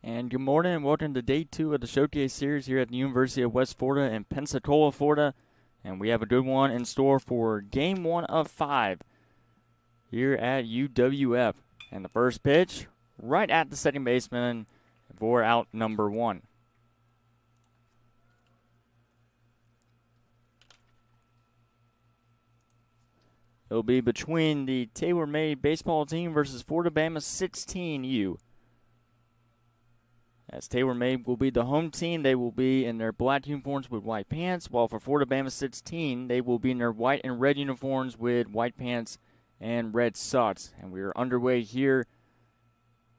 And good morning and welcome to day 2 of the Showcase Series here at the University of West Florida in Pensacola, Florida. And we have a good one in store for game 1 of 5 here at UWF. And the first pitch, right at the second baseman for out number 1. It'll be between the Taylor-Made baseball team versus Florida Bama 16U. As Taylor-Made will be the home team, they will be in their black uniforms with white pants, while for Florida Bama 16, they will be in their white and red uniforms with white pants and red socks. And we are underway here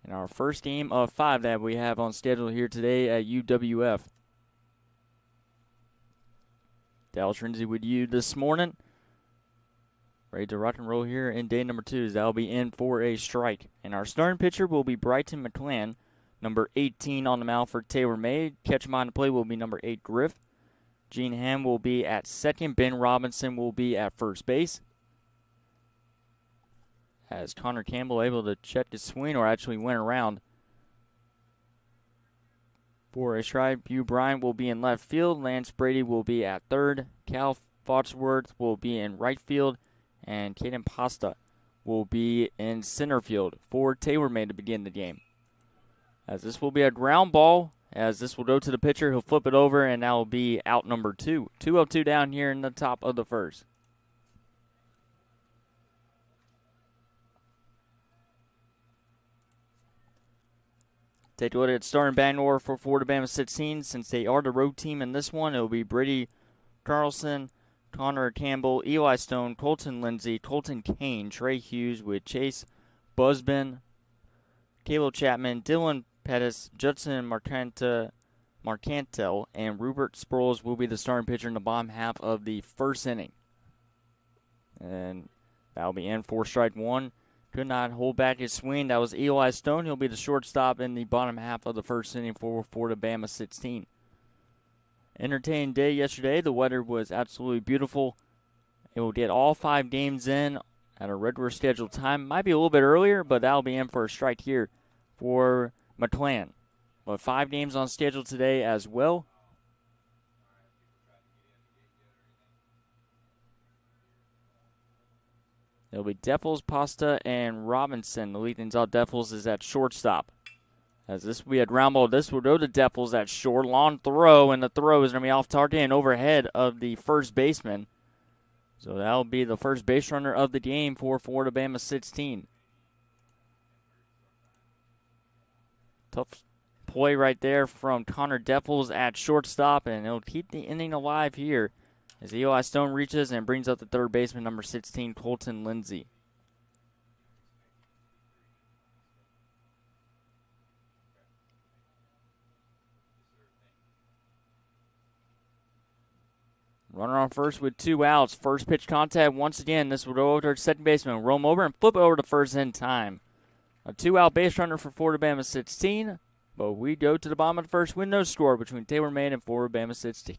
in our first game of 5 that we have on schedule here today at UWF. Dallas Renzi with you this morning. Ready to rock and roll here in day number 2 as that'll be in for a strike. And our starting pitcher will be Bryton McClan, number 18 on the mound for Taylor-Made. Catch him on the play will be number 8, Griff. Gene Ham will be at second. Ben Robinson will be at first base. As Connor Campbell able to check his swing, or actually went around for a strike. Hugh Bryant will be in left field. Lance Brady will be at third. Cal Foxworth will be in right field. And Caden Pasta will be in center field for Taylor-Made to begin the game. As this will be a ground ball, as this will go to the pitcher. He'll flip it over, and that will be out number 2. 2-0-2 down here in the top of the first. Take a look at starting batting order for Florida Bama 16. Since they are the road team in this one, it will be Brady Carlson, Connor Campbell, Eli Stone, Colton Lindsey, Colton Kane, Trey Hughes with Chase Busbin, Caleb Chapman, Dylan Pettis, Judson Marcantel, and Rupert Sproles will be the starting pitcher in the bottom half of the first inning. And that'll be in for strike 1. Could not hold back his swing. That was Eli Stone. He'll be the shortstop in the bottom half of the first inning for Florida Bama 16. Entertaining day yesterday. The weather was absolutely beautiful. It will get all 5 games in at a regular scheduled time. Might be a little bit earlier, but that'll be in for a strike here for McClan. But 5 games on schedule today as well. It'll be Defels, Pasta, and Robinson. The lead things out. Defels is at shortstop. As this will be a ground ball, this will go to Defels at short. Long throw, and the throw is going to be off target and overhead of the first baseman. So that'll be the first base runner of the game for Florida Bama 16. Tough play right there from Connor Defels at shortstop, and it'll keep the inning alive here as Eli Stone reaches and brings up the third baseman, number 16, Colton Lindsey. Runner on first with 2 outs. First pitch contact once again. This will go over to second baseman. Roam over and flip it over to first in time. A 2-out base runner for Florida Bama 16. But we go to the bottom of the first with no score between Taylor-Made and Florida Bama 16.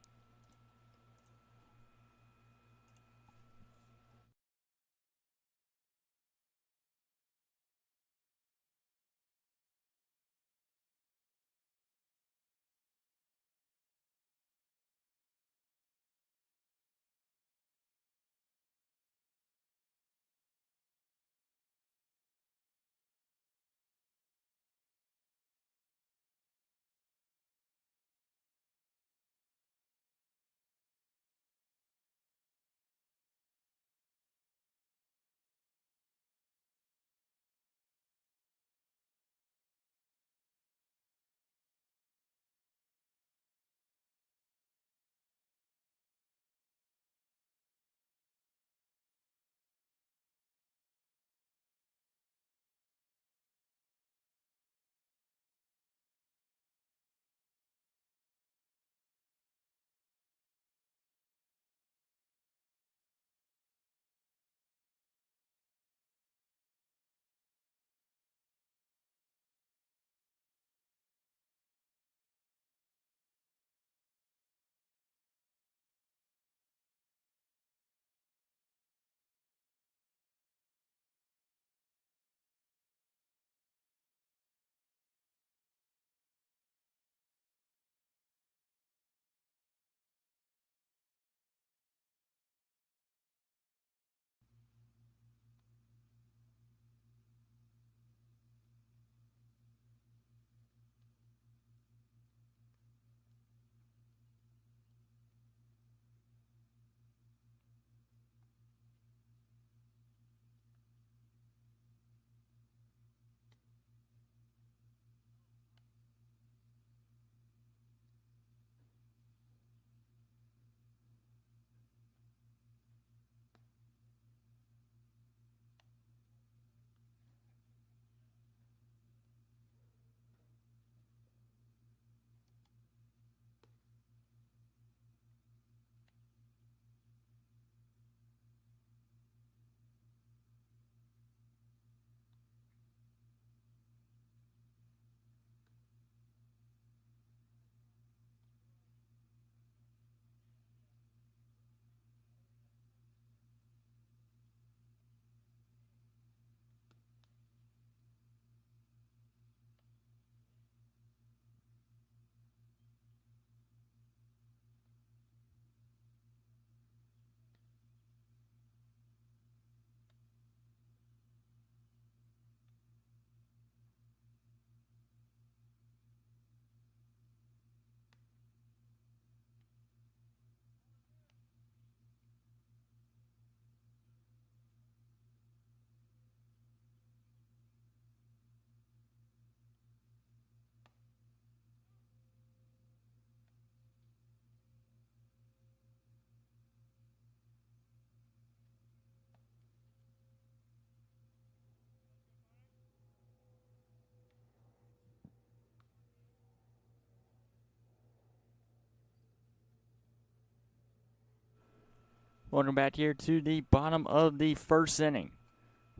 Welcome back here to the bottom of the first inning.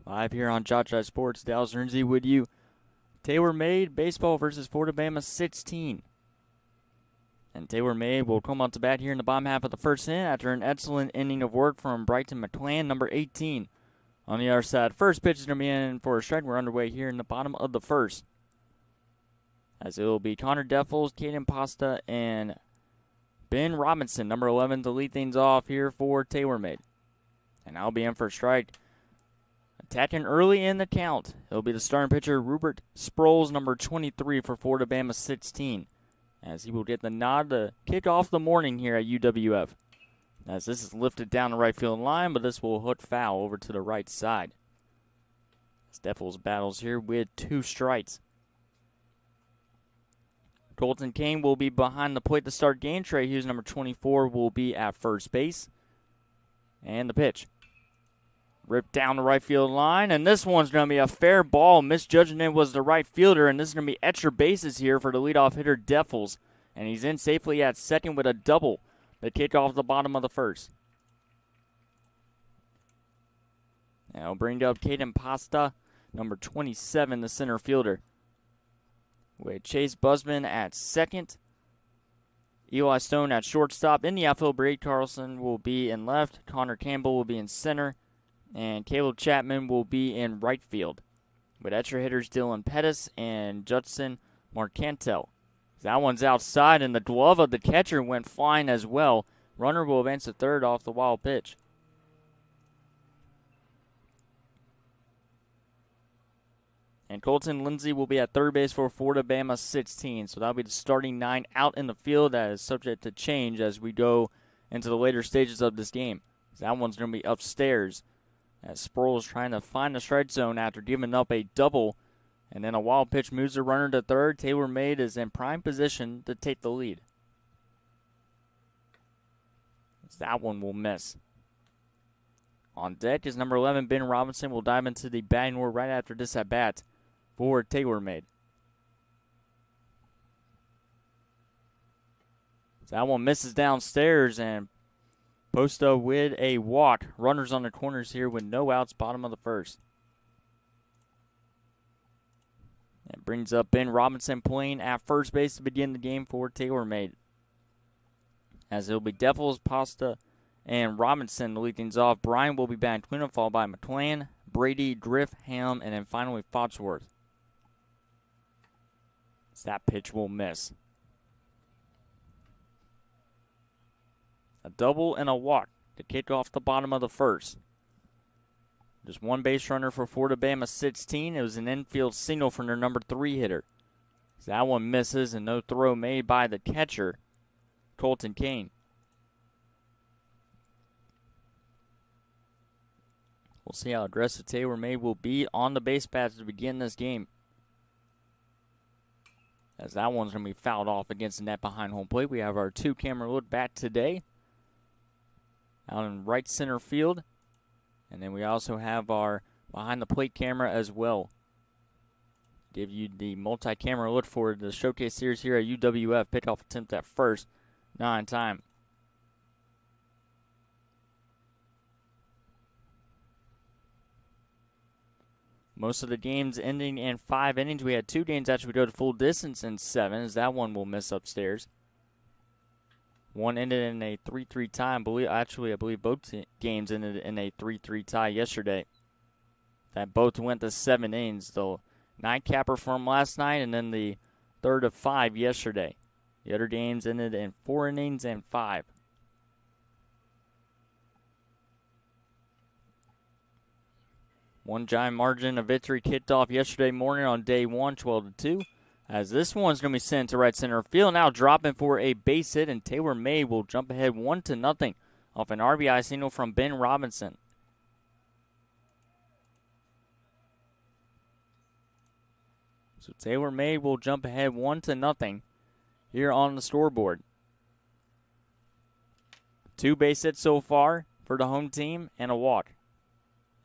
Live here on JockJive Sports, Dallas Lindsay with you. Taylor Made, baseball versus Fort Alabama 16. And Taylor Made will come out to bat here in the bottom half of the first inning after an excellent inning of work from Bryton McClan, number 18. On the other side, first pitch is going to be in for a strike. We're underway here in the bottom of the first. As it will be Connor Defels, Caden Pasta, and Ben Robinson, number 11, to lead things off here for Taylor Made. And I'll be in for a strike. Attacking early in the count, it'll be the starting pitcher, Rupert Sproles, number 23 for Fort Alabama 16. As he will get the nod to kick off the morning here at UWF. As this is lifted down the right field line, but this will hook foul over to the right side. As Defels battles here with 2 strikes. Colton Kane will be behind the plate to start game. Trey Hughes, number 24, will be at first base. And the pitch. Ripped down the right field line, and this one's going to be a fair ball. Misjudging it was the right fielder, and this is going to be extra bases here for the leadoff hitter, Defels. And he's in safely at second with a double to kick off the bottom of the first. Now bring up Caden Pasta, number 27, the center fielder. With Chase Busman at second. Eli Stone at shortstop. In the outfield, Brady Carlson will be in left. Connor Campbell will be in center. And Caleb Chapman will be in right field. With extra hitters Dylan Pettis and Judson Marcantel. That one's outside, and the glove of the catcher went flying as well. Runner will advance to third off the wild pitch. And Colton Lindsay will be at third base for Fort Alabama 16. So that'll be the starting 9 out in the field. That is subject to change as we go into the later stages of this game. That one's going to be upstairs. As Sproul is trying to find the strike zone after giving up a double. And then a wild pitch moves the runner to third. Taylor Made is in prime position to take the lead. That one will miss. On deck is number 11, Ben Robinson, will dive into the batting order right after this at-bat for Taylor Made. That one misses downstairs, and Posta with a walk. Runners on the corners here with no outs, bottom of the first. That brings up Ben Robinson playing at first base to begin the game for Taylor Made. As it'll be Defels, Pasta, and Robinson to lead things off. Bryan will be back cleanup, followed by McClan, Brady, Drift, Ham, and then finally Foxworth. That pitch will miss. A double and a walk to kick off the bottom of the first. Just one base runner for Fort Alabama 16. It was an infield single from their number 3 hitter. That one misses, and no throw made by the catcher, Colton Kane. We'll see how aggressive Taylor Made will be on the base paths to begin this game. As that one's going to be fouled off against the net behind home plate. We have our 2-camera look back today out in right center field. And then we also have our behind the plate camera as well. Give you the multi-camera look for the showcase series here at UWF. Pickoff attempt at first. Not in time. Most of the games ending in 5 innings. We had 2 games actually go to full distance in 7, as that one will miss upstairs. One ended in a 3-3 tie. I believe both games ended in a 3-3 tie yesterday. That both went to 7 innings. The nightcapper from last night, and then the third of 5 yesterday. The other games ended in 4 innings and 5. One giant margin of victory kicked off yesterday morning on day 1, 12-2. As this one's going to be sent to right center field. Now dropping for a base hit, and Taylor Made will jump ahead 1-0 off an RBI single from Ben Robinson. So Taylor Made will jump ahead 1-0 here on the scoreboard. 2 base hits so far for the home team and a walk.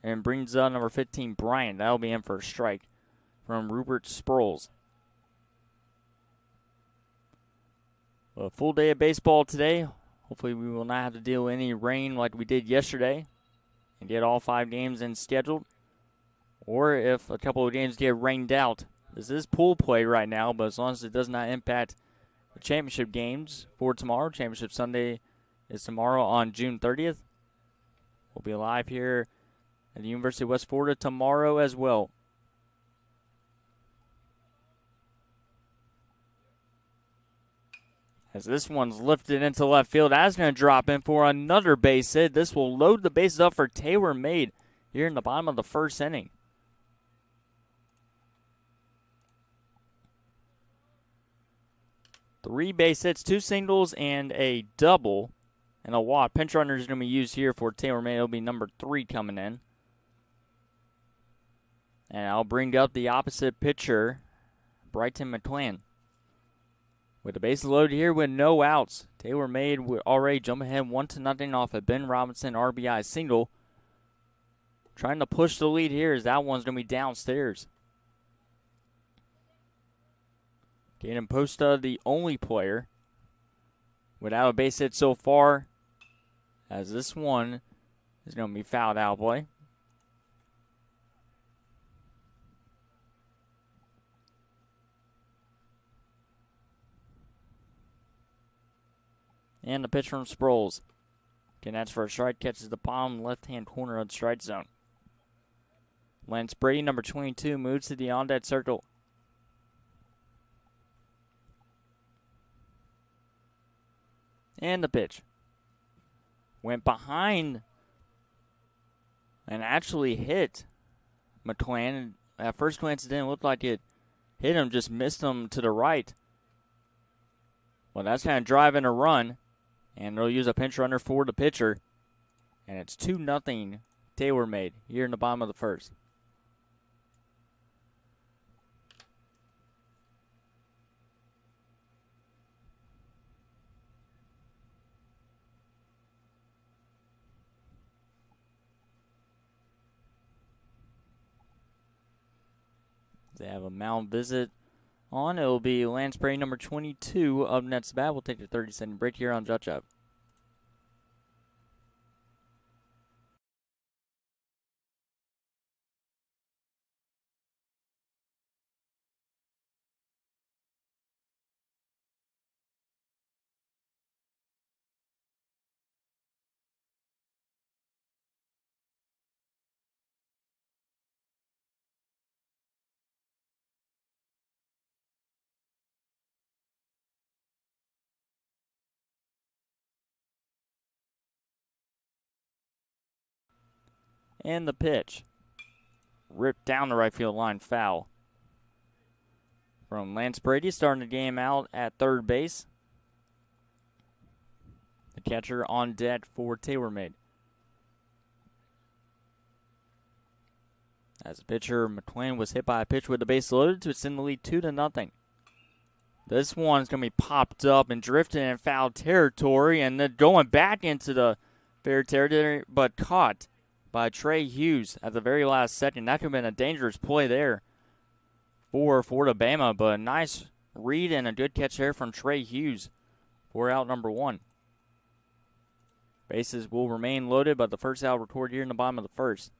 And brings up number 15, Bryant. That'll be in for a strike from Rupert Sproles. A full day of baseball today. Hopefully we will not have to deal with any rain like we did yesterday and get all 5 games in scheduled. Or if a couple of games get rained out. This is pool play right now, but as long as it does not impact the championship games for tomorrow. Championship Sunday is tomorrow on June 30th. We'll be live here at the University of West Florida tomorrow as well. As this one's lifted into left field, that's going to drop in for another base hit. This will load the bases up for Taylor Made here in the bottom of the first inning. Three base hits, 2 singles, and a double, and a walk. Pinch runner is going to be used here for Taylor May. It'll be number 3 coming in. And I'll bring up the opposite pitcher, Bryton McClan. With the bases loaded here with no outs, Taylor May would already jump ahead 1-0 off a Ben Robinson RBI single. Trying to push the lead here as that one's going to be downstairs. Gaten Posta, the only player without a base hit so far, as this one is going to be fouled out, boy. And the pitch from Sproles. Again, that's for a strike, catches the bottom left-hand corner of the strike zone. Lance Brady, number 22, moves to the on-deck circle. And the pitch. Went behind and actually hit McClan. At first glance, it didn't look like it hit him, just missed him to the right. Well, that's going to drive in a run, and they'll use a pinch runner for the pitcher. And it's 2-0 Taylor Made here in the bottom of the first. They have a mound visit on. It will be Lance Brady, number 22, up next to bat. We'll take a 30-second break here on JockJive. And the pitch. Ripped down the right field line, foul. From Lance Brady, starting the game out at third base. The catcher on deck for Taylor Made. As the pitcher, McClain, was hit by a pitch with the base loaded to extend the lead 2-0. This one's going to be popped up and drifted in foul territory, and then going back into the fair territory, but caught by Trey Hughes at the very last second. That could have been a dangerous play there for Bama, but a nice read and a good catch there from Trey Hughes for out number 1. Bases will remain loaded, but the first out recorded here in the bottom of the first.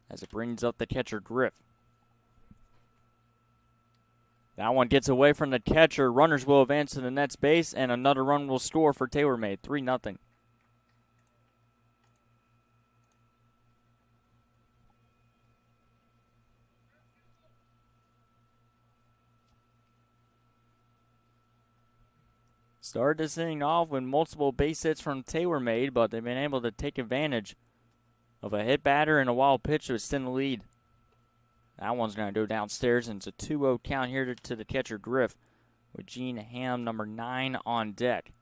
As it brings up the catcher, Griff. That one gets away from the catcher. Runners will advance to the next base, and another run will score for Taylor Made, 3-0. Started this inning off with multiple base hits from Taylor Made, but they've been able to take advantage of a hit batter and a wild pitch to extend the lead. That one's going to go downstairs, and it's a 2-0 count here to the catcher, Griff, with Gene Ham, number 9, on deck.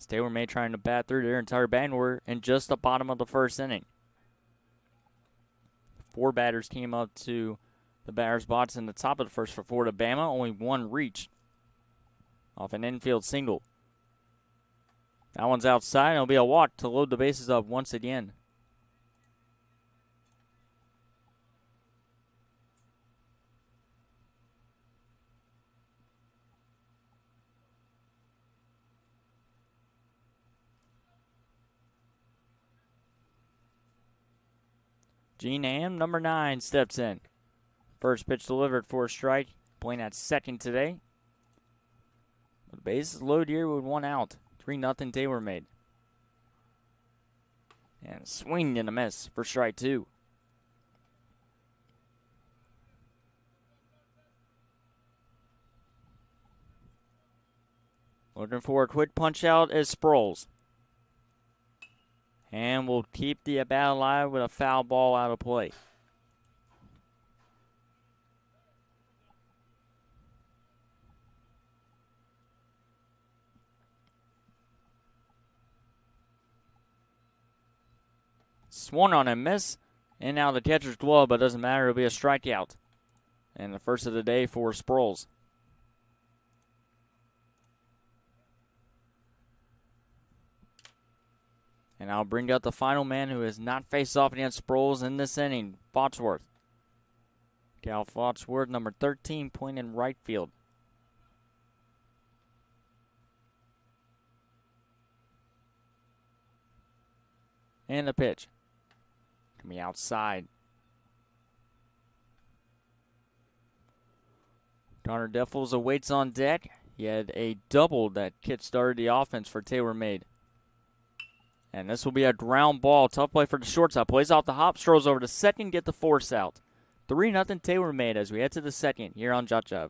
Taylor Made trying to bat through their entire batting order in just the bottom of the first inning. 4 batters came up to the batter's box in the top of the first for Florida Bama. Only 1 reached off an infield single. That one's outside, and it'll be a walk to load the bases up once again. Gene Ham, number 9, steps in. First pitch delivered for a strike. Playing at second today. The bases loaded here with 1 out. 3-0 Taylor made. And swing and a miss for strike 2. Looking for a quick punch out is Sproles. And will keep the at-bat alive with a foul ball out of play. Swung on a miss. And now the catcher's glove, but doesn't matter. It'll be a strikeout. And the first of the day for Sproles. And I'll bring out the final man who has not faced off against Sproles in this inning, Foxworth. Cal Foxworth, number 13, playing in right field. And the pitch. Coming outside. Connor Defels awaits on deck. He had a double that kick-started the offense for Taylor Made. And this will be a ground ball. Tough play for the shortstop. Plays off the hop, strolls over to second, get the force out. 3-0 Taylor Made as we head to the second here on JockJive.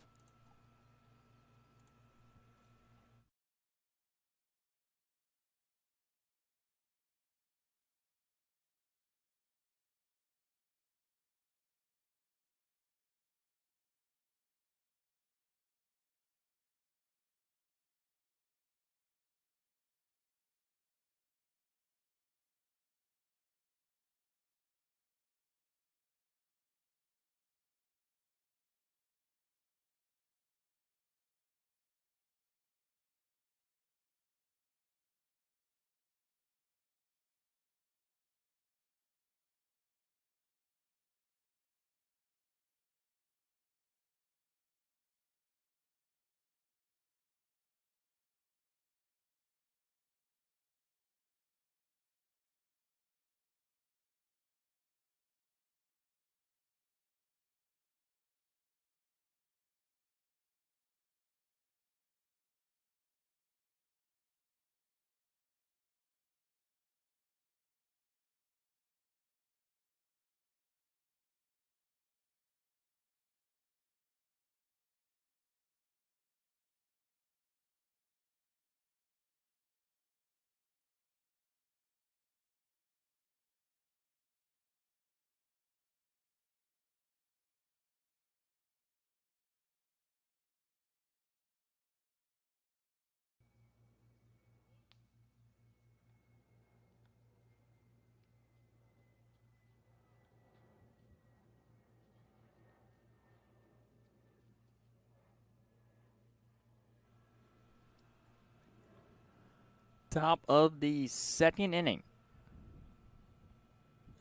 Top of the second inning.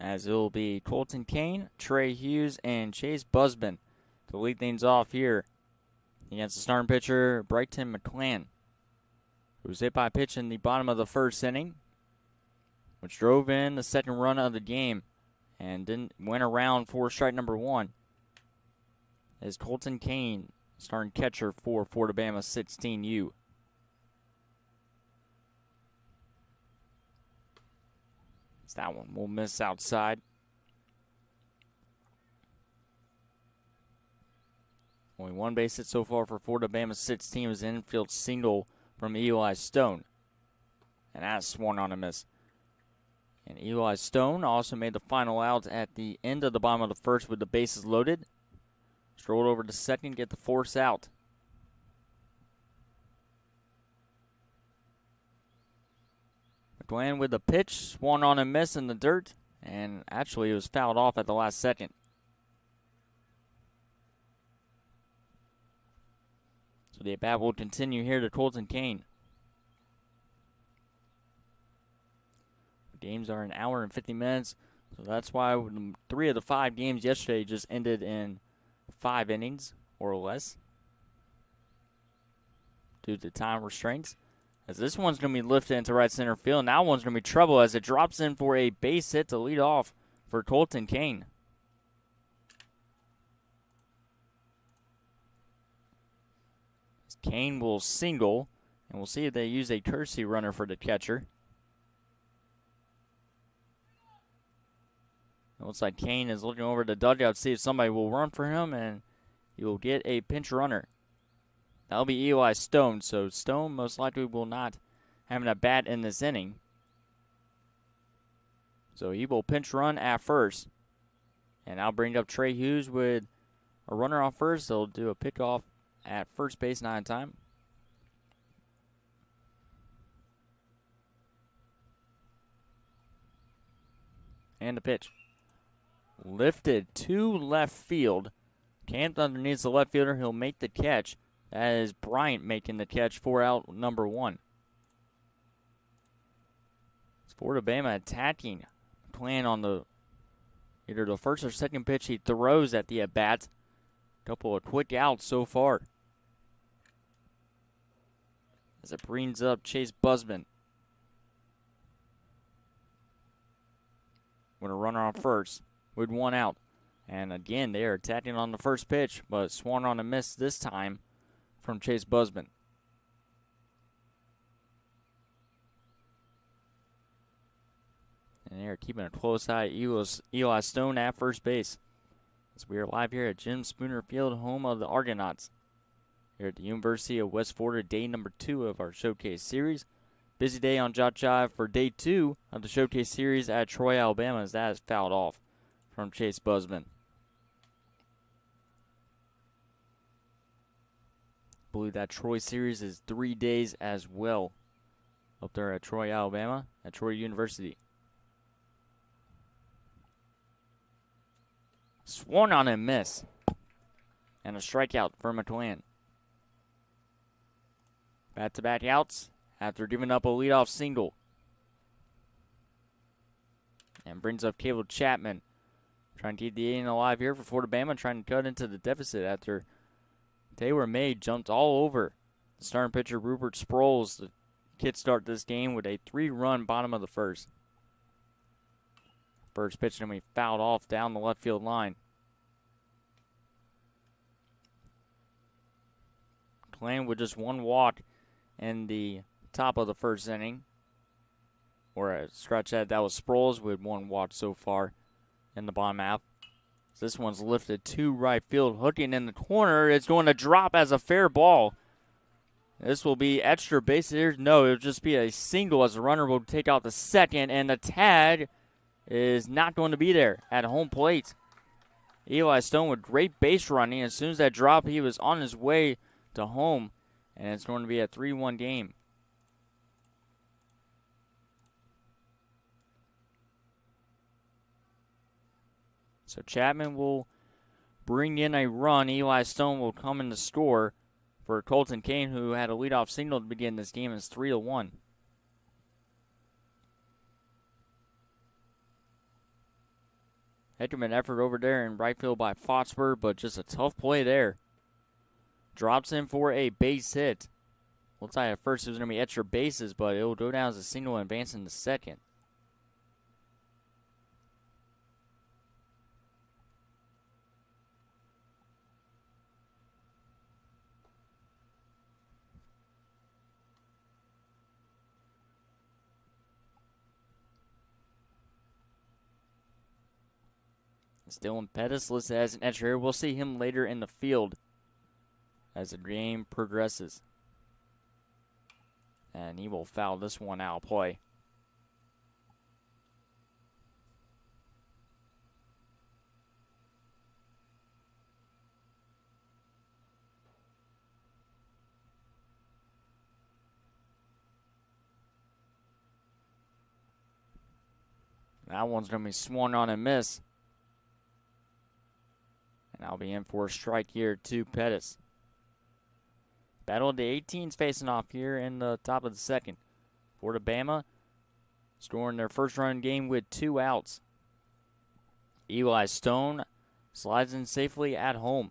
As it will be Colton Kane, Trey Hughes, and Chase Busbin to lead things off here against the starting pitcher, Brighton McClan, who was hit by a pitch in the bottom of the first inning, which drove in the second run of the game and went around for strike number 1. As Colton Kane, starting catcher for Fort Alabama 16U. That one will miss outside. Only one base hit so far for Fort Alabama 16 was an infield single from Eli Stone. And that's swung on a miss. And Eli Stone also made the final out at the end of the bottom of the first with the bases loaded. Strolled over to second, get the force out. McClan with the pitch, swung on a miss in the dirt, and actually it was fouled off at the last second. So the at-bat will continue here to Colton Kane. Games are an hour and 50 minutes, so that's why 3 of the 5 games yesterday just ended in 5 innings or less due to time restraints. As this one's going to be lifted into right center field, and that one's going to be trouble as it drops in for a base hit to lead off for Colton Kane. Kane will single, and we'll see if they use a courtesy runner for the catcher. It looks like Kane is looking over the dugout to see if somebody will run for him, and he will get a pinch runner. That'll be Eli Stone, so Stone most likely will not have a bat in this inning. So he will pinch run at first. And I'll bring up Trey Hughes with a runner on first. They'll do a pickoff at first base 9 time. And the pitch. Lifted to left field. Camped underneath the left fielder. He'll make the catch. That is Bryant making the catch for out number 1. It's Florida Bama attacking. Playing on the either the first or second pitch he throws at the at-bat. Couple of quick outs so far. As it brings up Chase Busman. With a runner on first. With 1 out. And again, they are attacking on the first pitch, but swung on a miss this time from Chase Busman. And they are keeping a close eye. Eli Stone at first base. As we are live here at Jim Spooner Field, home of the Argonauts. Here at the University of West Florida, day number 2 of our Showcase Series. Busy day on JockJive for day 2 of the Showcase Series at Troy, Alabama, as that is fouled off from Chase Busman. I believe that Troy Series is 3 days as well up there at Troy, Alabama, at Troy University. Swung on and miss. And a strikeout for McClan. Back-to-back outs after giving up a leadoff single. And brings up Caleb Chapman. Trying to keep the inning alive here for Florida Bama. Trying to cut into the deficit after Taylor May jumped all over the starting pitcher Rupert Sproles to kickstart this game with a 3-run bottom of the first. First pitch going to be fouled off down the left field line. McClain with just 1 walk in the top of the first inning. Or a scratch that was Sproles with 1 walk so far in the bottom half. So this one's lifted to right field, hooking in the corner. It's going to drop as a fair ball. This will be extra base here. No, it'll just be a single as the runner will take out the second, and the tag is not going to be there at home plate. Eli Stone with great base running. As soon as that dropped, he was on his way to home, and it's going to be a 3-1 game. So Chapman will bring in a run. Eli Stone will come in to score for Colton Kane, who had a leadoff single to begin this game. It's 3-1. Heck of an effort over there in right field by Foxburg, but just a tough play there. Drops in for a base hit. Looks like at first it was going to be extra bases, but it will go down as a single and advance in the second. Dylan Pettis listed as an entry here. We'll see him later in the field as the game progresses. And he will foul this one out of play. That one's going to be swung on and miss. And I'll be in for a strike here to Pettis. Battle of the 18s facing off here in the top of the second. Florida Bama scoring their first run game with 2 outs. Eli Stone slides in safely at home.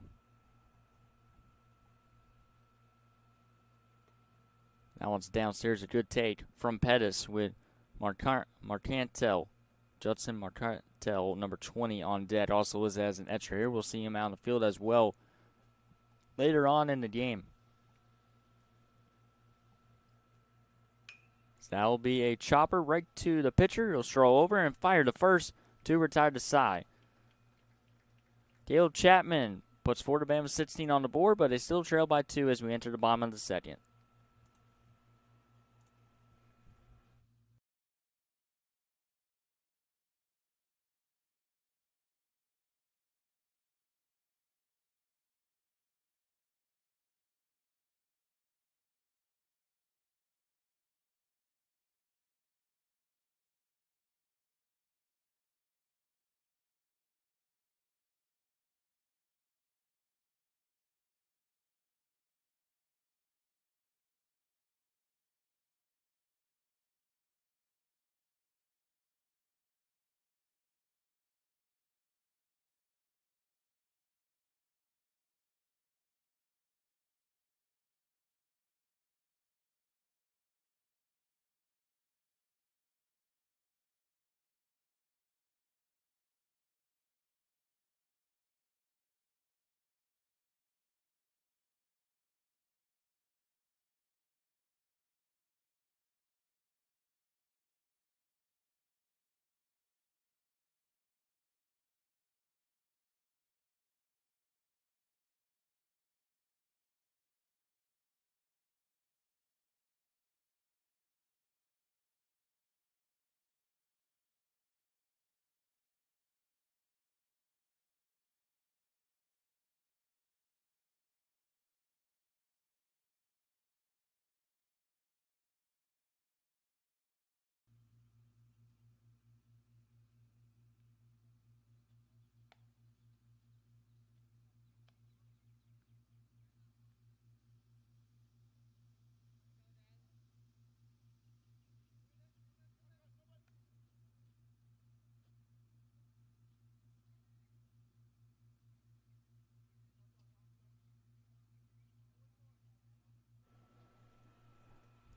That one's downstairs. A good take from Pettis with Marcantel. Judson Tell number 20 on deck. Also listed as an extra here. We'll see him out on the field as well later on in the game. So that will be a chopper right to the pitcher. He'll stroll over and fire to first to retire to side. Caleb Chapman puts Fort Alabama 16 on the board, but they still trail by 2 as we enter the bottom of the second.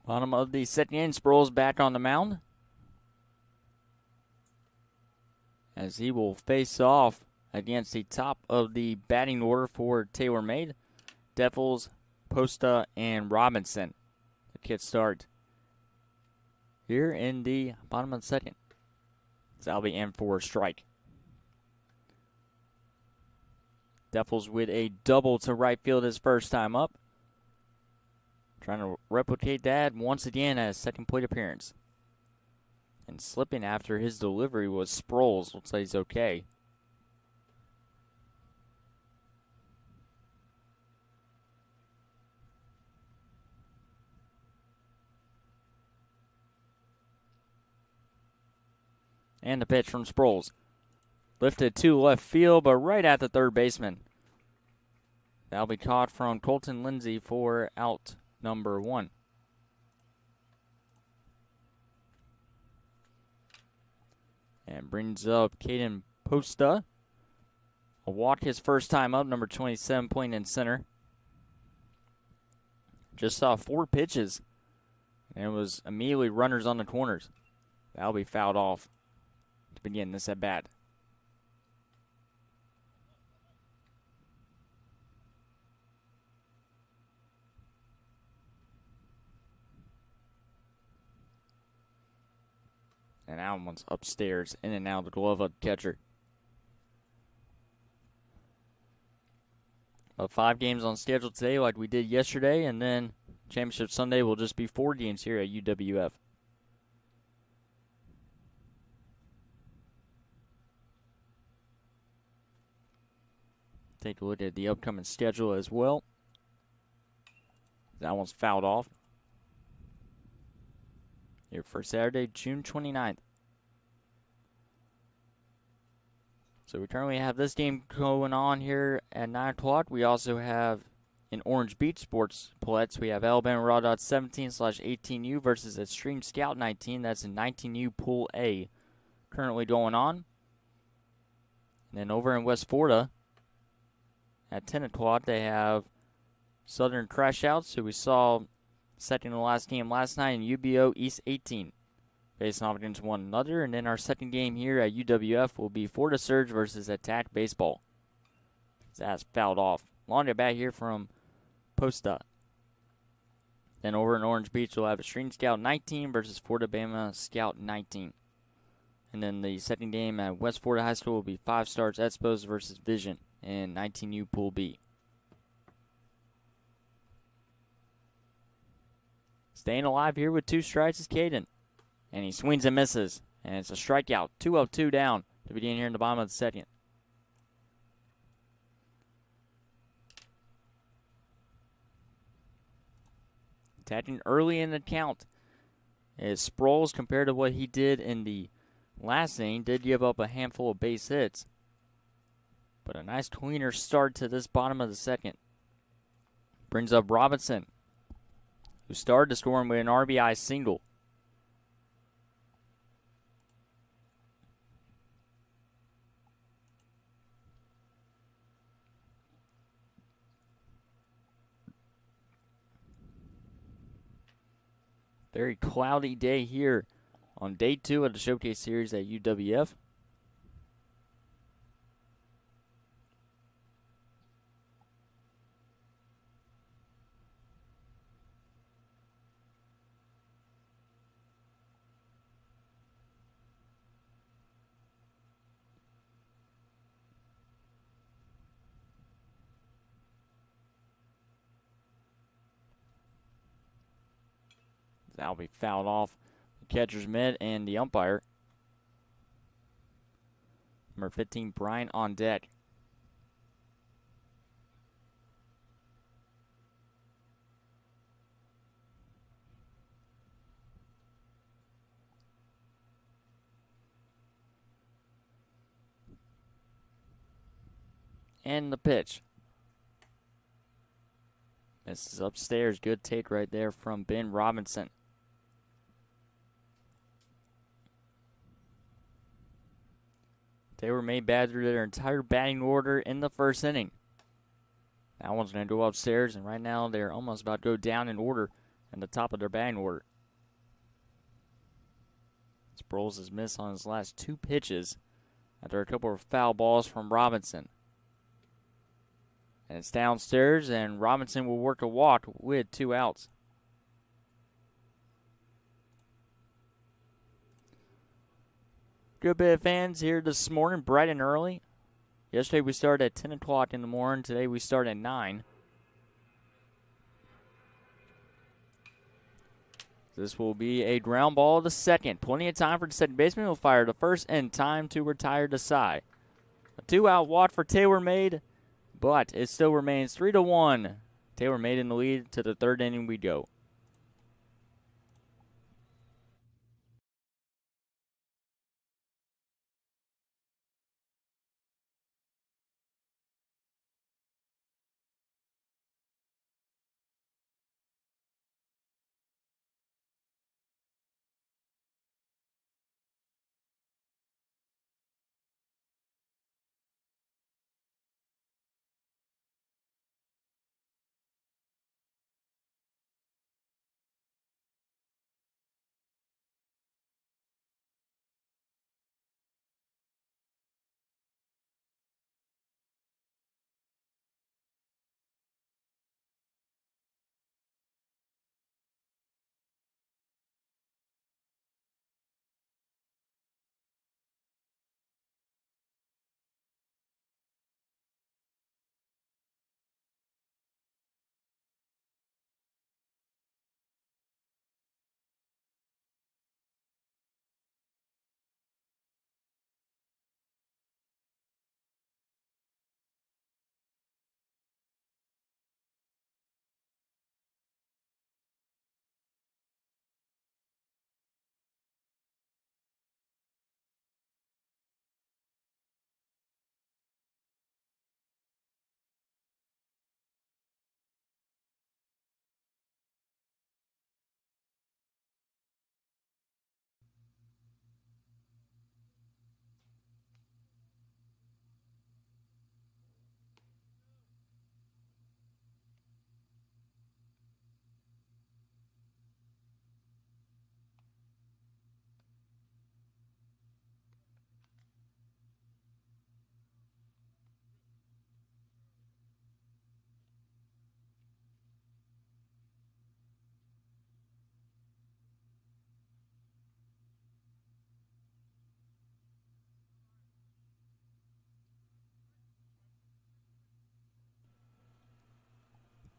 Bottom of the second inning, Sproles back on the mound as he will face off against the top of the batting order for TaylorMade. Devils, Posta, and Robinson. The kick start here in the bottom of the second. That'll be in for a strike. Devils with a double to right field his first time up. Trying to replicate that once again as second plate appearance. And slipping after his delivery was Sproles. Looks like he's okay. And the pitch from Sproles. Lifted to left field, but right at the third baseman. That'll be caught from Colton Lindsay for out number 1. And brings up Caden Posta. A walk his first time up, number 27, playing in center. Just saw 4 pitches, and it was immediately runners on the corners. That'll be fouled off to begin this at bat. And that one's upstairs, in and out of the glove of the catcher. About 5 games on schedule today like we did yesterday, and then Championship Sunday will just be 4 games here at UWF. Take a look at the upcoming schedule as well. That one's fouled off. Here for Saturday, June 29th. So we currently have this game going on here at 9 o'clock. We also have in Orange Beach Sports Palettes, we have Alabama Raw Dot 17/18U versus Extreme Scout 19. That's in 19U Pool A currently going on. And then over in West Florida at 10 o'clock, they have Southern Crash Outs, who we saw second to last game last night in UBO East 18. facing off against one another. And then our second game here at UWF will be Florida Surge versus Attack Baseball. That's fouled off. Long at bat here from Posta. Then over in Orange Beach, we'll have Extreme Scout 19 versus Florida Bama Scout 19. And then the second game at West Florida High School will be 5 Stars Expos versus Vision in 19U Pool B. Staying alive here with 2 strikes is Caden. And he swings and misses. And it's a strikeout. 2 up, 2 down to begin here in the bottom of the second. Attacking early in the count is Sproles compared to what he did in the last inning. Did give up a handful of base hits. But a nice cleaner start to this bottom of the second. Brings up Robinson, who started the scoring with an RBI single. Very cloudy day here on day 2 of the Showcase Series at UWF. That'll be fouled off the catcher's mitt and the umpire. Number 15, Brian on deck. And the pitch. This is upstairs. Good take right there from Ben Robinson. They were made bad through their entire batting order in the first inning. That one's going to go upstairs, and right now they're almost about to go down in order at the top of their batting order. Sproles has missed on his last 2 pitches after a couple of foul balls from Robinson. And it's downstairs, and Robinson will work a walk with 2 outs. Good bit of fans here this morning, bright and early. Yesterday we started at 10 o'clock in the morning. Today we start at 9. This will be a ground ball to second. Plenty of time for the second baseman. He'll fire to first and time to retire to side. A 2-out walk for Taylor Made, but it still remains 3-1. Taylor Made in the lead. To the 3rd inning we go.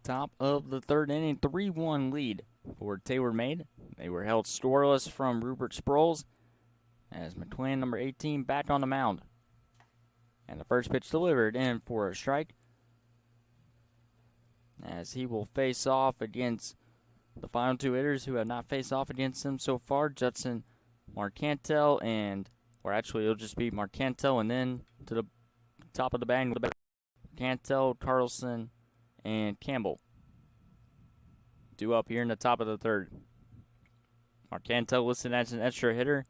Top of the third inning, 3-1 lead for Taylor Made. They were held scoreless from Rupert Sproles as McClain, number 18, back on the mound. And the first pitch delivered in for a strike, as he will face off against the final two hitters who have not faced off against him so far, Judson Marcantel, or actually it'll just be Marcantel and then to the top of the batting, Marcantel, Carlson, and Campbell. Due up here in the top of the third. Marcantel listed as an extra hitter.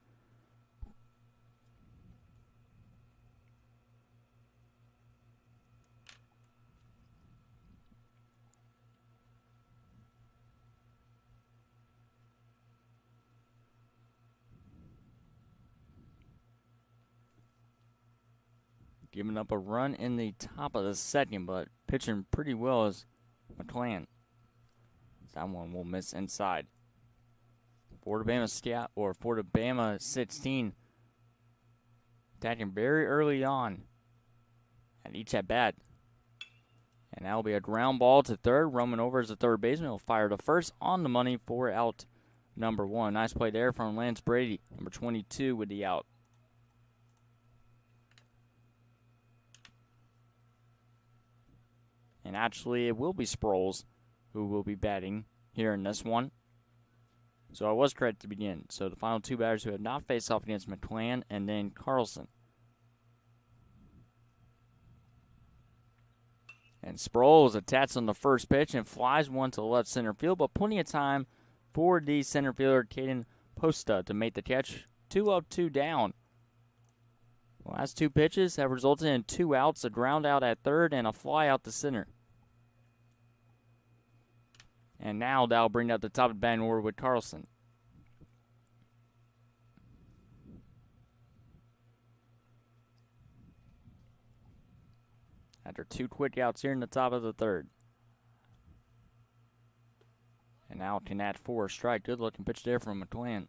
Giving up a run in the top of the second, but pitching pretty well is McClain. That one will miss inside. Fort Bama 16 attacking very early on at each at bat. And that will be a ground ball to third. Roman over as the third baseman will fire to first on the money for out number 1. Nice play there from Lance Brady, number 22, with the out. And actually, it will be Sproles who will be batting here in this one. So I was correct to begin. So the final two batters who have not faced off against McClain and then Carlson. And Sproles attacks on the first pitch and flies one to left center field, but plenty of time for the center fielder, Caden Posta, to make the catch. 2 up, 2 down. The last two pitches have resulted in 2 outs, a ground out at third, and a fly out to center. And now that'll bring up the top of the batting order with Carlson. After 2 quick outs here in the top of the third. And now can add for a strike. Good looking pitch there from McClain.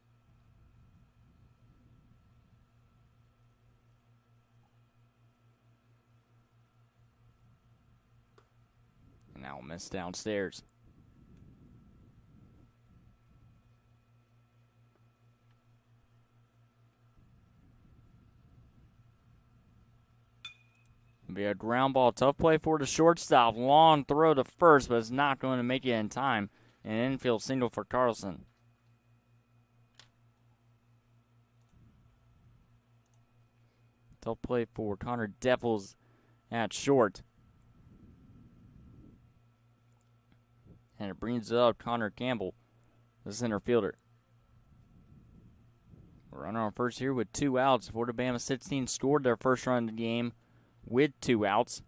And now miss downstairs. Be a ground ball. Tough play for the shortstop. Long throw to first, but it's not going to make it in time. An infield single for Carlson. Tough play for Connor Devils at short. And it brings up Connor Campbell, the center fielder. Runner on first here with 2 outs. Fort Bama 16 scored their first run of the game with 2 outs.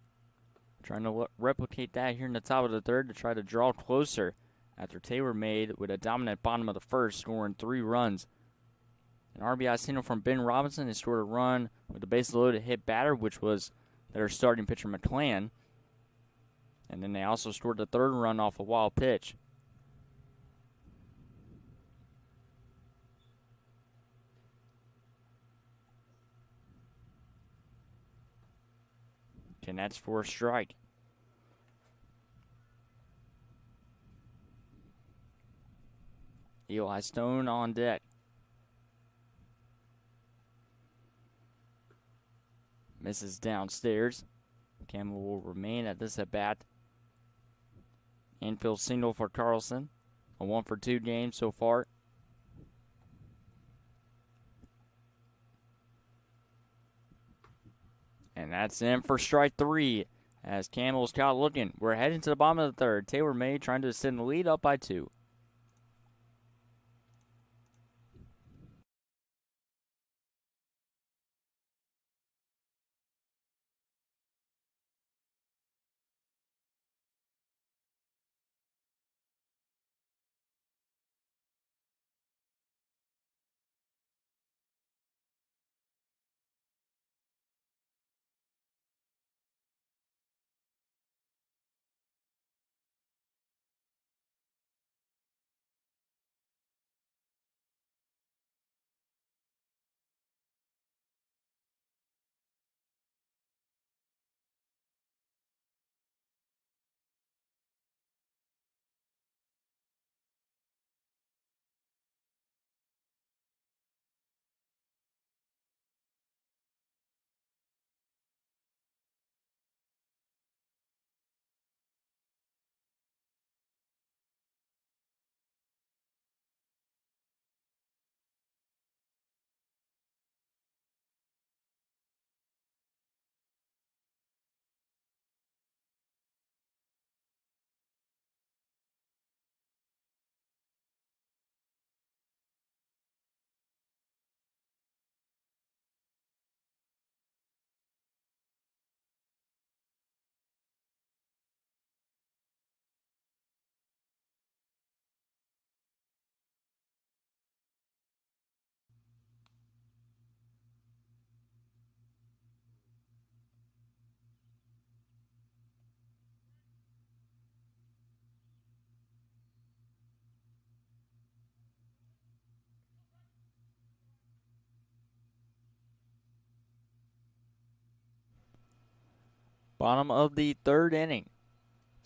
Trying to replicate that here in the top of the third to try to draw closer after Taylor Made with a dominant bottom of the first, scoring 3 runs. An RBI single from Ben Robinson. They scored a run with the bases loaded hit batter, which was their starting pitcher McClain. And then they also scored the third run off a wild pitch. And that's for a strike. Eli Stone on deck. Misses downstairs. Campbell will remain at this at bat. Infield single for Carlson. A 1-for-2 game so far. And that's in for strike 3 as Campbell's caught looking. We're heading to the bottom of the third. Taylor May trying to extend the lead up by 2. Bottom of the third inning.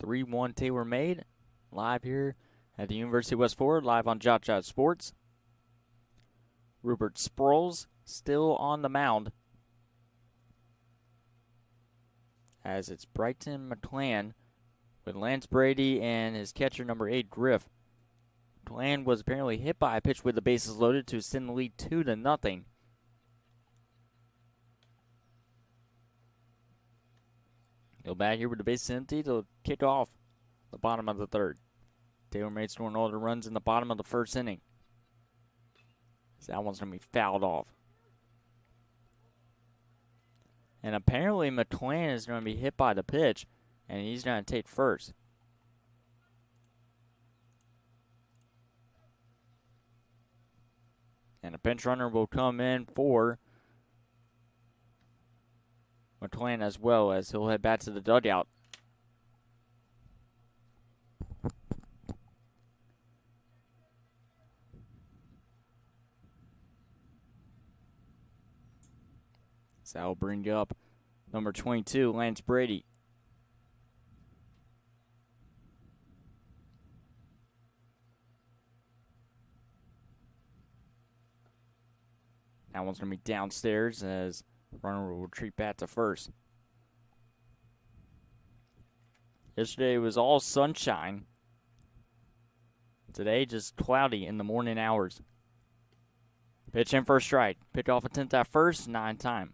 3-1 Taylor made. Live here at the University of West Florida, live on JockJive Sports. Rupert Sproles still on the mound, as it's Brighton McClan with Lance Brady and his catcher number 8, Griff. McClan was apparently hit by a pitch with the bases loaded to send the lead 2-0. He'll back here with the bases empty to kick off the bottom of the third. Taylor made scoring all the runs in the bottom of the first inning. So that one's going to be fouled off. And apparently McClan is going to be hit by the pitch, and he's going to take first. And a pinch runner will come in for McClan as well, as he'll head back to the dugout. So that'll bring up number 22, Lance Brady. That one's going to be downstairs as runner will retreat back to first. Yesterday was all sunshine. Today just cloudy in the morning hours. Pitch in for a strike. Pick off a 10th at first, 9 time.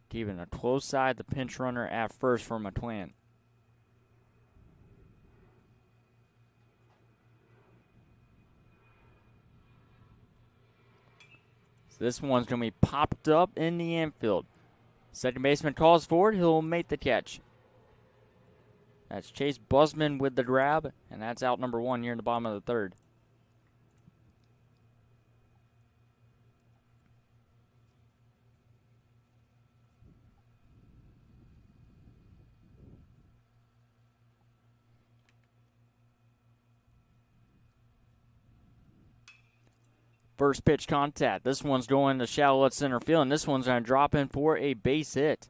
Keeping a close side, the pinch runner at first for McClan. So this one's going to be popped up in the infield. Second baseman calls for it. He'll make the catch. That's Chase Busman with the grab, and that's out number 1 here in the bottom of the third. First pitch contact. This one's going to shallow left center field, and this one's going to drop in for a base hit.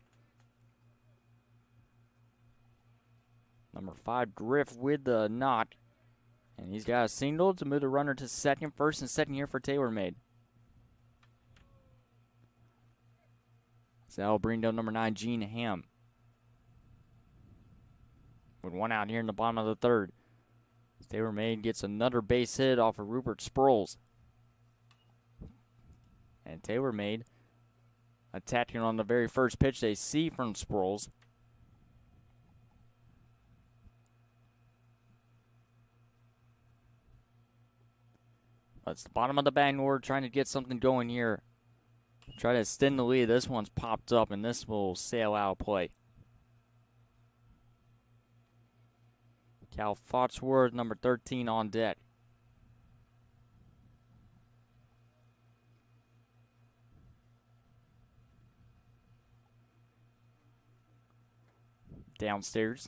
Number 5, Griff with the knock. And he's got a single to move the runner to second. First and second here for Taylor made. So that'll bring down number 9, Gene Ham. With one out here in the bottom of the third. Taylor made gets another base hit off of Rupert Sproles. And Taylor made attacking on the very first pitch they see from Sproles. It's the bottom of the batting order, trying to get something going here. Try to extend the lead. This one's popped up, and this will sail out of play. Cal Foxworth, number 13, on deck. Downstairs.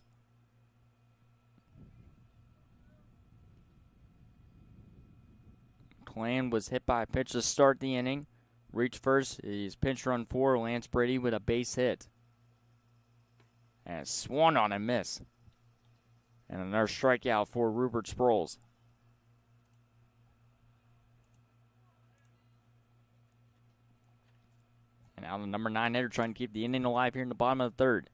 McClan was hit by a pitch to start the inning. Reached first. He's pinch run 4. Lance Brady with a base hit. And swung on and miss. And another strikeout for Rupert Sproles. And now the number 9 hitter trying to keep the inning alive here in the bottom of the third.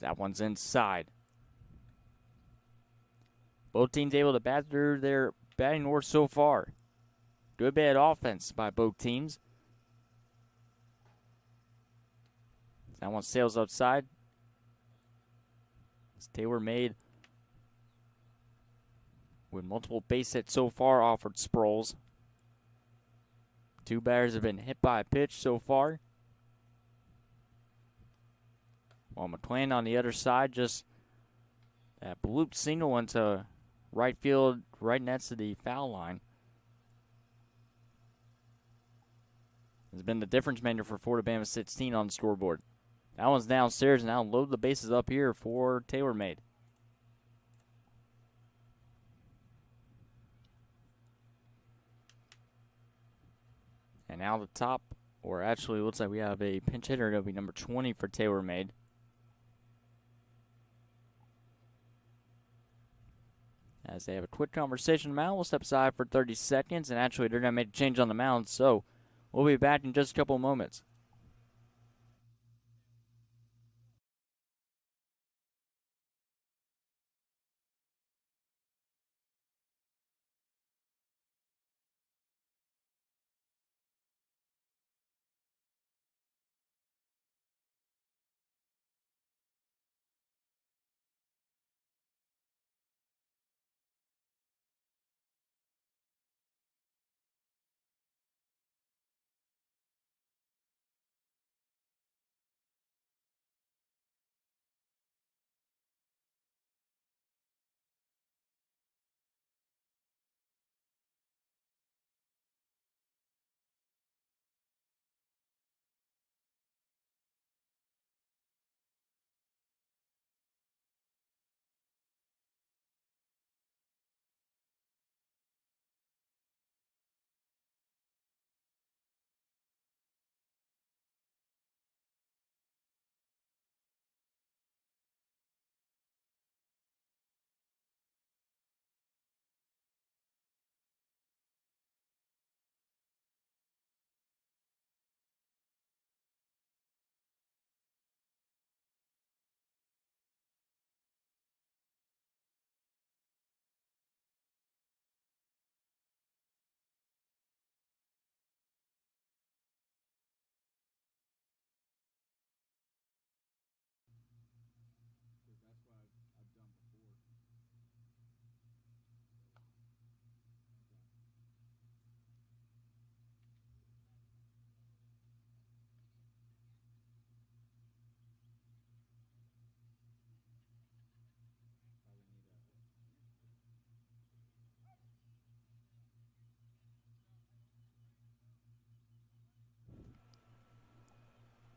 That one's inside. Both teams able to bat through their batting order so far. Good bad offense by both teams. That one sails outside. Taylor made with multiple base hits so far offered Sproles. 2 batters have been hit by a pitch so far. While McClan on the other side, just that bloop single into right field, right next to the foul line. Has been the difference maker for Florida Bama 16 on the scoreboard. That one's downstairs. Now load the bases up here for TaylorMade. And now the top, or actually looks like we have a pinch hitter. It'll be number 20 for TaylorMade. As they have a quick conversation on the mound, we'll step aside for 30 seconds. And actually, they're going to make a change on the mound, so we'll be back in just a couple of moments.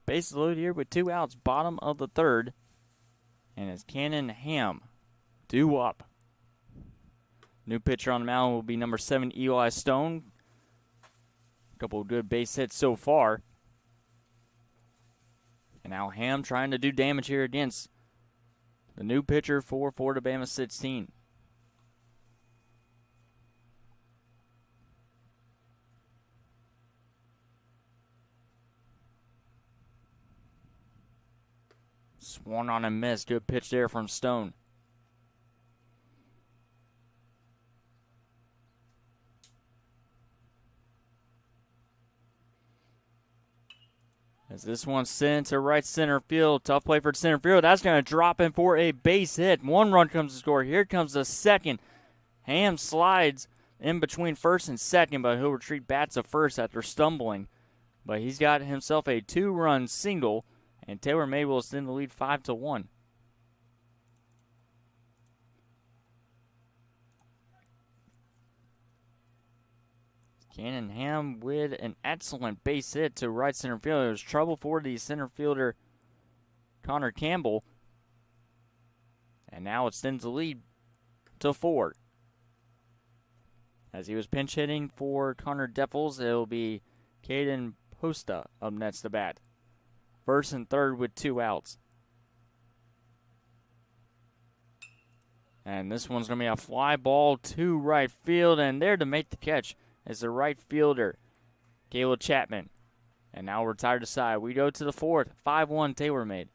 Bases loaded here with 2 outs, bottom of the third. And it's Cannon Ham due up. New pitcher on the mound will be number 7, Eli Stone. A couple of good base hits so far. And now Ham trying to do damage here against the new pitcher for Florida Bama 16. Swung on and missed. Good pitch there from Stone. As this one's sent to right center field. Tough play for center field. That's going to drop in for a base hit. 1 run comes to score. Here comes the second. Ham slides in between first and second, but he'll retreat back to first after stumbling. But he's got himself a 2-run single, and TaylorMade will extend the lead 5-1. Cannon Ham with an excellent base hit to right center field. There was trouble for the center fielder, Connor Campbell. And now it extends the lead to 4. As he was pinch hitting for Connor Defels, it'll be Caden Posta up next to bat. First and third with 2 outs. And this one's going to be a fly ball to right field, and there to make the catch is the right fielder, Caleb Chapman. And now we're retired aside. We go to the 4th, 5-1 TaylorMade.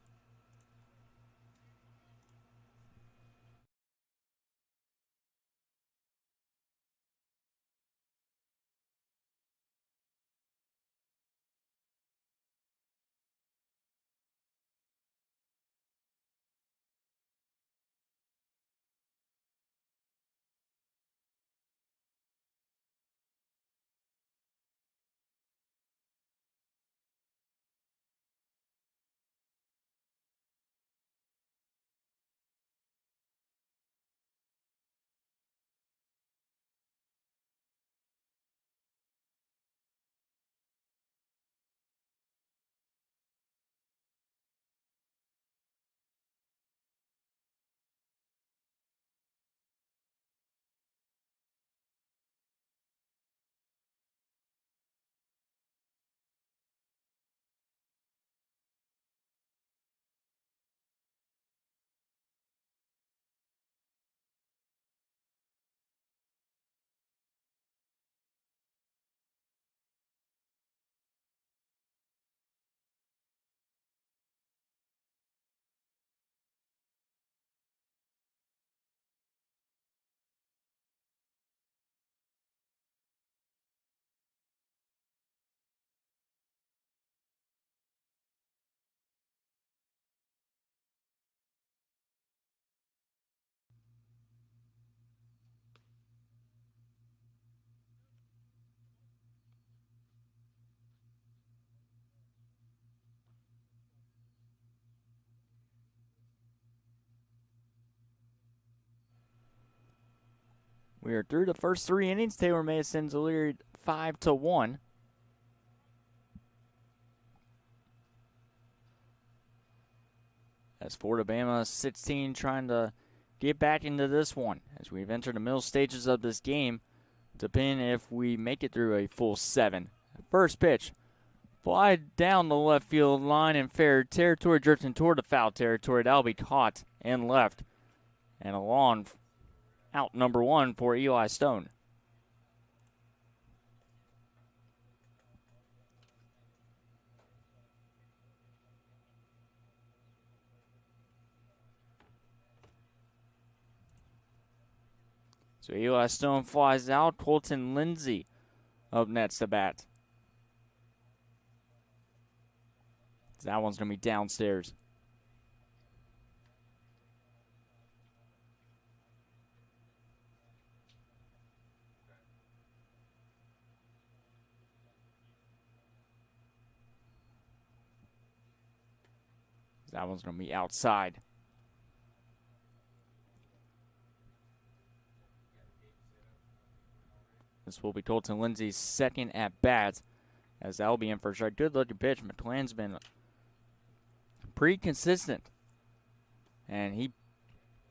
We are through the first 3 innings. Taylor May sends the lead 5-1. As Florida Bama 16 trying to get back into this one as we've entered the middle stages of this game, depending if we make it through a full 7. First pitch, fly down the left field line in fair territory, drifting toward the foul territory. That'll be caught and left and along out number 1 for Eli Stone. So Eli Stone flies out. Colton Lindsey up next to bat. That one's going to be downstairs. That one's going to be outside. This will be Colton Lindsey's second at bat, as that'll be in for a strike. Good looking pitch. McClann's been pretty consistent, and he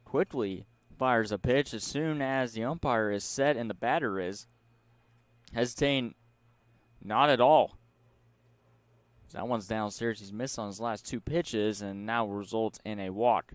quickly fires a pitch as soon as the umpire is set and the batter is. Hesitating not at all. That one's downstairs. He's missed on his last 2 pitches and now results in a walk.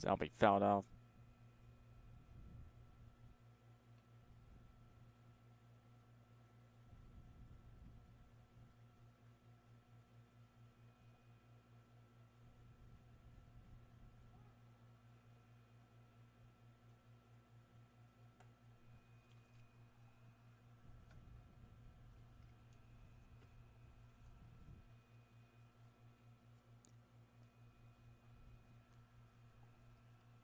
That'll be fouled off.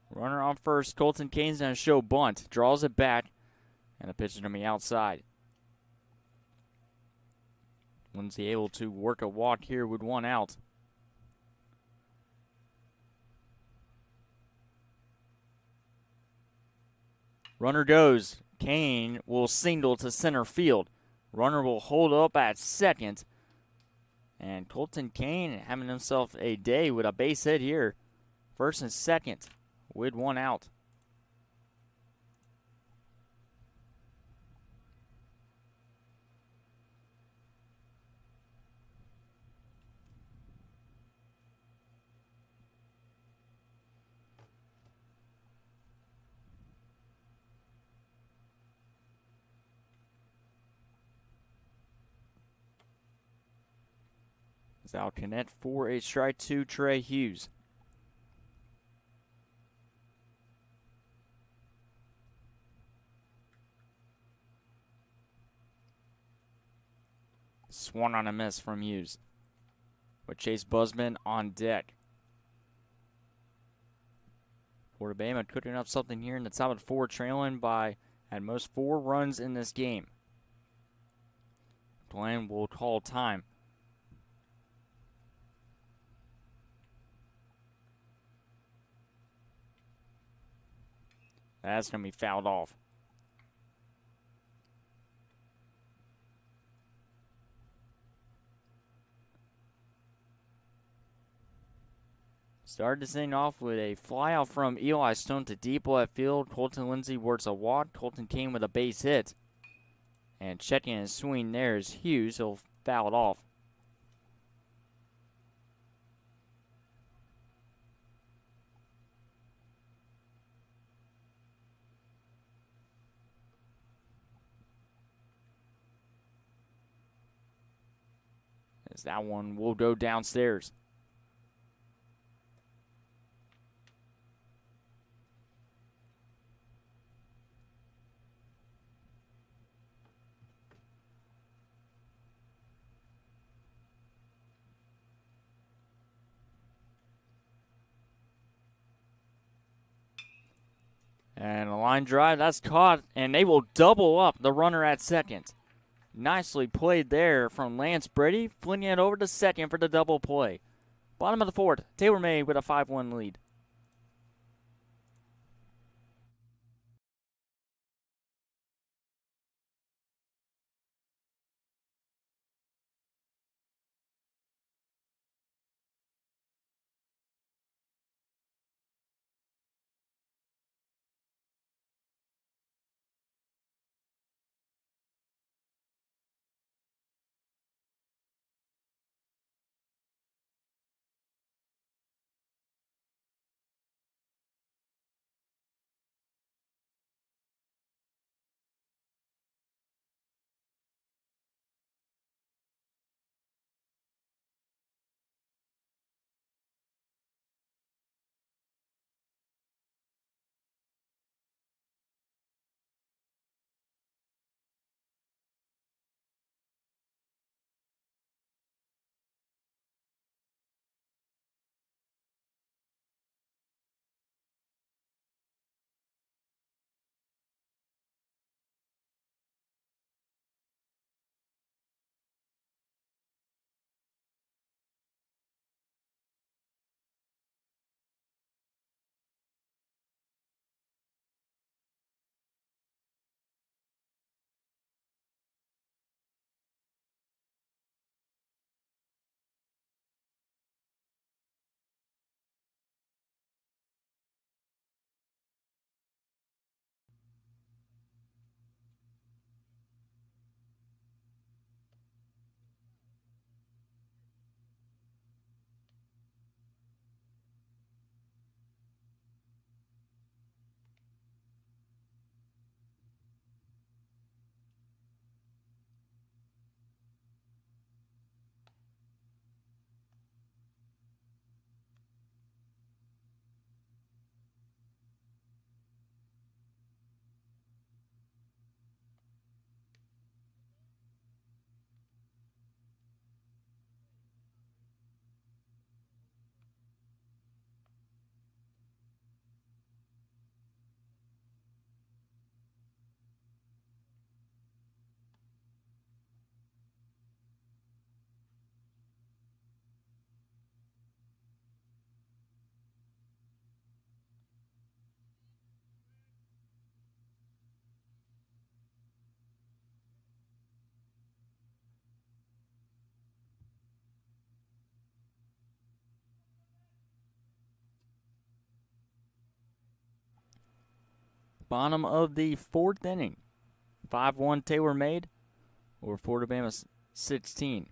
Runner on first. Colton Kane's going to show bunt. Draws it back. And the pitch is going to be outside. Lindsey able to work a walk here with 1 out. Runner goes. Kane will single to center field. Runner will hold up at second. And Colton Kane having himself a day with a base hit here. First and second with 1 out. Zal Connect for a strike to Trey Hughes. Swung on a miss from Hughes. With Chase Busman on deck. Florida Bama cooking up something here in the top of the 4, trailing by at most 4 runs in this game. Glenn will call time. That's going to be fouled off. Started this thing off with a flyout from Eli Stone to deep left field. Colton Lindsey works a walk. Colton Kane with a base hit. And checking his swing there is Hughes. He'll foul it off. As that one will go downstairs. And a line drive, that's caught, and they will double up the runner at second. Nicely played there from Lance Brady, flinging it over to second for the double play. Bottom of the fourth, Taylor Made with a 5-1 lead. Bottom of the fourth inning. 5-1 Taylor Made or Fort Alabama 16.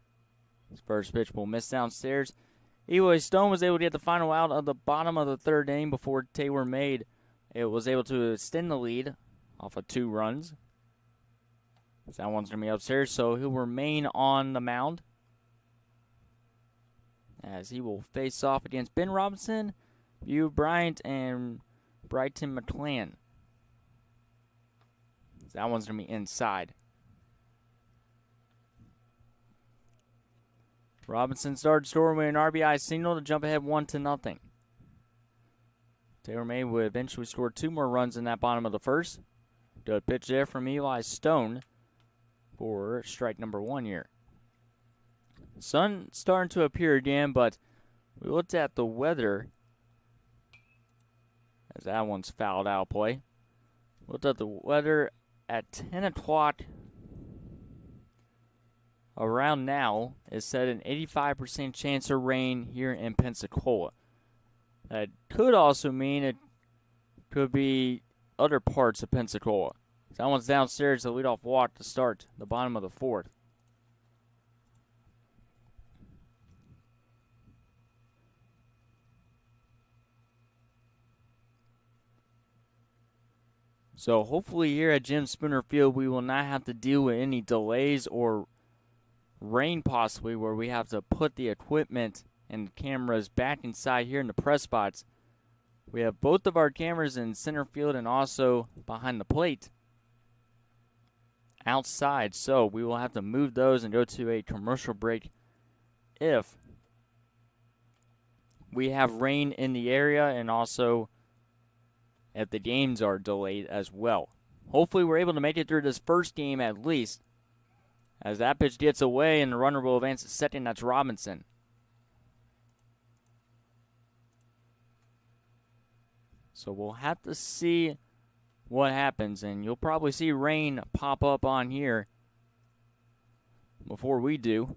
His first pitch will miss downstairs. Eloy Stone was able to get the final out of the bottom of the third inning before Taylor Made was able to extend the lead off of 2 runs. That one's going to be upstairs, so he'll remain on the mound as he will face off against Ben Robinson, Hugh Bryant, and Brighton McClan. That one's going to be inside. Robinson started scoring with an RBI single to jump ahead 1-0. Taylor Made would eventually score 2 more runs in that bottom of the first. Good pitch there from Eli Stone for strike number 1 here. Sun starting to appear again, but we looked at the weather as that one's fouled out play. Looked at the weather at 10 o'clock around now. It said an 85% chance of rain here in Pensacola. That could also mean it could be other parts of Pensacola. That one's downstairs, the leadoff walk to start the bottom of the fourth. So hopefully here at Jim Spooner Field, we will not have to deal with any delays or rain possibly where we have to put the equipment and the cameras back inside here in the press spots. We have both of our cameras in center field and also behind the plate outside. So we will have to move those and go to a commercial break if we have rain in the area and also if the games are delayed as well. Hopefully we're able to make it through this first game at least, as that pitch gets away and the runner will advance to second. That's Robinson. So we'll have to see what happens, and you'll probably see rain pop up on here before we do,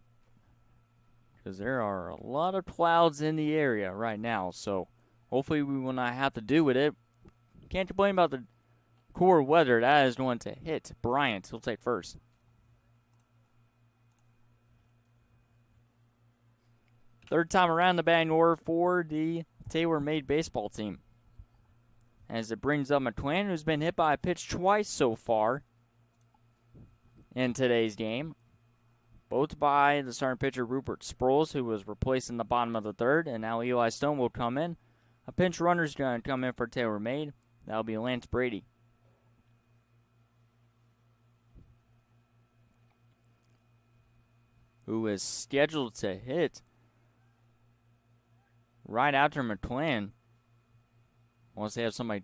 because there are a lot of clouds in the area right now. So hopefully we will not have to do with it. Can't complain about the cooler weather. That is going to hit Bryant. He'll take first. Third time around the batting order for the tailor-made baseball team, as it brings up McClain, who's been hit by a pitch twice so far in today's game. Both by the starting pitcher Rupert Sproles, who was replaced in the bottom of the third, and now Eli Stone will come in. A pinch runner's going to come in for tailor-made. That'll be Lance Brady. Who is scheduled to hit right after McClain. Once they have somebody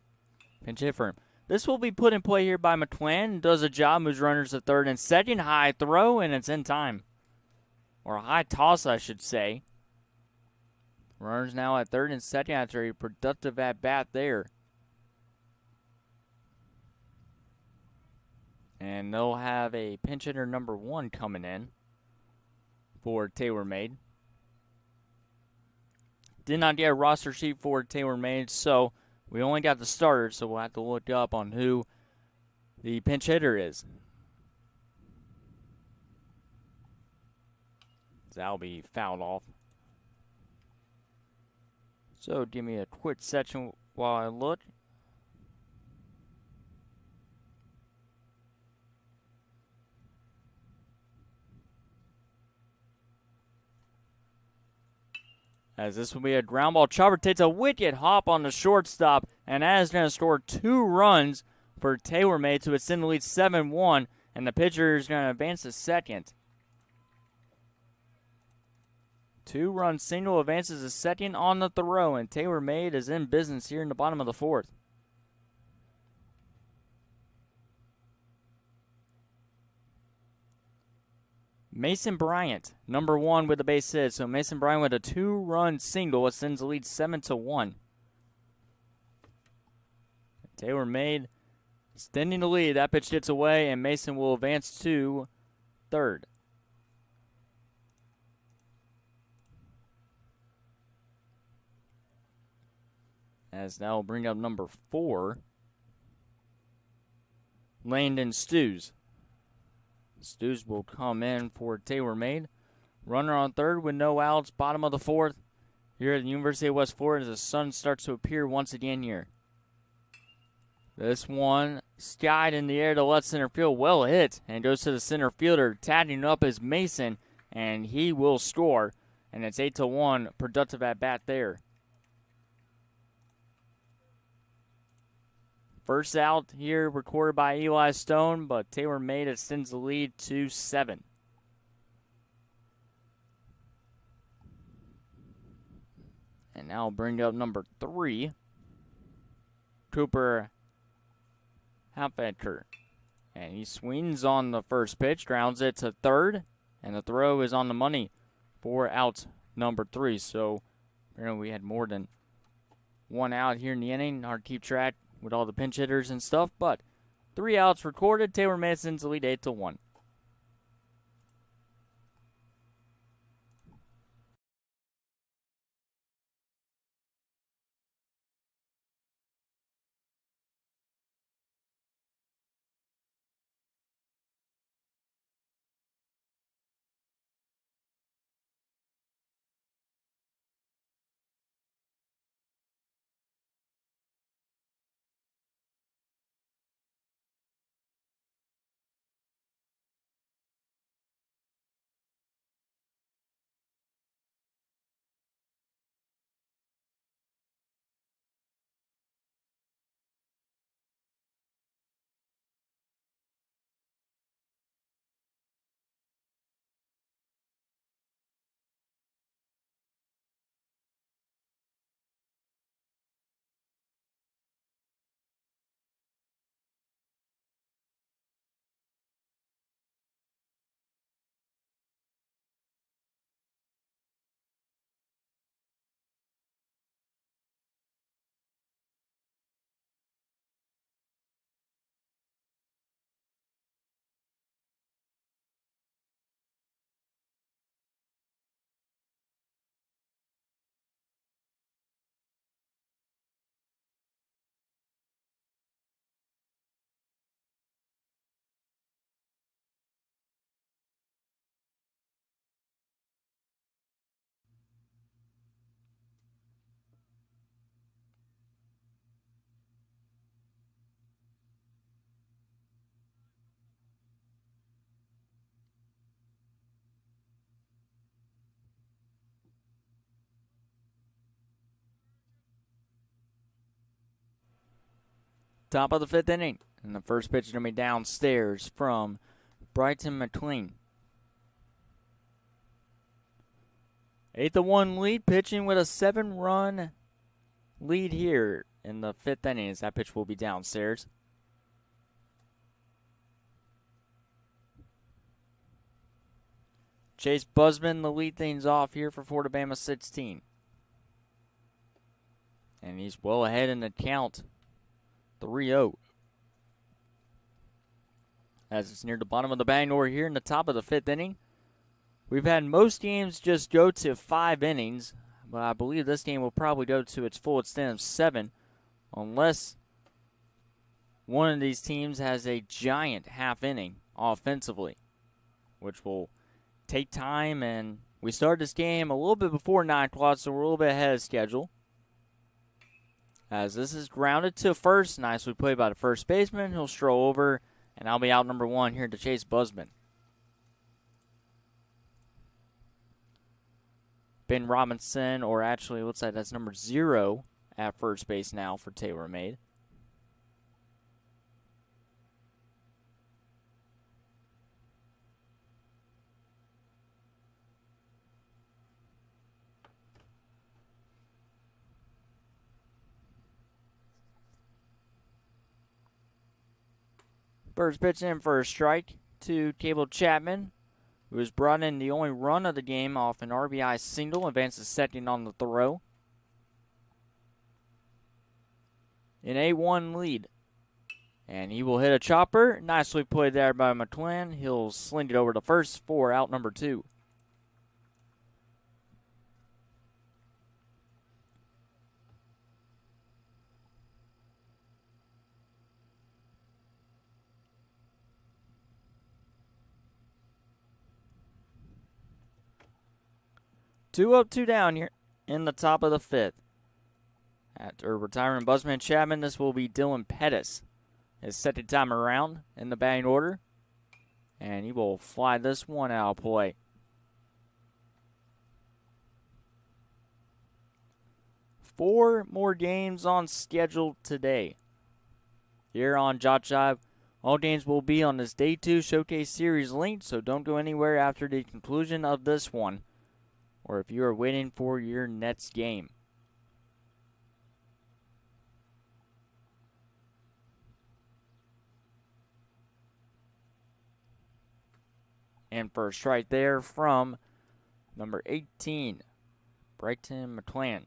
pinch hit for him. This will be put in play here by McClain. Does a job, moves runners to third and second. High throw, and it's in time. Or a high toss, I should say. Runners now at third and second after a productive at-bat there. And they'll have a pinch hitter number 1 coming in for tailor-made. Did not get a roster sheet for tailor-made, so we only got the starter, so we'll have to look up on who the pinch hitter is. That'll be fouled off. So give me a quick section while I look. As this will be a ground ball. Chopper takes a wicked hop on the shortstop, and that is going to score 2 runs for tailor-made to extend the lead 7-1, and the pitcher is going to advance to second. 2-run single advances to second on the throw, and tailor-made is in business here in the bottom of the fourth. Mason Bryant, number 1 with the base hit. So Mason Bryant with a 2-run single extends the lead 7-1. Tailor-made extending the lead. That pitch gets away, and Mason will advance to third. As now will bring up number 4, Landon Stews. Stews will come in for tailor-made. Runner on third with no outs, bottom of the fourth. Here at the University of West Florida as the sun starts to appear once again here. This one skied in the air to left center field. Well hit, and goes to the center fielder. Tagging up is Mason, and he will score. And it's 8-1, productive at bat there. First out here recorded by Eli Stone, but tailor-made extends the lead to 7. And now I'll bring up number 3, Cooper Halfecker. And he swings on the first pitch, grounds it to third, and the throw is on the money for out number 3. So apparently we had more than 1 out here in the inning. Hard to keep track with all the pinch hitters and stuff, but 3 outs recorded. Tailor-made extends the lead 8-1. Top of the 5th inning. And the first pitch is going to be downstairs from Bryton McLean. 8-1 lead, pitching with a 7-run lead here in the 5th inning as that pitch will be downstairs. Chase Busman to lead things off here for Fort Alabama 16. And he's well ahead in the count, 3-0. As it's near the bottom of the batting order here in the top of the 5th inning. We've had most games just go to 5 innings, but I believe this game will probably go to its full extent of 7, unless one of these teams has a giant half inning offensively, which will take time. And we started this game a little bit before 9 o'clock, so we're a little bit ahead of schedule. As this is grounded to first, nicely played by the first baseman. He'll stroll over, and I'll be out number 1 here to Chase Busman. Ben Robinson, or actually looks like that's number 0 at first base now for Taylor Made. First pitch in for a strike to Cable Chapman, who was brought in the only run of the game off an RBI single, advances second on the throw. An 8-1 lead. And he will hit a chopper. Nicely played there by McClellan. He'll sling it over to first for out number 2. Two up, 2 down here in the top of the 5th. After retiring Busman Chapman, this will be Dylan Pettis. His second time around in the batting order. And he will fly this one out of play. Four more games on schedule today. Here on JockJive, all games will be on this Day 2 Showcase Series link, so don't go anywhere after the conclusion of this one, or if you are waiting for your next game. And first right there from number 18, Bryton McLean.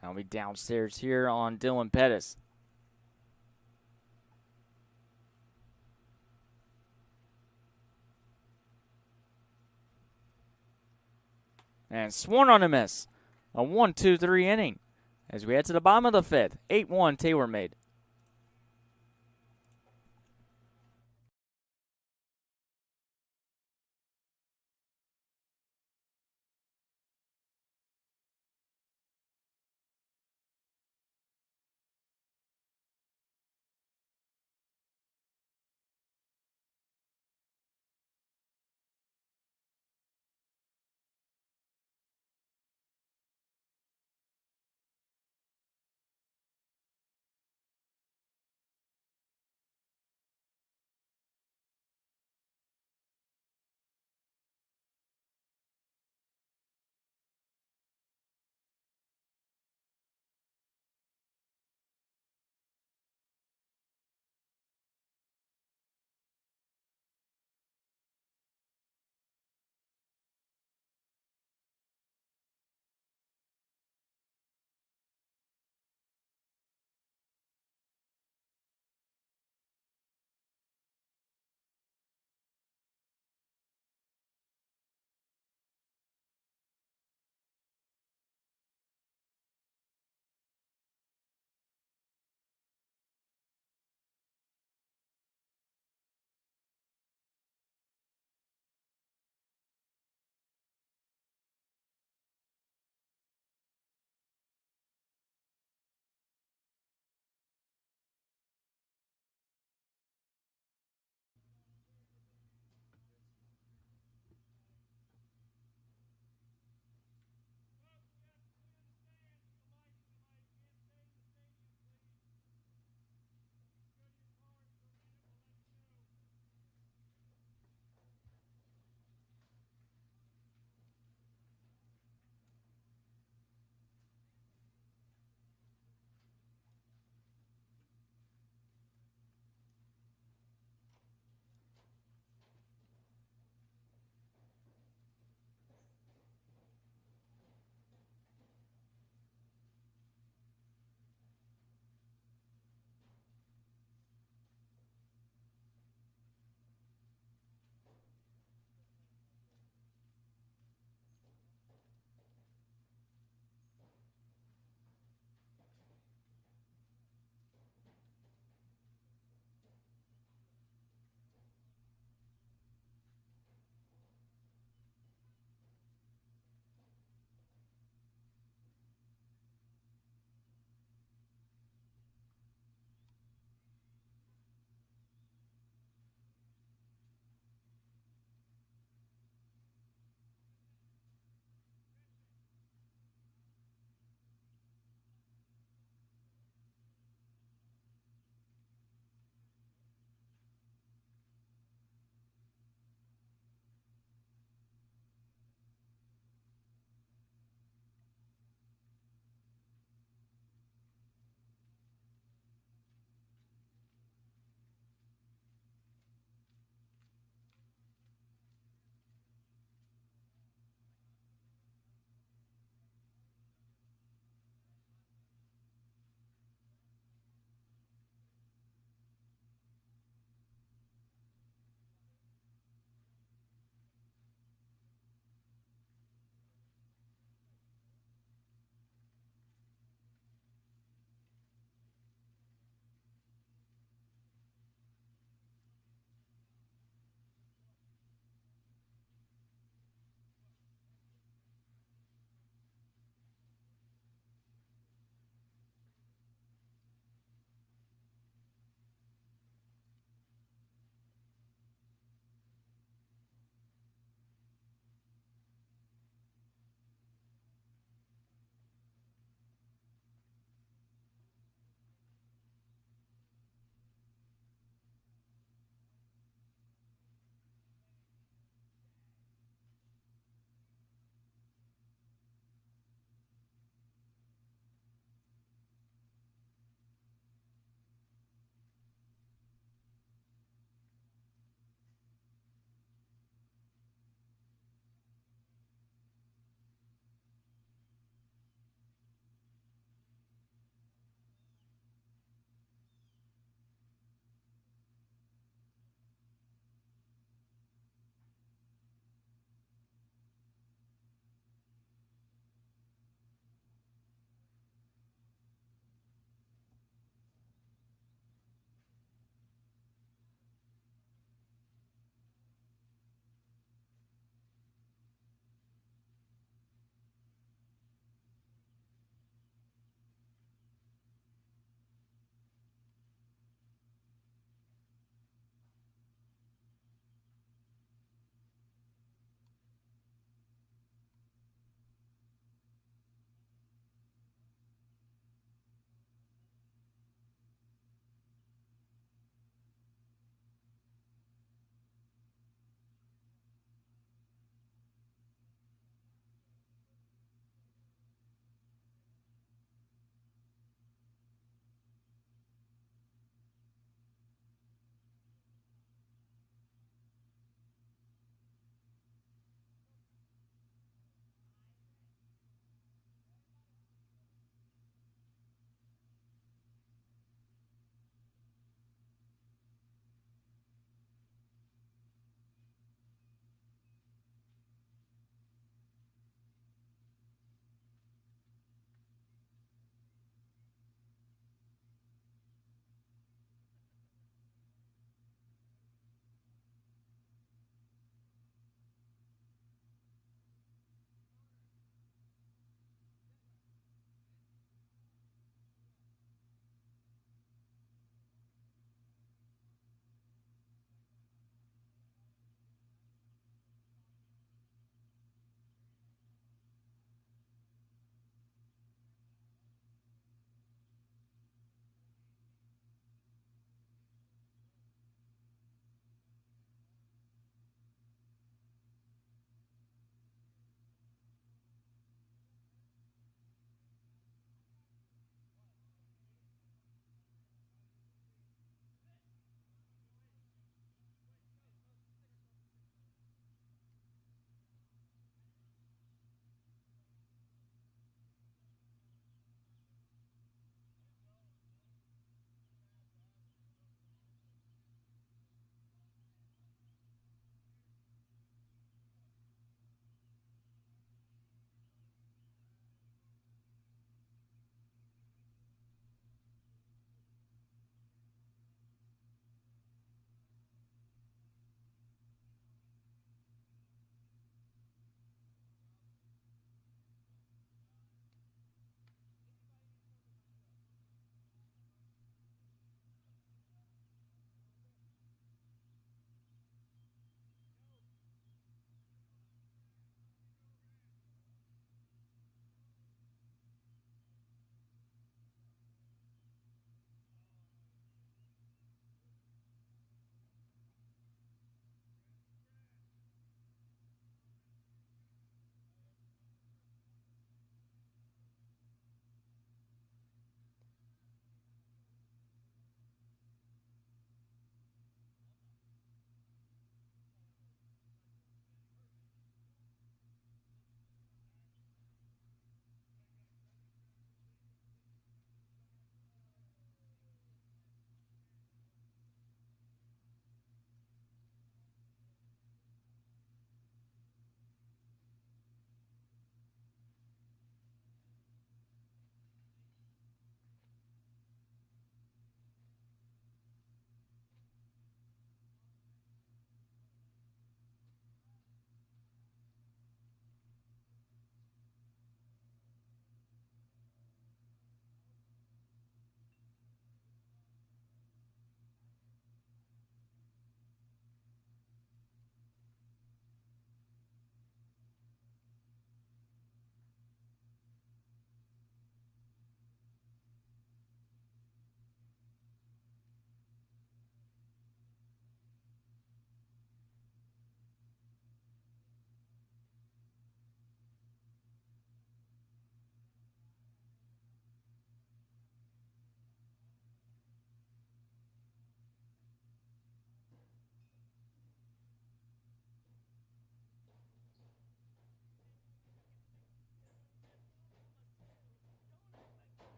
I'll be downstairs here on Dylan Pettis. And swung on a miss. A 1-2-3 inning as we head to the bottom of the 5th. 8-1 Taylor Made.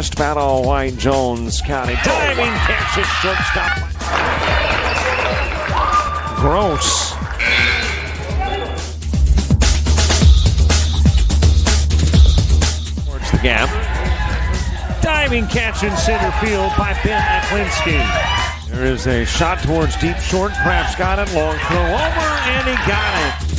Just about all white. Jones County. Diving catch at shortstop. Gross. Towards the gap. Diving catch in center field by Ben Aklinski. There is a shot towards deep short. Kraft's got it. Long throw over, and he got it.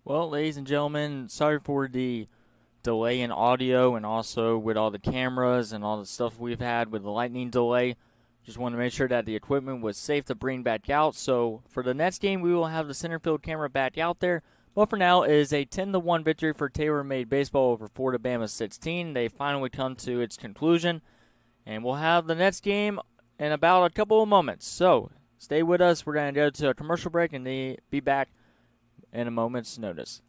Well, ladies and gentlemen, sorry for the delay in audio and also with all the cameras and all the stuff we've had with the lightning delay. Just want to make sure that the equipment was safe to bring back out. So for the next game, we will have the center field camera back out there. But for now, it is a 10-1 victory for Taylor-Made Baseball over Florida Bama 16. They finally come to its conclusion. And we'll have the next game in about a couple of moments. So stay with us. We're going to go to a commercial break and be back in a moment's notice.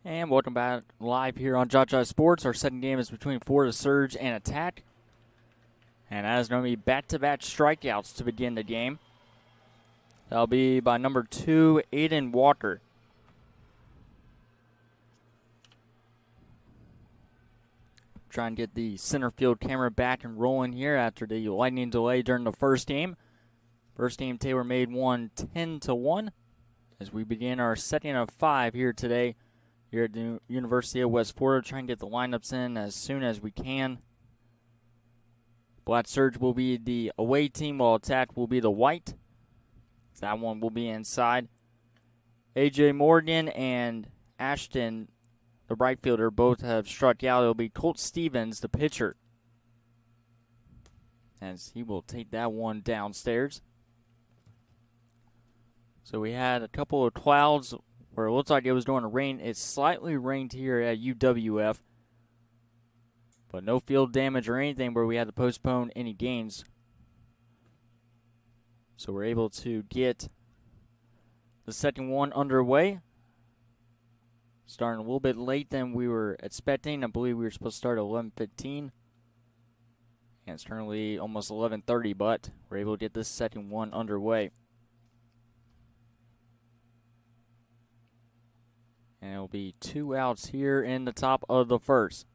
And welcome back live here on JockJive Sports. Our second game is between Florida Surge and Attack. And that is going to be back-to-back strikeouts to begin the game. That'll be by number 2, Aiden Walker. Try and get the center field camera back and rolling here after the lightning delay during the first game. First game, Taylor made one 10-1 as we begin our second of 5 here today here at the University of West Florida. Trying to get the lineups in as soon as we can. Black Surge will be the away team, while Attack will be the white. That one will be inside. A.J. Morgan and Ashton, the right fielder, both have struck out. It'll be Colt Stevens, the pitcher, as he will take that one downstairs. So we had a couple of clouds where it looks like it was going to rain. It slightly rained here at UWF, but no field damage or anything where we had to postpone any games. So we're able to get the second one underway. Starting a little bit late than we were expecting. I believe we were supposed to start at 11:15. And it's currently almost 11:30, but we're able to get this second one underway. And it'll be 2 outs here in the top of the first.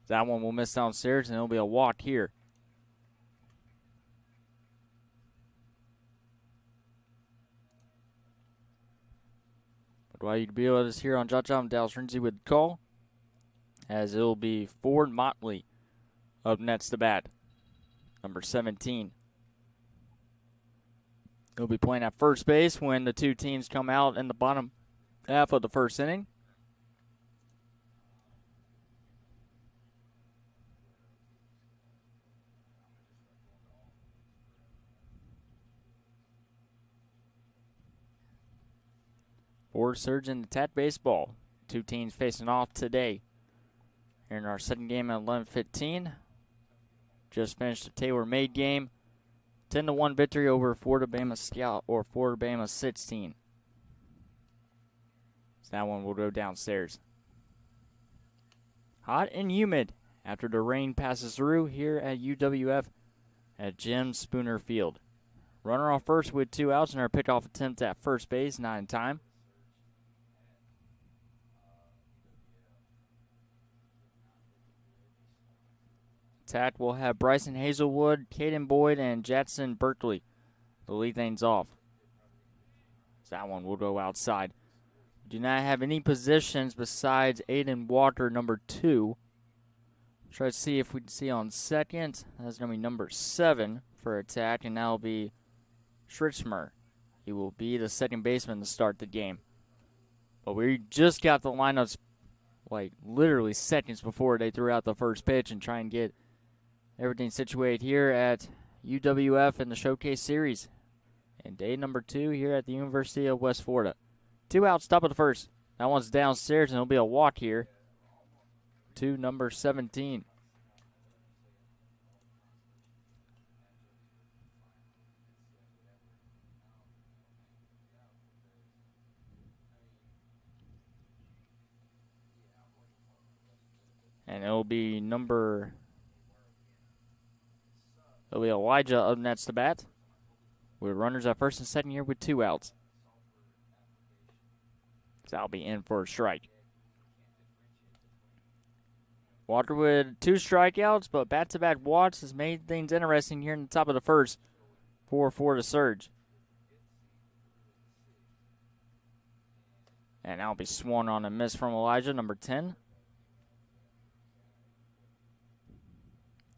That one will miss downstairs, and it'll be a walk here. But while you'd be able to here on JockJive, I'm Dallas Rinsey with the call, as it'll be Ford Motley up next to bat, number 17. He'll be playing at first base when the two teams come out in the bottom half of the first inning. For Surge and Attack baseball, two teams facing off today. Here in our second game at 11:15. Just finished the Taylor-Made game. 10-1 victory over Florida Bama Scout, or Florida Bama 16. So that one will go downstairs. Hot and humid after the rain passes through here at UWF at Jim Spooner Field. Runner on first with 2 outs, and our pickoff attempt at first base, not in time. Attack will have Bryson Hazelwood, Caden Boyd, and Jackson Berkeley to lead things off. So that one will go outside. We do not have any positions besides Aiden Walker, number 2. Try to see if we can see on second. That's going to be number 7 for Attack, and that'll be Schritzmer. He will be the second baseman to start the game. But we just got the lineups like literally seconds before they threw out the first pitch and try and get everything situated here at UWF in the Showcase Series. And day number 2 here at the University of West Florida. 2 outs, top of the first. That one's downstairs, and it'll be a walk here to number 17. And it'll be Elijah up next to bat, with runners at first and second here with 2 outs. So that'll be in for a strike. Walker with 2 strikeouts, but back-to-back walks has made things interesting here in the top of the first for Florida Surge. And that'll be swung on a miss from Elijah, number 10.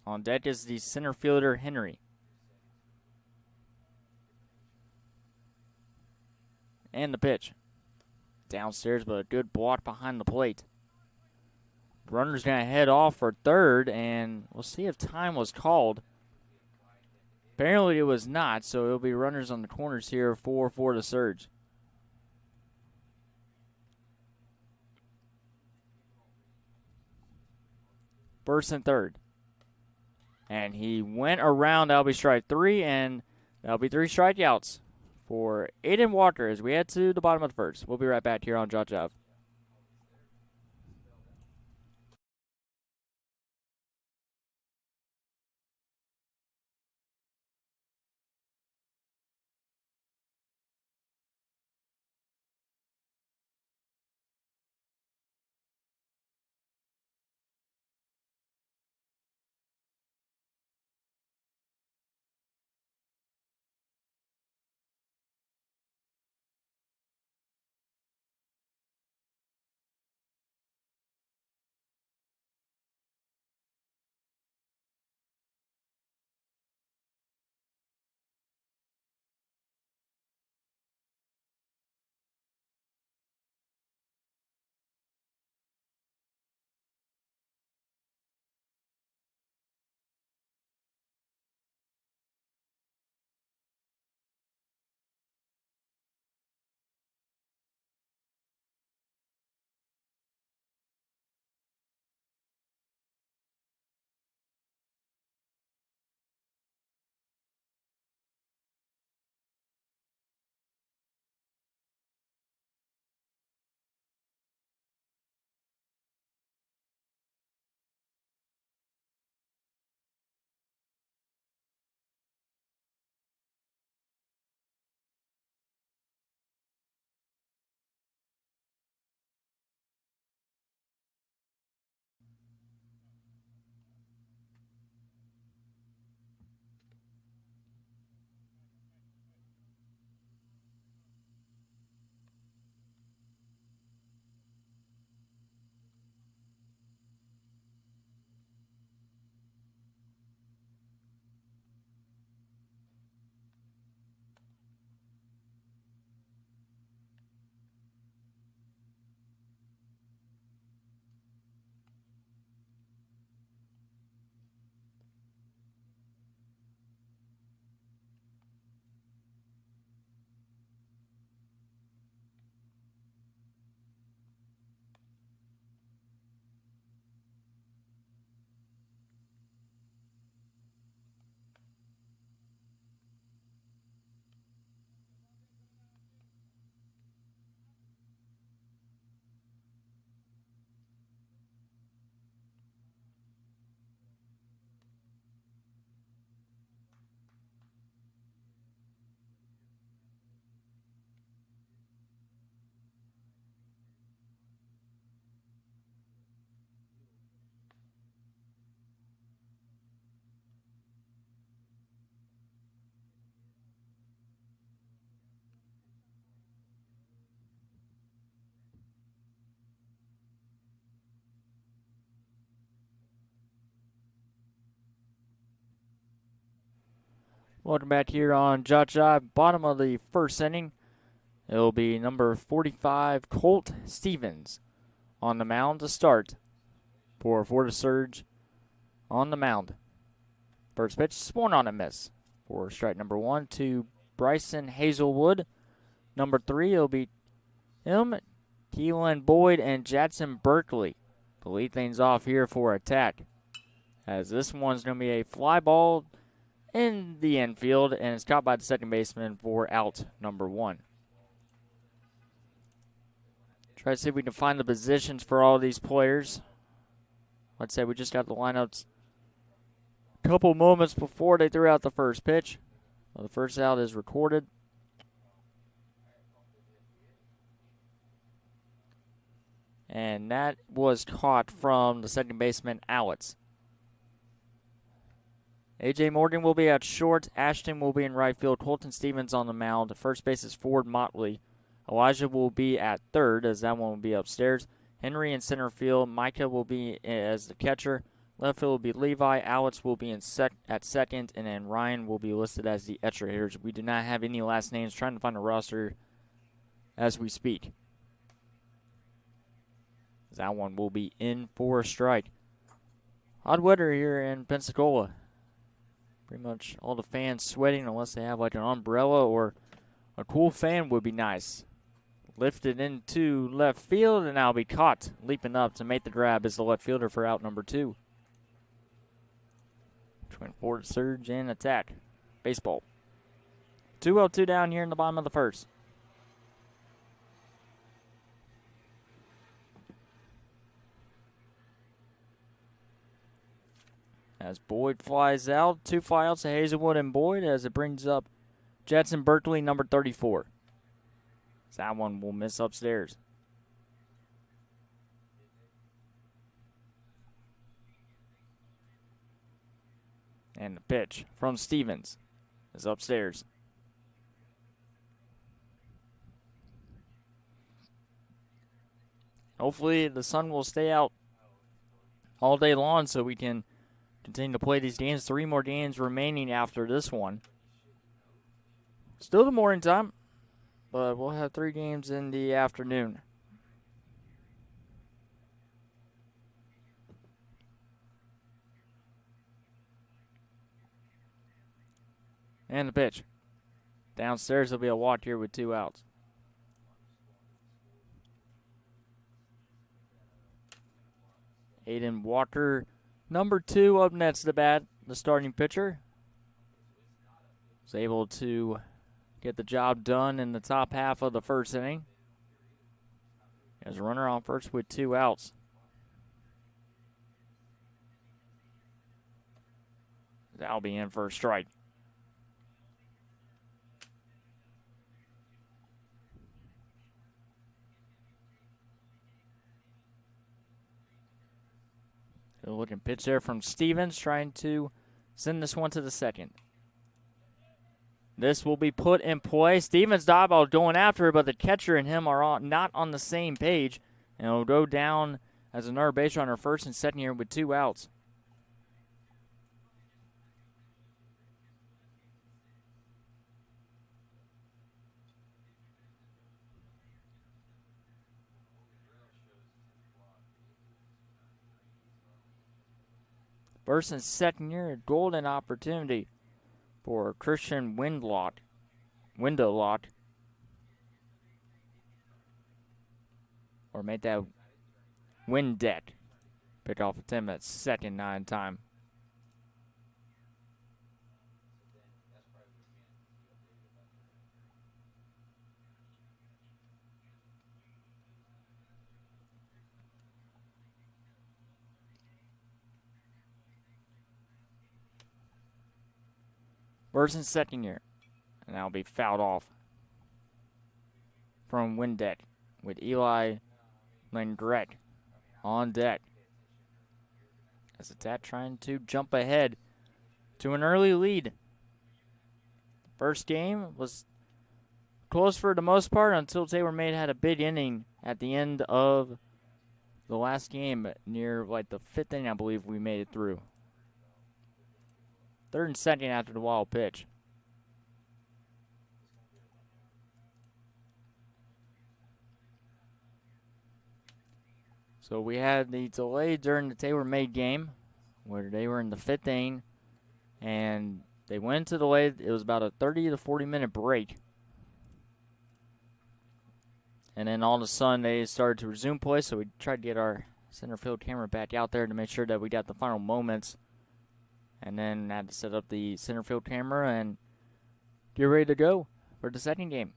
On deck is the center fielder, Henry. And the pitch. Downstairs, but a good block behind the plate. Runner's going to head off for third, and we'll see if time was called. Apparently it was not, so it'll be runners on the corners here for the Surge. First and third. And he went around. That'll be strike 3, and that'll be 3 strikeouts for Aiden Walker as we head to the bottom of the first. We'll be right back here on JockJive. Welcome back here on JockJive. Bottom of the first inning. It'll be number 45, Colt Stevens, on the mound to start for the Surge on the mound. First pitch, swung on a miss for strike number 1 to Bryson Hazelwood. Number 3, it'll be him, Keelan Boyd, and Jadson Berkeley to lead things off here for attack. As this one's going to be a fly ball in the infield, and it's caught by the second baseman for out number 1. Try to see if we can find the positions for all these players. Let's say we just got the lineups a couple moments before they threw out the first pitch. Well, the first out is recorded. And that was caught from the second baseman, Alex. A.J. Morgan will be at short. Ashton will be in right field. Colton Stevens on the mound. First base is Ford Motley. Elijah will be at third, as that one will be upstairs. Henry in center field. Micah will be as the catcher. Left field will be Levi. Alex will be at second. And then Ryan will be listed as the extra hitters. We do not have any last names. Trying to find a roster as we speak. That one will be in for a strike. Odd weather here in Pensacola. Pretty much all the fans sweating unless they have like an umbrella or a cool fan would be nice. Lifted into left field, and now be caught leaping up to make the grab as the left fielder for out number 2. Between Ford, Surge, and attack. Baseball. 2-0-2 down here in the bottom of the first. As Boyd flies out, 2 flyouts to Hazelwood and Boyd as it brings up Jadson Berkeley, number 34. That one will miss upstairs. And the pitch from Stevens is upstairs. Hopefully the sun will stay out all day long so we can continue to play these games. 3 more games remaining after this one. Still the morning time, but we'll have 3 games in the afternoon. And the pitch. Downstairs there'll be a walk here with 2 outs. Aiden Walker, number 2, up next to bat, the starting pitcher. Was able to get the job done in the top half of the first inning. There's a runner on first with 2 outs. That'll be in for a strike. Good looking pitch there from Stevens, trying to send this one to the second. This will be put in play. Stevens dive ball going after it, but the catcher and him are not on the same page. And it'll go down as another base runner first and second here with 2 outs. First and second here, a golden opportunity for Christian Windlock. Or make that Windeck. Pick off a 10-minute second 9 time. First and second here. And that'll be fouled off from Windeck with Eli Lindgren on deck. As Attack trying to jump ahead to an early lead. First game was close for the most part until Taylor Made had a big inning at the end of the last game near like the 5th inning, I believe we made it through. 3rd and second after the wild pitch. So we had the delay during the Taylor-Made game where they were in the 5th inning, and they went to delay. It was about a 30 to 40-minute break. And then all of a sudden they started to resume play, so we tried to get our center field camera back out there to make sure that we got the final moments. And then had to set up the center field camera and get ready to go for the second game.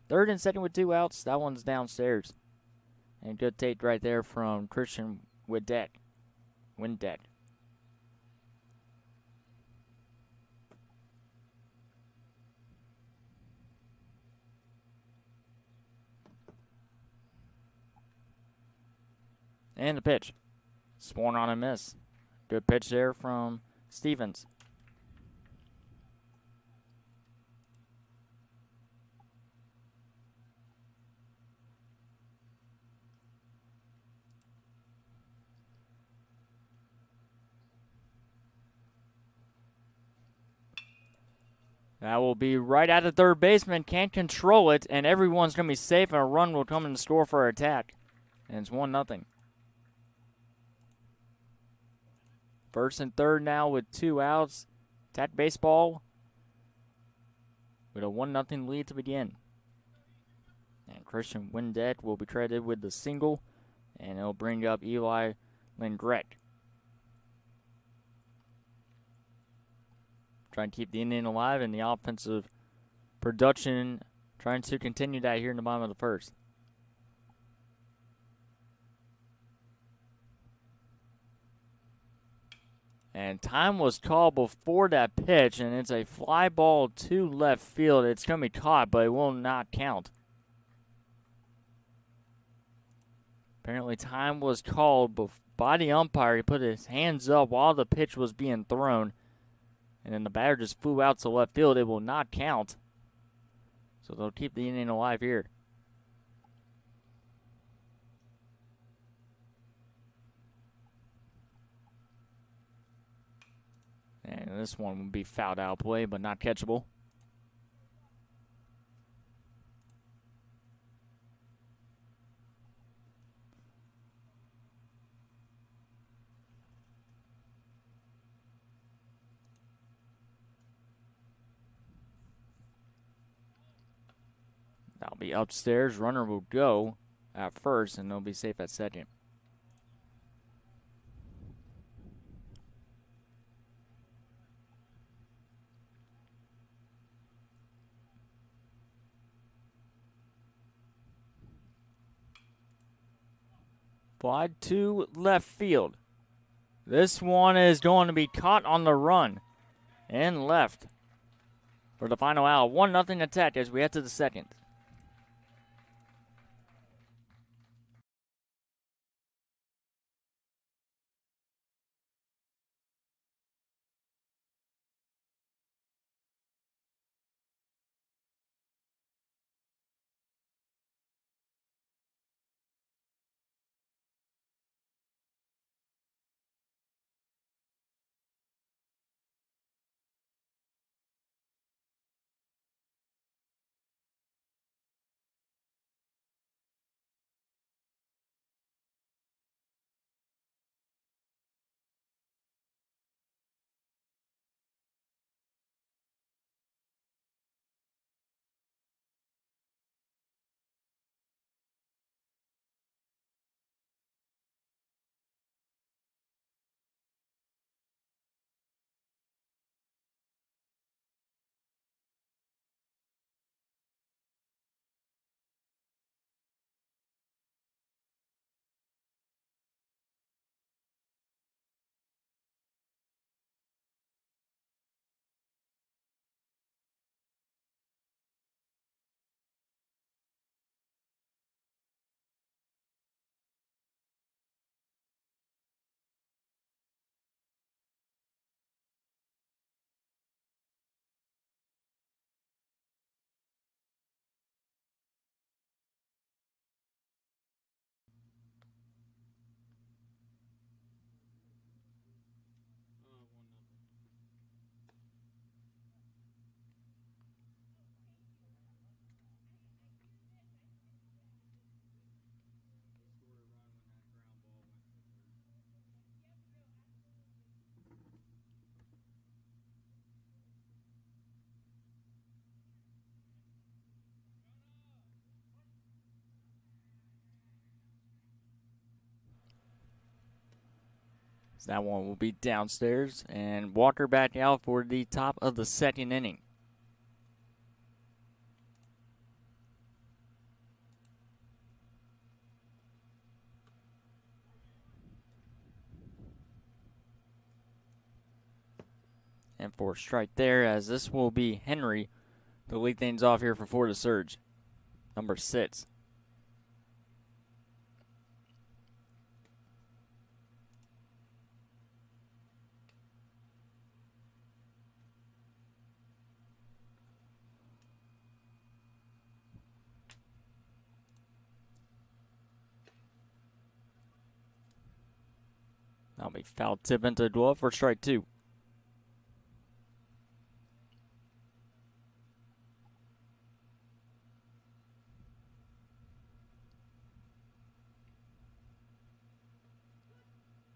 3rd and 2nd with 2 outs. That one's downstairs. And good take right there from Christian Windet. And the pitch. Swung on a miss. Good pitch there from Stevens. That will be right at the third baseman. Can't control it, and everyone's going to be safe, and a run will come in the score for our attack. And it's 1-0. 1st and 3rd now with 2 outs. Attack baseball with a 1-0 lead to begin. And Christian Windet will be credited with the single, and it'll bring up Eli Lindgren. Trying to keep the inning alive and the offensive production, trying to continue that here in the bottom of the 1st. And time was called before that pitch, and it's a fly ball to left field. It's going to be caught, but it will not count. Apparently time was called by the umpire. He put his hands up while the pitch was being thrown. And then the batter just flew out to left field. It will not count. So they'll keep the inning alive here. And this one will be fouled out play, but not catchable. That'll be upstairs. Runner will go at first, and they'll be safe at second. Fly to left field. This one is going to be caught on the run and left for the final out. 1-0 attack as we head to the second. So that one will be downstairs. And Walker back out for the top of the second inning. And for a strike there, as this will be Henry to lead things off here for the Surge. Number 6. That'll be foul tip into the glove for strike 2.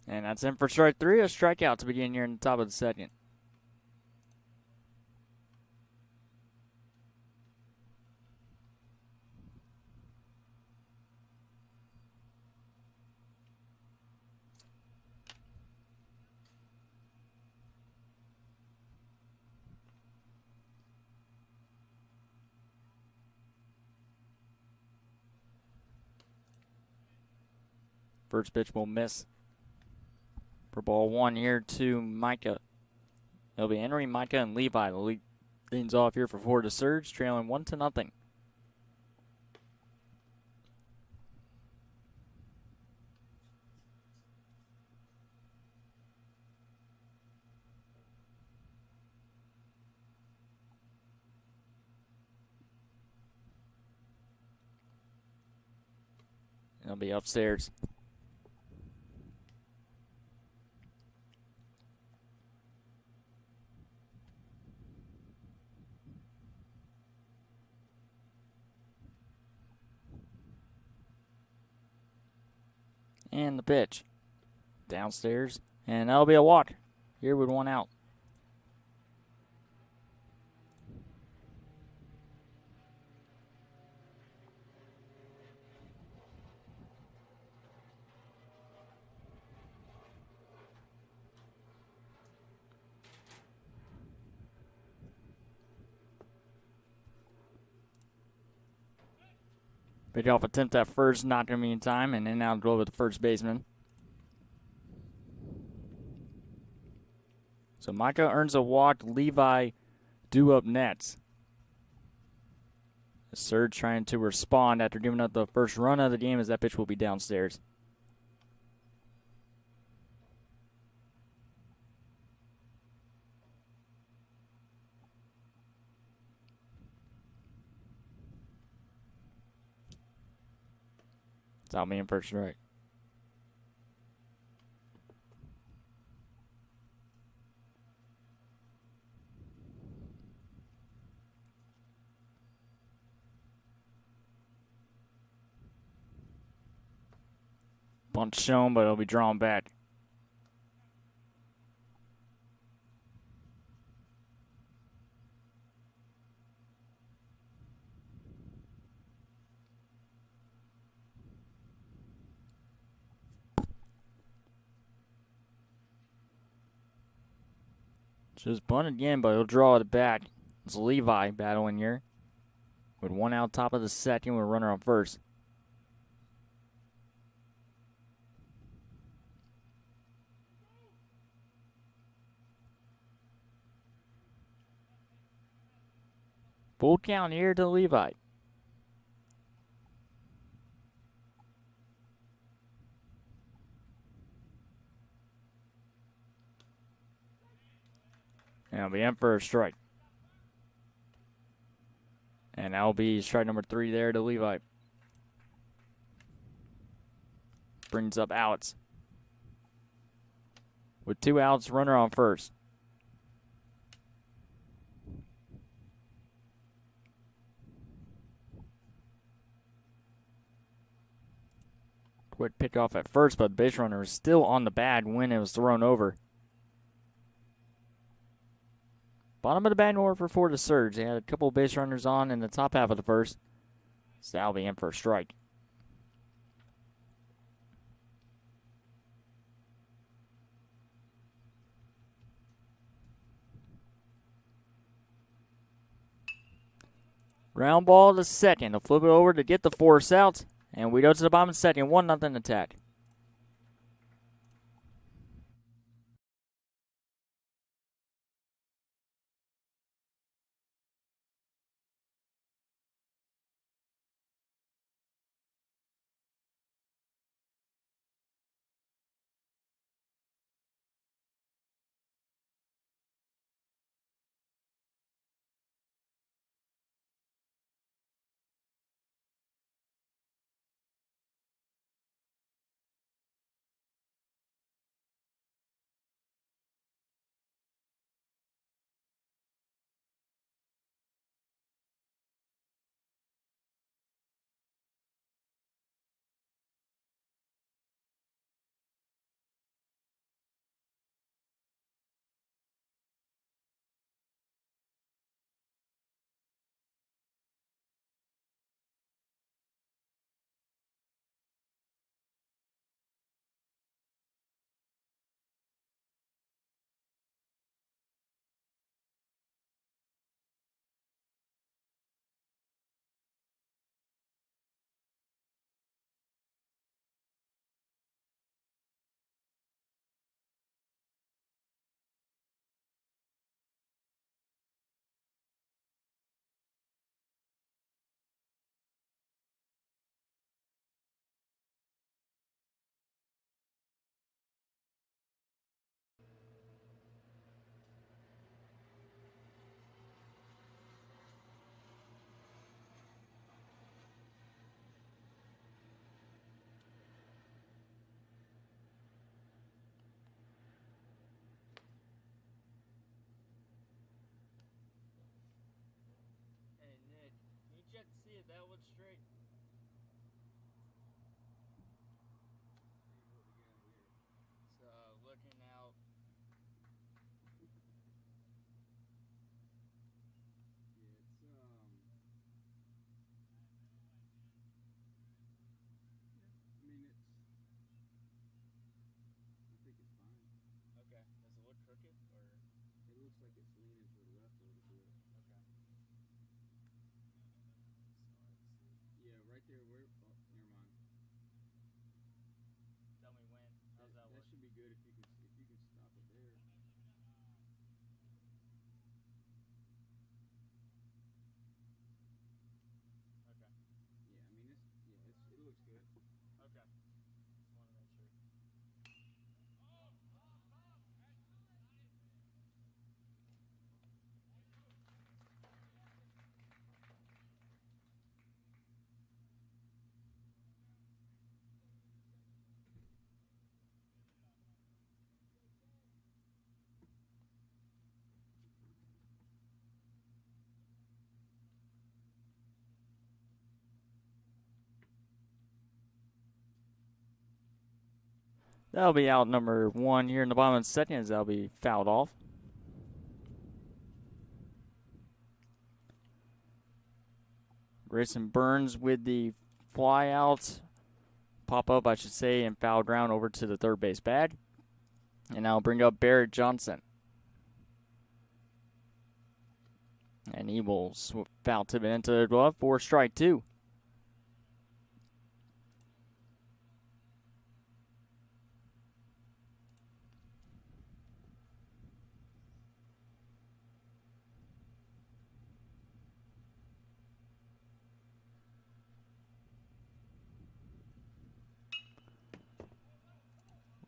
And that's in for strike 3. A strikeout to begin here in the top of the second. First pitch will miss. For ball 1 here to Micah. It'll be Henry, Micah, and Levi to lead things off here for the Surge, trailing 1-0. It'll be upstairs. And the pitch. Downstairs. And that'll be a walk. Here with 1 out. Pitch off attempt at first, not going to be in time, and then out glove with the first baseman. So Micah earns a walk. Levi due up next. The Surge trying to respond after giving up the first run of the game, as that pitch will be downstairs. It's out me in first strike. Bunt shown, but it'll be drawn back. Just bunt again, but he'll draw it back. It's Levi battling here. With 1 out top of the second with a runner on first. Full count here to Levi. And it'll be in for a strike. And that'll be strike number 3 there to Levi. Brings up Alex. With 2 outs, runner on first. Quick pick off at first, but the base runner was still on the bag when it was thrown over. Bottom of the batting order for the Surge. They had a couple of base runners on in the top half of the first. So that'll be in for a strike. Ground ball to second. They'll flip it over to get the force out. And we go to the bottom of the second. 1-0 attack. Hey, Nick, can you check to see if that one's straight? So, looking out. Okay. Does it look crooked or? It looks like it's leaning to the left a little bit. Okay. Yeah, right there. Where? Oh, never mind. Tell me when. How's that work? That should be good if you could stop it there. Okay. Yeah, I mean it looks good. Okay. Just want to make sure. That'll be out number 1 here in the bottom of the second as that'll be fouled off. Grayson Burns with the fly out, pop up, I should say, and foul ground over to the third base bag. And I'll bring up Barrett Johnson. And he will foul tip it into the glove for strike 2.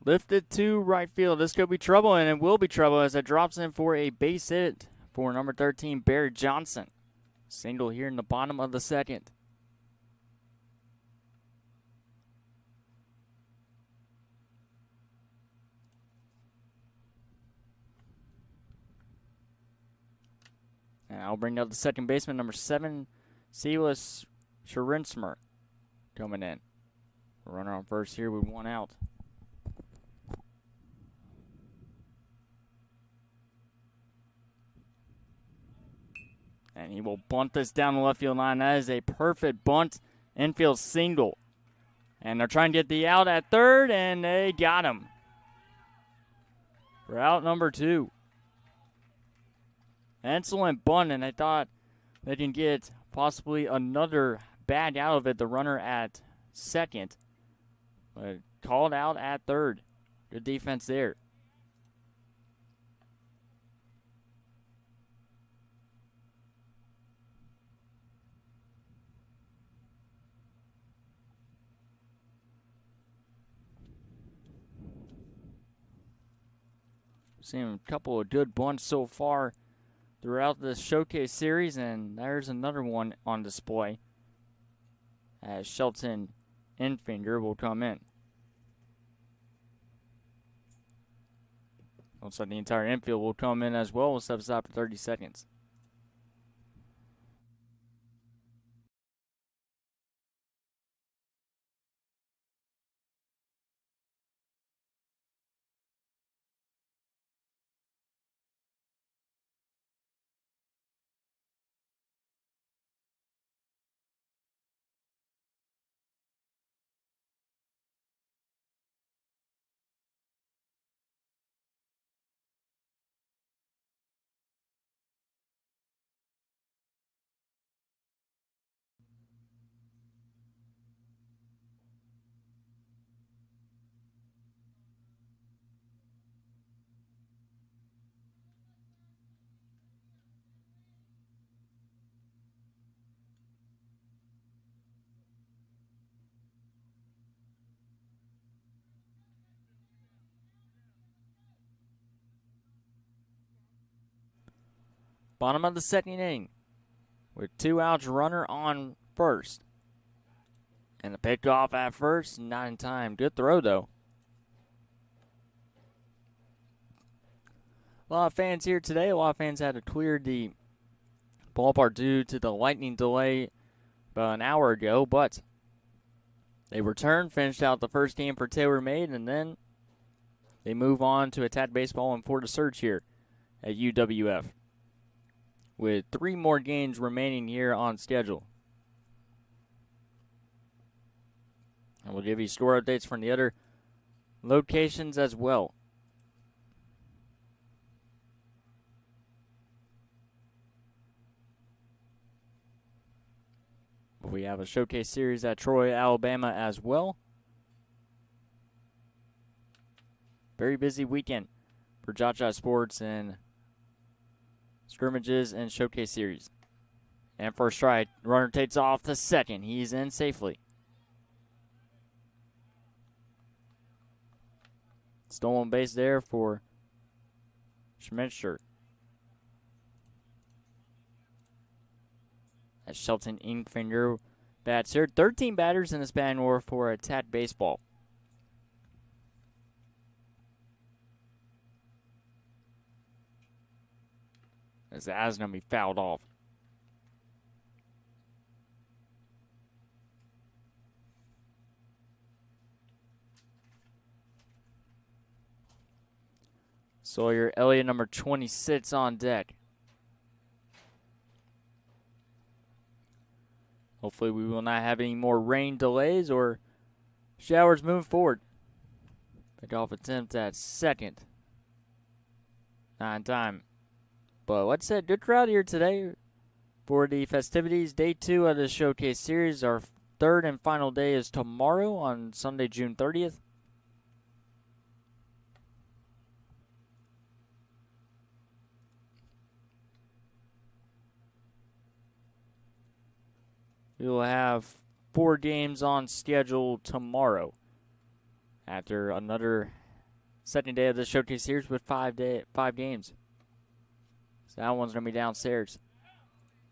Lifted to right field. This could be trouble, and it will be trouble as it drops in for a base hit for number 13, Barrett Johnson. Single here in the bottom of the second. And I'll bring out the second baseman, number 7, Silas Schrinsmer, coming in. Runner on first here with 1 out. And he will bunt this down the left field line. That is a perfect bunt, infield single. And they're trying to get the out at third, and they got him. For out number 2. Excellent bunt, and I thought they can get possibly another bag out of it, the runner at second. But called out at third. Good defense there. Seen a couple of good bunts so far throughout the showcase series, and there's another one on display as Shelton Infinger will come in. Looks like the entire infield will come in as well. We'll step aside for 30 seconds. Bottom of the second inning with 2 outs, runner on first. And the pickoff at first, not in time. Good throw, though. A lot of fans here today. A lot of fans had to clear the ballpark due to the lightning delay about an hour ago, but they returned, finished out the first game for TaylorMade, and then they move on to attack baseball and for the surge here at UWF, with 3 more games remaining here on schedule. And we'll give you score updates from the other locations as well. We have a showcase series at Troy, Alabama as well. Very busy weekend for JockJive Sports and scrimmages and showcase series. And first strike, runner takes off to second. He's in safely. Stolen base there for Schmitzer. As Shelton Inkfinger bats here. 13 batters in this batting order for attack baseball. As that's going to be fouled off. Sawyer Elliott, number 20, sits on deck. Hopefully we will not have any more rain delays or showers moving forward. Pickoff attempt at second. Not in time. But like I said, good crowd here today for the festivities. Day 2 of the showcase series. Our third and final day is tomorrow on Sunday, June 30th. We will have 4 games on schedule tomorrow after another second day of the showcase series with 5 games. So that one's going to be downstairs.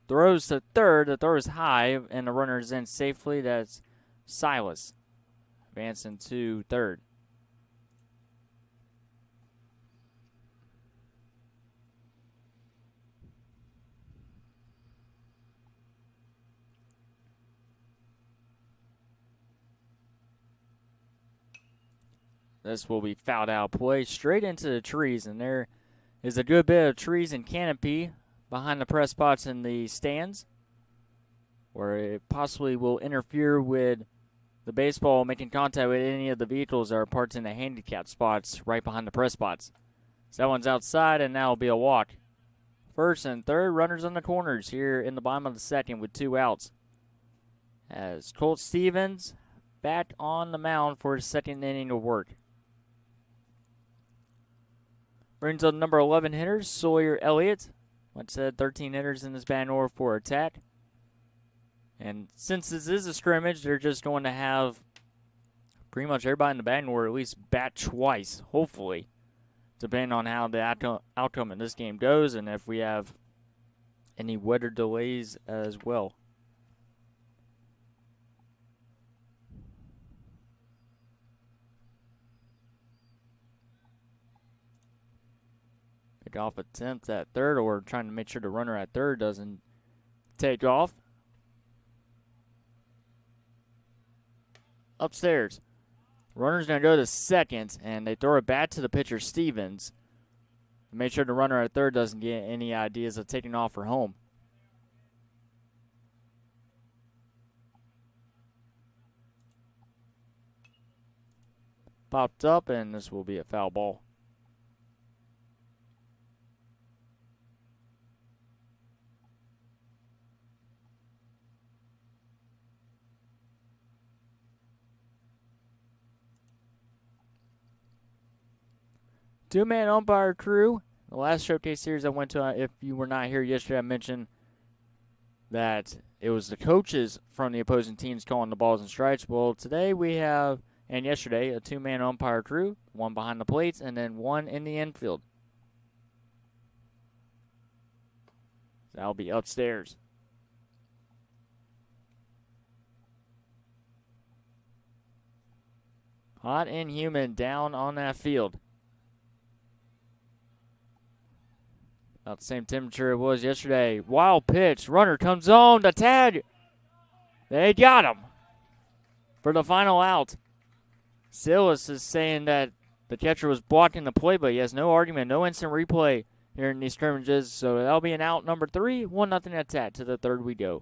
Throws to third. The throw is high, and the runner is in safely. That's Silas advancing to third. This will be fouled out play straight into the trees, and there is a good bit of trees and canopy behind the press spots in the stands, where it possibly will interfere with the baseball making contact with any of the vehicles that are parked in the handicap spots right behind the press spots. So that one's outside, and now will be a walk First and third, runners on the corners here in the bottom of the second with 2 outs. As Colt Stevens back on the mound for his second inning of work. Brings up number 11 hitter, Sawyer Elliott. Like I said, 13 hitters in this batting order for attack. And since this is a scrimmage, they're just going to have pretty much everybody in the batting order at least bat twice, hopefully, depending on how the outcome in this game goes and if we have any weather delays as well. Pick off attempt at third, or trying to make sure the runner at third doesn't take off. Upstairs. Runner's going to go to second, and they throw it back to the pitcher, Stevens. Make sure the runner at third doesn't get any ideas of taking off for home. Popped up, and this will be a foul ball. Two-man umpire crew. The last showcase series I went to, if you were not here yesterday, I mentioned that it was the coaches from the opposing teams calling the balls and strikes. Well, today we have, and yesterday, a two-man umpire crew, one behind the plates and then one in the infield. That'll be upstairs. Hot and humid down on that field. About the same temperature it was yesterday. Wild pitch. Runner comes on. The tag. They got him for the final out. Silas is saying that the catcher was blocking the play, but he has no argument, no instant replay here in these scrimmages. So that'll be an out number 3. 1-0 attack. To the third we go.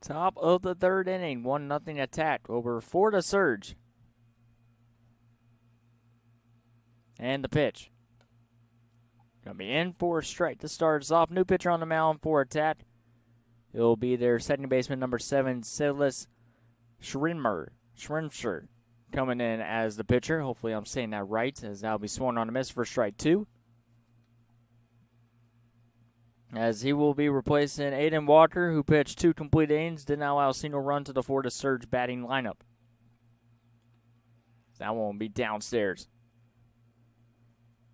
Top of the third inning, 1-0 attack over Florida Surge. And the pitch. Going to be in for a strike to start us off. New pitcher on the mound for attack. It'll be their second baseman, number 7, Silas Schrimmer, coming in as the pitcher. Hopefully I'm saying that right, as that'll be swung on a miss for strike 2. As he will be replacing Aiden Walker, who pitched 2 complete innings, did not allow a single run to the Florida Surge batting lineup. That one will be downstairs.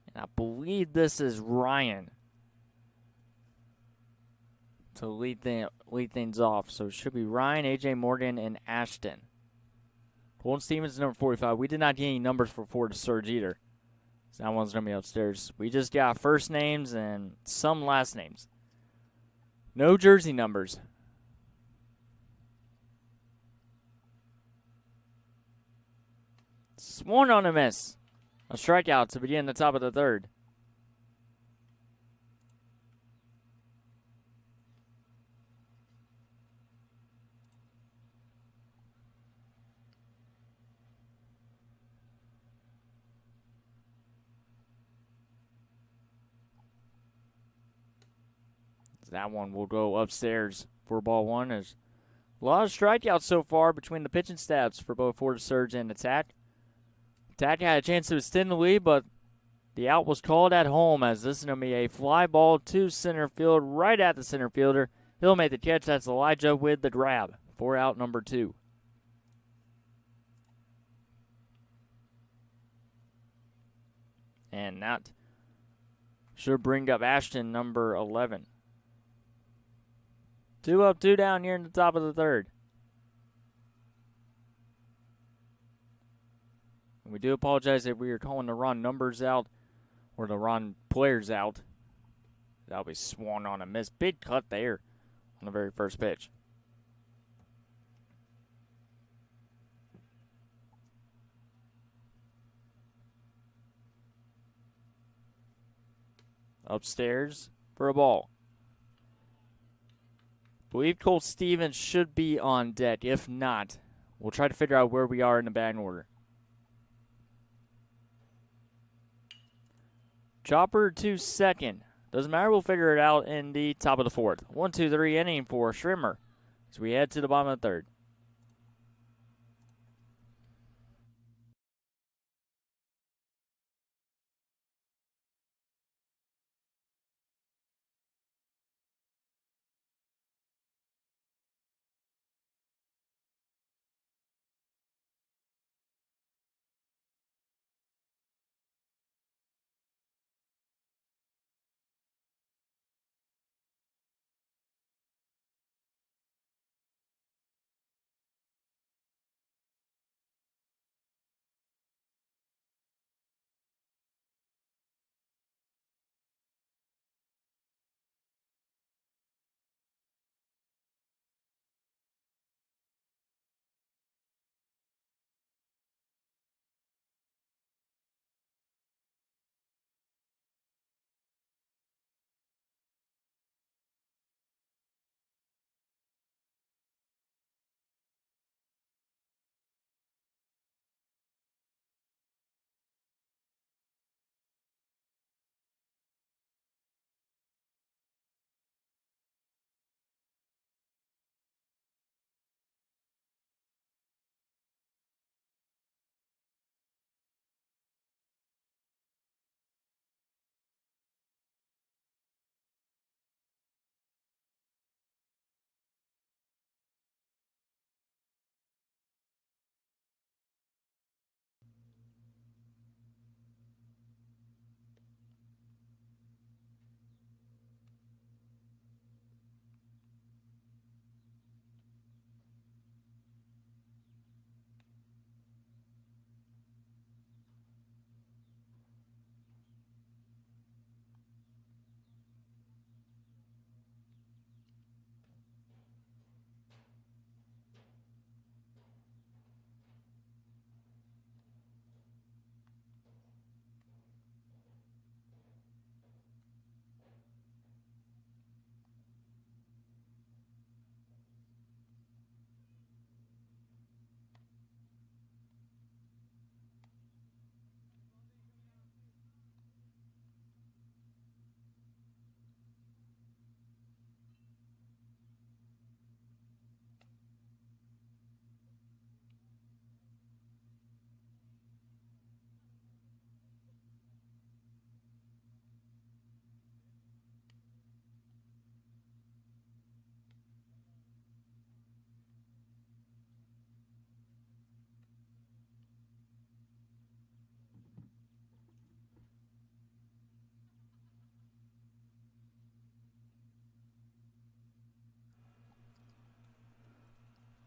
And I believe this is Ryan to lead things off. So it should be Ryan, AJ Morgan, and Ashton. Colton Stevens, number 45. We did not get any numbers for Florida Surge either. So that one's going to be upstairs. We just got first names and some last names. No jersey numbers. Swung on a miss. A strikeout to begin the top of the third. That one will go upstairs for ball 1. There's a lot of strikeouts so far between the pitching staffs for both Florida Surge and Attack. Attack had a chance to extend the lead, but the out was called at home, as this is going to be a fly ball to center field right at the center fielder. He'll make the catch. That's Elijah with the grab for out number 2. And that should bring up Ashton, number 11. 2 up, 2 down here in the top of the third. And we do apologize if we are calling the wrong numbers out or the wrong players out. That'll be swung on a miss. Big cut there on the very first pitch. Upstairs for a ball. Believe Cole Stevens should be on deck. If not, we'll try to figure out where we are in the batting order. Chopper to second. Doesn't matter, we'll figure it out in the top of the fourth. 1-2-3 inning for Schrimmer as we head to the bottom of the third.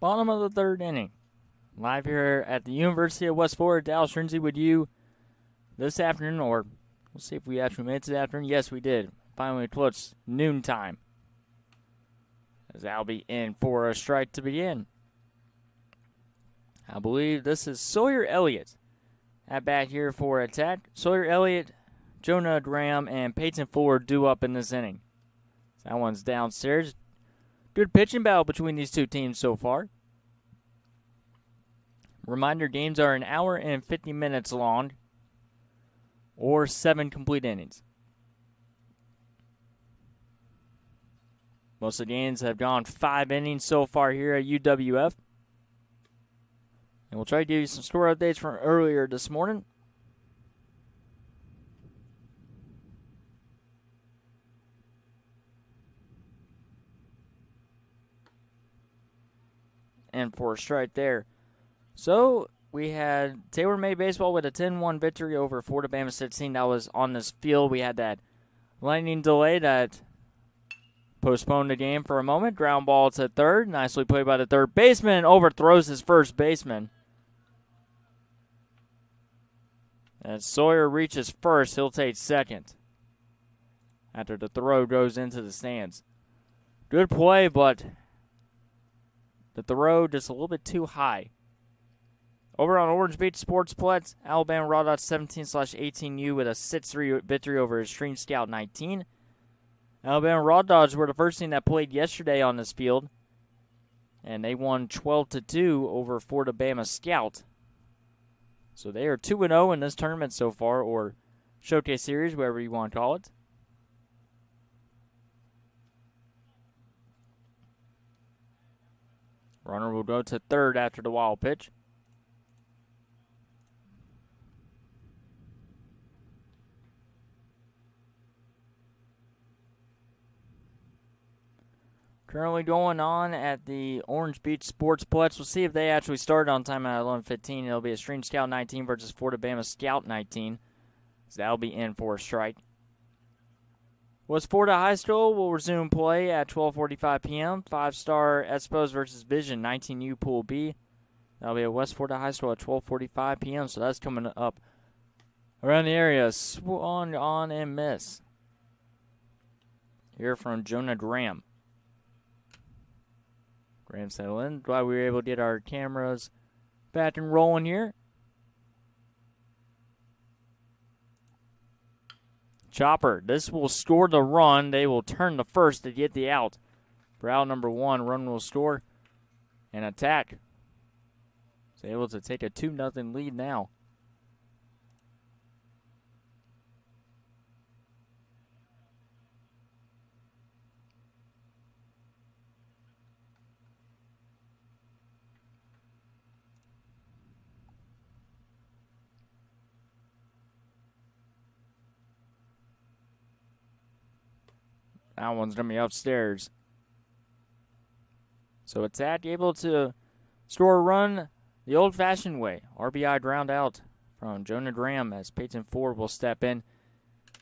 Bottom of the third inning. Live here at the University of West Florida. Dallas Lindsay with you this afternoon, or we'll see if we actually made it to the afternoon. Yes, we did. Finally, it's noontime. As that'll be in for a strike to begin. I believe this is Sawyer Elliott at bat here for attack. Sawyer Elliott, Jonah Graham, and Peyton Ford due up in this inning. That one's downstairs. Good pitching battle between these two teams so far. Reminder, games are an hour and 50 minutes long, or 7 complete innings. Most of the games have gone 5 innings so far here at UWF. And we'll try to give you some score updates from earlier this morning. And for a strike there. So we had Taylor May Baseball with a 10-1 victory over Florida Bama 16. That was on this field. We had that lightning delay that postponed the game for a moment. Ground ball to third. Nicely played by the third baseman. Overthrows his first baseman. As Sawyer reaches first, he'll take second after the throw goes into the stands. Good play, but the throw just a little bit too high. Over on Orange Beach Sportsplex, Alabama Raw Dots 17/18U with a 6-3 victory over Extreme Scout 19. Alabama Raw Dogs were the first team that played yesterday on this field, and they won 12-2 over Florida Bama Scout. So they are 2-0 in this tournament so far, or Showcase Series, whatever you want to call it. Runner will go to third after the wild pitch. Currently going on at the Orange Beach Sportsplex. We'll see if they actually start on time at 11:15. It'll be Extreme Scout 19 versus Florida Bama Scout 19. So that'll be in for a strike. West Florida High School will resume play at 12:45 p.m. 5-star Espos versus Vision 19U Pool B. That'll be at West Florida High School at 12:45 p.m. So that's coming up around the area. Swung on and miss. Here from Jonah Graham. Graham settle in. Glad we were able to get our cameras back and rolling here. Chopper. This will score the run. They will turn the first to get the out. For out number 1, run will score and attack. So able to take a 2-0 lead now. That one's going to be upstairs. So attack able to score a run the old-fashioned way. RBI ground out from Jonah Graham as Peyton Ford will step in.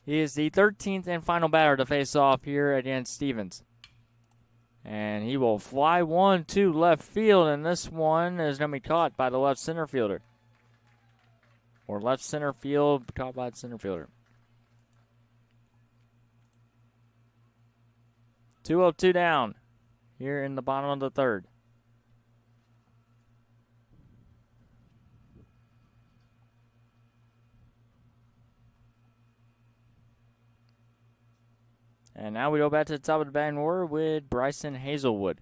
He is the 13th and final batter to face off here against Stevens. And he will fly one to left field, and this one is going to be caught by the left center fielder. Or left center field, caught by the center fielder. 2-2 down here in the bottom of the third. And now we go back to the top of the batting order with Bryson Hazelwood.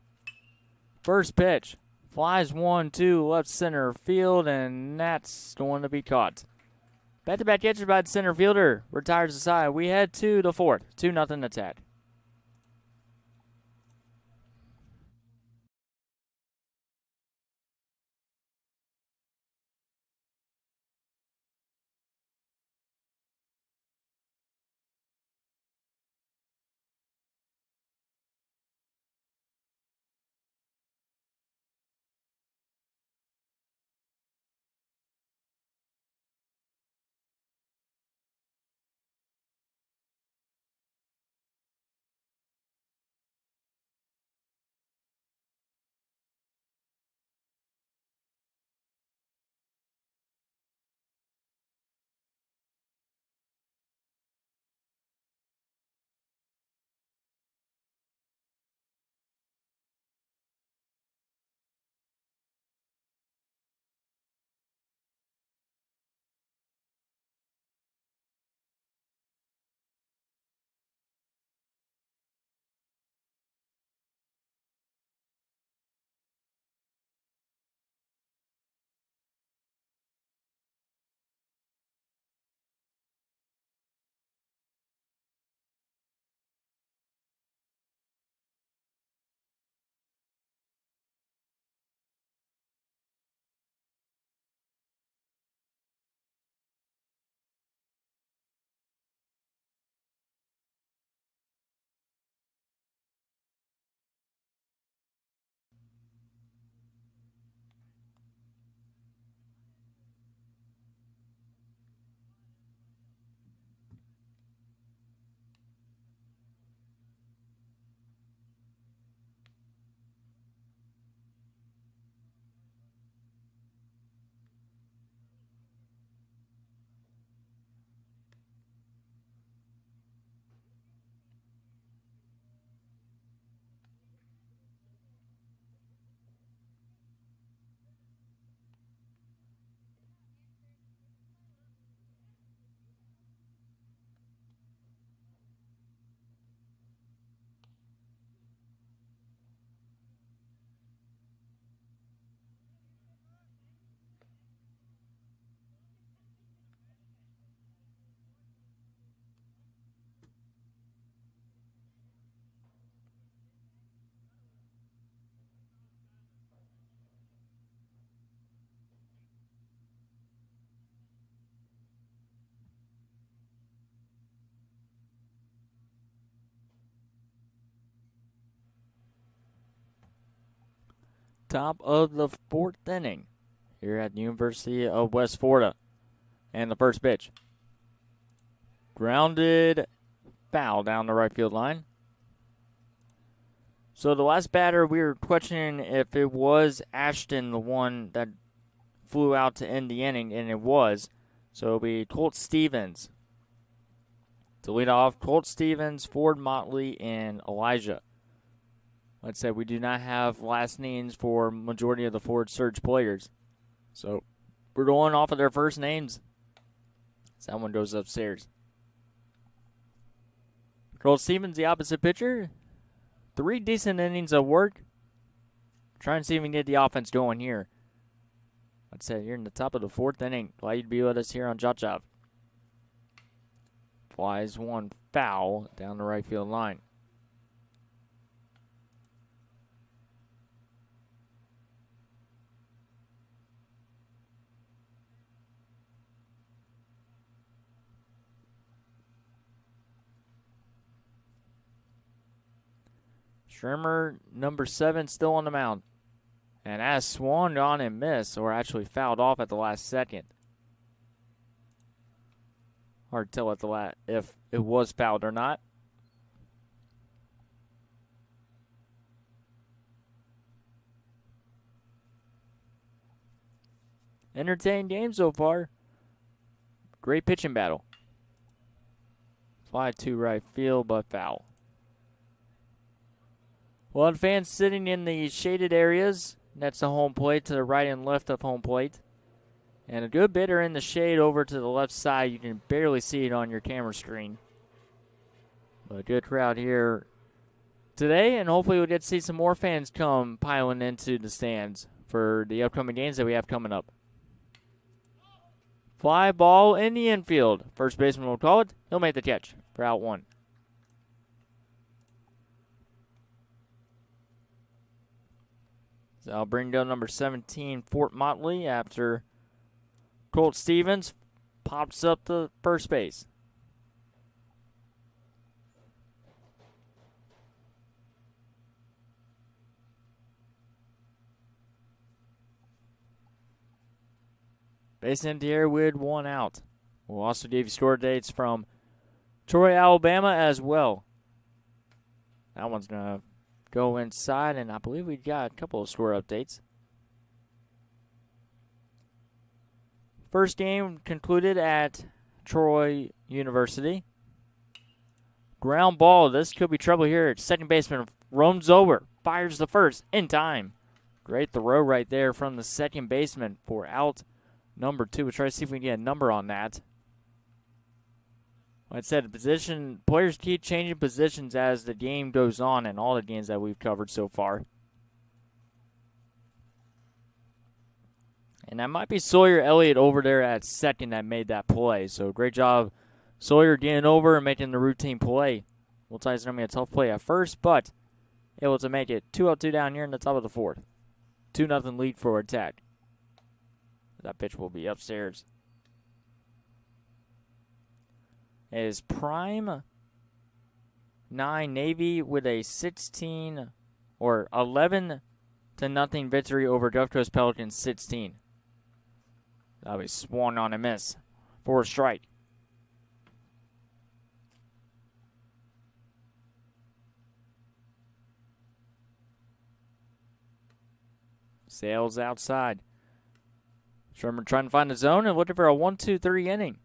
First pitch. Flies 1-2 left center field, and that's going to be caught. Back-to-back catcher by the center fielder. Retires the side. We head to the fourth. 2-0 attack. Top of the 4th inning here at the University of West Florida. And the first pitch. Grounded, foul down the right field line. So the last batter, we were questioning if it was Ashton, the one that flew out to end the inning, and it was. So it'll be Colt Stevens to lead off. Colt Stevens, Ford Motley, and Elijah. Like I said, we do not have last names for majority of the Ford Surge players. So we're going off of their first names. Someone goes upstairs. Colt Stevens, the opposite pitcher. 3 decent innings of work. Trying to see if we can get the offense going here. Like I said, you're in the top of the 4th inning. Glad you'd be with us here on JockJive. Flies one foul down the right field line. Schirmer, number 7, still on the mound. And as swung on and missed, or actually fouled off at the last second. Hard to tell at the if it was fouled or not. Entertaining game so far. Great pitching battle. Fly to right field, but foul. Well, the fans sitting in the shaded areas, that's the home plate to the right and left of home plate. And a good bit are in the shade over to the left side. You can barely see it on your camera screen. But a good crowd here today, and hopefully we'll get to see some more fans come piling into the stands for the upcoming games that we have coming up. Fly ball in the infield. First baseman will call it. He'll make the catch for out 1. So I'll bring down number 17, Fort Motley, after Colt Stevens pops up to first base. Base empty here with 1 out. We'll also give you score dates from Troy, Alabama as well. That one's going to go inside, and I believe we got a couple of score updates. First game concluded at Troy University. Ground ball. This could be trouble here. Second baseman roams over, fires the first in time. Great throw right there from the second baseman for out number 2. We'll try to see if we can get a number on that. Like I said, players keep changing positions as the game goes on in all the games that we've covered so far. And that might be Sawyer Elliott over there at second that made that play. So great job, Sawyer, getting over and making the routine play. We'll tell you it's going to be a tough play at first, but able to make it 2-0 down here in the top of the 4th. 2-0 lead for attack. That pitch will be upstairs. It is Prime 9 Navy with a 16 or 11-0 victory over Gulf Coast Pelicans 16. That'll be swung on a miss for a strike. Sails outside. Sherman trying to find the zone and looking for a 1-2-3 inning.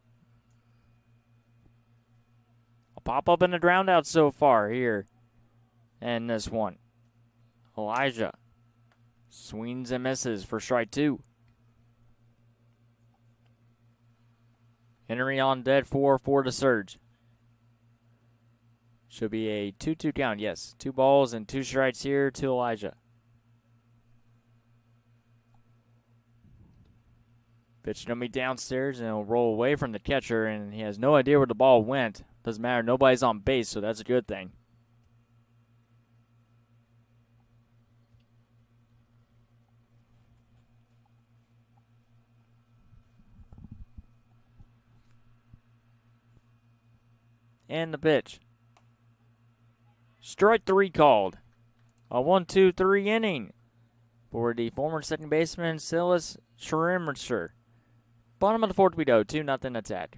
A pop up and a ground out so far here. And this one. Elijah swings and misses for strike 2. Henry on dead for the Surge. Should be a 2-2 count, yes. 2 balls and 2 strikes here to Elijah. Pitch going to be downstairs, and it'll roll away from the catcher, and he has no idea where the ball went. Doesn't matter. Nobody's on base, so that's a good thing. And the pitch. Strike 3 called. A 1-2-3 inning for the former second baseman, Silas Schrimmerser. Bottom of the fourth we go, 2-0 attack.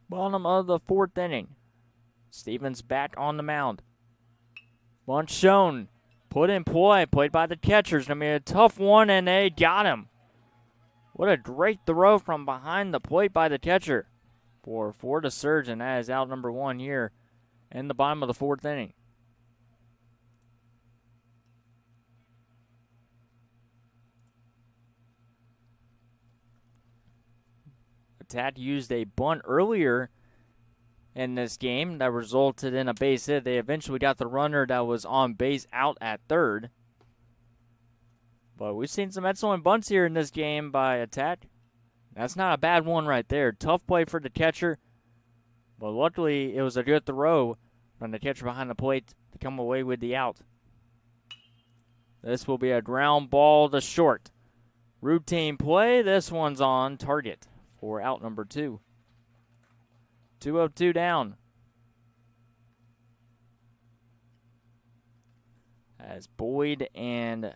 Bottom of the fourth inning. Stevens back on the mound. Bunt shown. Put in play. Played by the catchers. I mean, a tough one, and they got him. What a great throw from behind the plate by the catcher for Ford Surge, and that is out number one here in the bottom of the fourth inning. Tat used a bunt earlier in this game that resulted in a base hit. They eventually got the runner that was on base out at third. But we've seen some excellent bunts here in this game by a Tat. That's not a bad one right there. Tough play for the catcher. But luckily, it was a good throw from the catcher behind the plate to come away with the out. This will be a ground ball to short. Routine play. This one's on target for out number two. 2-0-2 down. As Boyd and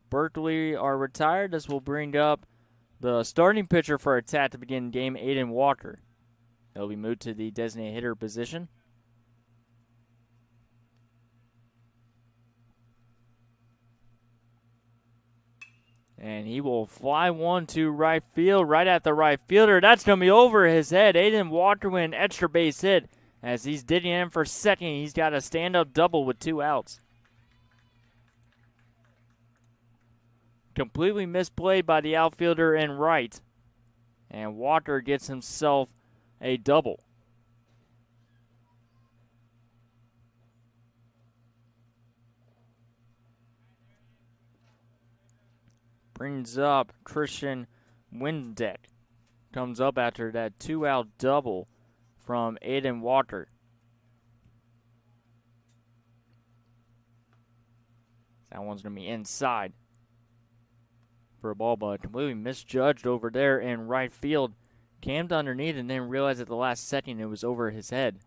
Berkeley are retired, this will bring up the starting pitcher for a Tat to begin game, Aiden Walker. He'll be moved to the designated hitter position. And he will fly one to right field, right at the right fielder. That's going to be over his head. Aiden Walker with an extra base hit. As he's digging in for second, he's got a stand-up double with 2 outs. Completely misplayed by the outfielder in right. And Walker gets himself a double. Brings up Christian Windeck. Comes up after that 2-out double from Aiden Walker. That one's going to be inside for a ball, but completely misjudged over there in right field. Cammed underneath and then realized at the last second it was over his head.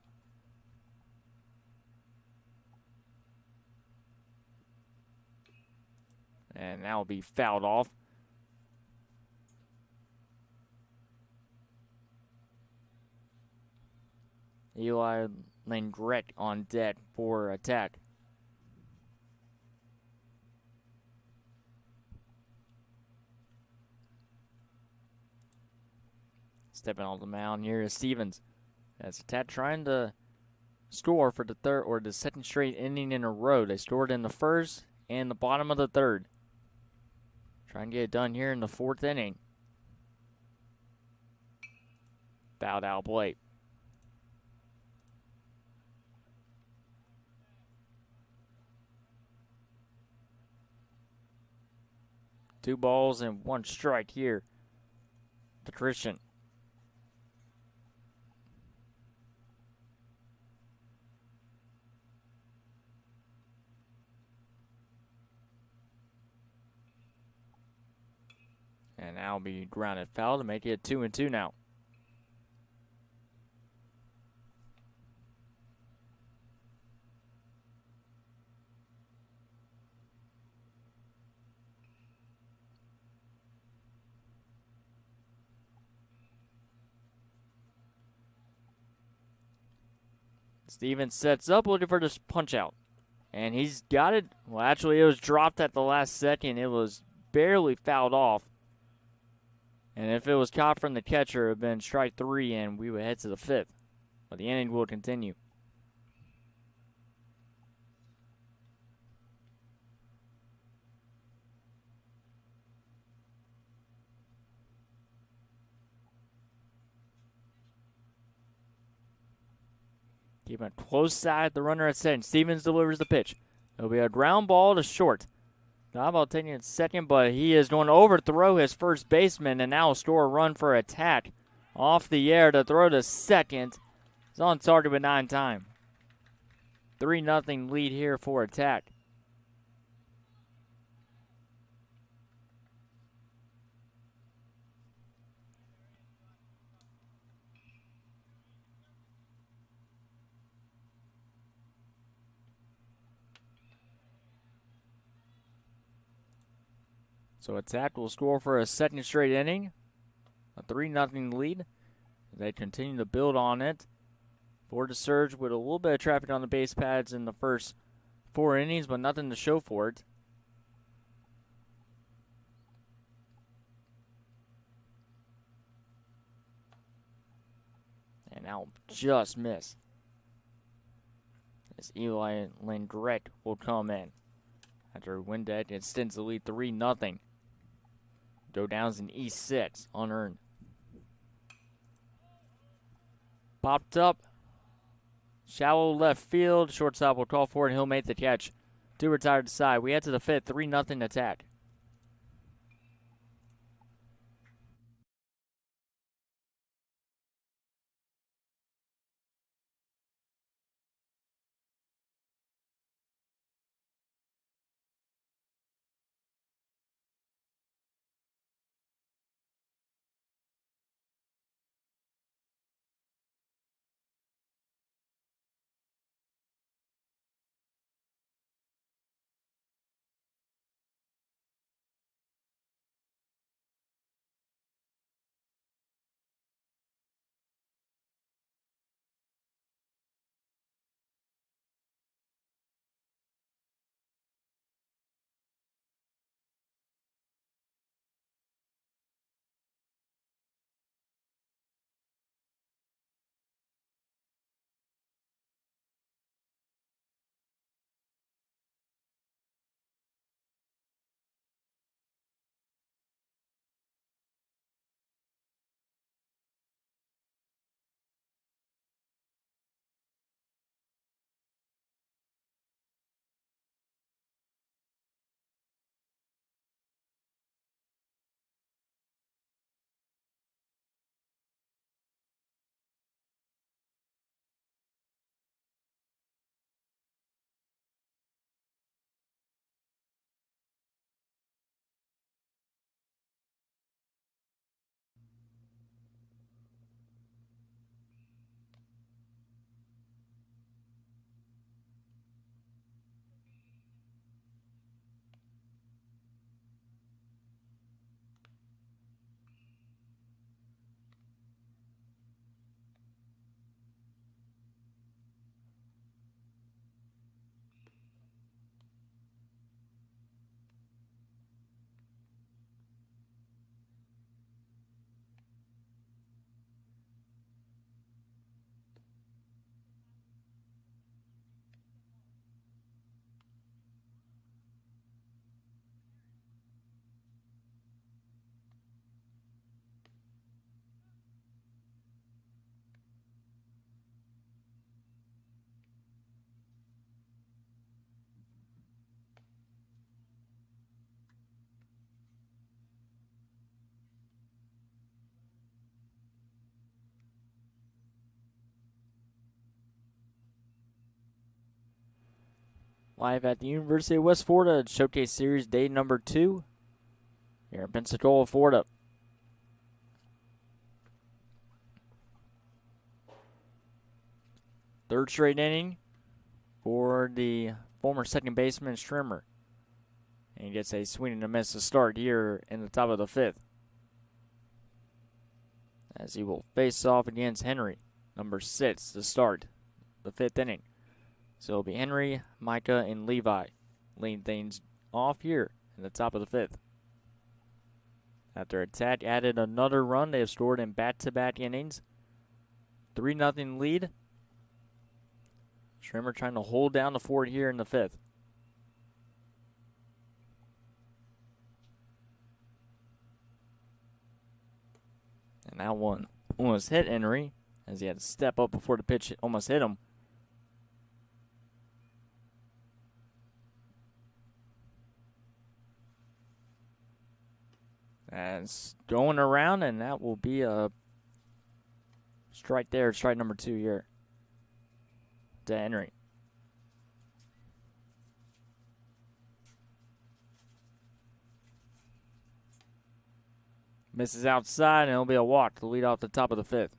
And that will be fouled off. Eli Langret on deck for attack. Stepping on the mound here is Stevens. As attack trying to score for the third or the second straight inning in a row. They scored in the first and the bottom of the third. Trying to get it done here in the fourth inning. Fouled out plate. Two balls and one strike here to Christian. And now be grounded foul to make it 2-2 now. Stevens sets up looking for this punch out. And he's got it. Well, actually, it was dropped at the last second. It was barely fouled off. And if it was caught from the catcher, it would have been strike three, and we would head to the fifth. But the inning will continue. Keeping a close side, the runner at second. Stevens delivers the pitch. It'll be a ground ball to short. Not about taking it second, but he is going to overthrow his first baseman and now score a run for attack. Off the air to throw to second. He's on target with 9 time. 3-0 lead here for attack. So attack will score for a second straight inning. A 3-0 lead. They continue to build on it. For the Surge with a little bit of traffic on the base pads in the first 4 innings, but nothing to show for it. And now just miss. As Eli Langret will come in. After Windeck extends the lead 3-0. Go downs in E6, unearned. Popped up. Shallow left field. Shortstop will call for it, and he'll make the catch. 2 retired to side. We head to the fifth, 3-0 attack. Live at the University of West Florida, Showcase Series Day number 2 here in Pensacola, Florida. Third straight inning for the former second baseman Strimmer. And he gets a swing and a miss to start here in the top of the 5th. As he will face off against Henry, number 6, to start the 5th inning. So it'll be Henry, Micah, and Levi leading things off here in the top of the 5th. After attack added another run, they have scored in back-to-back innings. 3-0 lead. Strimmer trying to hold down the fort here in the 5th. And that one almost hit Henry as he had to step up before the pitch almost hit him. And it's going around, and that will be a strike there, strike number 2 here to Henry. Misses outside, and it'll be a walk to lead off the top of the 5th.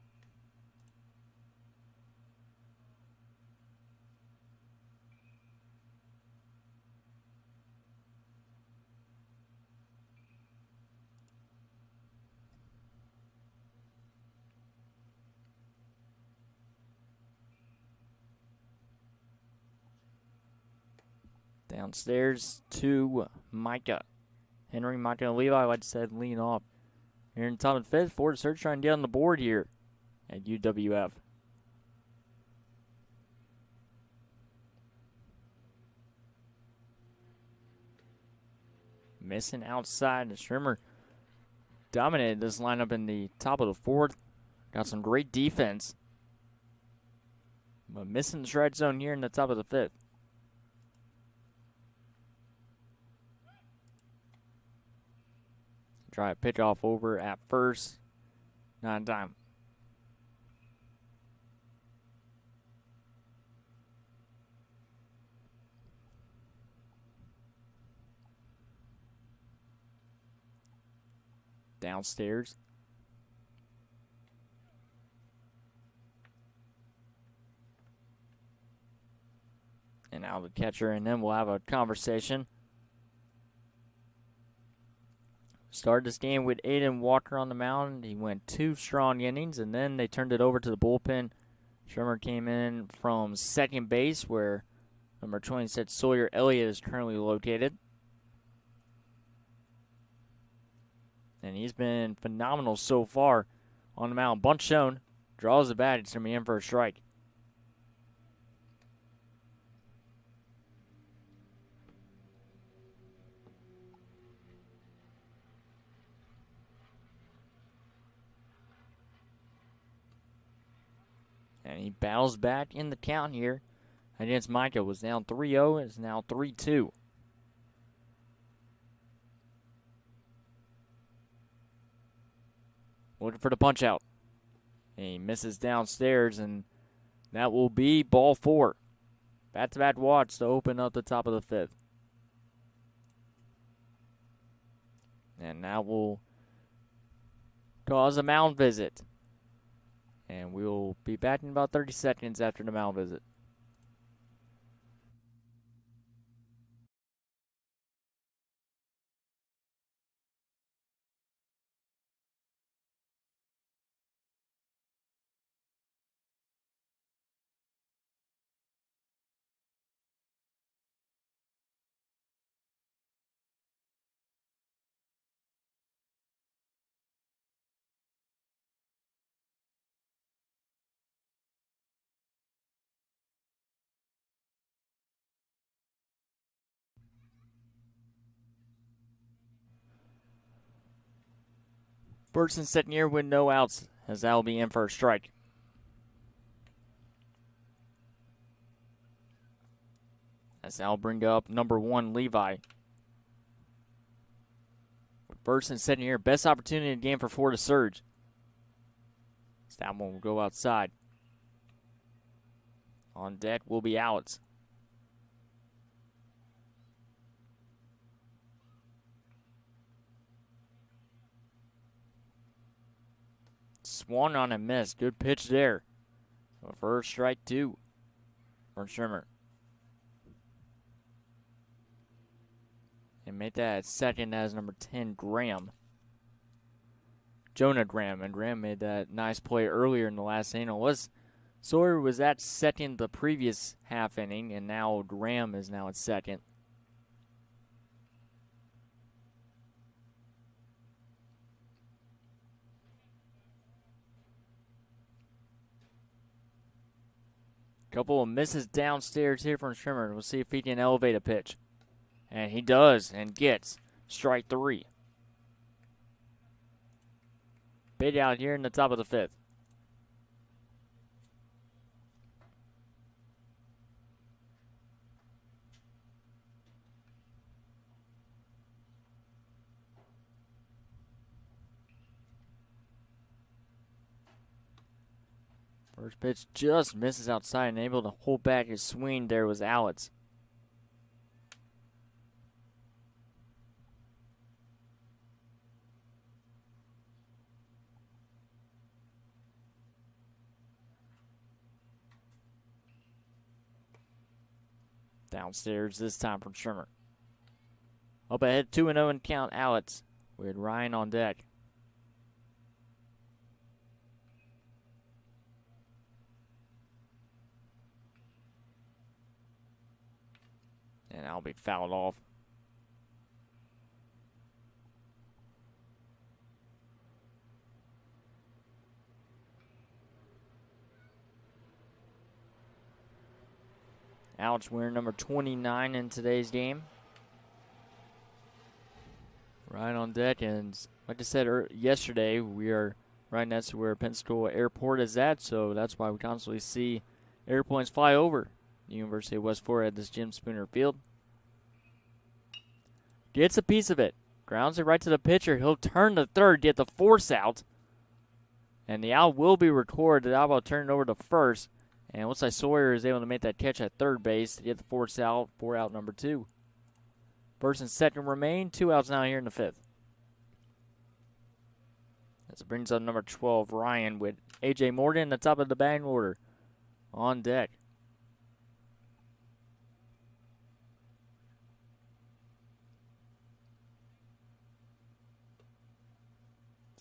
Downstairs to Micah. Henry, Micah, and Levi, like I said, lean off. Here in the top of the 5th, Florida Surge trying to get on the board here at UWF. Missing outside. The Strimmer dominated this lineup in the top of the 4th. Got some great defense. But missing the strike zone here in the top of the 5th. Try a pitch off over at first. Not in time. Downstairs. And now the catcher, and then we'll have a conversation. Started this game with Aiden Walker on the mound. He went 2 strong innings, and then they turned it over to the bullpen. Strimmer came in from second base, where number 26 Sawyer Elliott is currently located. And he's been phenomenal so far on the mound. Bunt shown. Draws the bat. It's going to be in for a strike. And he bows back in the count here against Micah. Was down 3-0. It's now 3-2. Looking for the punch out. And he misses downstairs, and that will be ball 4. Back-to-back walks to open up the top of the 5th. And that will cause a mound visit. And we'll be back in about 30 seconds after the mound visit. Burton sitting here with no outs, as that will be in for a strike. As that'll bring up number 1, Levi. Burton sitting here, best opportunity in the game for Florida Surge. So that one will go outside. On deck will be Alex. swung on and missed. Good pitch there. First strike 2 for Schirmer. And made that at second as number 10, Graham. Jonah Graham. And Graham made that nice play earlier in the last inning. Sawyer was at second the previous half inning, and now Graham is now at second. Couple of misses downstairs here from Schirmer. We'll see if he can elevate a pitch. And he does, and gets strike 3. Bait out here in the top of the 5th. First pitch just misses outside, and able to hold back his swing there was Alex. Downstairs this time from Schirmer. Up ahead, 2-0 in count, Alex, with Ryan on deck. And I'll be fouled off. Alex wearing number 29 in today's game. Right on deck, and like I said yesterday, we are right next to where Pensacola Airport is at, so that's why we constantly see airplanes fly over the University of West Florida at this Jim Spooner Field. Gets a piece of it. Grounds it right to the pitcher. He'll turn to third, get the force out. And the out will be recorded. The out will turn it over to first. And looks like Sawyer is able to make that catch at third base to get the force out for out number 2. First and second remain. 2 outs now here in the 5th. As it brings up number 12, Ryan, with A.J. Morgan in the top of the batting order on deck.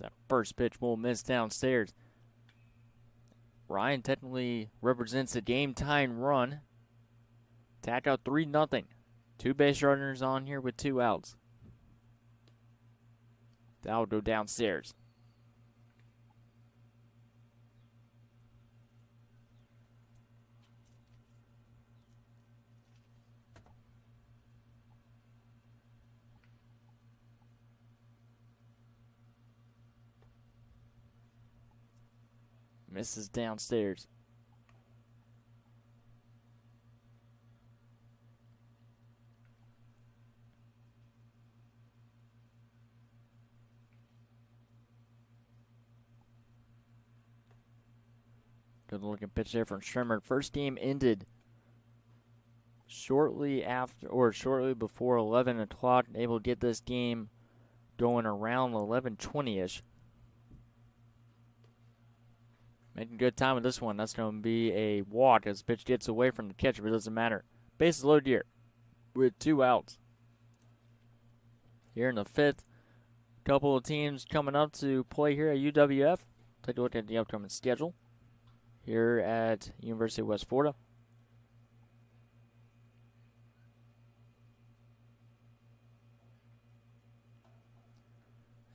That first pitch will miss downstairs. Ryan technically represents a game-tying run. Tack out 3-0. 2 base runners on here with 2 outs. That will go downstairs. Misses downstairs. Good looking pitch there from Schirmer. First game ended shortly before 11 o'clock. Able to get this game going around 11:20ish. Making good time with this one. That's going to be a walk as the pitch gets away from the catcher, but it doesn't matter. Bases loaded here with 2 outs. Here in the 5th, couple of teams coming up to play here at UWF. Take a look at the upcoming schedule here at University of West Florida.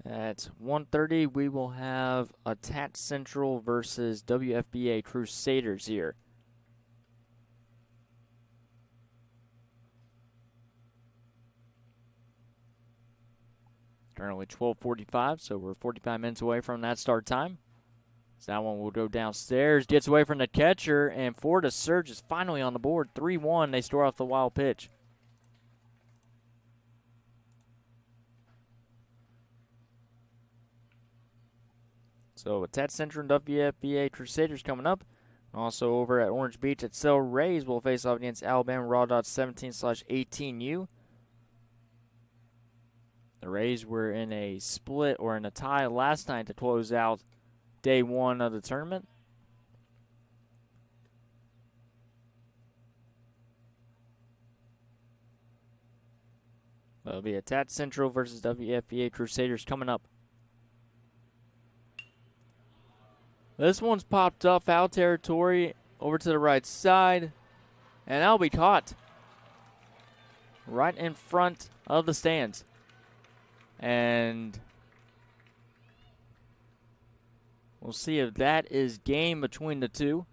At 1:30, we will have Attack Central versus WFBA Crusaders here. Currently 12:45, so we're 45 minutes away from that start time. So that one will go downstairs, gets away from the catcher, and Florida Surge is finally on the board. 3-1, they store off the wild pitch. So Attack Central and WFBA Crusaders coming up. Also over at Orange Beach at Cell Rays will face off against Alabama Raw Dot 17/18U. The Rays were in a split or in a tie last night to close out day one of the tournament. It'll be Attach Central versus WFBA Crusaders coming up. This one's popped up, foul territory, over to the right side, and that'll be caught right in front of the stands. And we'll see if that is game between the two.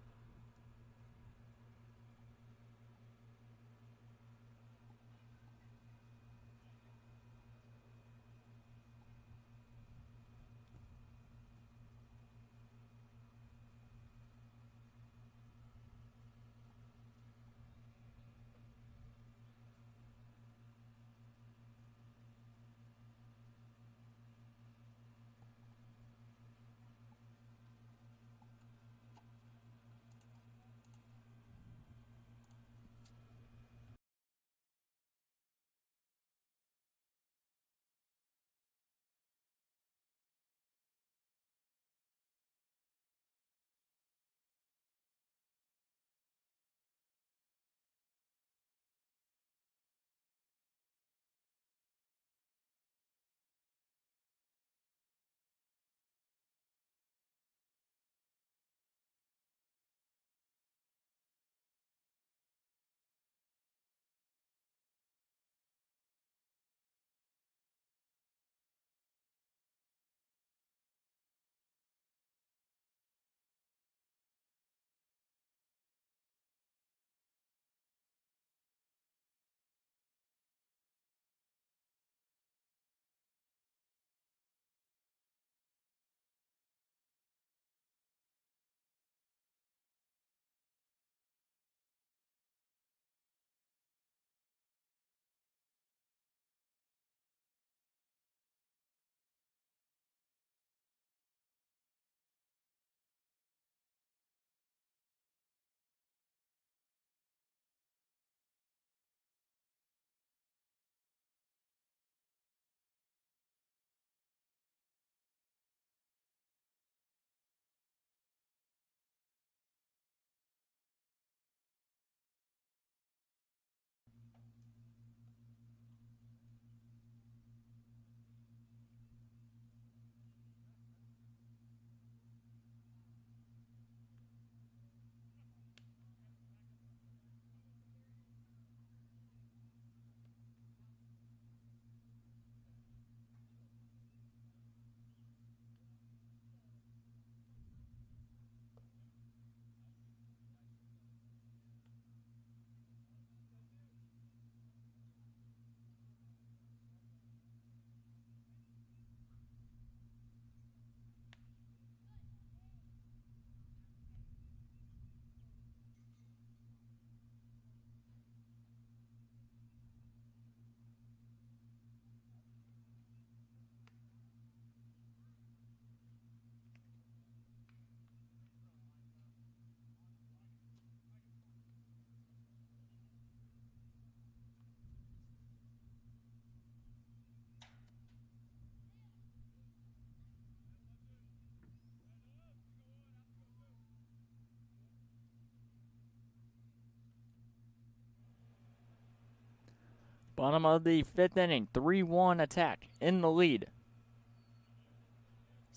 Bottom of the fifth inning, 3-1 Attack in the lead.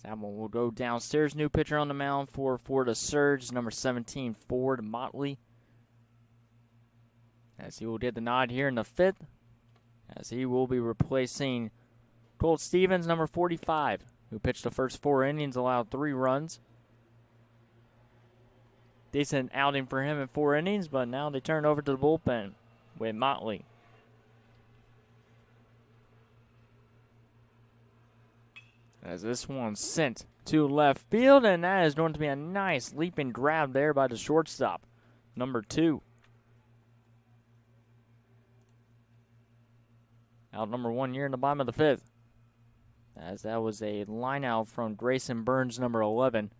That one will go downstairs. New pitcher on the mound for the Surge, number 17, Ford Motley. As he will get the nod here in the fifth, as he will be replacing Colt Stevens, number 45, who pitched the first 4 innings, allowed 3 runs. Decent outing for him in 4 innings, but now they turn over to the bullpen with Motley. As this one's sent to left field, and that is going to be a nice leaping grab there by the shortstop, number 2. Out number 1 here in the bottom of the fifth. As that was a line out from Grayson Burns, number 11.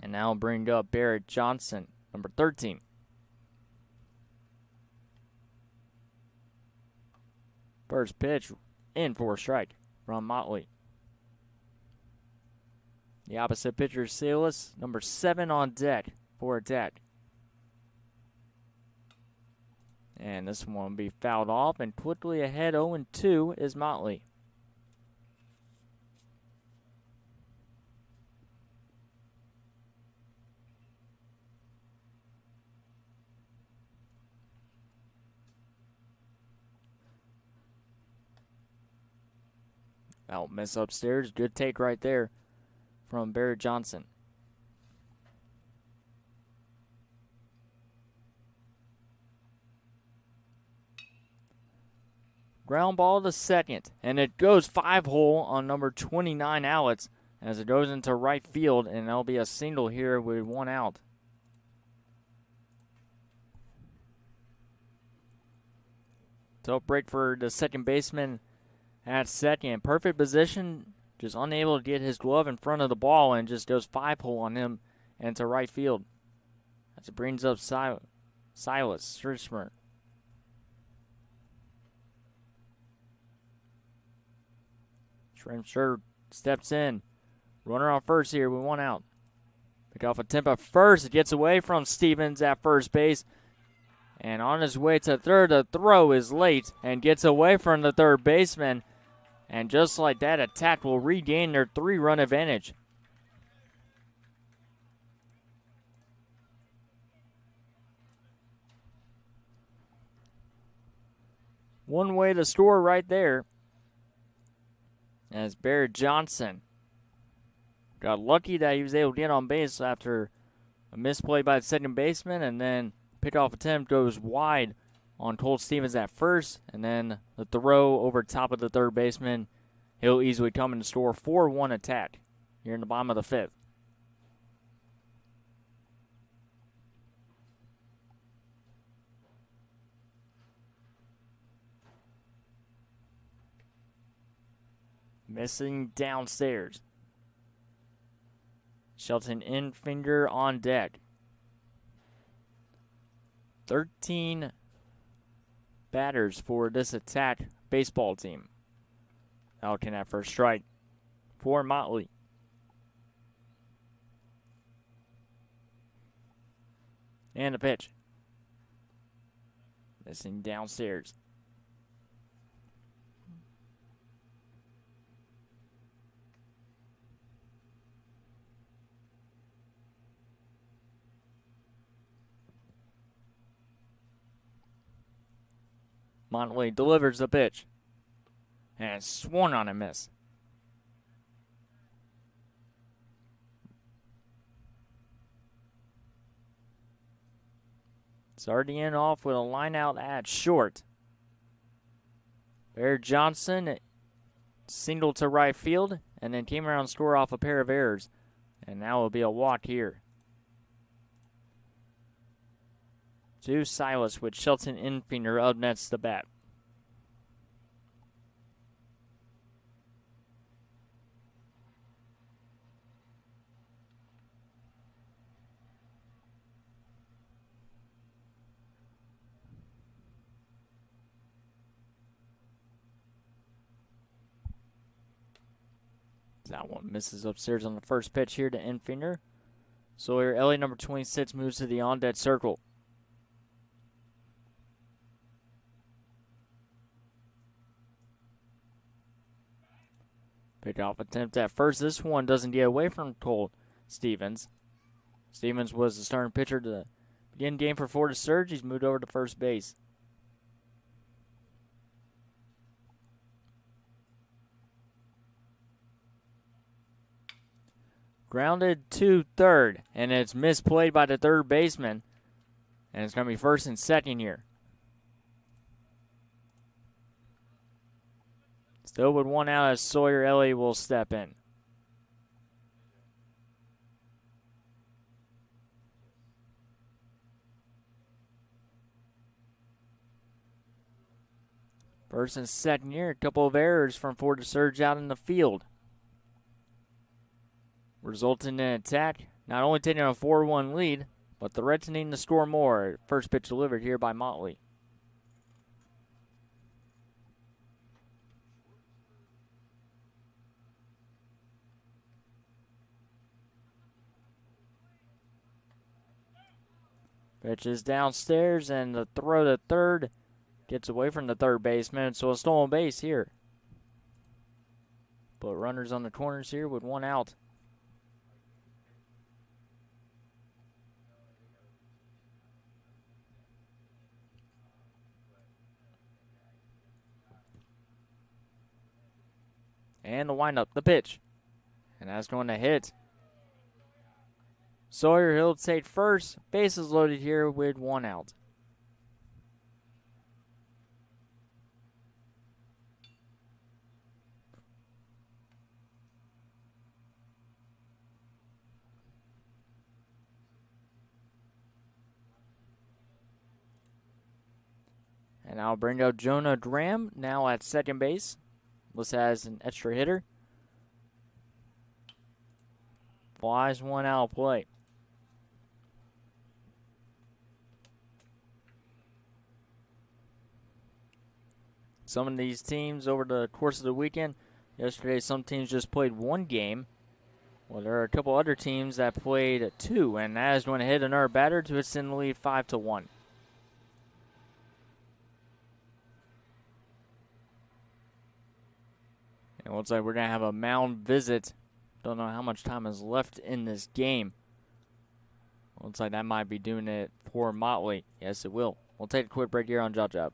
And now bring up Barrett Johnson, number 13. First pitch in for a strike from Motley. The opposite pitcher, Salas, number 7 on deck for attack. And this one will be fouled off, and quickly ahead 0-2 is Motley. Out miss upstairs. Good take right there from Barrett Johnson. Ground ball to second, and it goes 5-hole on number 29, Alex, as it goes into right field, and that'll be a single here with 1 out. Tough break for the second baseman at second. Perfect position, just unable to get his glove in front of the ball, and just goes 5-hole on him into right field. As it brings up Silas Schrismer. Schrimsher steps in. Runner on first here with 1 out. Pick off a attempt at first. It gets away from Stevens at first base. And on his way to third, the throw is late and gets away from the third baseman. And just like that, attack will regain their 3-run advantage. One way to score right there. As Barrett Johnson got lucky that he was able to get on base after a misplay by the second baseman, and then pickoff attempt goes wide on Cole Stevens at first, and then the throw over top of the third baseman. He'll easily come in to score 4-1 attack here in the bottom of the 5th. Missing downstairs. Shelton Infinger on deck. 13 batters for this attack baseball team. Alkin at first strike for Motley. And a pitch. Missing downstairs. Motley delivers the pitch. And swung on a miss. Sardian off with a line out at short. Barrett Johnson singled to right field and then came around to score off a pair of errors. And now it'll be a walk here. To Silas with Shelton Infinger up next to bat. That one misses upstairs on the first pitch here to Infinger. Sawyer Ellie, number 26, moves to the on-deck circle. Pickoff attempt at first. This one doesn't get away from Cole Stevens. Stevens was the starting pitcher to begin game for Florida Surge. He's moved over to first base. Grounded to third, and it's misplayed by the third baseman. And it's going to be first and second here. Still with 1 out as Sawyer Ellie will step in. First and second here, a couple of errors from Florida Surge out in the field. Resulting in an attack, not only taking a 4-1 lead, but the Reds needing to score more. First pitch delivered here by Motley. Pitch is downstairs, and the throw to third gets away from the third baseman, so a stolen base here. But runners on the corners here with one out. And the windup, the pitch. And that's going to hit. Sawyer, he'll take first. Bases loaded here with one out. And I'll bring up Jonah Graham now at second base. This has an extra hitter. Flies one out of play. Some of these teams over the course of the weekend, yesterday some teams just played one game. Well, there are a couple other teams that played two, and that is going to hit another batter to extend the lead 5-1. And it looks like we're going to have a mound visit. Don't know how much time is left in this game. Looks like that might be doing it for Motley. Yes, it will. We'll take a quick break here on JockJive.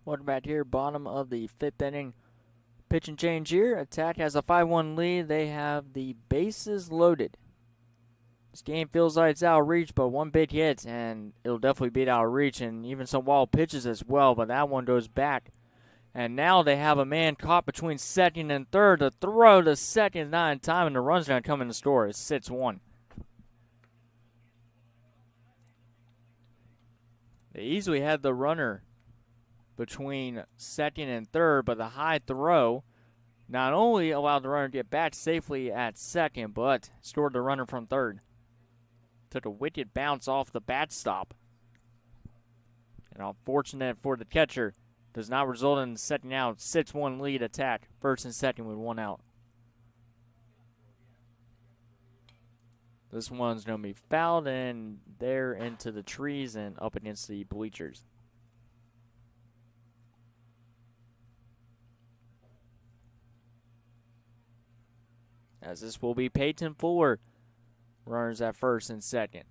Welcome back here, bottom of the fifth inning. Pitch and change here. Attack has a 5-1 lead. They have the bases loaded. This game feels like it's out of reach, but one big hit, and it'll definitely be out of reach, and even some wild pitches as well, but that one goes back. And now they have a man caught between second and third. The throw to second is not in time, and the run's going to come in the score. It's 6-1. They easily had the runner between second and third, but the high throw not only allowed the runner to get back safely at second, but stored the runner from third. Took a wicked bounce off the bat stop. And unfortunate for the catcher, does not result in the second out. 6-1 lead attack, first and second with 1 out. This one's going to be fouled, and there into the trees and up against the bleachers. As this will be Peyton Fuller, runners at first and second.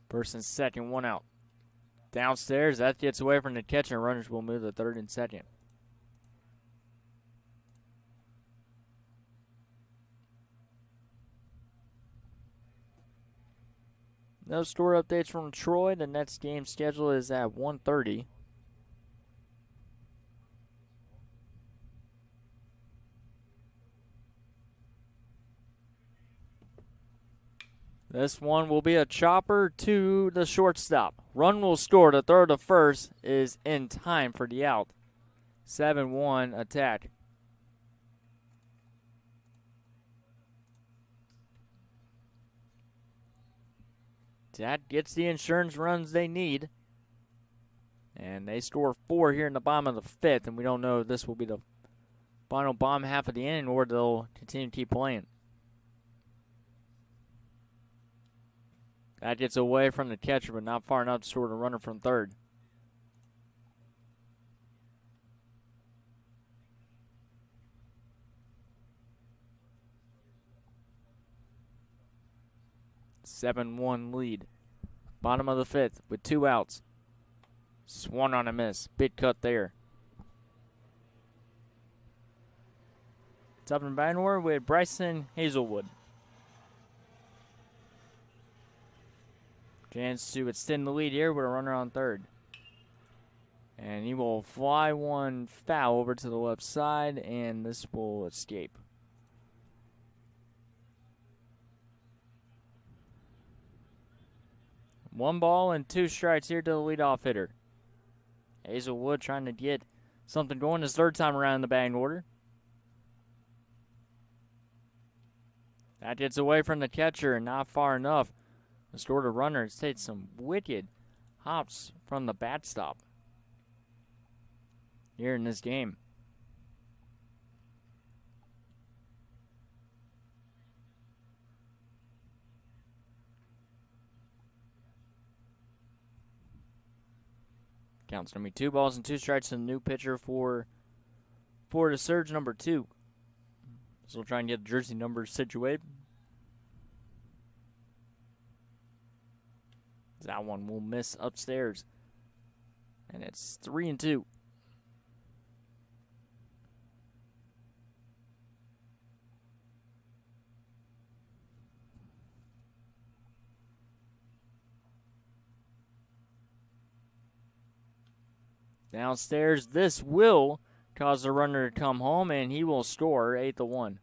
First and second, 1 out. Downstairs, that gets away from the catcher, and runners will move to third and second. No score updates from Troy. The next game schedule is at 1:30. This one will be a chopper to the shortstop. Run will score. The throw to first is in time for the out. 7-1 attack. That gets the insurance runs they need. And they score 4 here in the bottom of the 5th, and we don't know if this will be the final bottom half of the inning or they'll continue to keep playing. That gets away from the catcher, but not far enough to score the runner from third. (7-1) lead. Bottom of the 5th with 2 outs. Swung on a miss. Big cut there. It's up in Bangor with Bryson Hazelwood. Chance to extend the lead here with a runner on third. And he will fly one foul over to the left side, and this will escape. One ball and 2 strikes here to the leadoff hitter. Hazelwood trying to get something going his third time around in the batting order. That gets away from the catcher and not far enough. The score to runner has taken some wicked hops from the bat stop here in this game. Counts going to be 2 balls and 2 strikes to the new pitcher for the Surge, number 2. So we'll try and get the jersey numbers situated. That one will miss upstairs. And it's 3-2. Downstairs, this will cause the runner to come home, and he will score 8-1.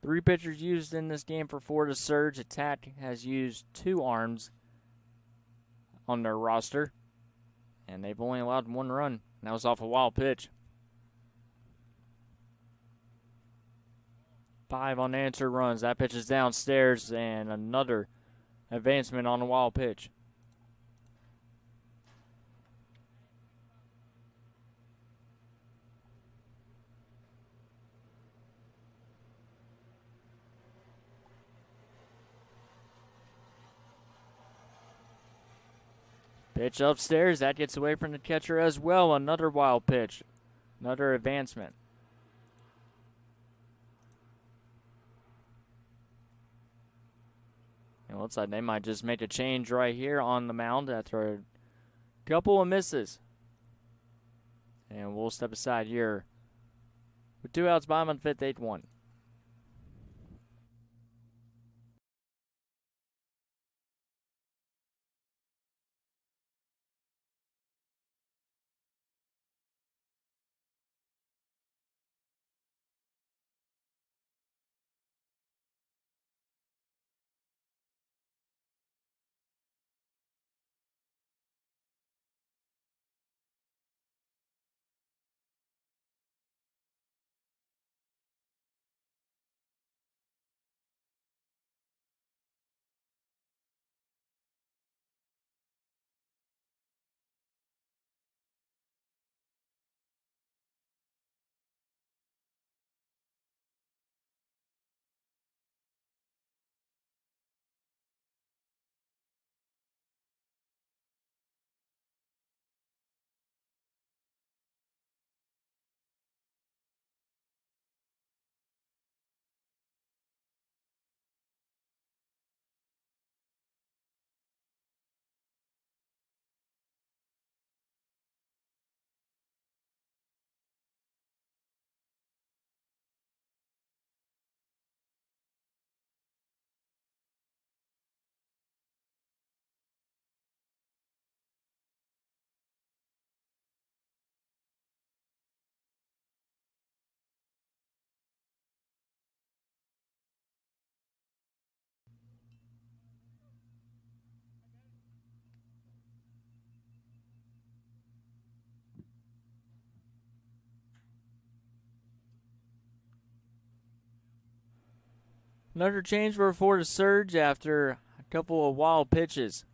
Three pitchers used in this game for Florida Surge. Attack has used 2 arms on their roster, and they've only allowed 1 run. And that was off a wild pitch. 5 unanswered runs. That pitch is downstairs, and another advancement on a wild pitch. Pitch upstairs. That gets away from the catcher as well. Another wild pitch. Another advancement. It looks like they might just make a change right here on the mound after a couple of misses. And we'll step aside here with 2 outs, bottom of the 5th, 8-1. Another change for the Surge after a couple of wild pitches.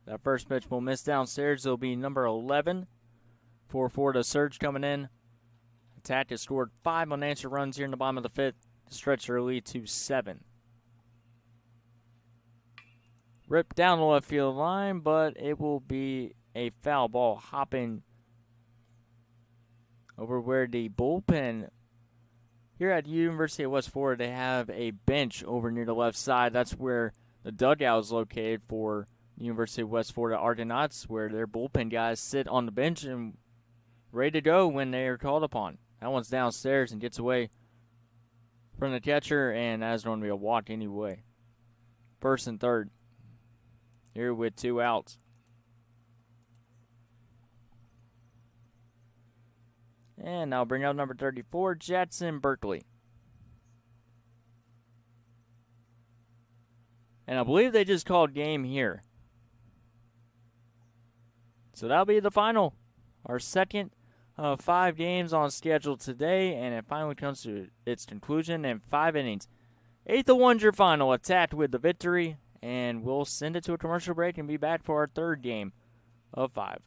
That first pitch will miss downstairs. It'll be number 11 for the Surge coming in. Attack has scored 5 unanswered runs here in the bottom of the 5th to stretch their lead to 7. Ripped down the left field line, but it will be a foul ball hopping over where the bullpen here at University of West Florida, they have a bench over near the left side. That's where the dugout is located for the University of West Florida Argonauts, where their bullpen guys sit on the bench and ready to go when they are called upon. That one's downstairs and gets away from the catcher, and that's going to be a walk anyway. First and third here with 2 outs. And now bring out number 34, Jetson Berkeley. And I believe they just called game here. So that'll be the final. Our second of 5 games on schedule today, and it finally comes to its conclusion in 5 innings. 8-1's your final. Attacked with the victory, and we'll send it to a commercial break and be back for our third game of 5.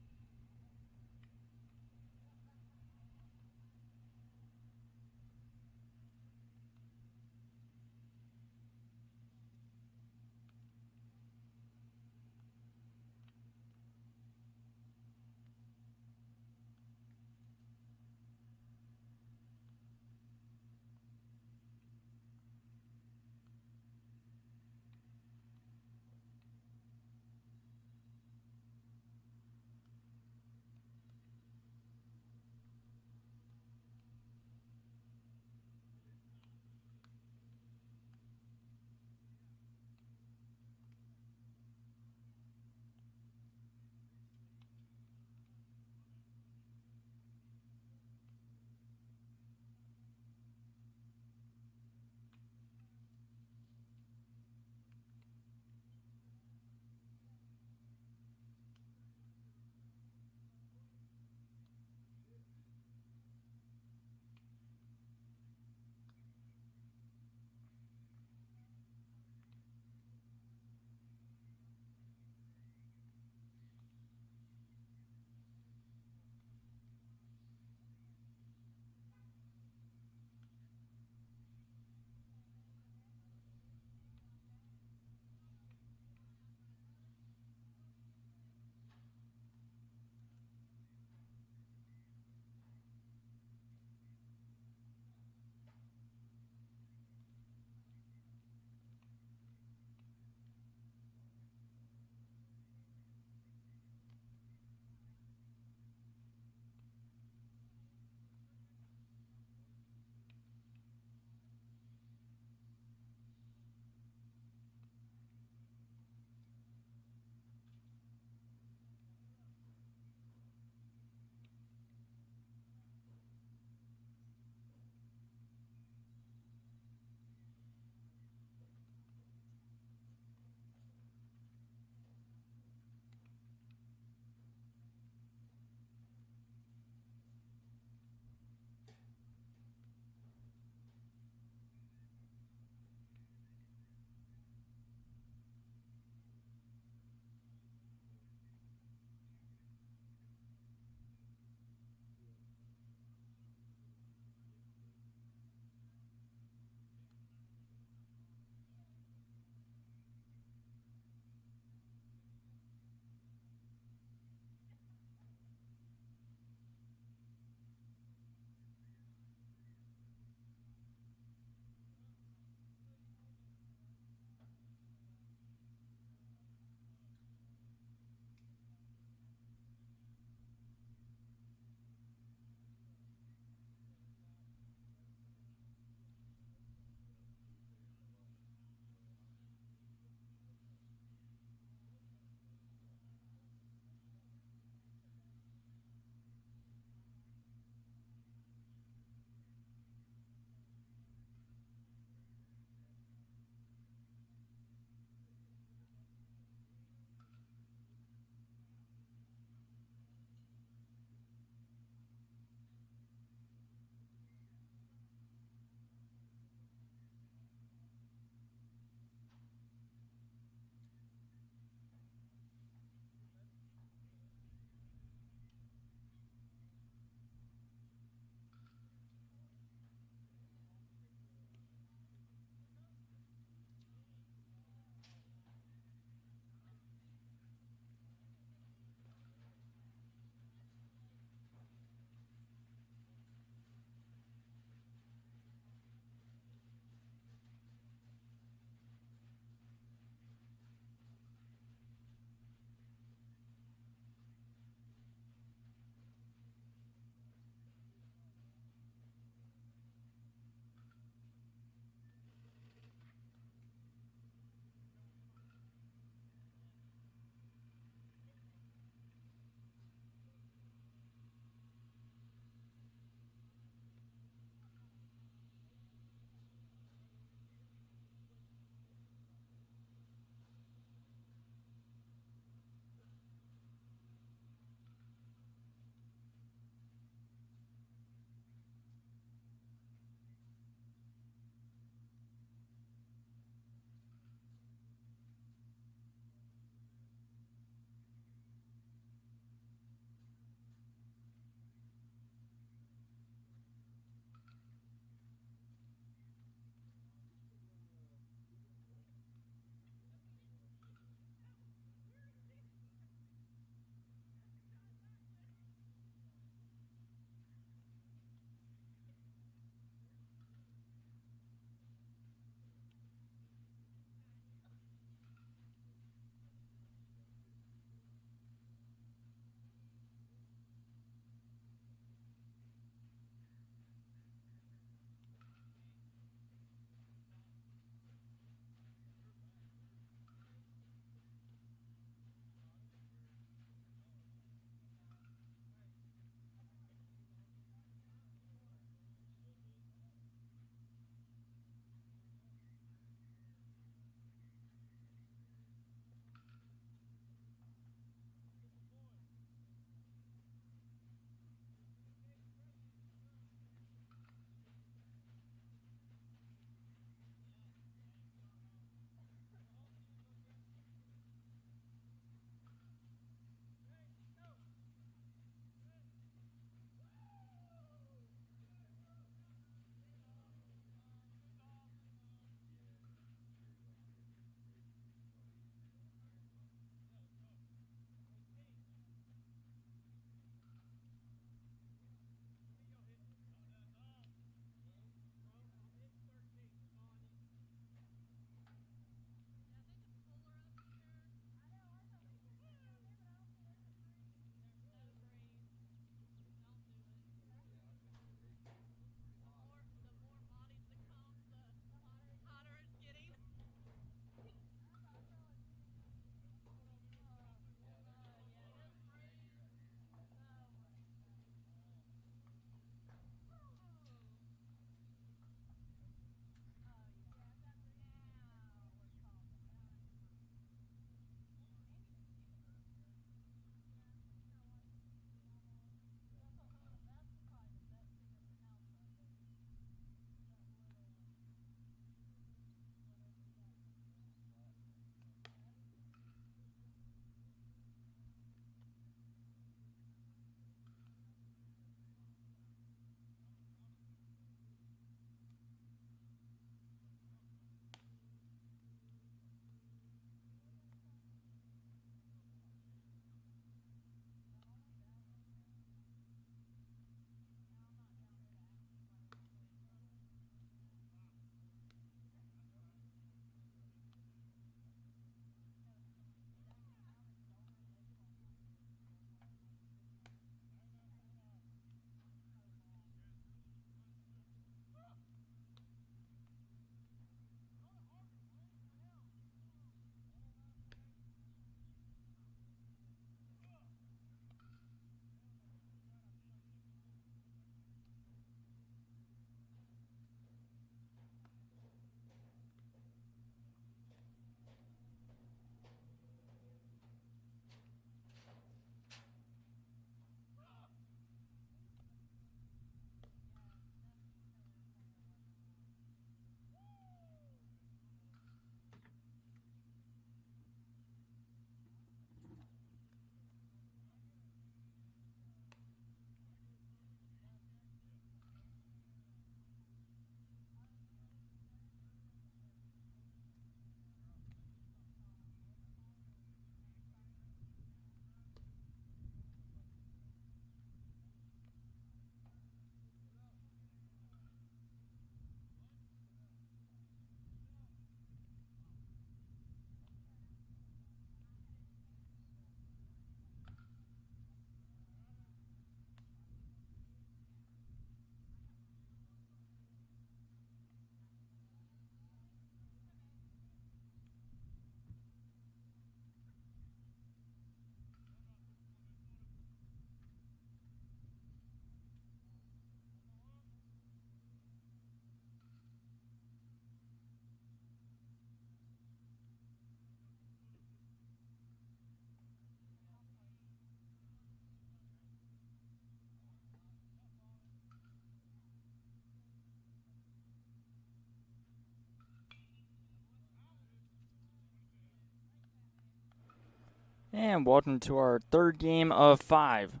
And welcome to our third game of 5.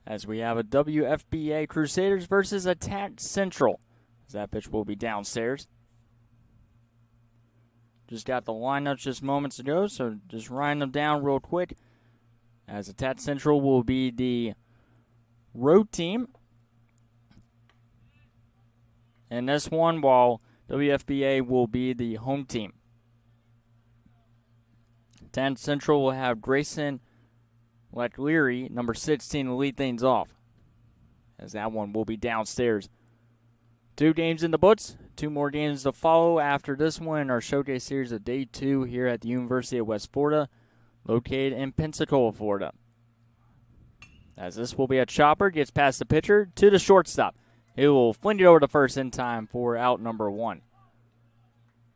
As we have a WFBA Crusaders versus Attack Central. As that pitch will be downstairs. Just got the lineups just moments ago, so just writing them down real quick. As Attack Central will be the road team in this one, while WFBA will be the home team. Attack Central will have Grayson Leary, number 16, to lead things off, as that one will be downstairs. 2 games in the books, 2 more games to follow after this one in our showcase series of Day 2 here at the University of West Florida, located in Pensacola, Florida. As this will be a chopper, gets past the pitcher to the shortstop. He will fling it over to first in time for out number 1.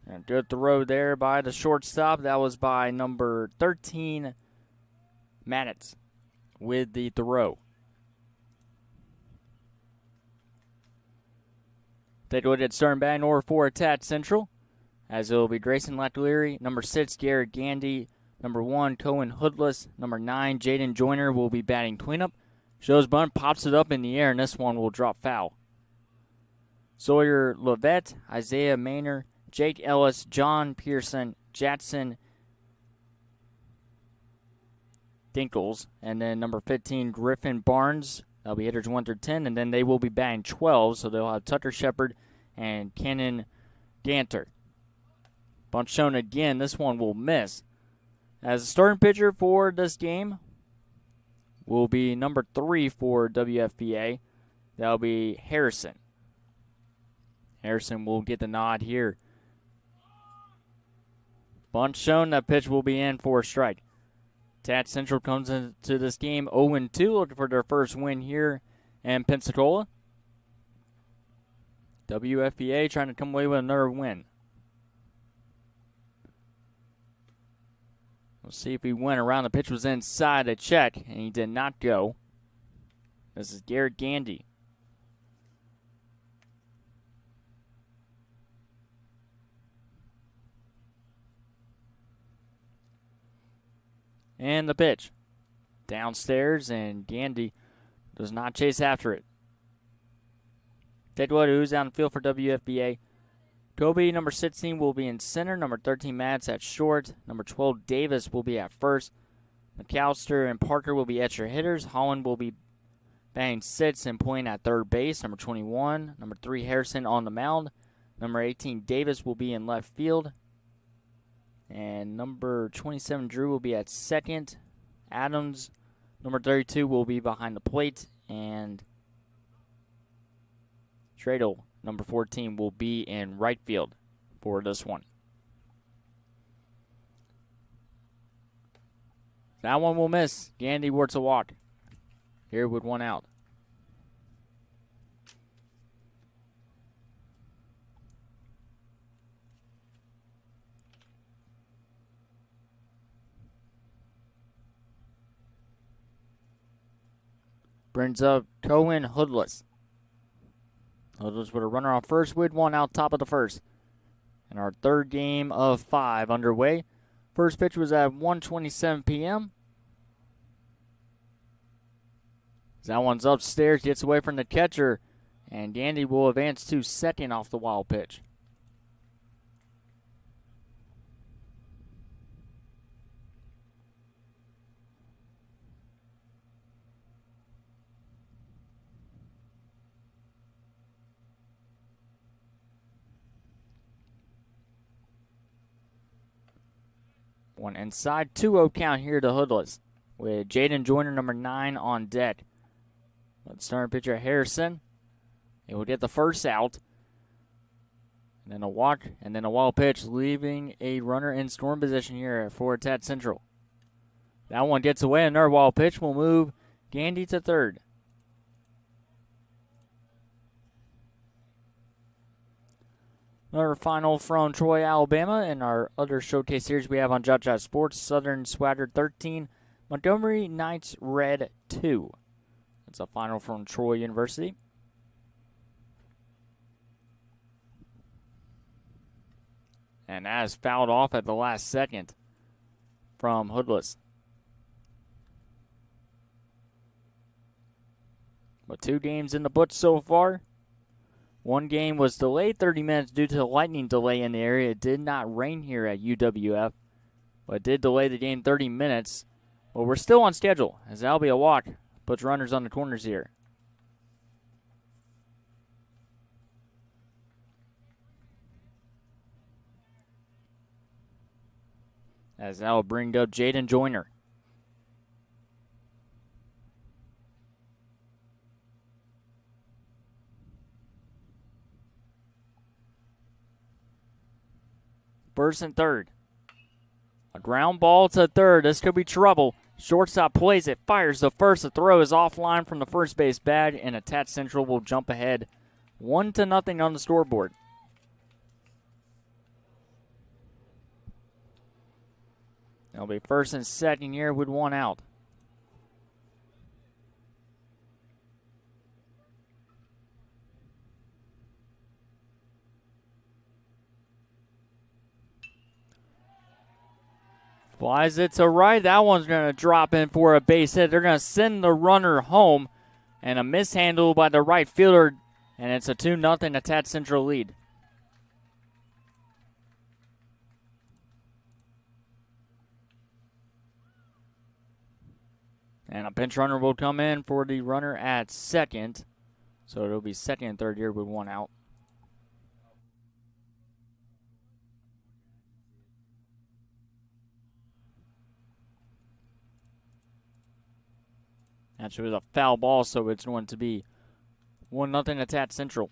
And good throw there by the shortstop. That was by number 13, Maddox, with the throw. Take a look at starting batting order for Attack Central, as it will be Grayson Leary, number 6, Garrett Gandy, number 1, Cohen Hoodless, number 9, Jaden Joyner will be batting cleanup. Shows bunt, pops it up in the air, and this one will drop foul. Sawyer Levette, Isaiah Maynard, Jake Ellis, John Pearson, Jackson Dinkles, and then number 15, Griffin Barnes. They'll be hitters 1 through 10, and then they will be batting 12, so they'll have Tucker Shepard and Kenan Ganter. Bunt shown again. This one will miss. As the starting pitcher for this game will be number 3 for WFBA. That'll be Harrison. Harrison will get the nod here. Bunt shown. That pitch will be in for a strike. Attack Central comes into this game 0-2, looking for their first win here in Pensacola. WFBA trying to come away with another win. We'll see if he went around. The pitch was inside a check, and he did not go. This is Garrett Gandy. And the pitch. Downstairs, and Gandy does not chase after it. Take a look at who's out in the field for WFBA. Kobe, number 16, will be in center. Number 13, Matz at short. Number 12, Davis will be at first. McAllister and Parker will be extra hitters. Holland will be batting 6 and playing at third base. Number 21, number 3, Harrison on the mound. Number 18, Davis will be in left field. And number 27, Drew, will be at second. Adams, number 32, will be behind the plate. And Tradle, number 14, will be in right field for this one. That one will miss. Gandy works a walk here with 1 out. Brings up Cohen Hoodless. Hoodless with a runner on first with 1 out, top of the first. And our third game of 5 underway. First pitch was at 1:27 p.m. That one's upstairs, gets away from the catcher, and Gandy will advance to second off the wild pitch. One inside, 2-0 count here to Hoodless, with Jaden Joyner, number 9, on deck. Let's start pitcher Harrison. He will get the first out. And then a walk, and then a wild pitch, leaving a runner in scoring position here for Attack Central. That one gets away. Another wild pitch will move Gandy to third. Another final from Troy, Alabama, in our other showcase series we have on JockJive Sports. Southern Swagger 13, Montgomery Knights Red 2. That's a final from Troy University. And that is fouled off at the last second from Hoodless. But 2 games in the books so far. 1 game was delayed 30 minutes due to the lightning delay in the area. It did not rain here at UWF, but did delay the game 30 minutes. But we're still on schedule, as that'll be a walk. Puts runners on the corners here. As that'll bring up Jaden Joyner. First and third. A ground ball to third. This could be trouble. Shortstop plays it, fires the first. The throw is offline from the first base bag, and Attach Central will jump ahead 1-0 on the scoreboard. It'll be first and second here with 1 out. Flies it to right. That one's going to drop in for a base hit. They're going to send the runner home. And a mishandle by the right fielder. And it's a 2-0 Attach Central lead. And a pinch runner will come in for the runner at second. So it'll be second and third here with 1 out. Actually, it was a foul ball, so it's going to be 1-0 Attach Central.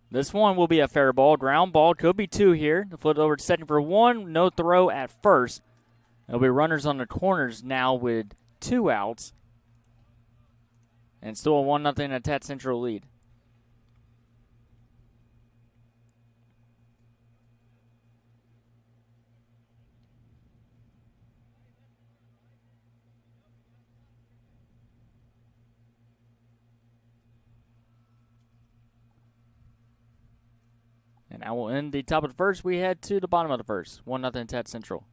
This one will be a fair ball. Ground ball. Could be 2 here. The flip over to second for 1. No throw at first. There'll be runners on the corners now with 2 outs. And still a 1-0 Attach Central lead. And that will end the top of the first. We head to the bottom of the first. 1-0 Attach Central.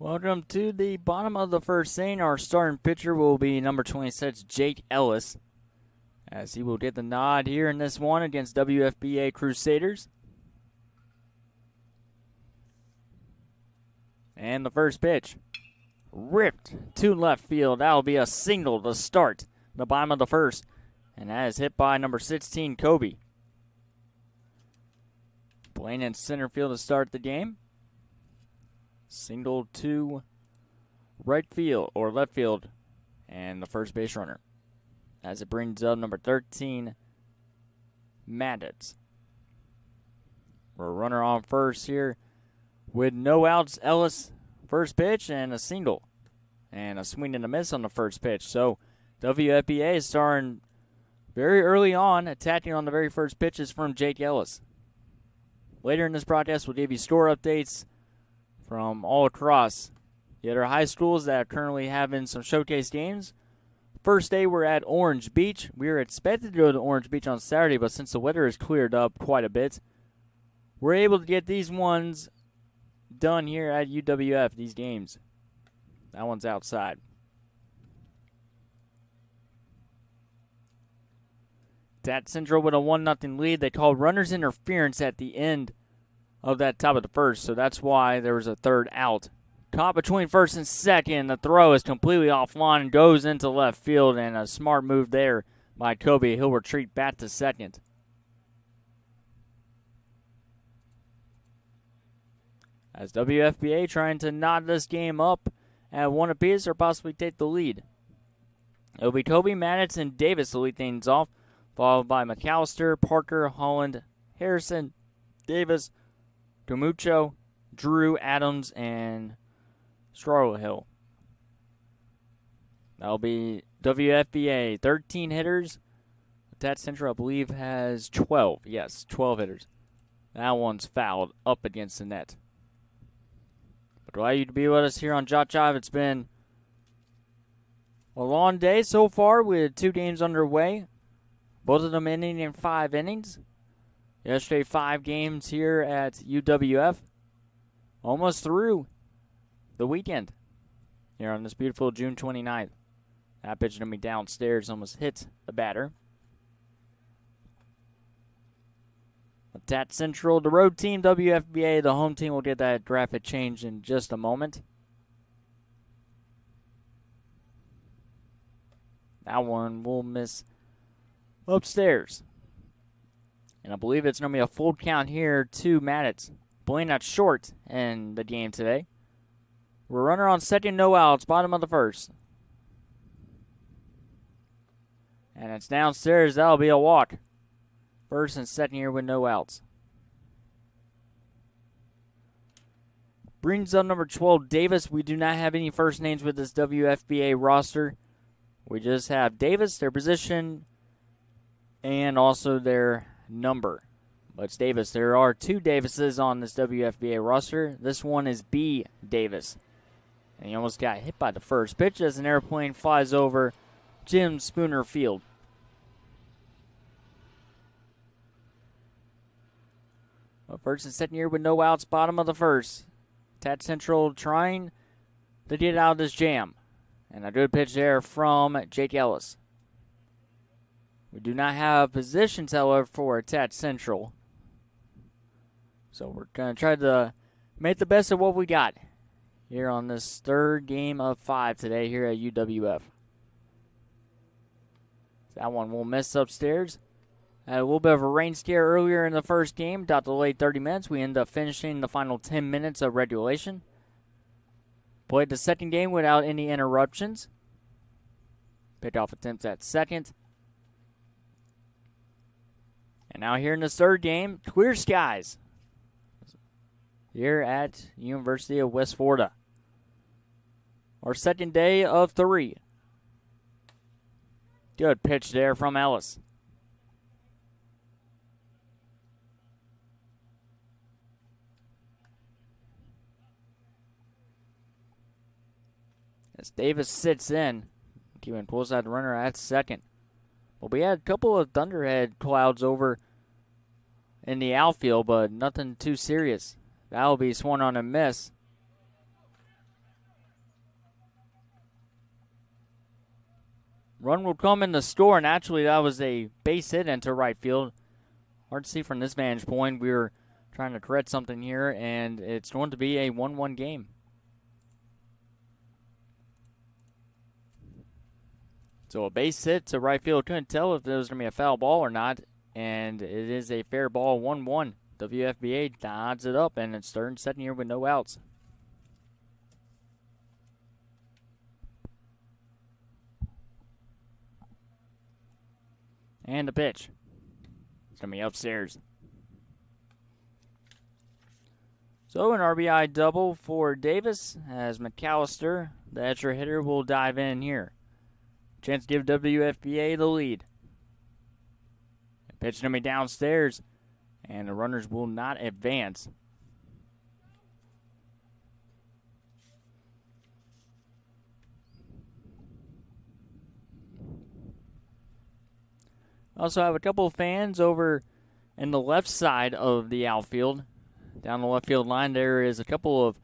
Welcome to the bottom of the first inning. Our starting pitcher will be number 26, Jake Ellis, as he will get the nod here in this one against WFBA Crusaders. And the first pitch, ripped to left field. That will be a single to start the bottom of the first. And that is hit by number 16, Kobe. Playing in center field to start the game. Single to right field or left field. And the first base runner. As it brings up number 13, Maddox. We're a runner on first here with no outs. Ellis, first pitch and a single. And a swing and a miss on the first pitch. So WFBA is starting very early on, attacking on the very first pitches from Jake Ellis. Later in this broadcast, we'll give you score updates from all across the other high schools that are currently having some showcase games. First day, we're at Orange Beach. We were expected to go to Orange Beach on Saturday, but since the weather has cleared up quite a bit, we're able to get these ones done here at UWF, these games. That one's outside. At Central with a 1-0 lead. They called runner's interference at the end of that top of the first, so that's why there was a third out. Caught between first and second. The throw is completely offline and goes into left field, and a smart move there by Kobe. He'll retreat back to second. As WFBA trying to knot this game up at one apiece or possibly take the lead. It'll be Kobe, Maddox, and Davis to lead things off, followed by McAllister, Parker, Holland, Harrison, Davis, Gamucho, Drew, Adams, and Straw-Hill. That'll be WFBA, 13 hitters. That Central, I believe, has 12. Yes, 12 hitters. That one's fouled up against the net. But glad you to be with us here on JockJive. It's been a long day so far with 2 games underway. Both of them ending in 5 innings. Yesterday, 5 games here at UWF. Almost through the weekend here on this beautiful June 29th. That pitch going to be downstairs, almost hit the batter. At Central, the road team, WFBA, the home team will get that graphic changed in just a moment. That one will miss upstairs. And I believe it's going to be a full count here to Maddox. Playing at short in the game today. We're a runner on second, no outs, bottom of the first. And it's downstairs. That'll be a walk. First and second here with no outs. Brings up number 12, Davis. We do not have any first names with this WFBA roster. We just have Davis, their position, and also their number. But it's Davis. There are 2 Davises on this WFBA roster. This one is B. Davis. And he almost got hit by the first pitch as an airplane flies over Jim Spooner Field. Well, first and second here with no outs, bottom of the first. Tat Central trying to get out of this jam. And a good pitch there from Jake Ellis. We do not have positions, however, for Tat Central. So we're going to try to make the best of what we got here on this third game of 5 today here at UWF. That one will miss upstairs. Had a little bit of a rain scare earlier in the first game. Got delayed 30 minutes. We ended up finishing the final 10 minutes of regulation. Played the second game without any interruptions. Pickoff attempts at second. And now here in the third game, clear skies here at University of West Florida. Our second day of 3. Good pitch there from Ellis. As Davis sits in, Kewin pulls out the runner at second. Well, we had a couple of thunderhead clouds over in the outfield, but nothing too serious. That'll be swung on a miss. Run will come in the store, and actually that was a base hit into right field. Hard to see from this vantage point. We were trying to correct something here, and it's going to be a 1-1 game. So a base hit to right field. Couldn't tell if there was going to be a foul ball or not, and it is a fair ball, 1-1. WFBA dodges it up, and it's third and second here with no outs. And the pitch. It's going to be upstairs. So an RBI double for Davis as McAllister, the extra hitter, will dive in here. Chance to give WFBA the lead. The pitch going to be downstairs, and the runners will not advance. Also have a couple of fans over in the left side of the outfield. Down the left field line, there is a couple of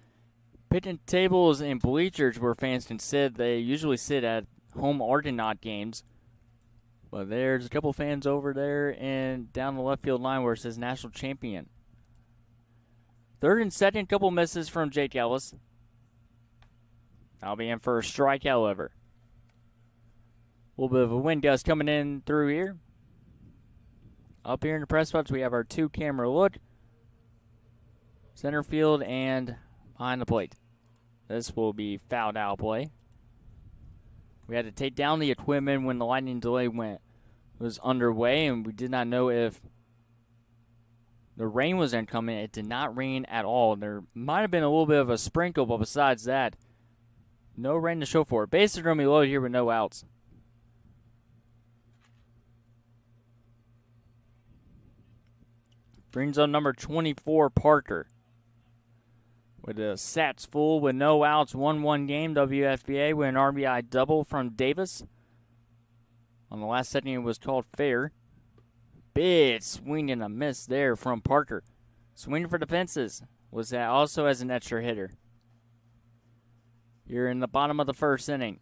pitching tables and bleachers where fans can sit. They usually sit at home Argonaut games. But there's a couple of fans over there and down the left field line where it says National Champion. Third and second, couple misses from Jake Ellis. I'll be in for a strike, however. A little bit of a wind gust coming in through here. Up here in the press box, we have our two-camera look. Center field and behind the plate. This will be fouled out play. We had to take down the equipment when the lightning delay was underway, and we did not know if the rain was incoming. It did not rain at all. There might have been a little bit of a sprinkle, but besides that, no rain to show for it. Bases are going to be loaded here with no outs. Brings on number 24, Parker. With the sets full with no outs, 1-1 game. WFBA with an RBI double from Davis. On the last second, it was called fair. Big swing and a miss there from Parker. Swinging for the fences. Was that also as an extra hitter. You're in the bottom of the first inning.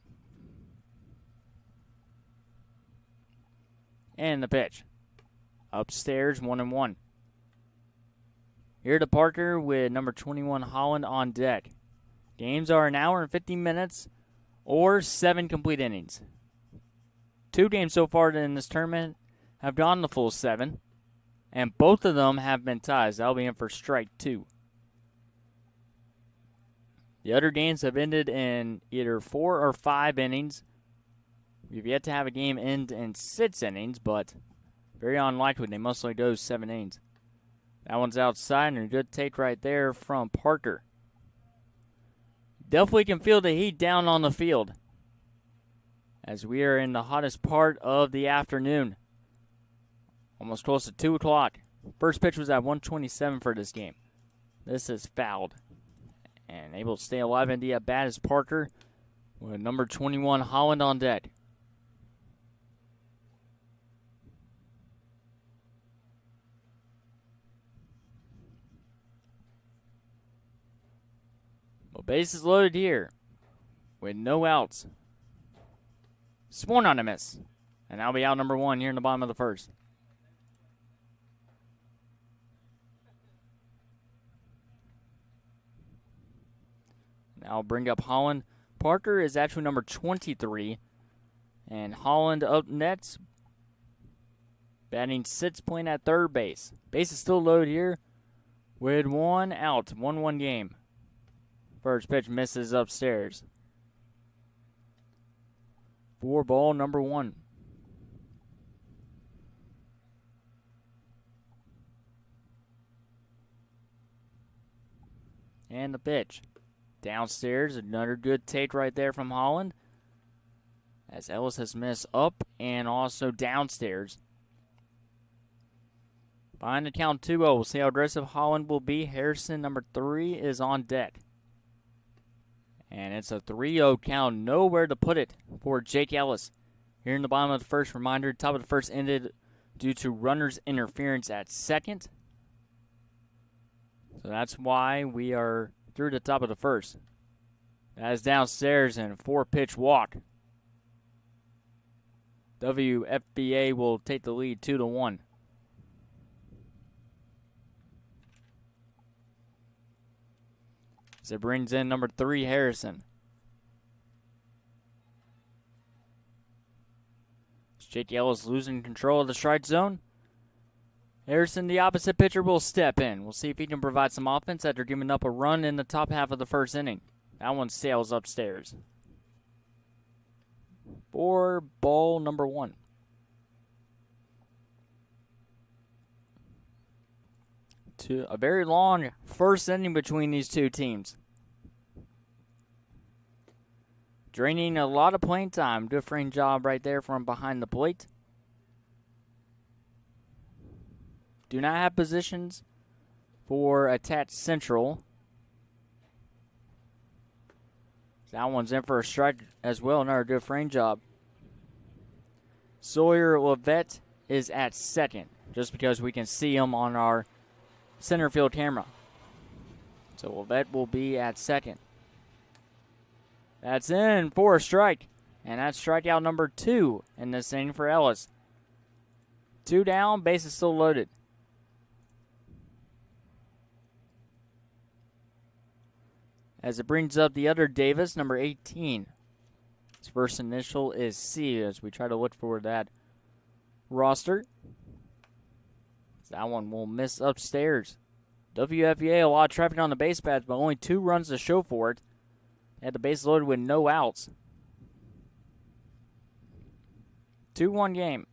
And the pitch. Upstairs, 1-1. Here to Parker with number 21 Holland on deck. Games are an hour and 50 minutes or 7 complete innings. 2 games so far in this tournament have gone the full 7, and both of them have been ties. That'll be in for strike 2. The other games have ended in either 4 or 5 innings. We've yet to have a game end in 6 innings, but very unlikely. They mostly go 7 innings. That one's outside, and a good take right there from Parker. Definitely can feel the heat down on the field as we are in the hottest part of the afternoon. Almost close to 2 o'clock. First pitch was at 127 for this game. This is fouled. And able to stay alive in the at-bat is Parker with number 21 Holland on deck. Well, bases loaded here with no outs. Swung on a miss. And that'll be out number 1 here in the bottom of the first. Now I'll bring up Holland. Parker is actually number 23. And Holland up next. Batting 6, playing at third base. Base is still loaded here with 1 out. 1-1 game. First pitch misses upstairs. 4 ball number 1. And the pitch. Downstairs, another good take right there from Holland. As Ellis has missed up and also downstairs. Behind the count 2-0. We'll see how aggressive Holland will be. Harrison, number 3, is on deck. And it's a 3-0 count. Nowhere to put it for Jake Ellis. Here in the bottom of the first, reminder, top of the first ended due to runner's interference at second. So that's why we are through the top of the first. That is downstairs and 4-pitch walk. WFBA will take the lead 2-1. As it brings in number 3, Harrison. Jake Ellis losing control of the strike zone. Harrison, the opposite pitcher, will step in. We'll see if he can provide some offense after giving up a run in the top half of the first inning. That one sails upstairs. For ball number 1. To a very long first inning between these two teams. Draining a lot of playing time. Differing job right there from behind the plate. Do not have positions for attached central. That one's in for a strike as well. Another good frame job. Sawyer Levette is at second, just because we can see him on our center field camera. So Levette will be at second. That's in for a strike. And that's strikeout number 2 in this inning for Ellis. 2 down, bases still loaded. As it brings up the other Davis, number 18. His first initial is C as we try to look for that roster. That one will miss upstairs. WFBA, a lot of traffic on the base paths, but only 2 runs to show for it. They had the base loaded with no outs. 2-1 game.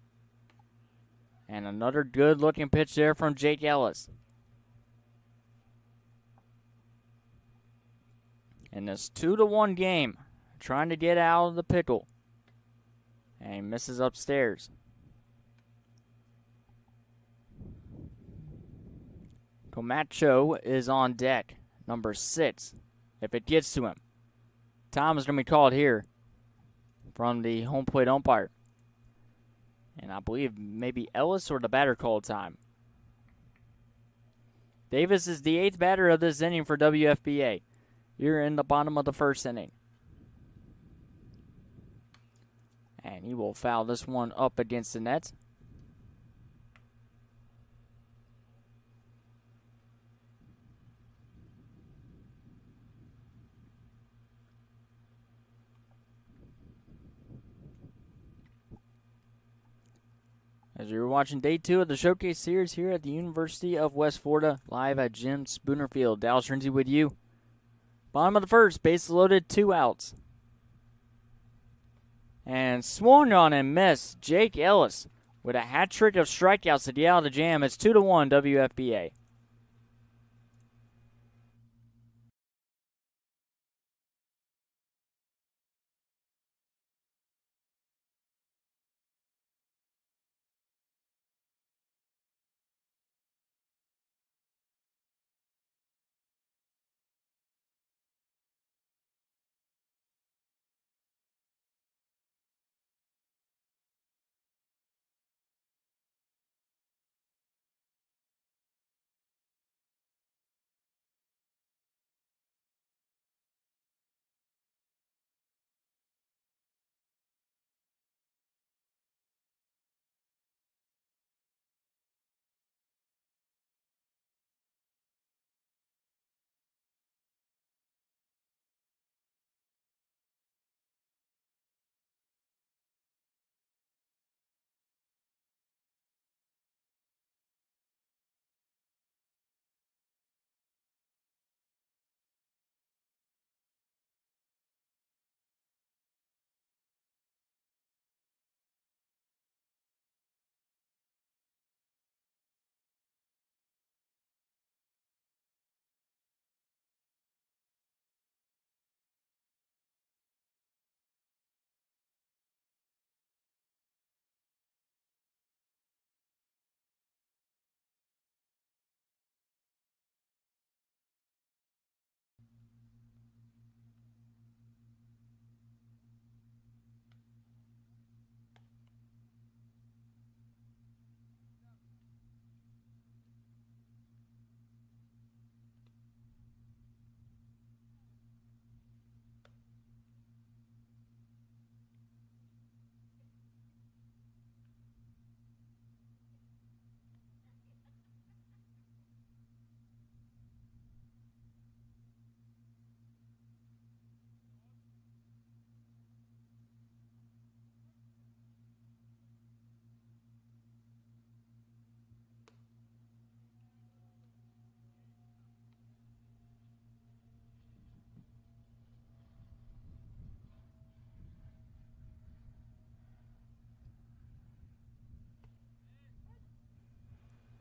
And another good-looking pitch there from Jake Ellis. In this 2-1 game, trying to get out of the pickle. And he misses upstairs. Camacho is on deck, number 6, if it gets to him. Time is going to be called here from the home plate umpire. And I believe maybe Ellis or the batter called time. Davis is the 8th batter of this inning for WFBA. Here in the bottom of the first inning. And he will foul this one up against the net. As you're watching day 2 of the Showcase Series here at the University of West Florida, live at Jim Spooner Field. Dallas Renzi with you. Bottom of the first, base loaded, 2 outs. And swung on and missed. Jake Ellis with a hat trick of strikeouts to get out of the jam. It's 2-1 WFBA.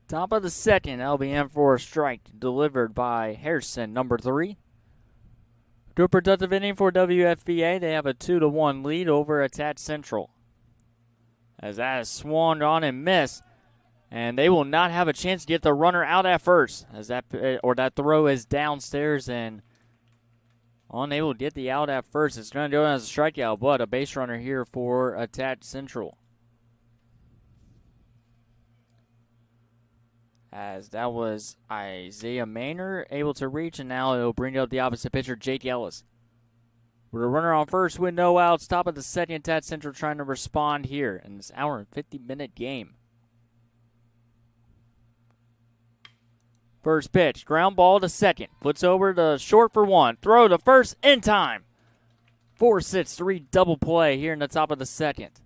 Top of the second, that'll be in for a strike delivered by Harrison, number 3. To a productive inning for WFVA. They have a 2-1 lead over Attach Central. As that is swung on and missed, and they will not have a chance to get the runner out at first, as that throw is downstairs and unable to get the out at first. It's going to go as a strikeout, but a base runner here for Attach Central. As that was Isaiah Maynard able to reach, and now it'll bring up the opposite pitcher, Jake Ellis. With a runner on first with no outs, top of the second, Attach Central trying to respond here in this hour and 50-minute game. First pitch, ground ball to second. Puts over to short for 1. Throw to first in time. 4-6-3 double play here in the top of the second.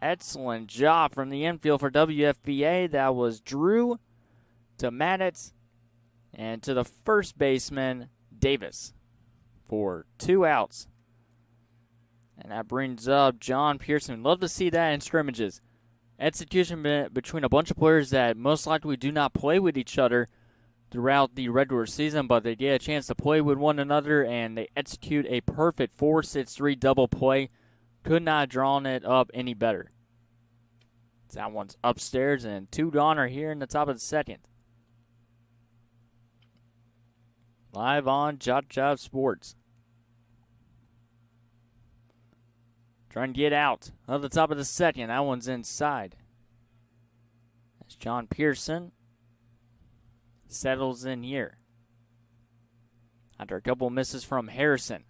Excellent job from the infield for WFBA. That was Drew to Maddox and to the first baseman, Davis, for 2 outs. And that brings up John Pearson. Love to see that in scrimmages. Execution between a bunch of players that most likely do not play with each other throughout the regular season, but they get a chance to play with one another, and they execute a perfect 4-6-3 double play. Could not have drawn it up any better. That one's upstairs, and 2 gone are here in the top of the second. Live on JockJive Sports. Trying to get out of the top of the second. That one's inside. As John Pearson settles in here after a couple misses from Harrison.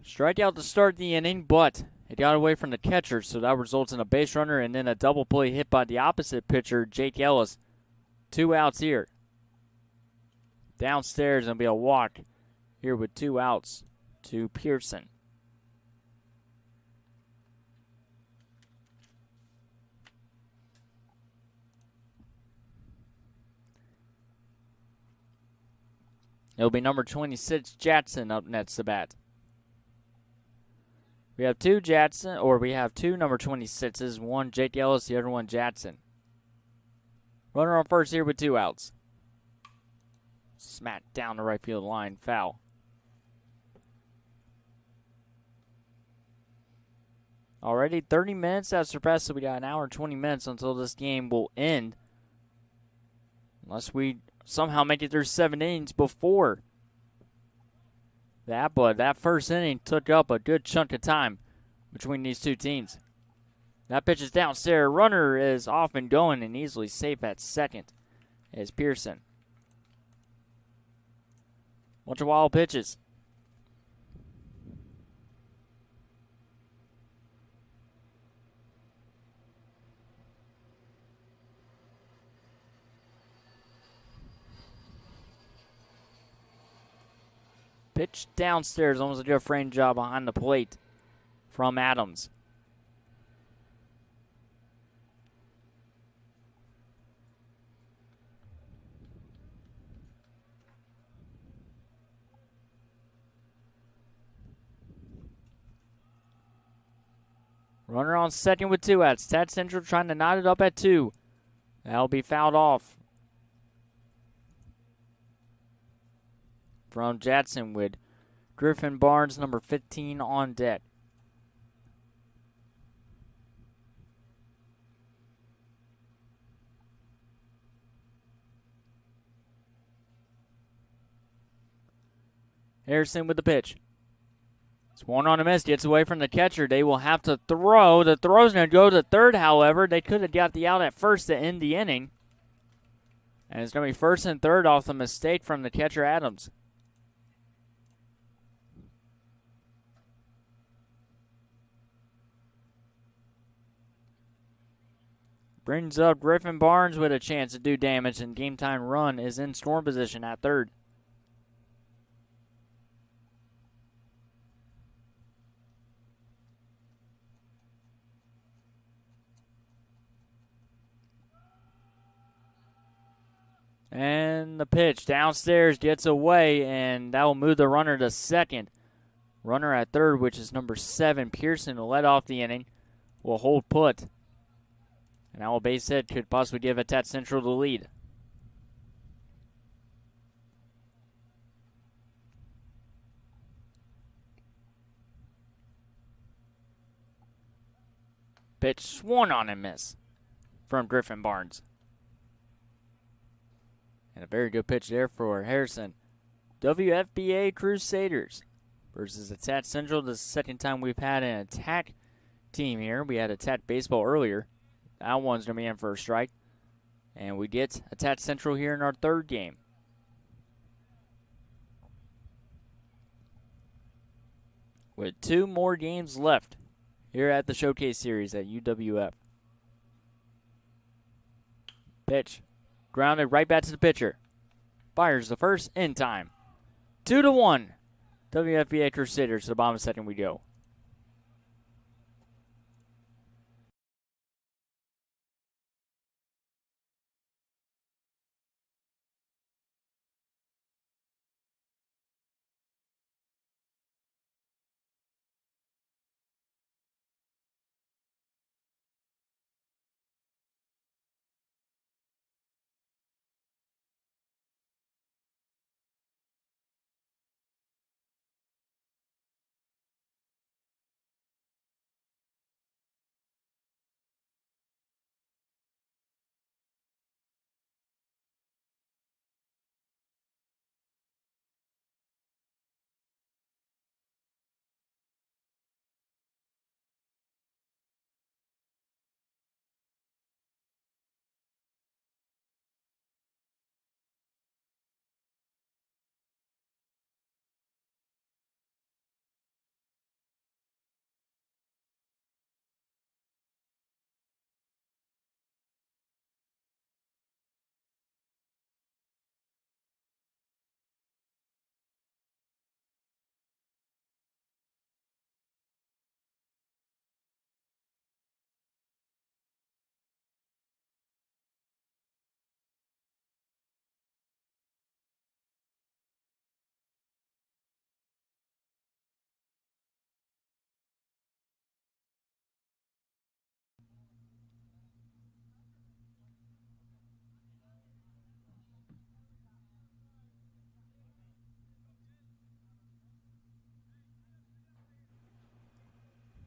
Strikeout to start the inning, but it got away from the catcher, so that results in a base runner and then a double play hit by the opposite pitcher, Jake Ellis. 2 outs here. Downstairs, and be a walk here with 2 outs to Pearson. It'll be number 26, Jackson, up next to bat. We have 2 number 26s, one Jake Ellis, the other one Jackson. Runner on first here with 2 outs. Smacked down the right field line, foul. Already 30 minutes have surpassed, so we got an hour and 20 minutes until this game will end. Unless we somehow make it through 7 innings before that, but that first inning took up a good chunk of time between these 2 teams. That pitch is downstairs. Runner is off and going and easily safe at second is Pearson. Bunch of wild pitches. Pitch downstairs, almost a good frame job behind the plate from Adams. Runner on second with 2 outs. Attach Central trying to knot it up at 2. That'll be fouled off from Jackson with Griffin Barnes, number 15, on deck. Harrison with the pitch. Swung on a miss, gets away from the catcher. They will have to throw. The throw's going to go to third, however. They could have got the out at first to end the inning. And it's going to be first and third off the mistake from the catcher, Adams. Brings up Griffin Barnes with a chance to do damage, and game time run is in scoring position at third. And the pitch downstairs gets away, and that will move the runner to second. Runner at third, which is number 7, Pearson, will let off the inning. Will hold put. And now a base hit could possibly give Atat Central the lead. Pitch swung on and miss from Griffin Barnes. And a very good pitch there for Harrison. WFBA Crusaders versus Atat Central. This is the second time we've had an attack team here. We had attack baseball earlier. That one's going to be in for a strike. And we get Atat Central here in our third game. With 2 more games left here at the Showcase Series at UWF. Pitch. Grounded right back to the pitcher. Fires the first in time. 2-1. WFBA Crusaders to the bottom of the second we go.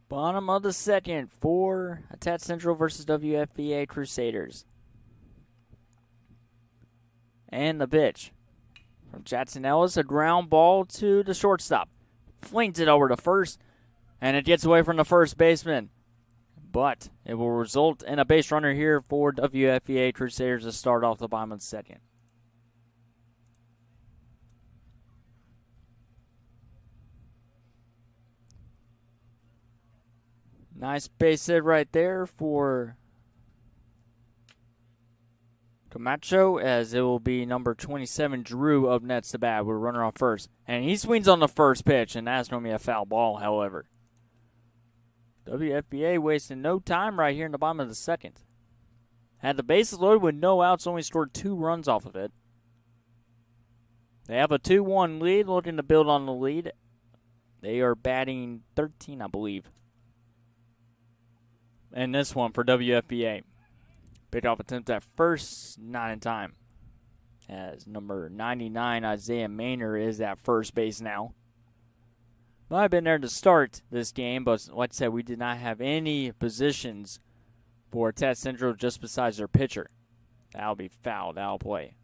Bottom of the second for Atat Central versus WFBA Crusaders. And the pitch from Jackson Ellis, a ground ball to the shortstop. Flings it over to first, and it gets away from the first baseman. But it will result in a base runner here for WFBA Crusaders to start off the bottom of the second. Nice base hit right there for Camacho, as it will be number 27, Drew, up next to bat with a runner on first. And he swings on the first pitch, and that's going to be a foul ball, however. WFBA wasting no time right here in the bottom of the second. Had the bases loaded with no outs, only scored 2 runs off of it. They have a 2-1 lead, looking to build on the lead. They are batting 13, I believe. And this one for WFBA. Pickoff attempt at first, not in time. As number 99, Isaiah Maynor, is at first base now. Might have been there to start this game, but like I said, we did not have any positions for Atat Central just besides their pitcher. That'll be foul. That'll play.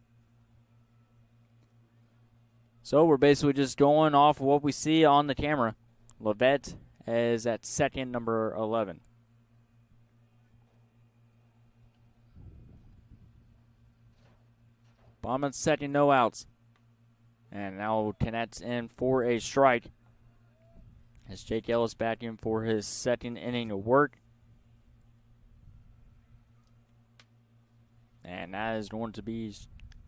So we're basically just going off of what we see on the camera. Levette is at second, number 11. Bauman second, no outs. And now Canet's in for a strike. As Jake Ellis back in for his second inning of work. And that is going to be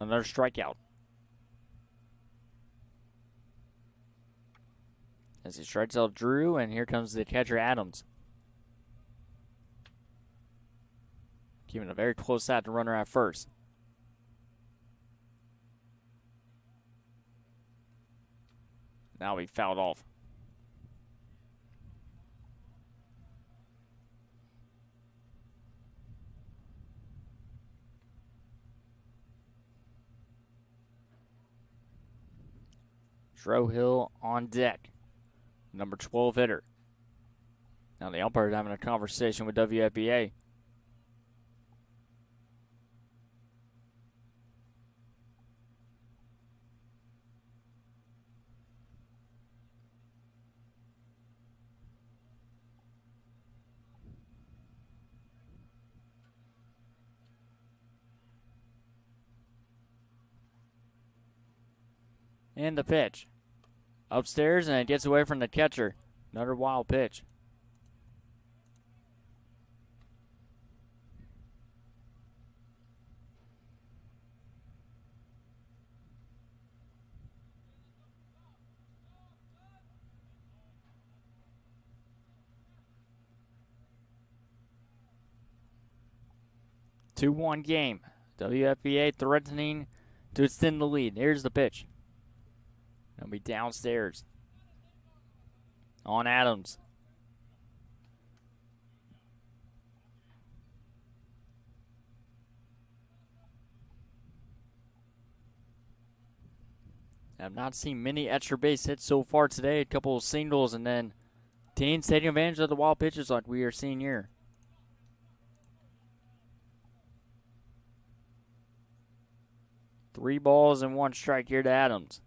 another strikeout. As he strikes out Drew, and here comes the catcher Adams. Keeping a very close at the runner at first. Now he fouled off. Strohill on deck. Number 12 hitter. Now the umpire's having a conversation with WFBA. And the pitch. Upstairs, and it gets away from the catcher. Another wild pitch. Two-one game. WFBA threatening to extend the lead. Here's the pitch. It'll be downstairs. On Adams. I've not seen many extra base hits so far today. A couple of singles, and then teams taking advantage of the wild pitches like we are seeing here. Three balls and one strike here to Adams.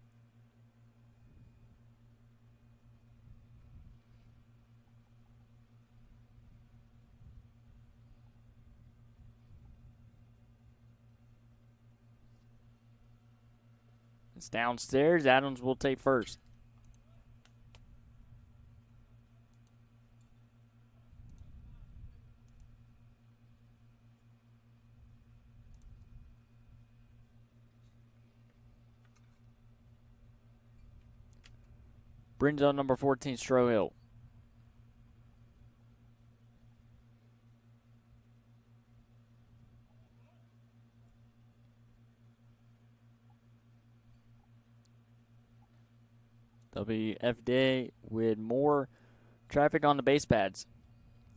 It's downstairs. Adams will take first. Brings on number 14, Strohill. WFD with more traffic on the base pads.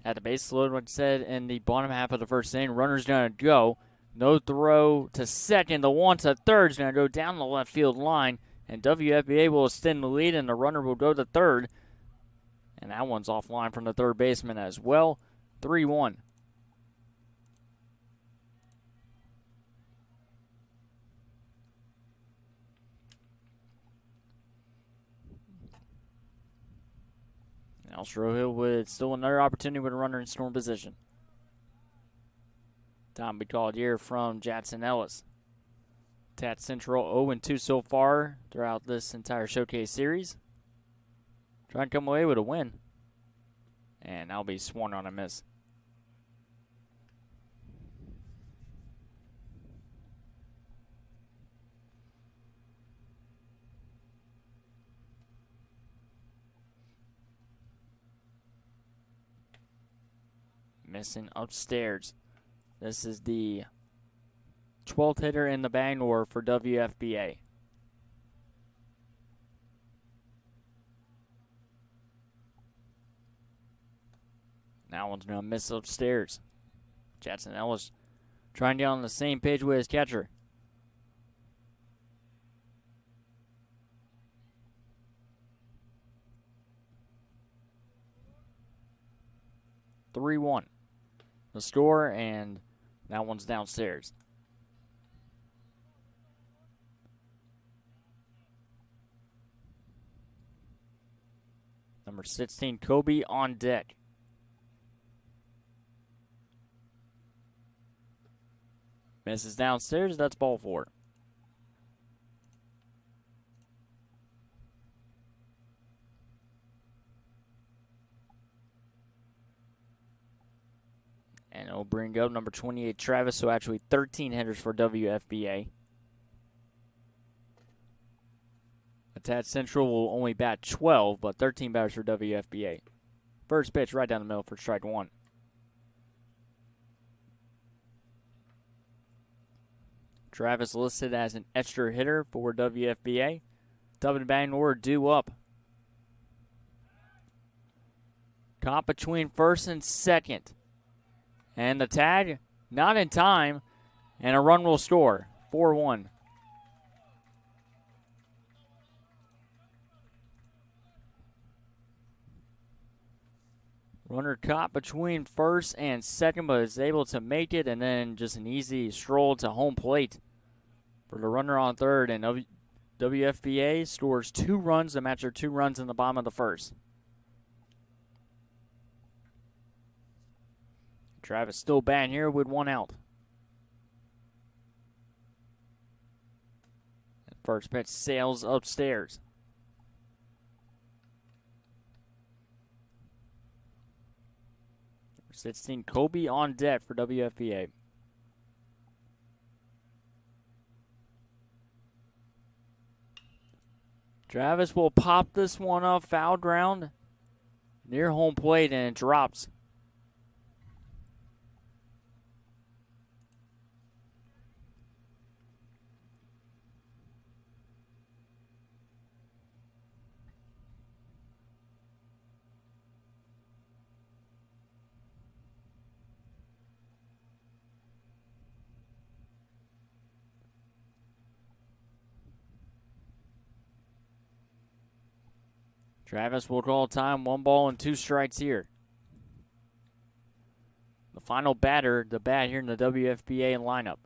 At the base load, like I said, in the bottom half of the first inning, runner's going to go. No throw to second. The one to third is going to go down the left field line. And WFBA will extend the lead, and the runner will go to third. And that one's offline from the third baseman as well. 3-1. Now Strohill with still another opportunity with a runner in scoring position. Time be called here from Jackson Ellis. Tat Central 0-2 so far throughout this entire showcase series. Trying to come away with a win. And that'll be sworn on a miss. Missing upstairs. This is the 12th hitter in the Bangor for WFBA. That one's going to miss upstairs. Jackson Ellis trying to get on the same page with his catcher. (3-1) the score, and that one's downstairs. Number 16, Kobe on deck. Misses downstairs. That's ball 4. And it'll bring up number 28, Travis, so actually 13 hitters for WFBA. Tad Central will only bat 12, but 13 batters for WFBA. First pitch right down the middle for strike 1. Travis listed as an extra hitter for WFBA. Dubbin and Bangor due up. Caught between first and second. And the tag, not in time, and a run will score. 4-1. Runner caught between first and second, but is able to make it, and then just an easy stroll to home plate for the runner on third. And WFBA scores 2 runs to match their 2 runs in the bottom of the first. Travis still batting here with 1 out. First pitch sails upstairs. Number 16, Kobe on deck for WFBA. Travis will pop this one up, foul ground near home plate, and it drops. Travis will call time, 1 ball and 2 strikes here. The final batter, the bat here in the WFBA lineup.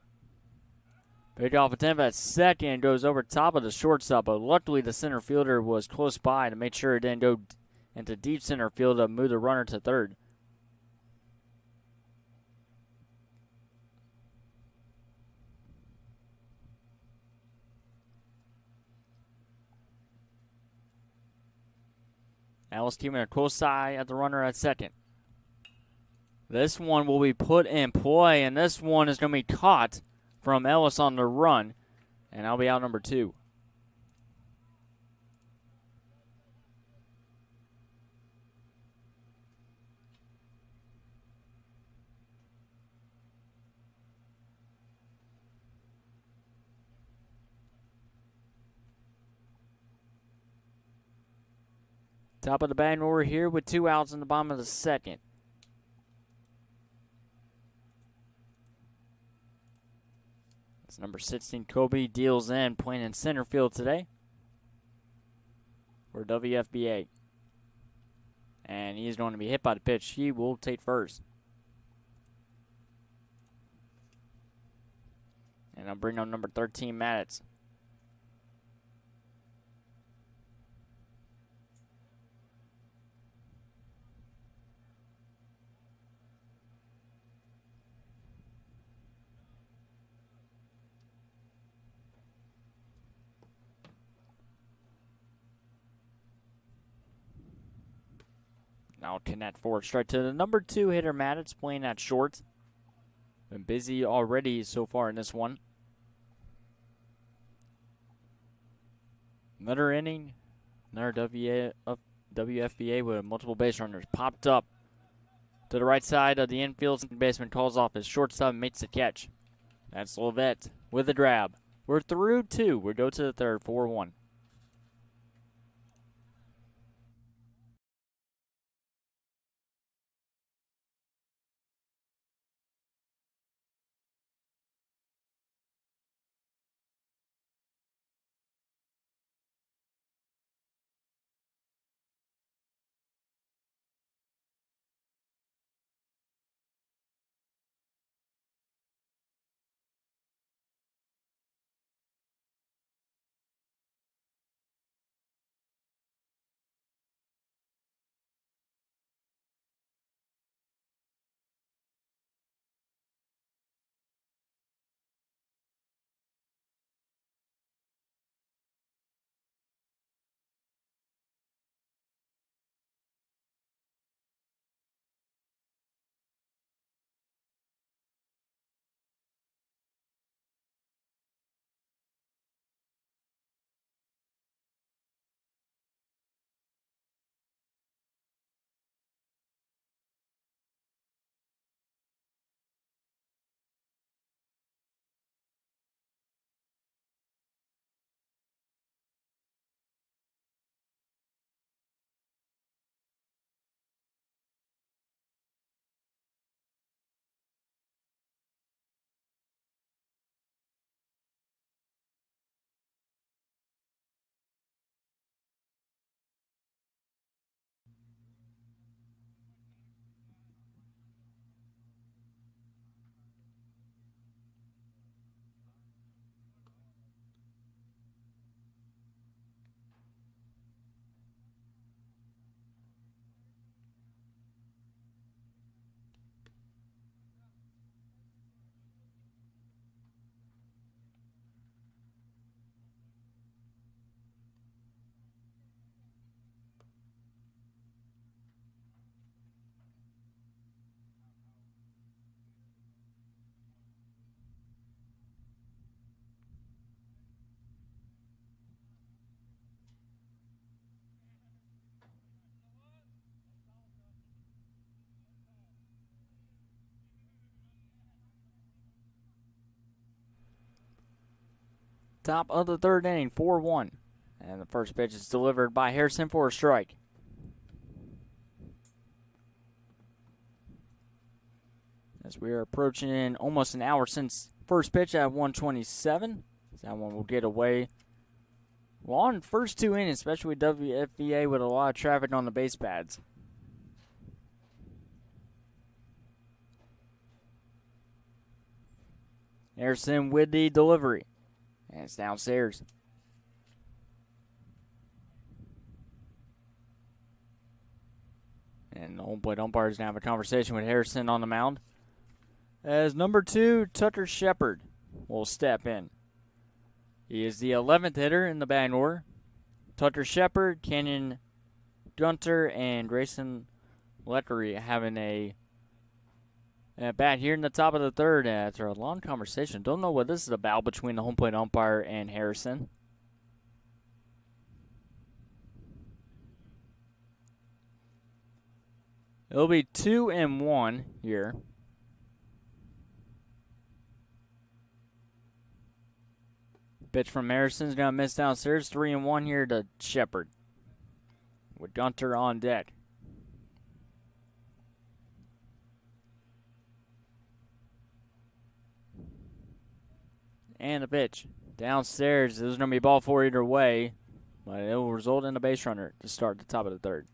Pickoff attempt at second goes over top of the shortstop, but luckily the center fielder was close by to make sure it didn't go into deep center field to move the runner to third. Ellis keeping a close eye at the runner at second. This one will be put in play, and this one is going to be caught from Ellis on the run, and that'll be out number 2. Top of the batting order here with 2 outs in the bottom of the second. It's number 16, Kobe, deals in, playing in center field today for WFBA. And he's going to be hit by the pitch. He will take first. And I'll bring up number 13, Maddox. Now connect forward strike to the number 2 hitter, Maddox, playing at short. Been busy already so far in this one. Another inning. Another WFBA with multiple base runners. Popped up to the right side of the infield. Baseman calls off his shortstop and makes the catch. That's Lovett with a grab. We're through 2. We go to the third, 4-1. top of the third inning, 4-1. And the first pitch is delivered by Harrison for a strike. As we are approaching almost an hour since first pitch at 1:27. That one will get away. Well, on first two innings, especially with WFVA with a lot of traffic on the base pads. Harrison with the delivery. And it's downstairs. And the home plate umpire is going to have a conversation with Harrison on the mound. As number 2, Tucker Shepard will step in. He is the 11th hitter in the batting order. Tucker Shepard, Canyon Gunter, and Grayson Leckery having a bat here in the top of the third after a long conversation. Don't know what this is about between the home plate umpire and Harrison. It'll be 2-1 here. Pitch from Harrison's going to miss downstairs. 3-1 here to Shepard with Gunter on deck. And the pitch. Downstairs. This is going to be ball 4 either way, but it will result in a base runner to start the top of the third.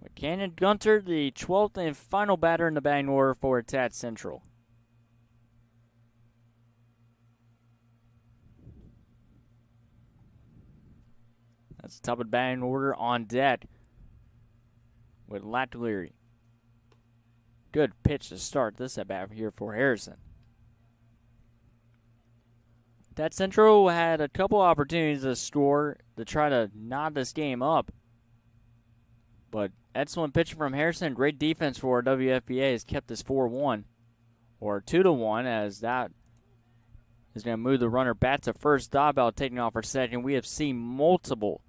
With Canyon Gunter, the 12th and final batter in the batting order for Tat Central. That's the top of the batting order on deck with Latleary. Good pitch to start this at bat here for Harrison. Tat Central had a couple opportunities to score to try to knot this game up. But excellent pitching from Harrison. Great defense for WFBA has kept this 4-1 or 2-1 as that is going to move the runner back to first. Dobbell taking off for second. We have seen multiple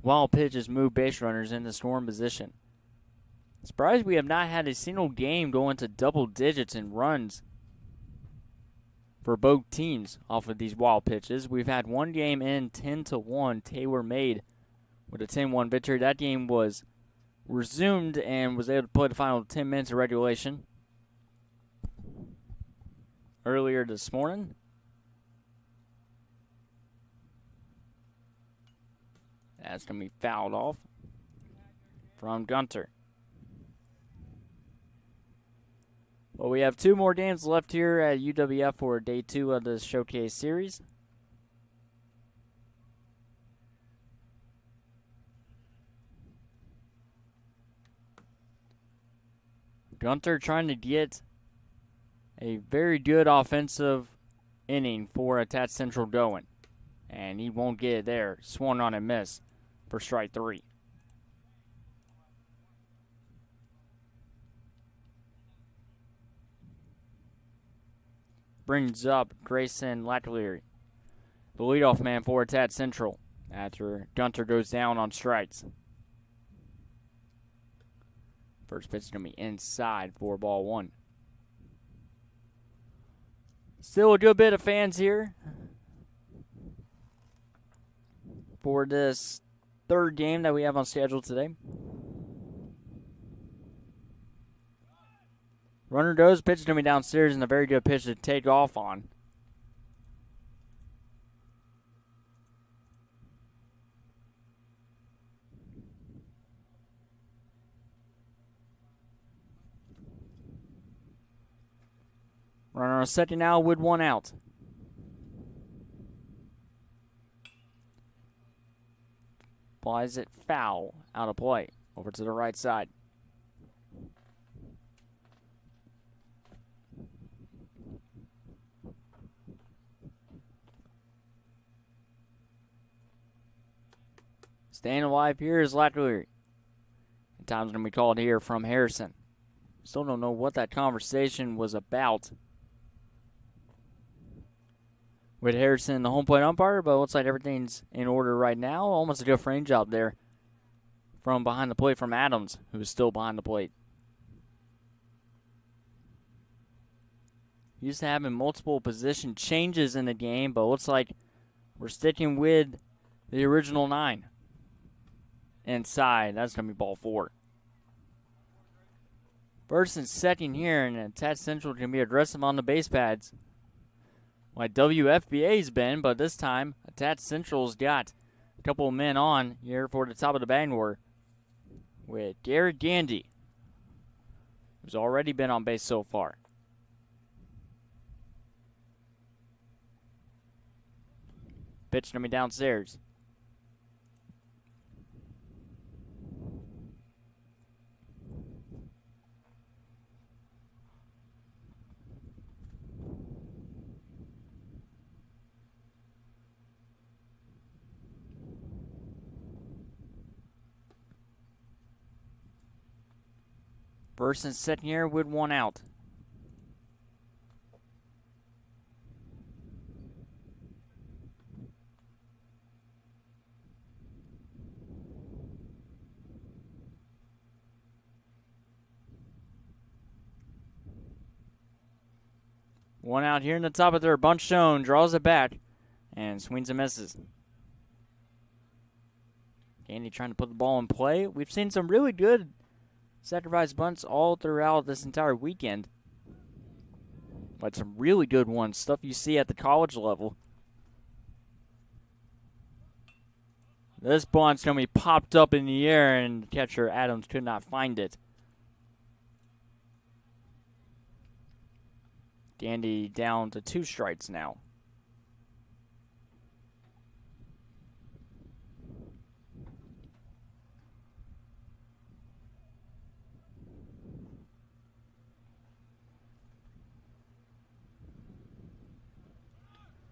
wild pitches move base runners into scoring position. Surprised we have not had a single game go into double digits in runs for both teams off of these wild pitches. We've had one game in 10-1. Taylor made with a 10-1 victory. That game was resumed and was able to play the final 10 minutes of regulation earlier this morning. That's going to be fouled off from Gunter. Well, we have 2 more games left here at UWF for day 2 of the Showcase Series. Gunter trying to get a very good offensive inning for a Tat Central going. And he won't get it there. Swung on and miss for strike 3. Brings up Grayson Latleary, the leadoff man for Tat Central, after Gunter goes down on strikes. First pitch is going to be inside for ball 1. Still a good bit of fans here for this third game that we have on schedule today. Runner goes, pitch is going to be downstairs, and a very good pitch to take off on. Runner on second now with 1 out. Flies it foul, out of play, over to the right side. Staying alive here is Latleary. Time's going to be called here from Harrison. Still don't know what that conversation was about with Harrison, the home plate umpire, but it looks like everything's in order right now. Almost a good frame job there from behind the plate from Adams, who's still behind the plate. used to having multiple position changes in the game, but looks like we're sticking with the original 9. Inside, that's going to be ball 4. First and second here, and Attach Central can be aggressive on the base pads. Like WFBA's been, but this time, Attach Central's got a couple of men on here for the top of the Bangor with Garrett Gandy, who's already been on base so far. Pitch to me downstairs. First and second here with 1 out. One out here in the top of their bunch shown, draws it back, and swings and misses. Gandy trying to put the ball in play. We've seen some really good sacrifice bunts all throughout this entire weekend. But some really good ones, stuff you see at the college level. This bunt's going to be popped up in the air, and catcher Adams could not find it. Gandy down to 2 strikes now.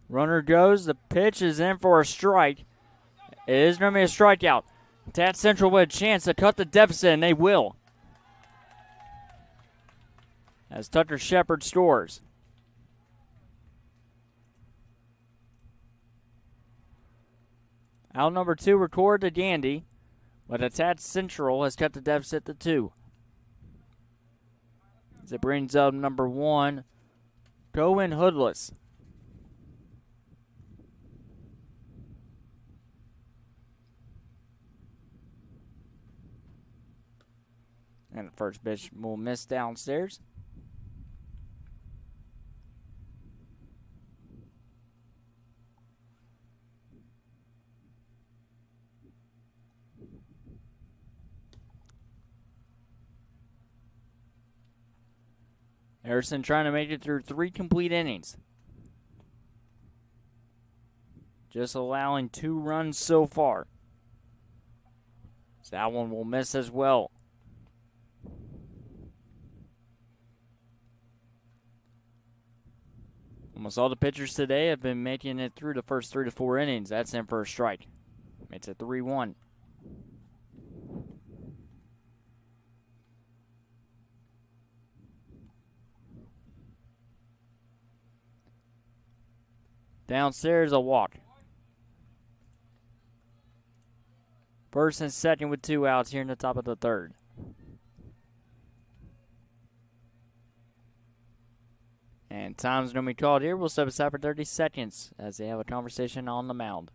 Runner goes. The pitch is in for a strike. It is going to be a strikeout. Attach Central with a chance to cut the deficit, and they will. As Tucker Shepard scores. Out number 2 recorded to Gandy, but Attach Central has cut the deficit to 2. As it brings up number 1, Cohen Hoodless. And the first pitch will miss downstairs. Harrison trying to make it through 3 complete innings. Just allowing 2 runs so far. So that one will miss as well. Almost all the pitchers today have been making it through the first 3 to 4 innings. That's in for a strike. It's a 3-1. Downstairs, a walk. First and second with 2 outs here in the top of the 3rd. And time's going to be called here. We'll step aside for 30 seconds as they have a conversation on the mound.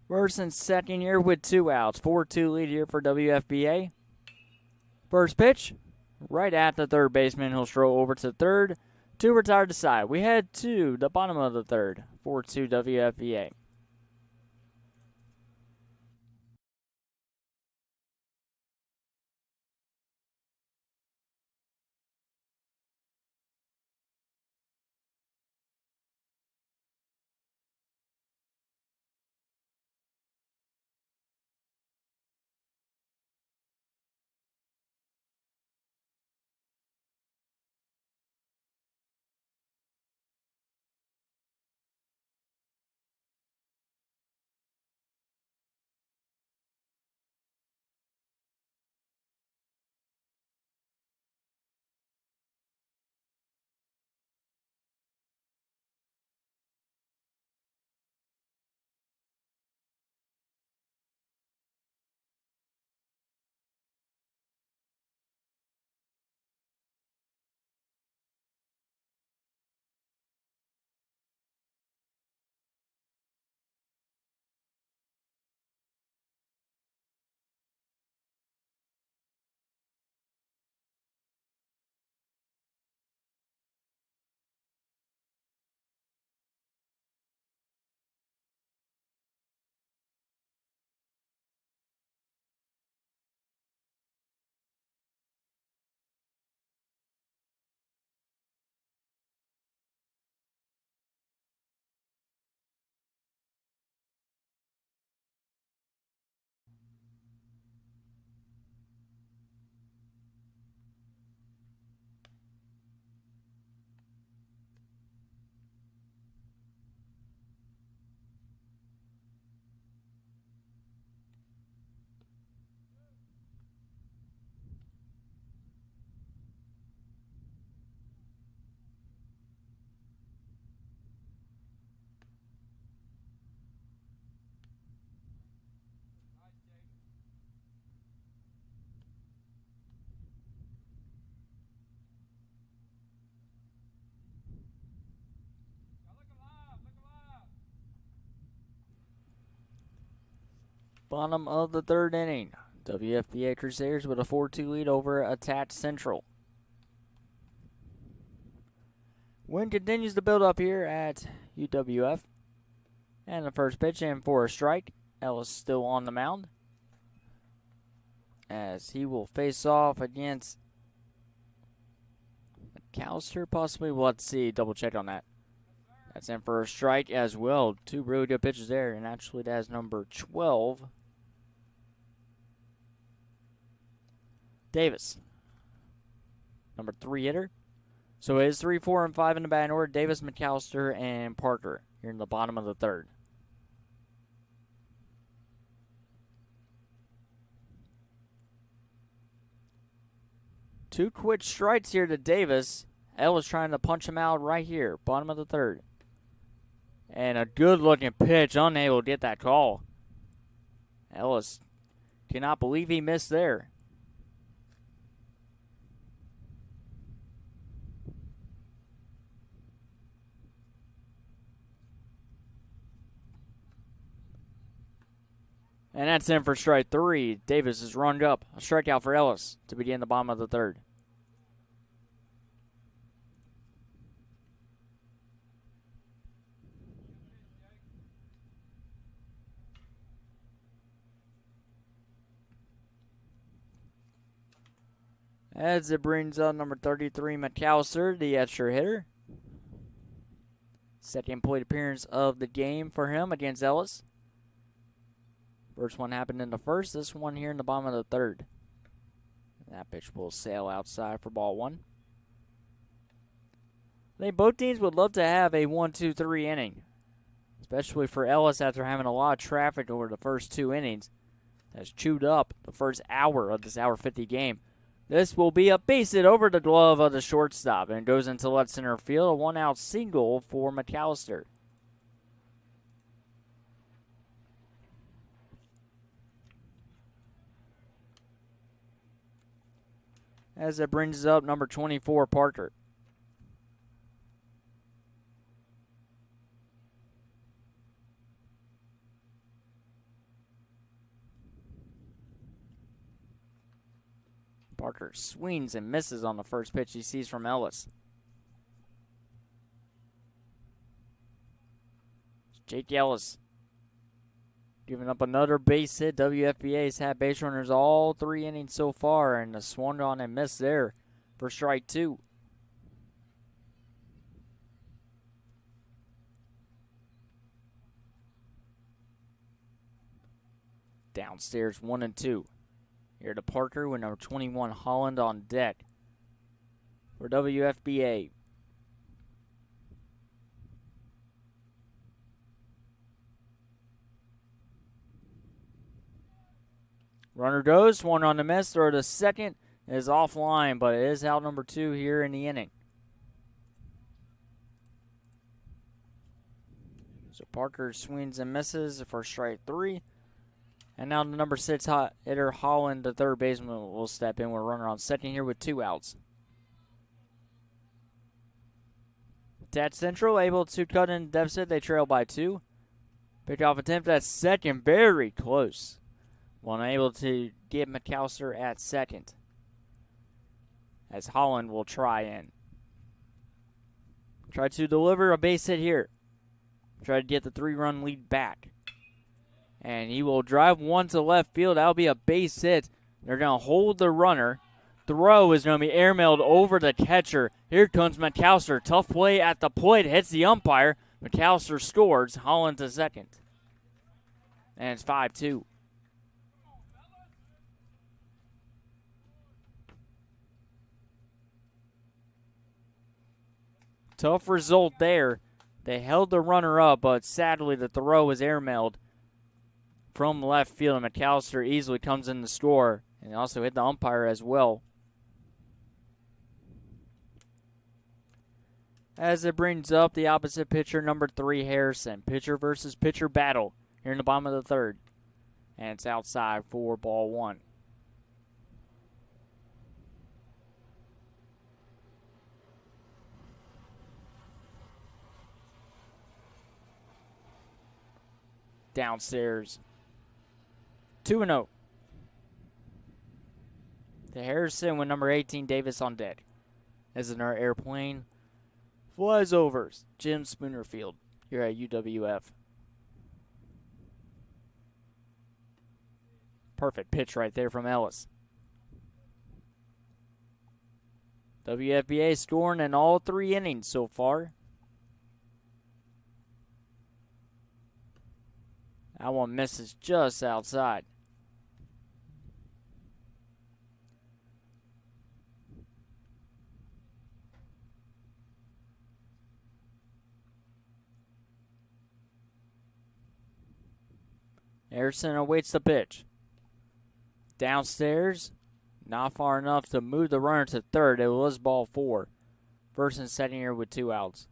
First and second here with 2 outs. 4-2 lead here for WFBA. First pitch, right at the third baseman. He'll stroll over to third to retire to side. We head to the bottom of the 3rd. 4-2 WFBA. Bottom of the third inning. WFBA Crusaders with a 4-2 lead over Attach Central. Wind continues to build up here at UWF. And the first pitch in for a strike. Ellis still on the mound, as he will face off against McAllister, possibly. We'll have to see. Double check on that. That's in for a strike as well. Two really good pitches there, and actually that's number 12. Davis, number 3 hitter. So it is 3, 4, and 5 in the batting order. Davis, McAllister, and Parker here in the bottom of the third. Two quick strikes here to Davis. Ellis trying to punch him out right here, bottom of the third. And a good-looking pitch, unable to get that call. Ellis cannot believe he missed there. And that's in for strike 3. Davis is run up. A strikeout for Ellis to begin the bottom of the third. As it brings up number 33, McAllister, the extra hitter. Second plate appearance of the game for him against Ellis. First one happened in the first. This one here in the bottom of the third. That pitch will sail outside for ball 1. I think both teams would love to have a 1-2-3 inning, especially for Ellis after having a lot of traffic over the first 2 innings. Has chewed up the first hour of this hour 50 game. This will be a base hit over the glove of the shortstop and goes into left center field. A 1-out single for McAllister. As it brings up number 24, Parker. Parker swings and misses on the first pitch he sees from Ellis. Jake Ellis giving up another base hit. WFBA's had base runners all 3 innings so far, and a swung on and missed there for strike 2. Downstairs 1-2. Here to Parker with number 21, Holland, on deck for WFBA. Runner goes, one on the miss, throw to second is offline, but it is out number 2 here in the inning. So Parker swings and misses for strike 3. And now the number 6 hitter, Holland, the third baseman, will step in with a runner on second here with 2 outs. Attach Central able to cut in deficit. They trail by 2. Pick off attempt at second, very close. Unable to get McAllister at second, as Holland will try in. Try to deliver a base hit here. Try to get the 3-run lead back. And he will drive one to left field. That'll be a base hit. They're going to hold the runner. Throw is going to be airmailed over the catcher. Here comes McAllister. Tough play at the plate. Hits the umpire. McAllister scores. Holland to second. And it's 5-2. Tough result there. They held the runner up, but sadly the throw was airmailed from left field, and McAllister easily comes in to score, and also hit the umpire as well. As it brings up the opposite pitcher, number 3, Harrison. Pitcher versus pitcher battle here in the bottom of the third. And it's outside for ball 1. Downstairs 2-0. To Harrison with number 18, Davis on deck. As another airplane flies over Jim Spooner Field here at UWF. Perfect pitch right there from Ellis. WFBA scoring in all 3 innings so far. That one misses just outside. Harrison awaits the pitch. Downstairs, not far enough to move the runner to third. It was ball 4. First and second here with 2 outs.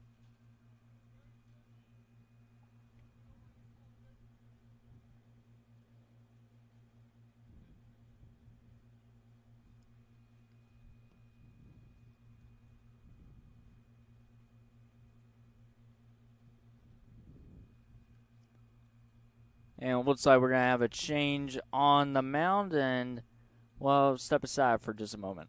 And it looks like we're going to have a change on the mound, and we'll step aside for just a moment.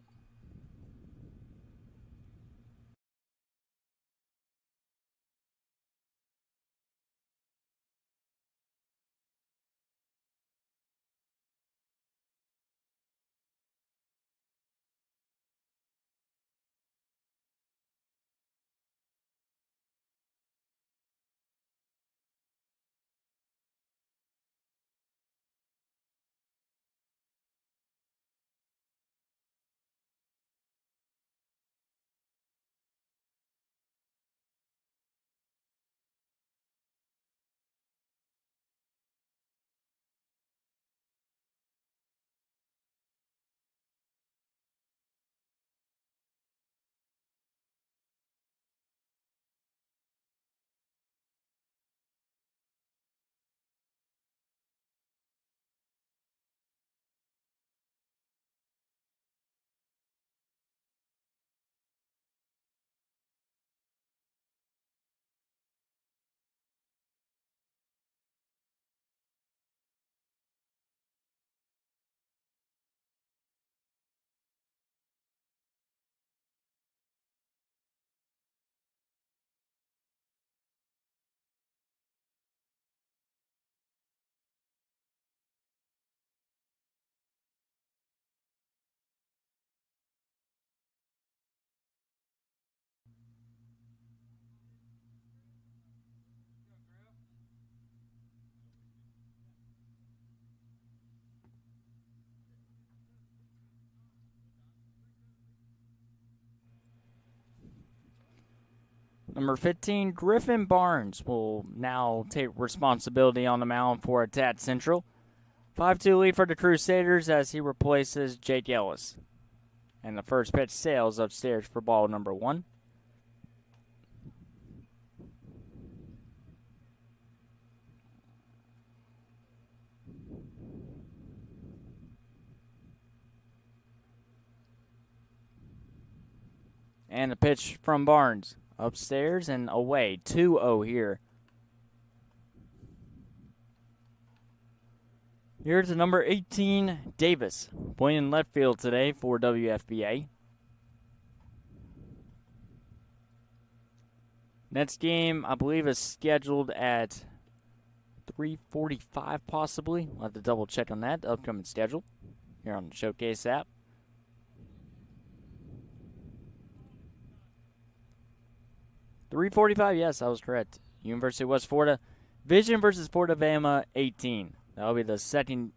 Number 15, Griffin Barnes will now take responsibility on the mound for Atat Central. 5-2 lead for the Crusaders as he replaces Jake Ellis. And the first pitch sails upstairs for ball number 1. And the pitch from Barnes. Upstairs and away. 2-0 here. Here's the number 18, Davis, playing in left field today for WFBA. Next game, I believe, is scheduled at 3:45 possibly. We'll have to double check on that, the upcoming schedule here on the Showcase app. .345, yes, that was correct. University of West Florida, Vision versus Florida Bama 18. That'll be the second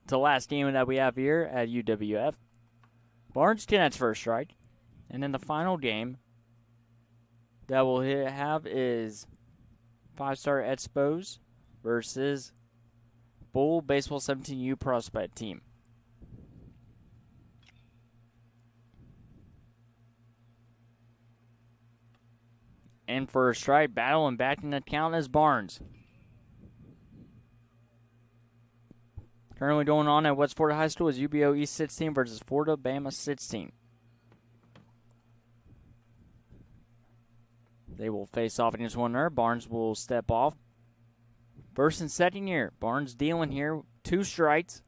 to last game that we have here at UWF. Barnes connects for a strike. And then the final game that we'll have is 5-star Expos versus Bull Baseball 17U Prospect Team. And for a strike, battle and back in the count is Barnes. Currently going on at West Florida High School is UBO East 16 versus Florida Bama 16. They will face off against one another. Barnes will step off. First and second here. Barnes dealing here. 2 strikes.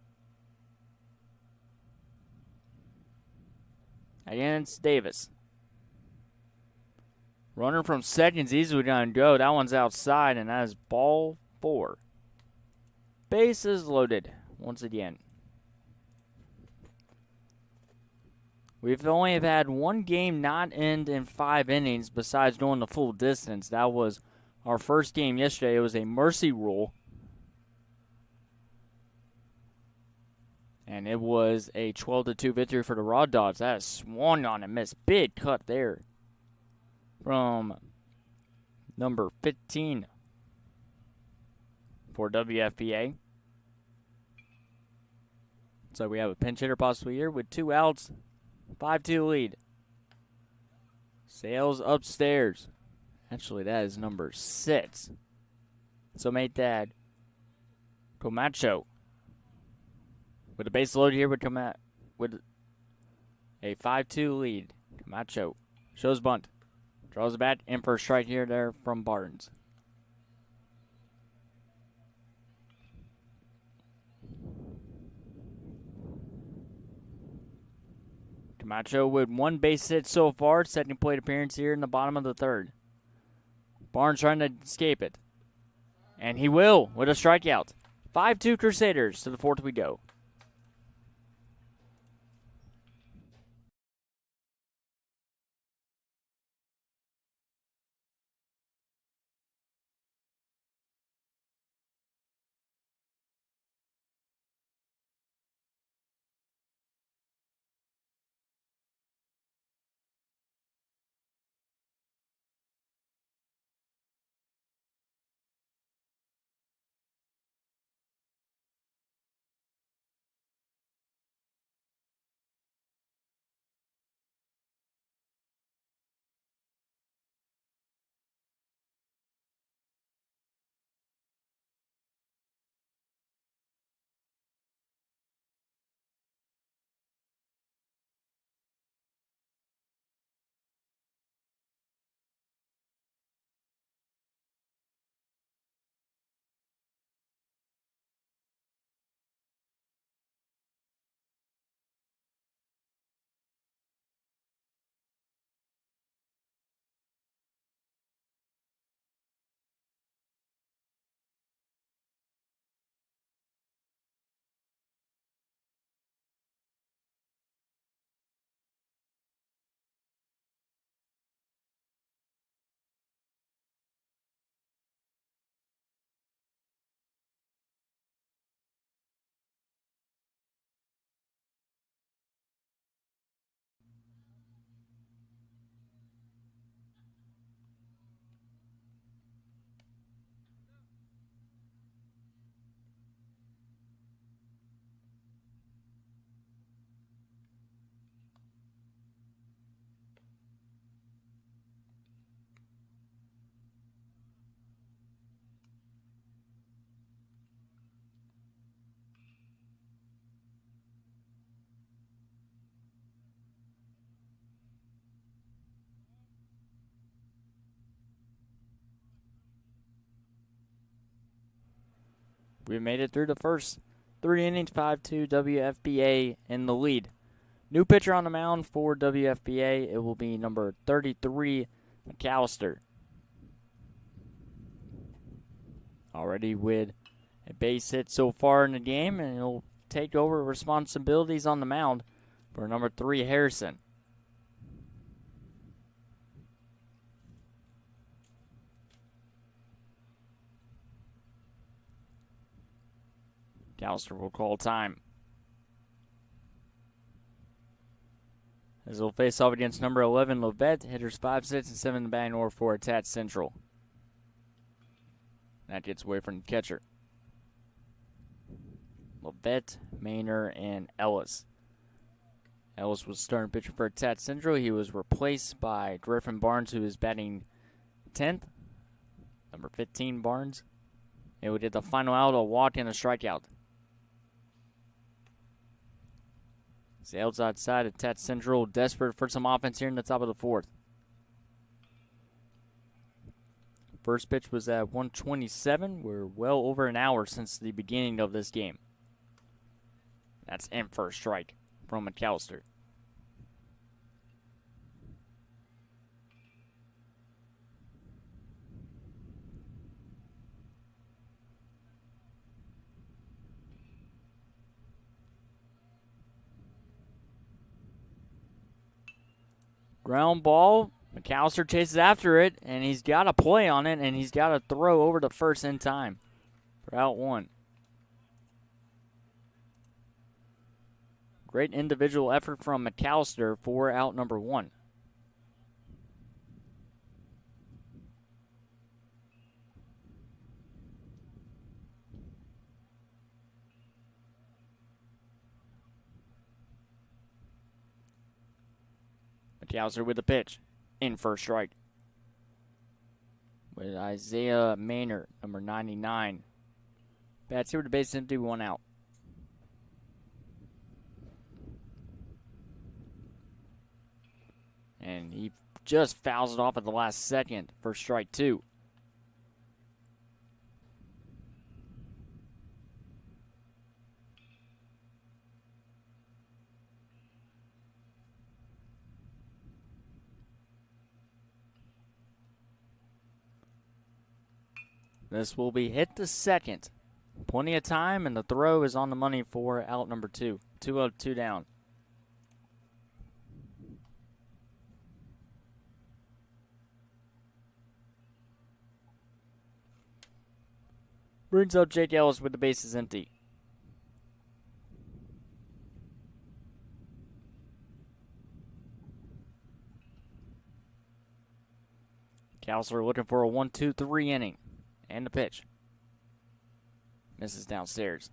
against Davis. Runner from second's easily going to go. That one's outside, and that is ball 4. Bases loaded once again. We've only had one game not end in 5 innings besides going the full distance. That was our first game yesterday. It was a mercy rule. And it was a 12-2 victory for the Raw Dogs. That swung on and missed. Big cut there from number 15 for WFPA. So we have a pinch hitter possibly here with 2 outs. 5-2 lead. Sales upstairs. Actually, that is number 6. So make that Camacho with a base load here with a 5-2 lead. Camacho shows bunt. Draws a bat in for a strike here there from Barnes. Camacho with 1 base hit so far. Second plate appearance here in the bottom of the 3rd. Barnes trying to escape it. And he will with a strikeout. 5-2 Crusaders. To the 4th we go. We made it through the first 3 innings, 5-2 WFBA in the lead. New pitcher on the mound for WFBA. It will be number 33, McAllister. Already with a base hit so far in the game, and he'll take over responsibilities on the mound for number 3, Harrison. McAllister will call time. As he'll face off against number 11, Lovett. Hitters 5, 6, and 7 in the batting order for Attach Central. That gets away from the catcher. Lovett, Maynor, and Ellis. Ellis was starting pitcher for Attach Central. He was replaced by Griffin Barnes, who is batting 10th. Number 15, Barnes. And we did the final out, a walk and a strikeout. Sales outside, Attach Central desperate for some offense here in the top of the 4th. First pitch was at 1:27. We're well over an hour since the beginning of this game. That's in for a strike from McAllister. Ground ball. McAllister chases after it, and he's got a play on it, and he's got to throw over to first in time for out one. Great individual effort from McAllister for out number one. McAllister with the pitch. In for a strike. With Isaiah Maynard, number 99. Bats here with the base empty, one out. And he just fouls it off at the last second for strike two. This will be hit to second. Plenty of time, and the throw is on the money for out number two. 2-2 down. Brings up Jake Ellis with the bases empty. Counselor looking for a 1-2-3 inning. And the pitch. Misses downstairs.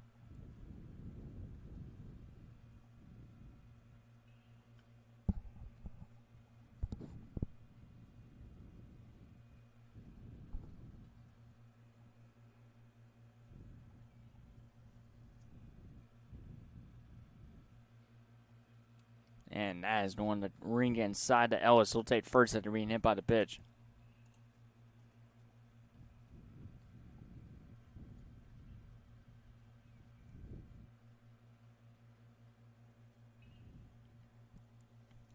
And that is the one that ring inside to Ellis. He'll take first after being hit by the pitch.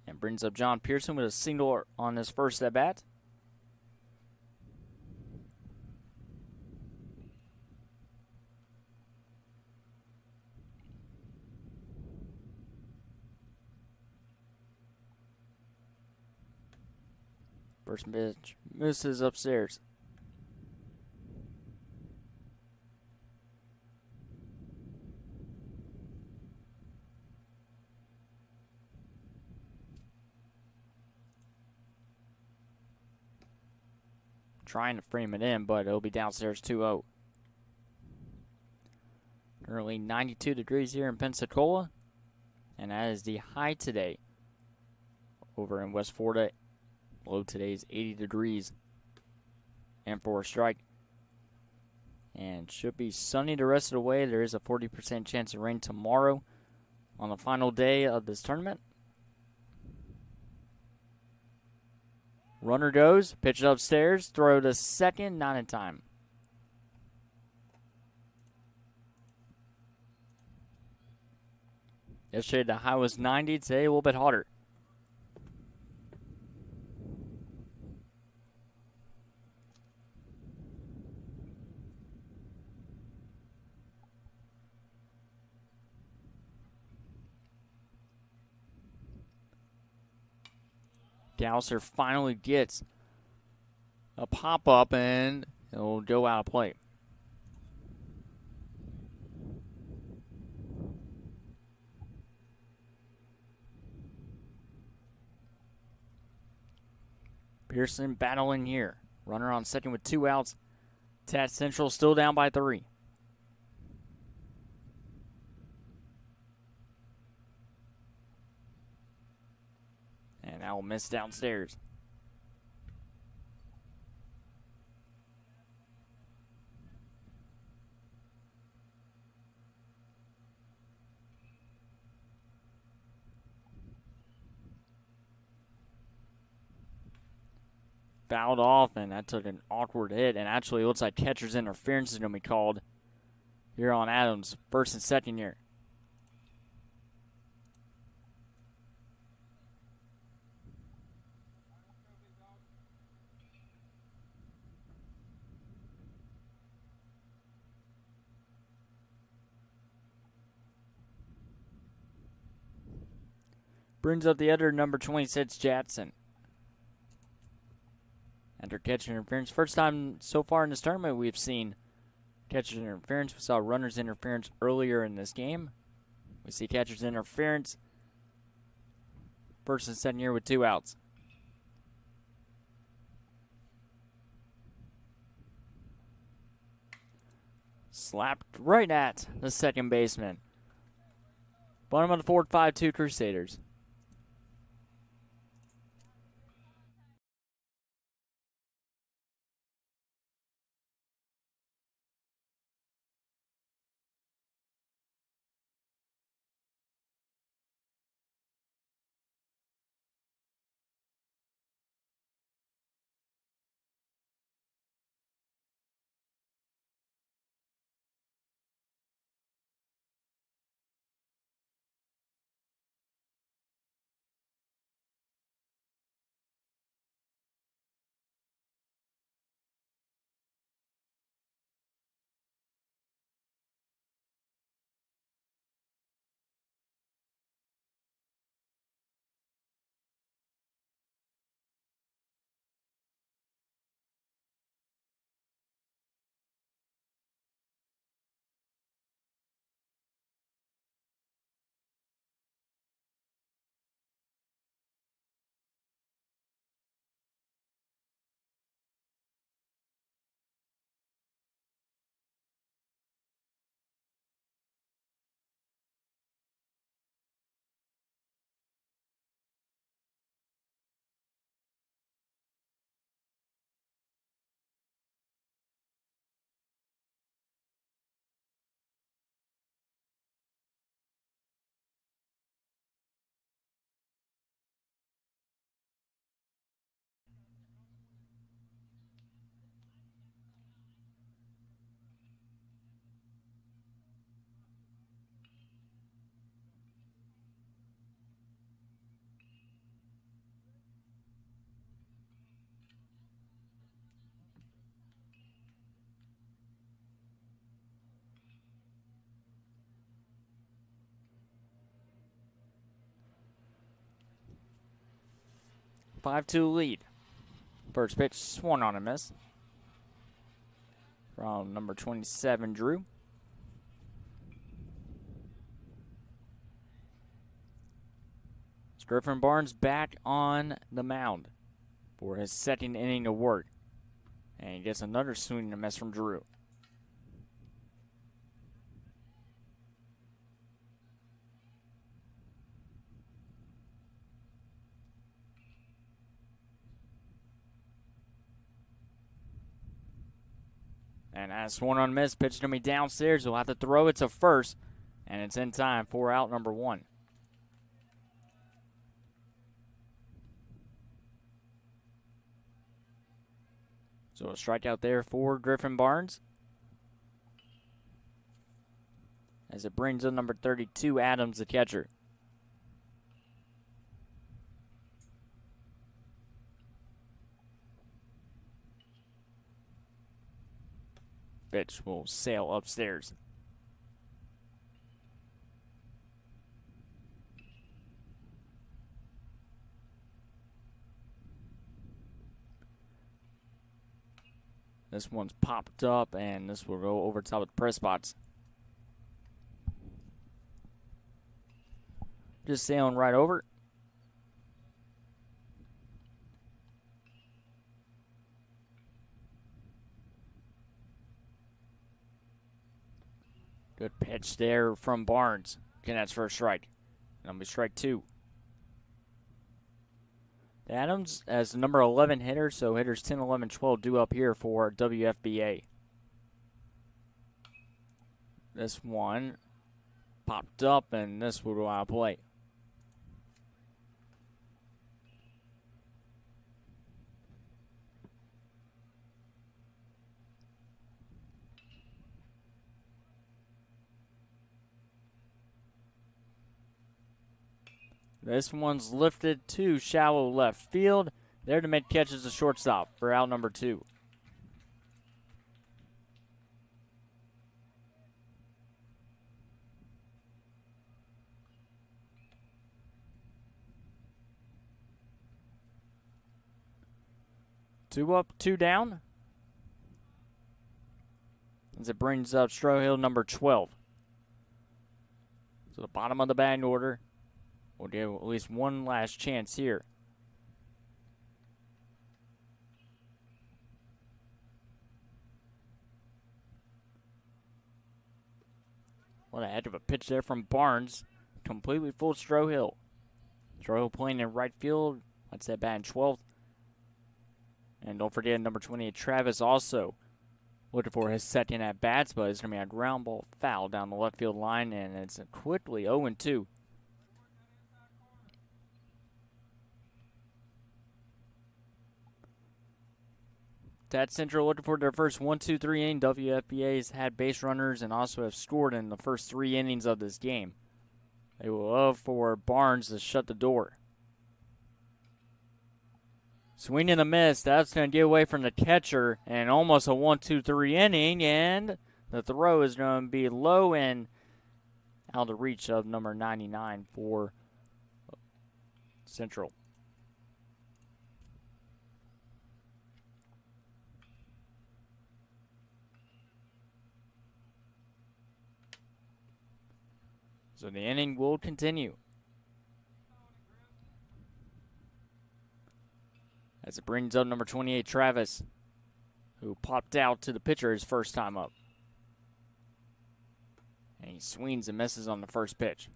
And brings up John Pearson with a single on his first at bat. First pitch misses upstairs. Trying to frame it in, but it'll be downstairs 2-0. Currently 92 degrees here in Pensacola, and that is the high today. Over in West Florida, low today is 80 degrees. And for a strike. And should be sunny the rest of the way. There is a 40% chance of rain tomorrow on the final day of this tournament. Runner goes, pitch it upstairs, throw to second, not in time. Yesterday the high was 90, today a little bit hotter. Gausser finally gets a pop-up, and it'll go out of play. Pearson battling here. Runner on second with 2 outs. Tat Central still down by 3. And that will miss downstairs. Fouled off, and that took an awkward hit. And actually, it looks like catcher's interference is going to be called here on Adams, first and second year. Brings up the editor, number 26, Jadson. Under catcher interference. First time so far in this tournament we've seen catcher's interference. We saw runner's interference earlier in this game. We see catcher's interference. First and second here with 2 outs. Slapped right at the second baseman. Bottom of the fourth, 5-2 Crusaders. Five-two lead. First pitch swung on a miss. From number 27, Drew. It's Griffin Barnes back on the mound for his second inning of work. And he gets another swing and a miss from Drew. And that's one on miss. Pitch to me downstairs. He'll have to throw it to first. And it's in time for out number 1. So a strikeout there for Griffin Barnes. As it brings in number 32, Adams, the catcher. Pitch will sail upstairs. This one's popped up, and this will go over top of the press box. Just sailing right over. Good pitch there from Barnes. Connects for a strike. That'll be strike 2. Adams as the number 11 hitter, so hitters 10, 11, 12 due up here for WFBA. This one popped up, and this will go out of play. This one's lifted to shallow left field. There to make catches the shortstop for out number 2. 2 up, 2 down. As it brings up Strohill, number 12. So the bottom of the batting order will give at least one last chance here. What a heck of a pitch there from Barnes. Completely fooled Strohill. Strohill playing in right field. That's that bat in 12th. And don't forget number 28, Travis, also looking for his second at bats, but it's going to be a ground ball foul down the left field line, and it's quickly 0-2. Tad Central looking for their first 1-2-3 inning. WFBA's had base runners and also have scored in the first 3 innings of this game. They will love for Barnes to shut the door. Swing and a miss. That's going to get away from the catcher, and almost a 1-2-3 inning, and the throw is going to be low and out of reach of number 99 for Central. So the inning will continue. As it brings up number 28, Travis, who popped out to the pitcher his first time up. And he swings and misses on the first pitch.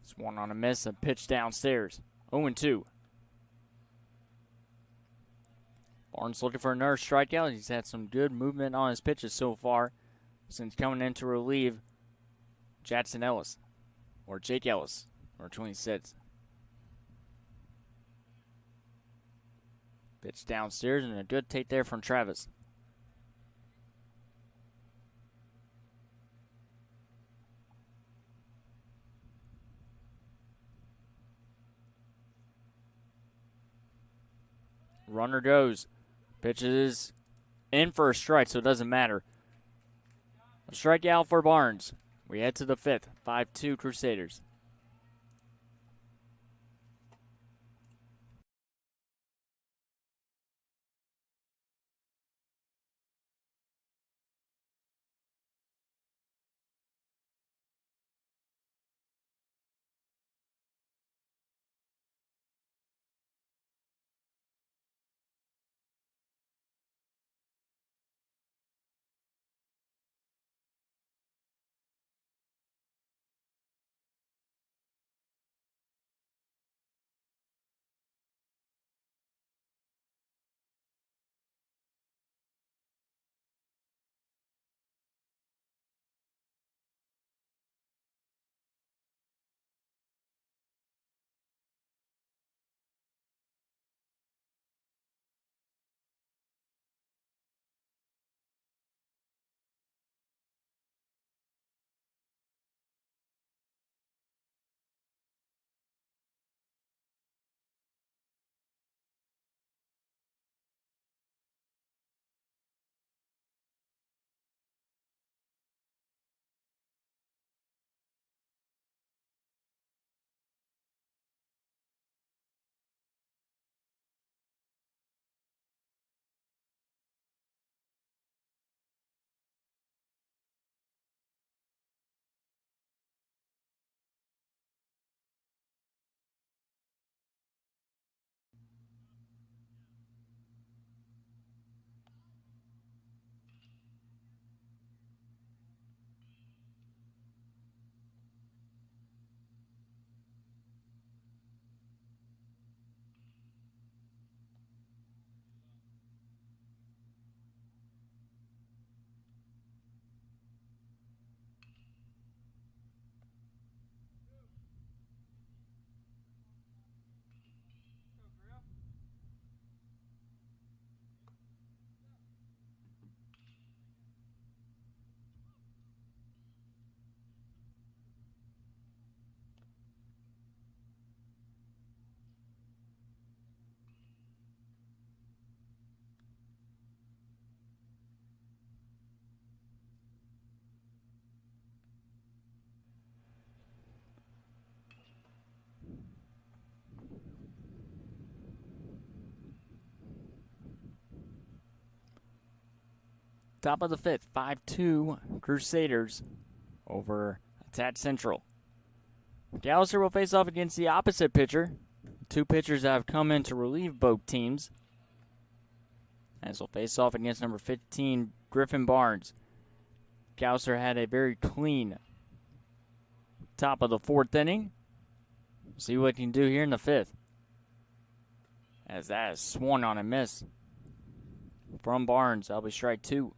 Swung on a miss, a pitch downstairs. 0-2. Barnes looking for another strikeout. He's had some good movement on his pitches so far since coming in to relieve Jadson Ellis, or Jake Ellis, or 26. Pitch downstairs and a good take there from Travis. Runner goes. Pitch is in for a strike, so it doesn't matter. A strikeout for Barnes. We head to the 5th. 5-2 Crusaders. Top of the fifth, 5-2 Crusaders over Tat Central. McAllister will face off against the opposite pitcher. Two pitchers that have come in to relieve both teams. As will face off against number 15, Griffin Barnes. McAllister had a very clean top of the fourth inning. We'll see what he can do here in the fifth. As that is swung on a miss from Barnes. That'll be strike two.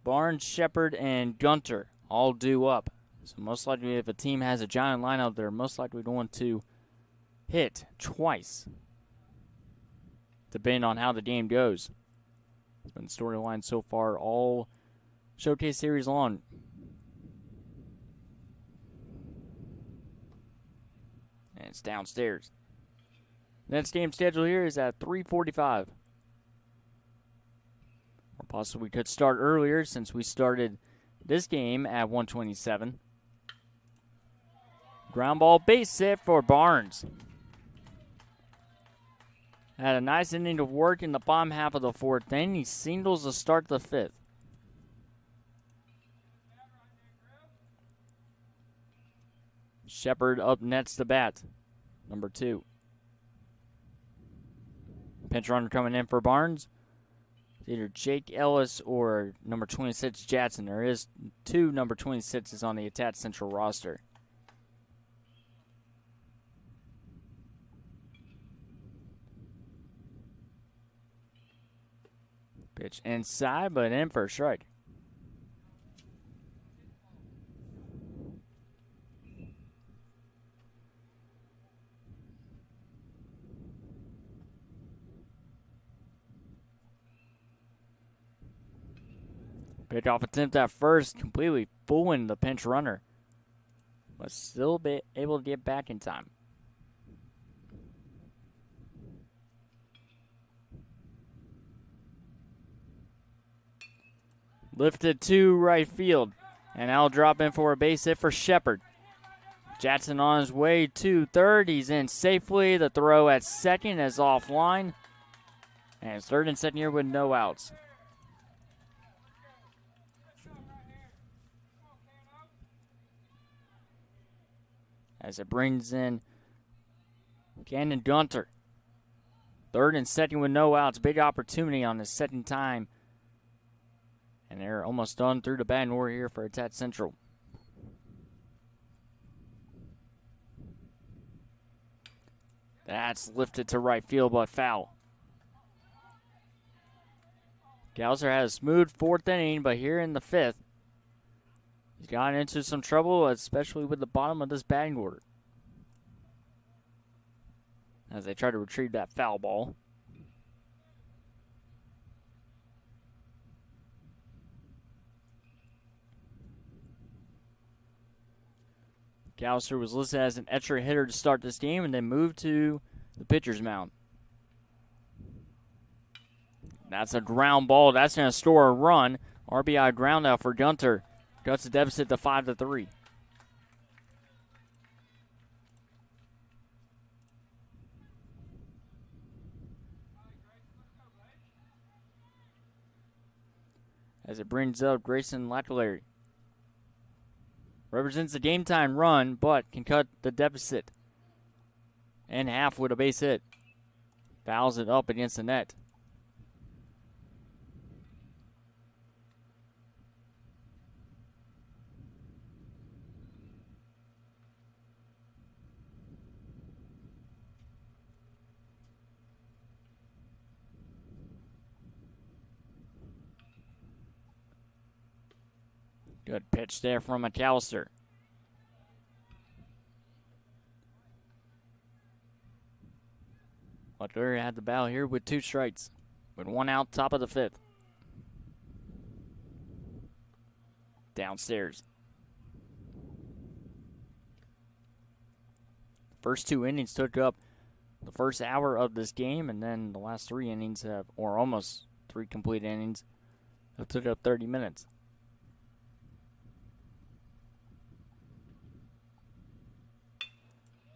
Barnes, Shepard, and Gunter all due up. So most likely if a team has a giant lineup, they're most likely going to hit twice, depending on how the game goes. It's been storyline so far all showcase series long. And it's downstairs. Next game schedule here is at 3:45. Or possibly we could start earlier since we started this game at 1:27. Ground ball base hit for Barnes. Had a nice inning of work in the bottom half of the fourth inning. He singles to start the fifth. Shepard up next to bat, number 2. Pinch runner coming in for Barnes. It's either Jake Ellis or number 26, Jackson. There is 2 number 26s on the Tat Central roster. Pitch inside, but in for a strike. Pick off attempt at first, completely fooling the pinch runner, but still be able to get back in time. Lifted to right field, and I'll drop in for a base hit for Shepard. Jackson on his way to third. He's in safely. The throw at second is offline, and it's third and second here with no outs. As it brings in Cannon Gunter. Third and second with no outs. Big opportunity on the second time. And they're almost done through the batting order here for Tat Central. That's lifted to right field, but foul. Gauser had a smooth fourth inning, but here in the fifth, he's gotten into some trouble, especially with the bottom of this batting order, as they try to retrieve that foul ball. Gauser was listed as an extra hitter to start this game and then moved to the pitcher's mound. That's a ground ball. That's going to store a run. RBI ground out for Gunter. Cuts the deficit to 5-3. As it brings up Grayson Lackley. Represents a game-time run, but can cut the deficit in half with a base hit. Fouls it up against the net. Good pitch there from McAllister. Butler had the battle here with 2 strikes, with 1 out, top of the fifth. Downstairs. First 2 innings took up the first hour of this game, and then the last 3 innings have, or almost 3 complete innings, have took up 30 minutes.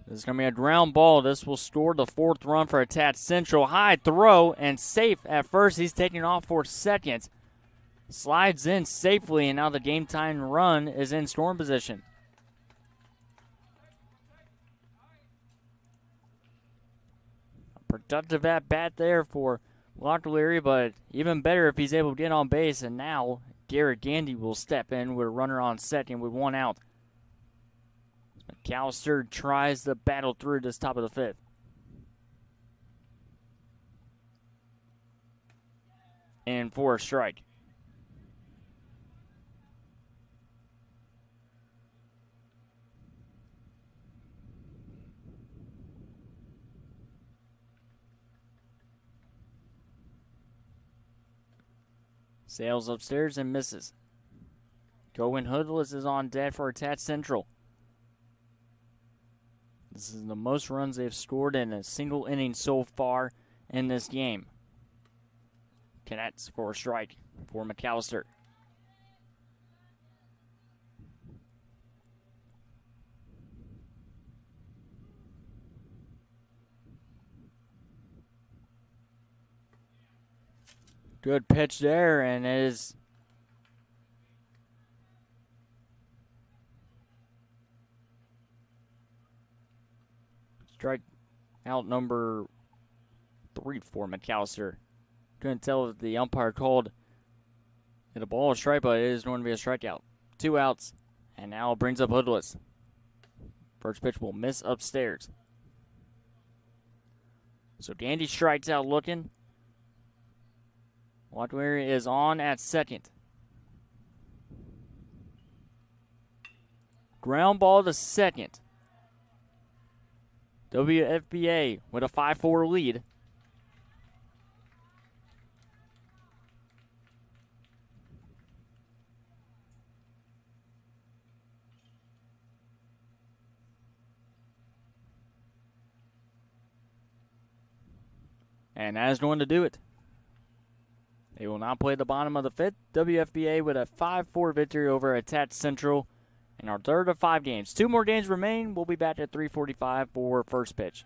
This is going to be a ground ball. This will score the 4th run for Tat Central. High throw and safe at first. He's taking off for second. slides in safely, and now the game time run is in scoring position. A productive at bat there for Lockleary, but even better if he's able to get on base. And now Garrett Gandy will step in with a runner on second with 1 out. McAllister tries to battle through this top of the 5th. And for a strike. Sails upstairs and misses. Going Hoodless is on deck for Tat Central. This is the most runs they've scored in a single inning so far in this game. Connects for a strike for McAllister. Good pitch there, and it is strike out number 3 for McAllister. Couldn't tell if the umpire called it a ball or strike, but it is going to be a strikeout. 2 outs, and now it brings up Hoodless. First pitch will miss upstairs. So Gandy strikes out looking. Lockleary is on at second. Ground ball to second. WFBA with a 5-4 lead. And that is going to do it. They will now play the bottom of the 5th. WFBA with a 5-4 victory over Tat Central in our third of 5 games. 2 more games remain. We'll be back at 3:45 for first pitch.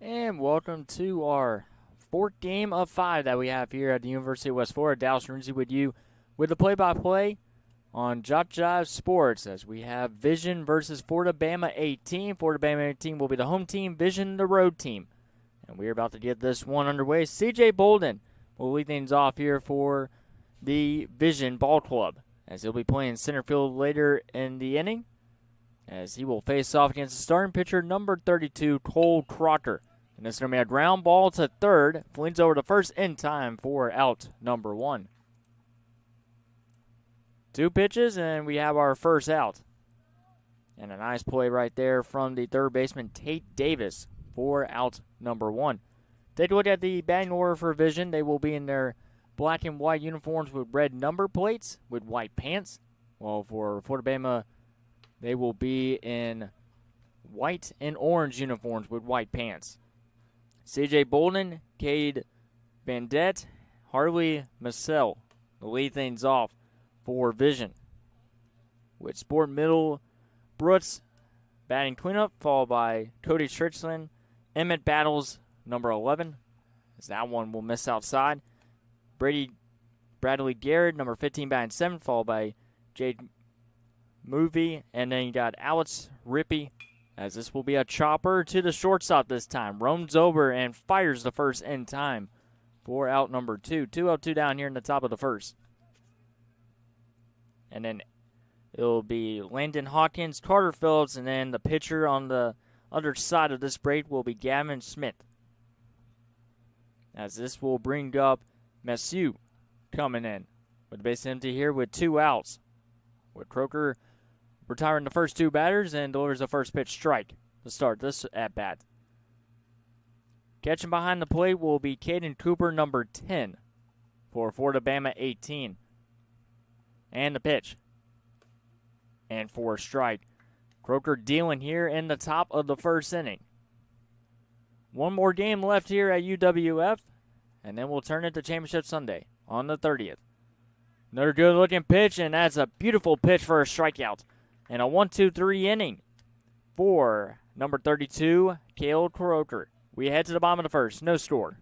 And welcome to our fourth game of 5 that we have here at the University of West Florida. Dallas Renzi with you with the play-by-play on JockJive Sports as we have Vision versus Florida Bama 18. Florida Bama 18 will be the home team, Vision the road team. And we're about to get this one underway. CJ Bolden will lead things off here for the Vision Ball Club as he'll be playing center field later in the inning as he will face off against the starting pitcher number 32, Cole Crocker. And this is going to be a ground ball to third. Flings over to first in time for out number 1. 2 pitches, and we have our first out. And a nice play right there from the third baseman, Tate Davis, for out number 1. Take a look at the batting order for Vision. They will be in their black and white uniforms with red number plates with white pants. While for Florida Bama, they will be in white and orange uniforms with white pants. CJ Bolden, Cade Bandette, Harley Massell will lead things off for Vision. With Sport Middle Brooks batting cleanup, followed by Cody Strickland, Emmett Battles, number 11, as that one will miss outside. Bradley Garrett, number 15, batting 7th, followed by Jade Movie, and then you got Alex Rippey, as this will be a chopper to the shortstop this time. Roams over and fires the first in time for out number 2. 2-0-2 down here in the top of the first. And then it'll be Landon Hawkins, Carter Phillips, and then the pitcher on the other side of this break will be Gavin Smith. As this will bring up Messieu coming in with the base empty here with 2 outs. With Croker retiring the first 2 batters and delivers the first pitch strike to start this at bat. Catching behind the plate will be Caden Cooper, number 10, for Florida Bama 18. And the pitch. And for a strike. Croker dealing here in the top of the first inning. One more game left here at UWF, and then we'll turn it to Championship Sunday on the 30th. Another good-looking pitch, and that's a beautiful pitch for a strikeout. And a 1-2-3 inning for number 32, Cale Croker. We head to the bottom of the first. No score.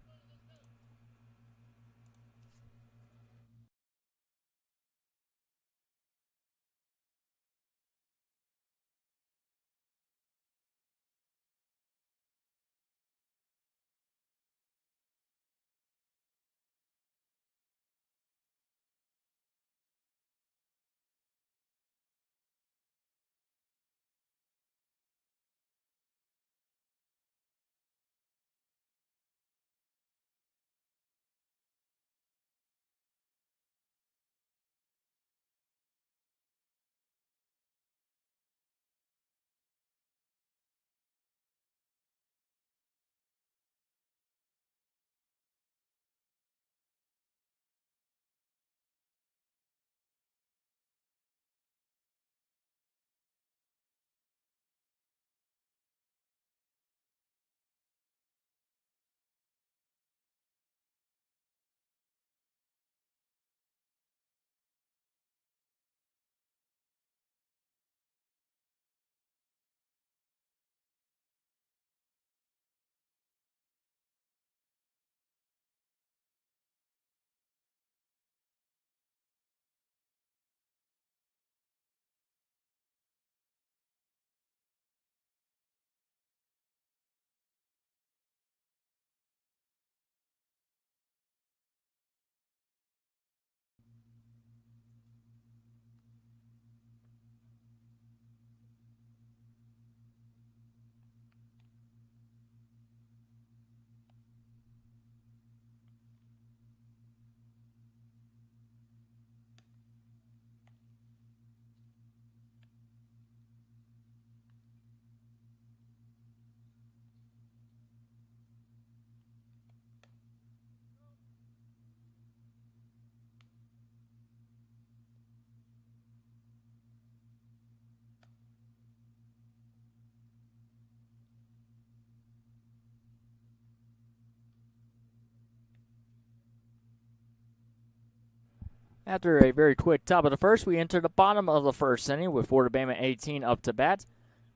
After a very quick top of the first, we enter the bottom of the first inning with Florida Bama 18 up to bat.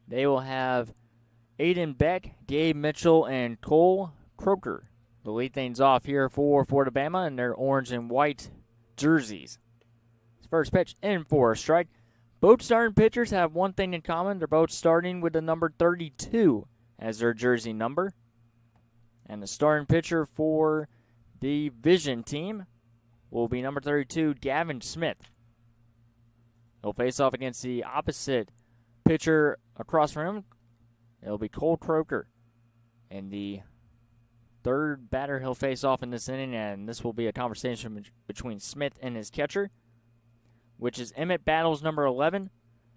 They will have Aiden Beck, Gabe Mitchell, and Cole Croker to lead things off here for Alabama in their orange and white jerseys. First pitch in for a strike. Both starting pitchers have one thing in common. They're both starting with the number 32 as their jersey number. And the starting pitcher for the Vision team will be number 32, Gavin Smith. He'll face off against the opposite pitcher across from him. It'll be Cole Croker. And the third batter he'll face off in this inning, and this will be a conversation between Smith and his catcher, which is Emmett Battles, number 11.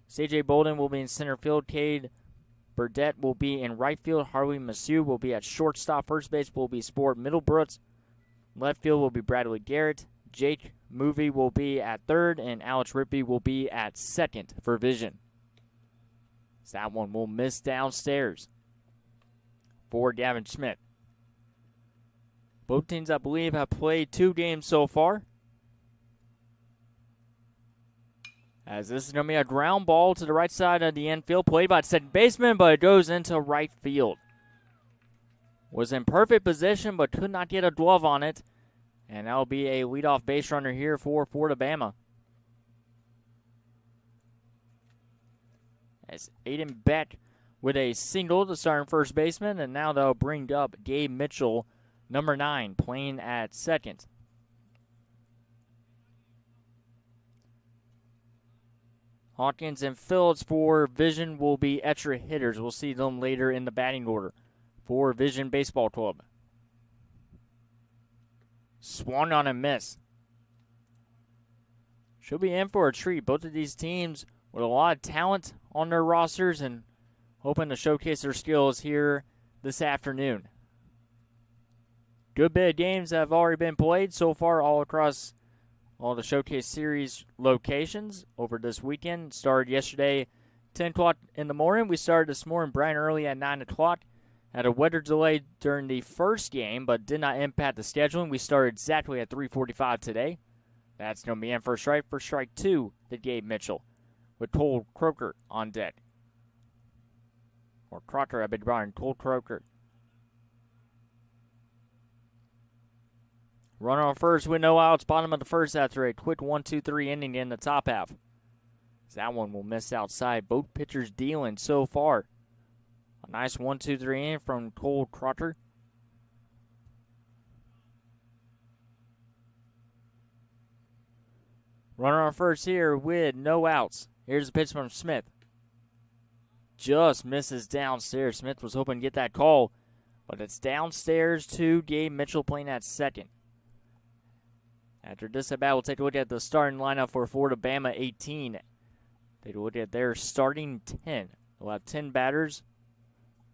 C.J. Bolden will be in center field. Cade Burdett will be in right field. Harley Masu will be at shortstop. First base will be Sport Middlebrooks. Left field will be Bradley Garrett. Jake Movie will be at third, and Alex Rippey will be at second for Vision. So that one will miss downstairs for Gavin Smith. Both teams, I believe, have played 2 games so far. As this is going to be a ground ball to the right side of the infield, played by second baseman, but it goes into right field. Was in perfect position, but could not get a glove on it. And that'll be a leadoff base runner here for Alabama. As Aiden Beck with a single to starting first baseman, and now they'll bring up Gabe Mitchell, number 9, playing at second. Hawkins and Phillips for Vision will be extra hitters. We'll see them later in the batting order for Vision Baseball Club. Swung on a miss. Should be in for a treat. Both of these teams with a lot of talent on their rosters and hoping to showcase their skills here this afternoon. Good bit of games that have already been played so far all across all the Showcase Series locations over this weekend. Started yesterday 10 o'clock in the morning. We started this morning bright and early at 9 o'clock. Had a weather delay during the first game, but did not impact the scheduling. We started exactly at 3:45 today. That's going to be in for strike. For strike 2 to Gabe Mitchell with Cole Croker on deck. Or Crocker, I beg your pardon, Cole Croker. Runner on first with no outs, bottom of the first after a quick 1-2-3 inning in the top half. That one will miss outside. Both pitchers dealing so far. A nice 1-2-3 inning from Cole Crocker. Runner on first here with no outs. Here's the pitch from Smith. Just misses downstairs. Smith was hoping to get that call, but it's downstairs to Gabe Mitchell playing at second. After this at bat, we'll take a look at the starting lineup for Alabama 18. Take a look at their starting 10. They'll have 10 batters,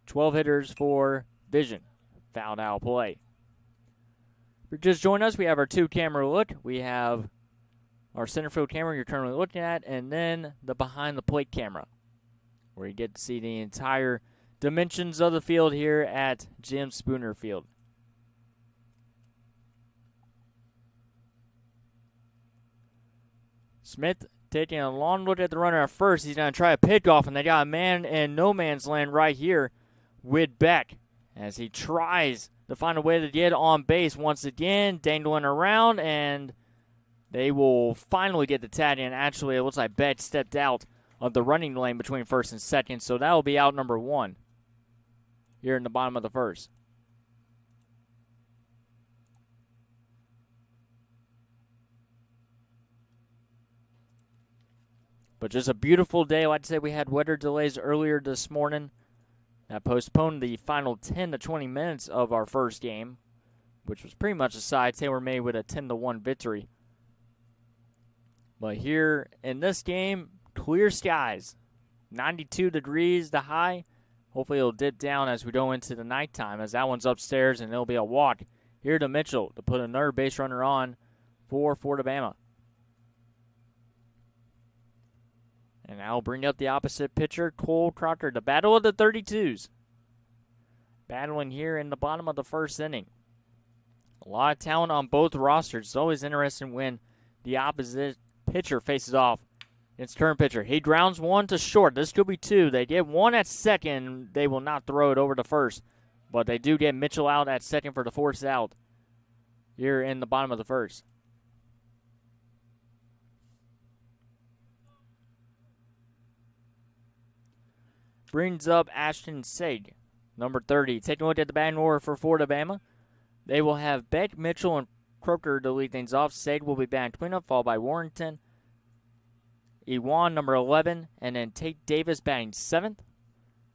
12 hitters for Vision. Fouled out play. If you're just joining us, we have our 2-camera look. We have our center field camera you're currently looking at, and then the behind the plate camera, where you get to see the entire dimensions of the field here at Jim Spooner Field. Smith taking a long look at the runner at first. He's going to try a pickoff, and they got a man in no man's land right here with Beck as he tries to find a way to get on base once again, dangling around, and they will finally get the tag in. Actually, it looks like Beck stepped out of the running lane between first and second, so that will be out number 1 here in the bottom of the first. But just a beautiful day. Like I said, we had weather delays earlier this morning that postponed the final 10 to 20 minutes of our first game, which was pretty much a side tailor-made with a 10-1 victory. But here in this game, clear skies. 92 degrees the high. Hopefully it'll dip down as we go into the nighttime, as that one's upstairs, and it'll be a walk here to Mitchell to put another base runner on for Alabama. And I'll bring up the opposite pitcher, Cole Crocker. The battle of the 32s. Battling here in the bottom of the first inning. A lot of talent on both rosters. It's always interesting when the opposite pitcher faces off It's turn pitcher. He grounds one to short. This could be two. They get one at second. They will not throw it over to first. But they do get Mitchell out at second for the force out here in the bottom of the first. Brings up Ashton Sage, number 30. Taking a look at the batting order for Florida Bama. They will have Beck, Mitchell, and Croker to lead things off. Sage will be batting cleanup, followed by Warrington, Ewan, number 11, and then Tate Davis batting 7th.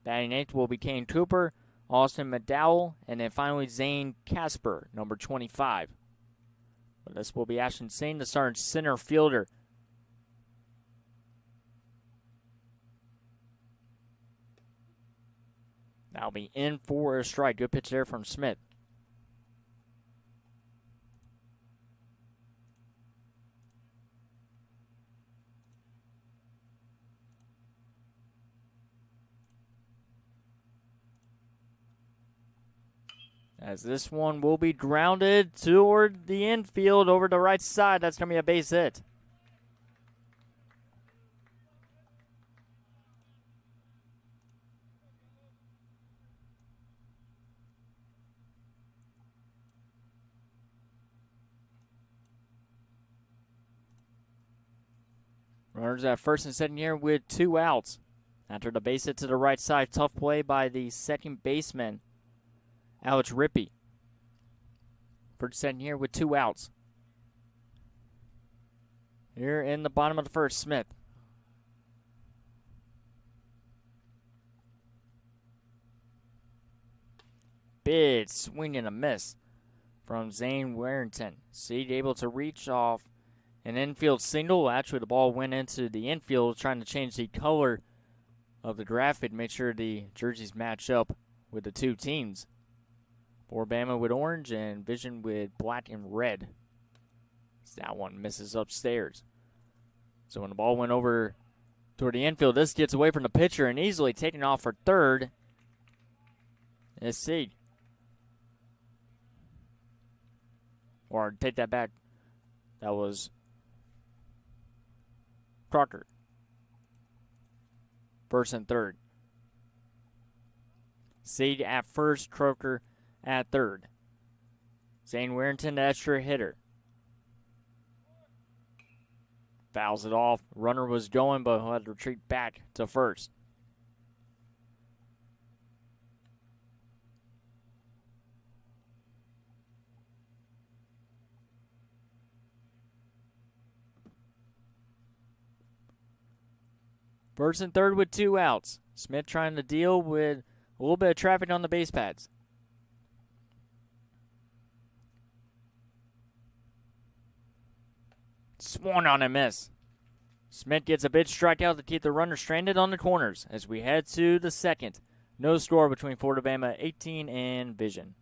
Batting 8th will be Kane Cooper, Austin McDowell, and then finally Zane Casper, number 25. But this will be Ashton Sane, the starting center fielder. That'll be in for a strike. Good pitch there from Smith. As this one will be grounded toward the infield over the right side. That's going to be a base hit. Runners at first and second here with 2 outs. After the base hit to the right side, tough play by the second baseman, Alex Rippey. First second here with 2 outs. Here in the bottom of the first, Smith. Big swing and a miss from Zane Warrington. Seed able to reach off an infield single. Actually, the ball went into the infield, trying to change the color of the graphic to make sure the jerseys match up with the two teams. Bama with orange and Vision with black and red. That one misses upstairs. So when the ball went over toward the infield, this gets away from the pitcher and easily taken off for third. Let's see. Or take that back. That was Crocker. First and third. Seed at first, Croker at third. Zane Warrington, the extra hitter. Fouls it off. Runner was going, but he'll have to retreat back to first. First and third with 2 outs. Smith trying to deal with a little bit of traffic on the base pads. Swung on a miss. Smith gets a big strikeout to keep the runner stranded on the corners as we head to the second. No score between Florida Bama 18 and Vision.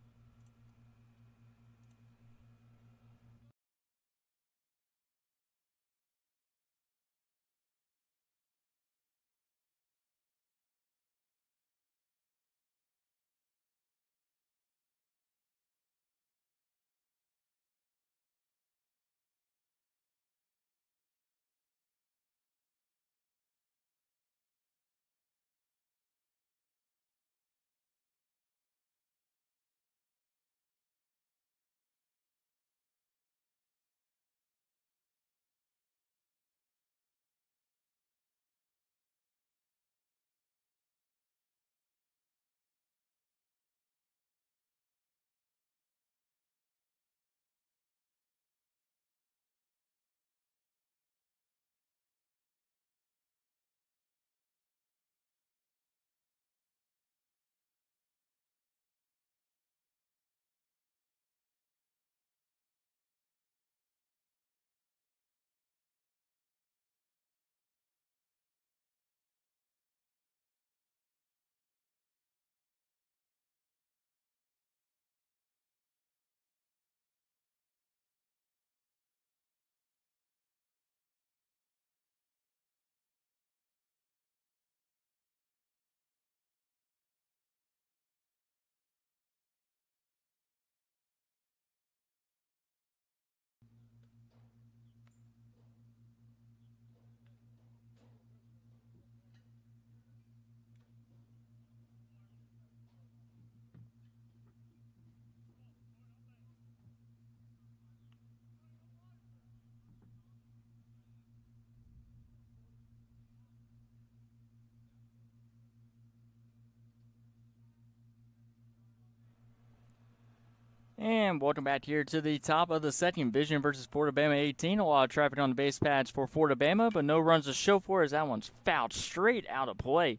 And welcome back here to the top of the second. Vision versus Fort Alabama 18. A lot of traffic on the base pads for Fort Alabama, but no runs to show for as that one's fouled straight out of play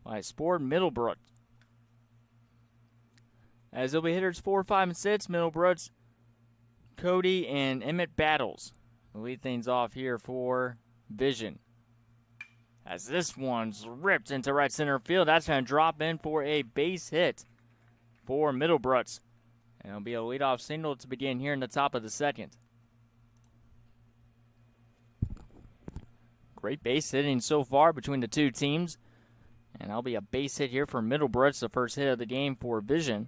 by Sport Middlebrook. As it'll be hitters 4, 5, and 6, Middlebrooks, Cody, and Emmett battles. We'll lead things off here for Vision. As this one's ripped into right center field, that's going to drop in for a base hit for Middlebrooks. And it'll be a leadoff single to begin here in the top of the second. Great base hitting so far between the two teams. And that'll be a base hit here for Middlebrooks, the first hit of the game for Vision.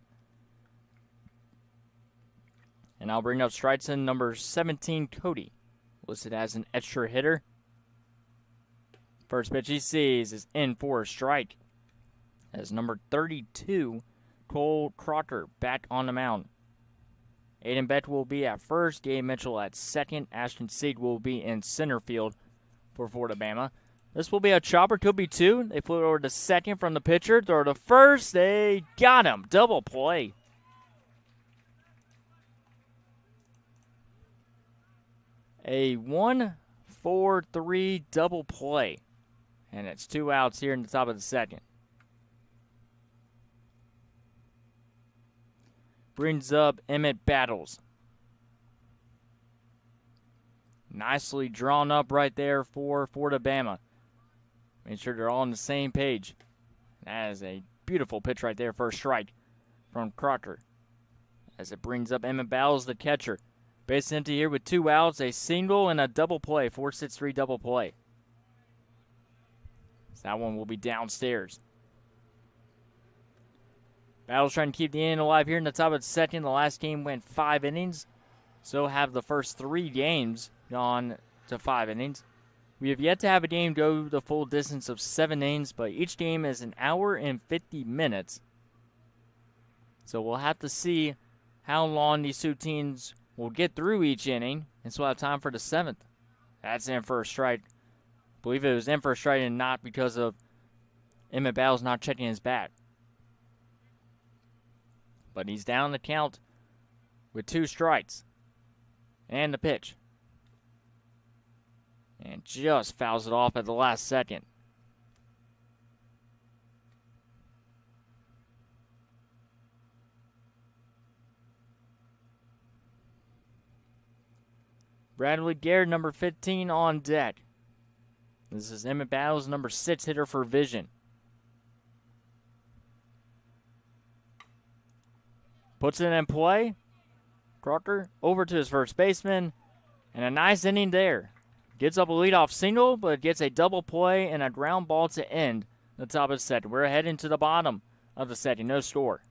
And I'll bring up strikes in number 17, Cody, listed as an extra hitter. First pitch he sees is in for a strike. As number 32, Cole Crocker back on the mound. Aiden Beck will be at first, Gabe Mitchell at second, Ashton Sieg will be in center field for Fort Alabama. This will be a chopper, could be two. They flip it over to second from the pitcher, throw to first, they got him, double play. A 1-4-3 double play, and it's 2 outs here in the top of the second. Brings up Emmett Battles. Nicely drawn up right there for Fort Alabama. Make sure they're all on the same page. That is a beautiful pitch right there for a strike from Crocker. As it brings up Emmett Battles, the catcher. Base empty here with 2 outs, a single and a double play, 4-6-3 double play. So that one will be downstairs. Battles trying to keep the inning alive here in the top of the second. The last game went 5 innings. So have the first 3 games gone to 5 innings. We have yet to have a game go the full distance of 7 innings, but each game is an hour and 50 minutes. So we'll have to see how long these two teams will get through each inning, and so we'll have time for the 7th. That's in for a strike. I believe it was in for a strike and not because of Emmett Battles not checking his bat. But he's down the count with 2 strikes. And the pitch. And just fouls it off at the last second. Bradley Garrett, number 15, on deck. This is Emmett Battles, number 6 hitter for Vision. Puts it in play. Crocker over to his first baseman. And a nice inning there. Gets up a leadoff single, but gets a double play and a ground ball to end the top of the second. We're heading to the bottom of the second. No score.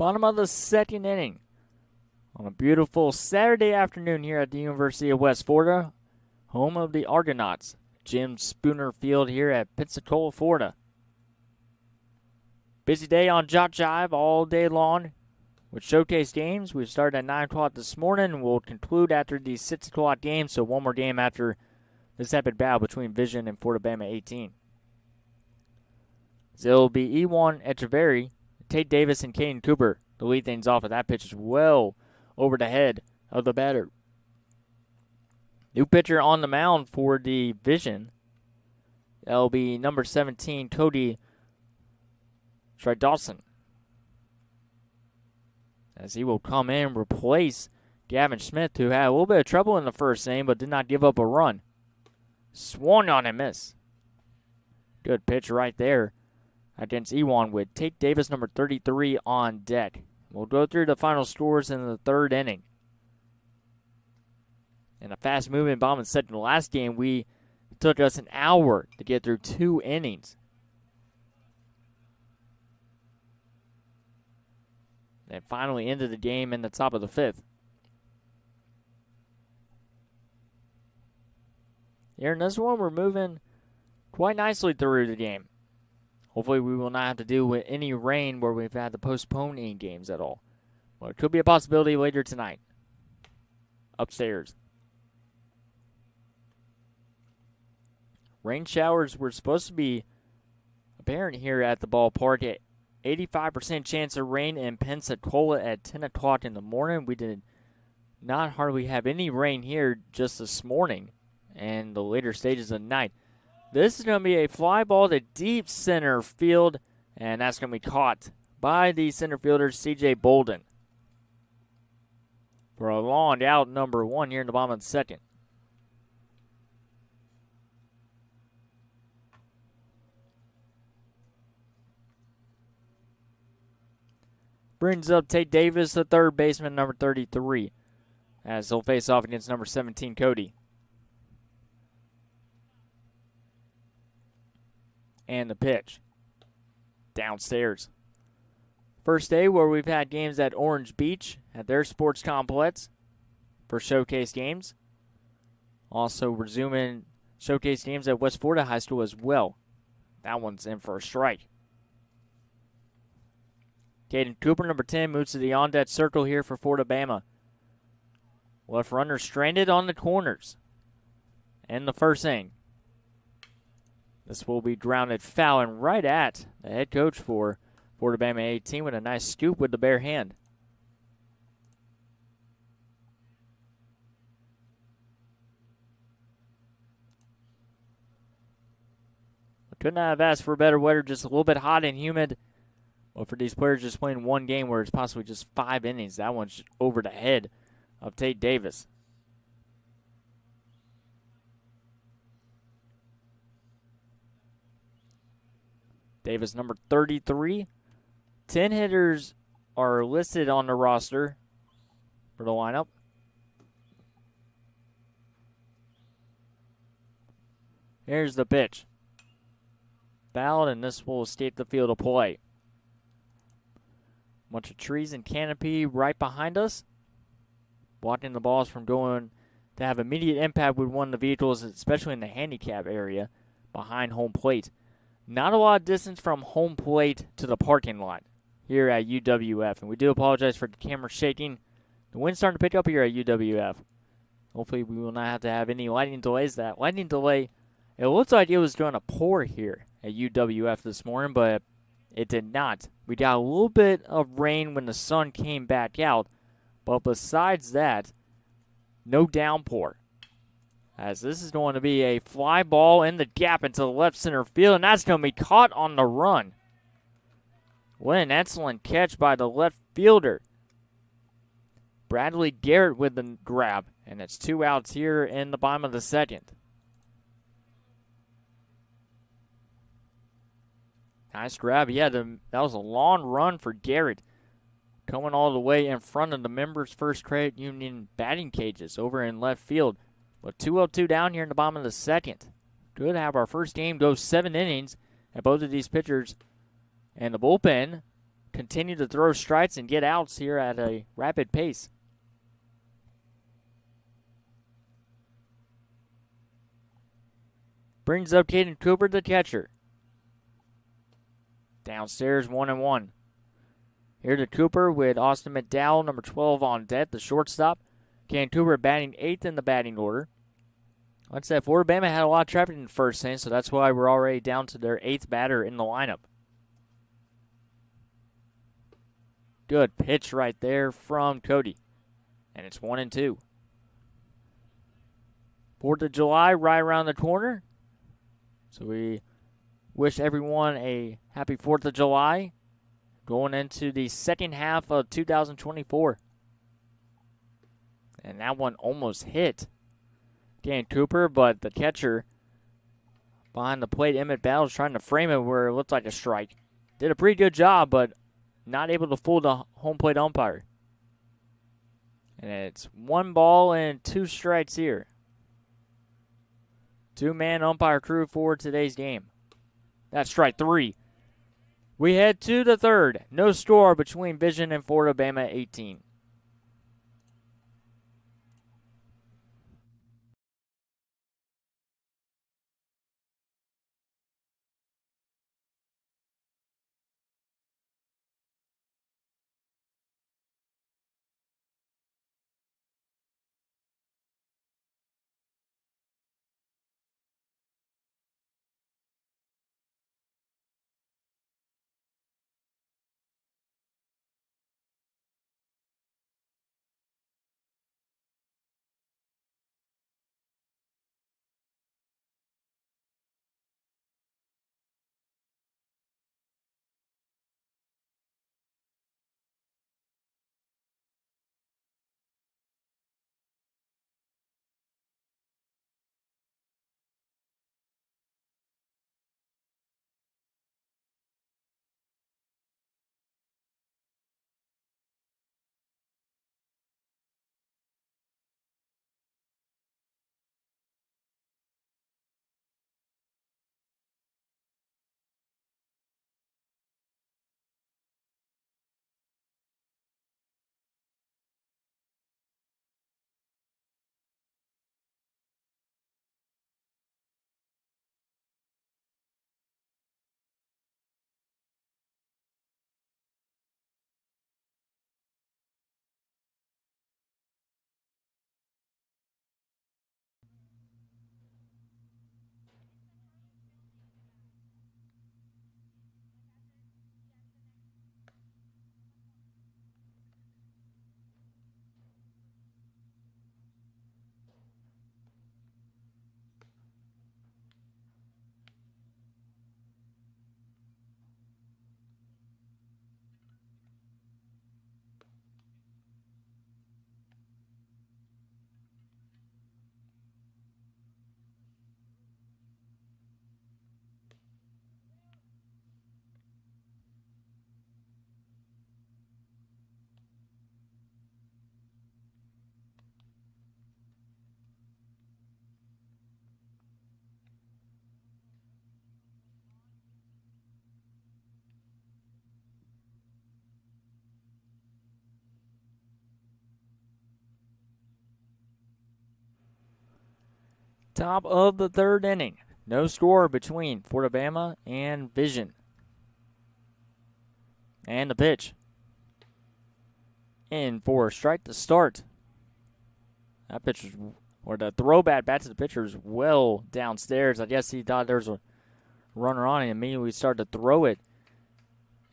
Bottom of the second inning. On a beautiful Saturday afternoon here at the University of West Florida, home of the Argonauts. Jim Spooner Field here at Pensacola, Florida. Busy day on JockJive all day long with showcase games. We've started at 9 o'clock this morning and we'll conclude after the 6 o'clock game, so one more game after this epic battle between Vision and Florida Bama 18. So it'll be Ewan Echeverry, Tate Davis, and Caden Cooper to lead things off, and that pitch is well over the head of the batter. New pitcher on the mound for the Vision. That'll be number 17, Cody Dawson, as he will come in and replace Gavin Smith, who had a little bit of trouble in the first inning but did not give up a run. Swung on and missed. Good pitch right there against Ewan with Tate Davis, number 33, on deck. We'll go through the final scores in the third inning. In a fast-moving bottom of the second, the last game, it took us an hour to get through 2 innings. And finally ended the game in the top of the 5th. Here in this one, we're moving quite nicely through the game. Hopefully we will not have to deal with any rain where we've had to postpone any games at all. Well, it could be a possibility later tonight. Upstairs. Rain showers were supposed to be apparent here at the ballpark at 85% chance of rain in Pensacola at 10 o'clock in the morning. We did not hardly have any rain here just this morning and the later stages of the night. This is going to be a fly ball to deep center field, and that's going to be caught by the center fielder, C.J. Bolden, for a long out number 1 here in the bottom of the second. Brings up Tate Davis, the third baseman, number 33, as he'll face off against number 17, Cody. And the pitch. Downstairs. First day where we've had games at Orange Beach at their sports complex for showcase games. Also resuming showcase games at West Florida High School as well. That one's in for a strike. Caden Cooper, number 10, moves to the on-deck circle here for Florida Bama. Left runner stranded on the corners in the first inning. This will be grounded foul and right at the head coach for Florida Bama 18 with a nice scoop with the bare hand. Could not have asked for better weather, just a little bit hot and humid. Well, for these players just playing one game where it's possibly just 5 innings, that one's over the head of Tate Davis. Davis, number 33. 10 hitters are listed on the roster for the lineup. Here's the pitch. Fouled, and this will escape the field of play. Bunch of trees and canopy right behind us, blocking the balls from going to have immediate impact with one of the vehicles, especially in the handicap area behind home plate. Not a lot of distance from home plate to the parking lot here at UWF. And we do apologize for the camera shaking. The wind's starting to pick up here at UWF. Hopefully we will not have to have any lightning delays. That lightning delay, it looks like it was going to pour here at UWF this morning, but it did not. We got a little bit of rain when the sun came back out, but besides that, no downpour. As this is going to be a fly ball in the gap into the left center field, and that's going to be caught on the run. What an excellent catch by the left fielder. Bradley Garrett with the grab, and it's 2 outs here in the bottom of the second. Nice grab. Yeah, that was a long run for Garrett. Coming all the way in front of the Members First Credit Union batting cages over in left field. With 2-0-2 down here in the bottom of the second. Good to have our first game go 7 innings. And both of these pitchers and the bullpen continue to throw strikes and get outs here at a rapid pace. Brings up Caden Cooper, the catcher. Downstairs, 1-1. Here to Cooper with Austin McDowell, number 12 on deck, the shortstop. Caden Cooper batting 8th in the batting order. Like I said, Florida Bama had a lot of traffic in the first inning, so that's why we're already down to their 8th batter in the lineup. Good pitch right there from Cody. And it's 1-2. 4th of July right around the corner. So we wish everyone a happy 4th of July going into the second half of 2024. And that one almost hit Dan Cooper, but the catcher behind the plate, Emmett Battle, was trying to frame it where it looked like a strike. Did a pretty good job, but not able to fool the home plate umpire. And it's 1 ball and 2 strikes here. 2-man umpire crew for today's game. That's strike 3. We head to the 3rd. No score between Vision and Florida Bama 18. Top of the 3rd inning. No score between Florida Bama and Vision. And the pitch. In for a strike to start. That pitch was, or the throwback back to the pitcher is well downstairs. I guess he thought there was a runner on and immediately started to throw it.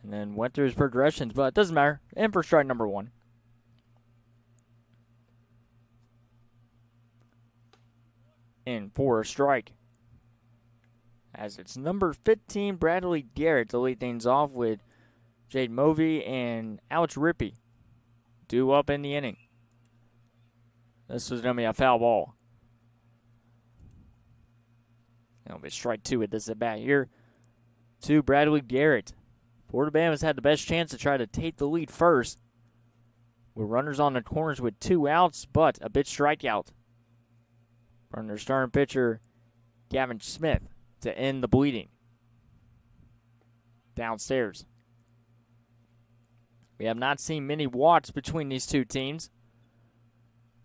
And then went through his progressions, but it doesn't matter. In for strike number 1. In for a strike. As it's number 15, Bradley Garrett to lead things off with Jade Movey and Alex Rippey due up in the inning. This was going to be a foul ball. It'll be strike 2 at this at bat here to Bradley Garrett. Florida Bama's had the best chance to try to take the lead first, with runners on the corners with 2 outs, but a pitch strikeout from their starting pitcher, Gavin Smith, to end the bleeding. Downstairs. We have not seen many walks between these two teams.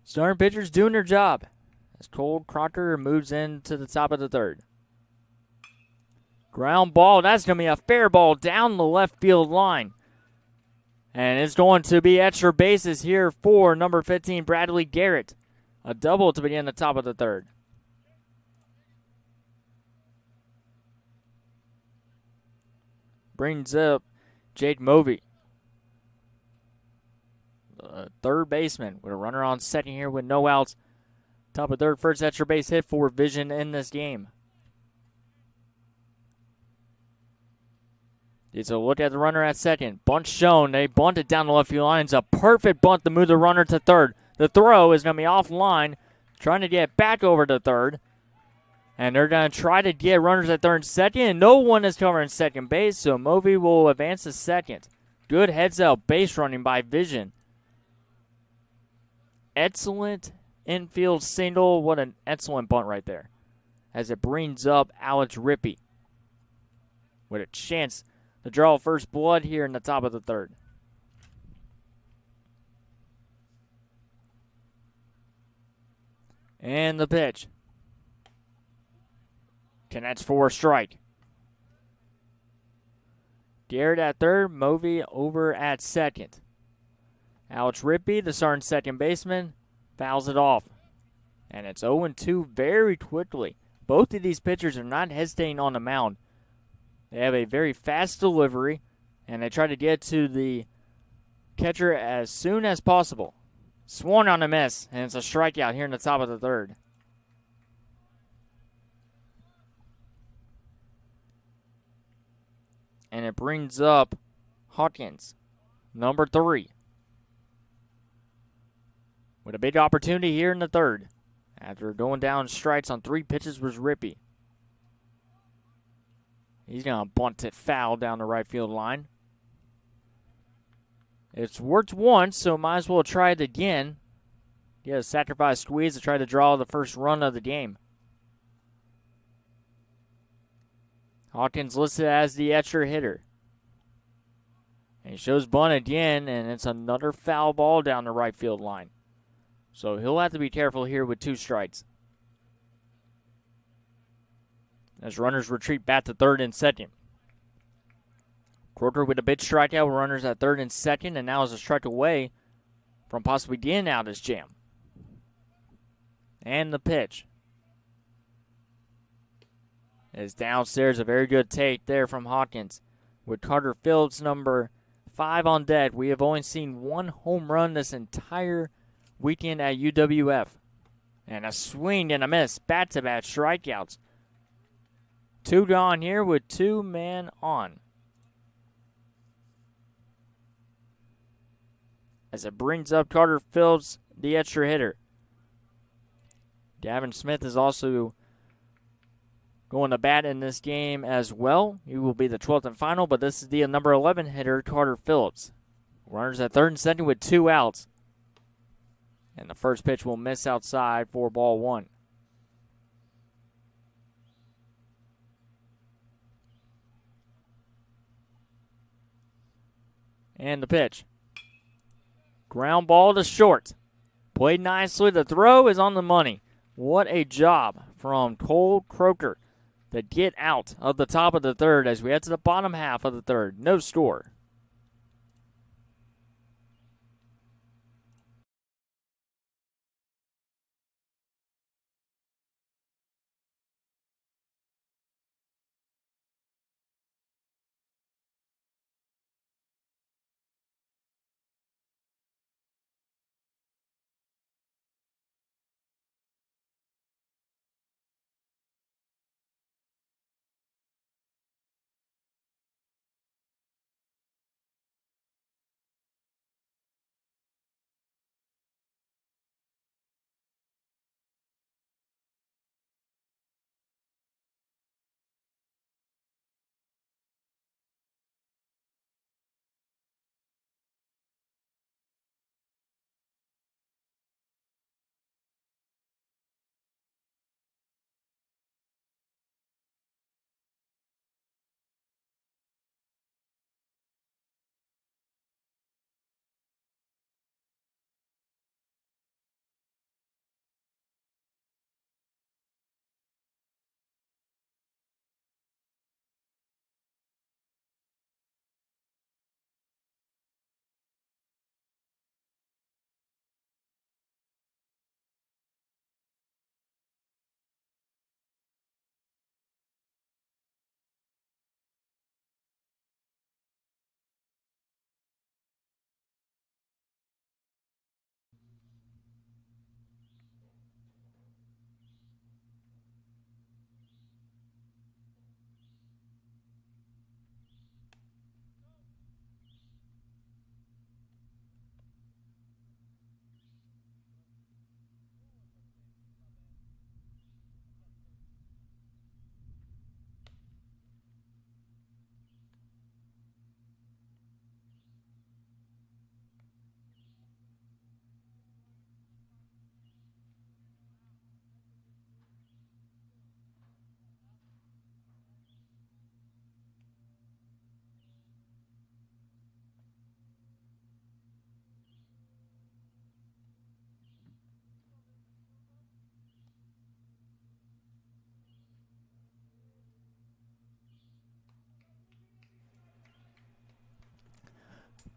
Starting pitchers doing their job as Cole Crocker moves into the top of the third. Ground ball. That's going to be a fair ball down the left field line. And it's going to be extra bases here for number 15, Bradley Garrett. A double to begin the top of the third. Brings up Jake Movey, third baseman, with a runner on second here with no outs. Top of third, first extra base hit for Vision in this game. It's a look at the runner at second. Bunt shown. They bunted down the left field line. It's a perfect bunt to move the runner to third. The throw is going to be offline, trying to get back over to third. And they're going to try to get runners at third and second. And no one is covering second base, so Movey will advance to second. Good heads-out base running by Vision. Excellent infield single. What an excellent bunt right there. As it brings up Alex Rippey with a chance to draw first blood here in the top of the third. And the pitch. Connects for a strike. Garrett at third, Movey over at second. Alex Rippey, the starting second baseman, fouls it off. And it's 0-2 very quickly. Both of these pitchers are not hesitating on the mound. They have a very fast delivery, and they try to get to the catcher as soon as possible. Swung on a miss, and it's a strikeout here in the top of the third. And it brings up Hawkins, number 3. With a big opportunity here in the third. After going down strikes on 3 pitches was Rippey. He's going to bunt it foul down the right field line. It's worked once, so might as well try it again. Get a sacrifice squeeze to try to draw the first run of the game. Hawkins listed as the extra hitter. And he shows bunt again, and it's another foul ball down the right field line. So he'll have to be careful here with 2 strikes. As runners retreat back to third and second. Croker with a big strikeout, runners at third and second, and now is a strike away from possibly getting out his jam. And the pitch is downstairs. A very good take there from Hawkins. With Carter Phillips, number 5 on deck, we have only seen 1 home run this entire weekend at UWF. And a swing and a miss, back-to-back strikeouts. 2 gone here with 2 men on. As it brings up Carter Phillips, the extra hitter. Gavin Smith is also going to bat in this game as well. He will be the 12th and final, but this is the number 11 hitter, Carter Phillips. Runners at third and second with 2 outs. And the first pitch will miss outside for ball 1. And the pitch. Ground ball to short. Played nicely. The throw is on the money. What a job from Cole Croker to get out of the top of the third as we head to the bottom half of the third. No score.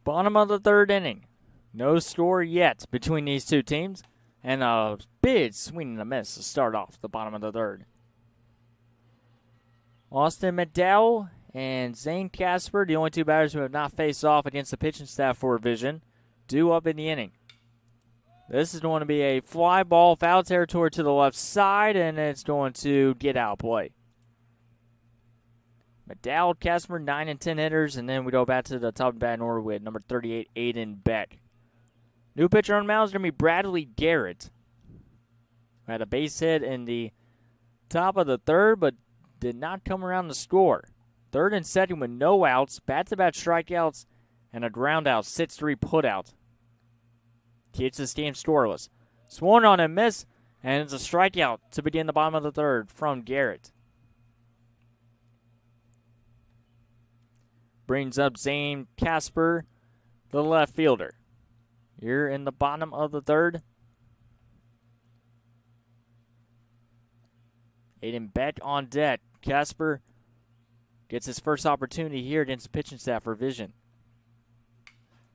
Bottom of the third inning. No score yet between these two teams. And a big swing and a miss to start off the bottom of the third. Austin McDowell and Zane Casper, the only two batters who have not faced off against the pitching staff for Vision, due up in the inning. This is going to be a fly ball, foul territory to the left side, and it's going to get out of play. McDowell, Casper, 9 and 10 hitters, and then we go back to the top of the batting order with number 38, Aiden Beck. New pitcher on the mound is going to be Bradley Garrett. Had a base hit in the top of the third, but did not come around to score. Third and second with no outs, back-to-back strikeouts, and a ground out, 6-3 putout. Keeps this game scoreless. Swung on and miss, and it's a strikeout to begin the bottom of the third from Garrett. Brings up Zane Casper, the left fielder. Here in the bottom of the third. Aiden Beck on deck. Casper gets his first opportunity here against the pitching staff for Vision.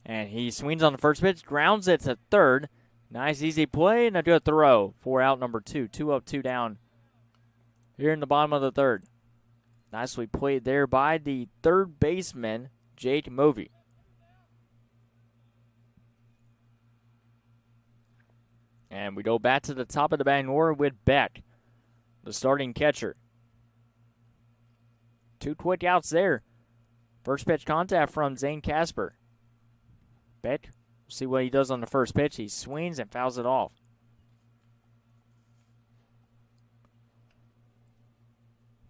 And he swings on the first pitch, grounds it to third. Nice, easy play, and a good throw for out number 2. 2 up, 2 down here in the bottom of the third. Nicely played there by the third baseman, Jake Movey. And we go back to the top of the batting order with Beck, the starting catcher. 2 quick outs there. First pitch contact from Zane Casper. Beck, see what he does on the first pitch. He swings and fouls it off.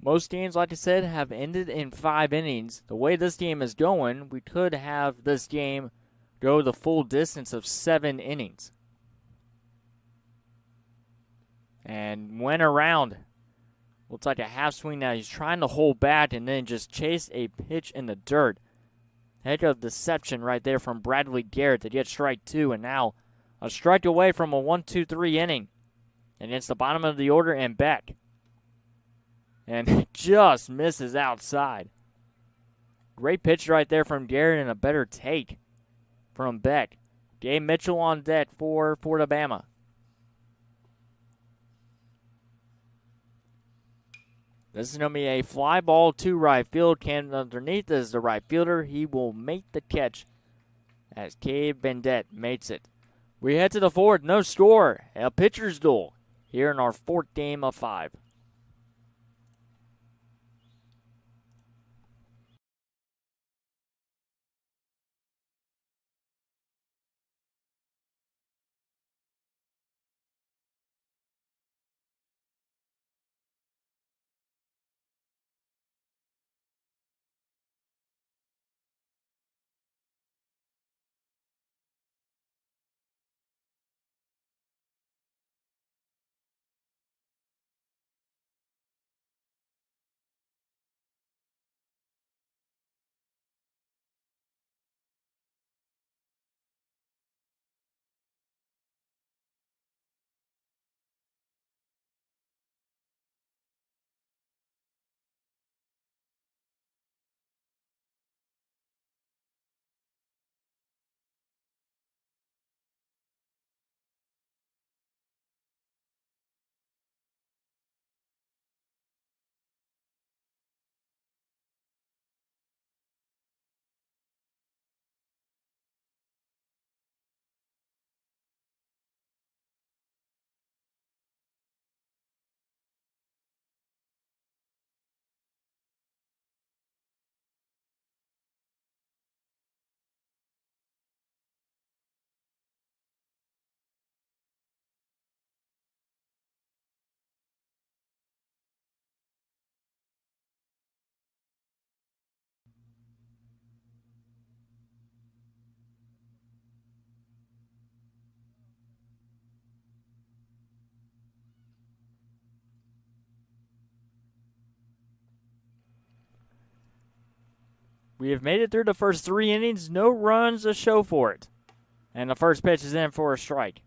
Most games, like I said, have ended in 5 innings. The way this game is going, we could have this game go the full distance of 7 innings. And went around. Looks like a half swing now. He's trying to hold back and then just chase a pitch in the dirt. Heck of deception right there from Bradley Garrett to get strike 2. And now a strike away from a 1-2-3 inning against the bottom of the order and Beck. And just misses outside. Great pitch right there from Garrett and a better take from Beck. Gabe Mitchell on deck for Alabama. This is going to be a fly ball to right field. Cannon underneath is the right fielder. He will make the catch as Gabe Bendett makes it. We head to the fourth. No score. A pitcher's duel here in our 4th game of 5. We have made it through the first 3 innings. No runs to show for it. And the first pitch is in for a strike.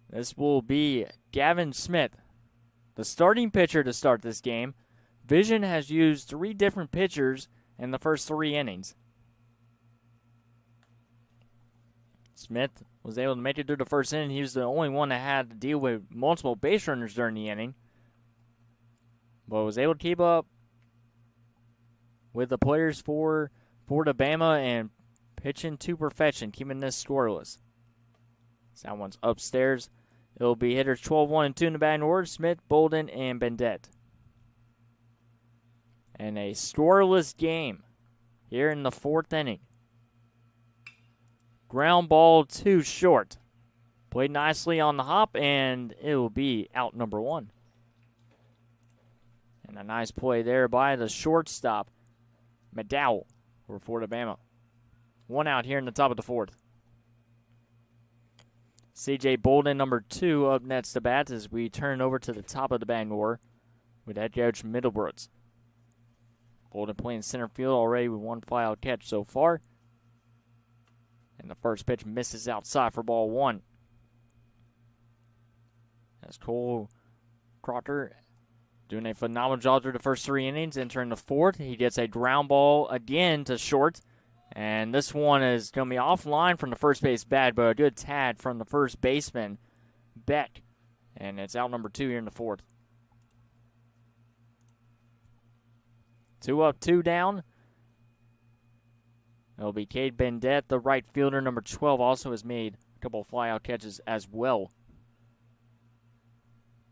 This will be Gavin Smith, the starting pitcher to start this game. Vision has used 3 different pitchers in the first 3 innings. Smith was able to make it through the first inning. He was the only one that had to deal with multiple base runners during the inning, but was able to keep up with the players for the Bama and pitching to perfection, keeping this scoreless. So that one's upstairs. It'll be hitters 12-1 and 2 in the batting order, Smith, Bolden, and Bendette. And a scoreless game here in the 4th inning. Ground ball too short. Played nicely on the hop, and it will be out number 1. And a nice play there by the shortstop, McDowell, for Florida Bama. 1 out here in the top of the 4th. C.J. Bolden, number 2, up next to bat as we turn over to the top of the batting order with head coach Middlebrooks. Bolden playing center field already with 1 fly-out catch so far. And the first pitch misses outside for ball 1. That's Cole Crocker doing a phenomenal job through the first 3 innings. Entering the 4th, he gets a ground ball again to short. And this one is going to be offline from the first base bat, but a good tag from the first baseman, Beck. And it's out number 2 here in the 4th. 2 up, 2 down. It'll be Cade Bendette, the right fielder, number 12, also has made a couple of fly-out catches as well.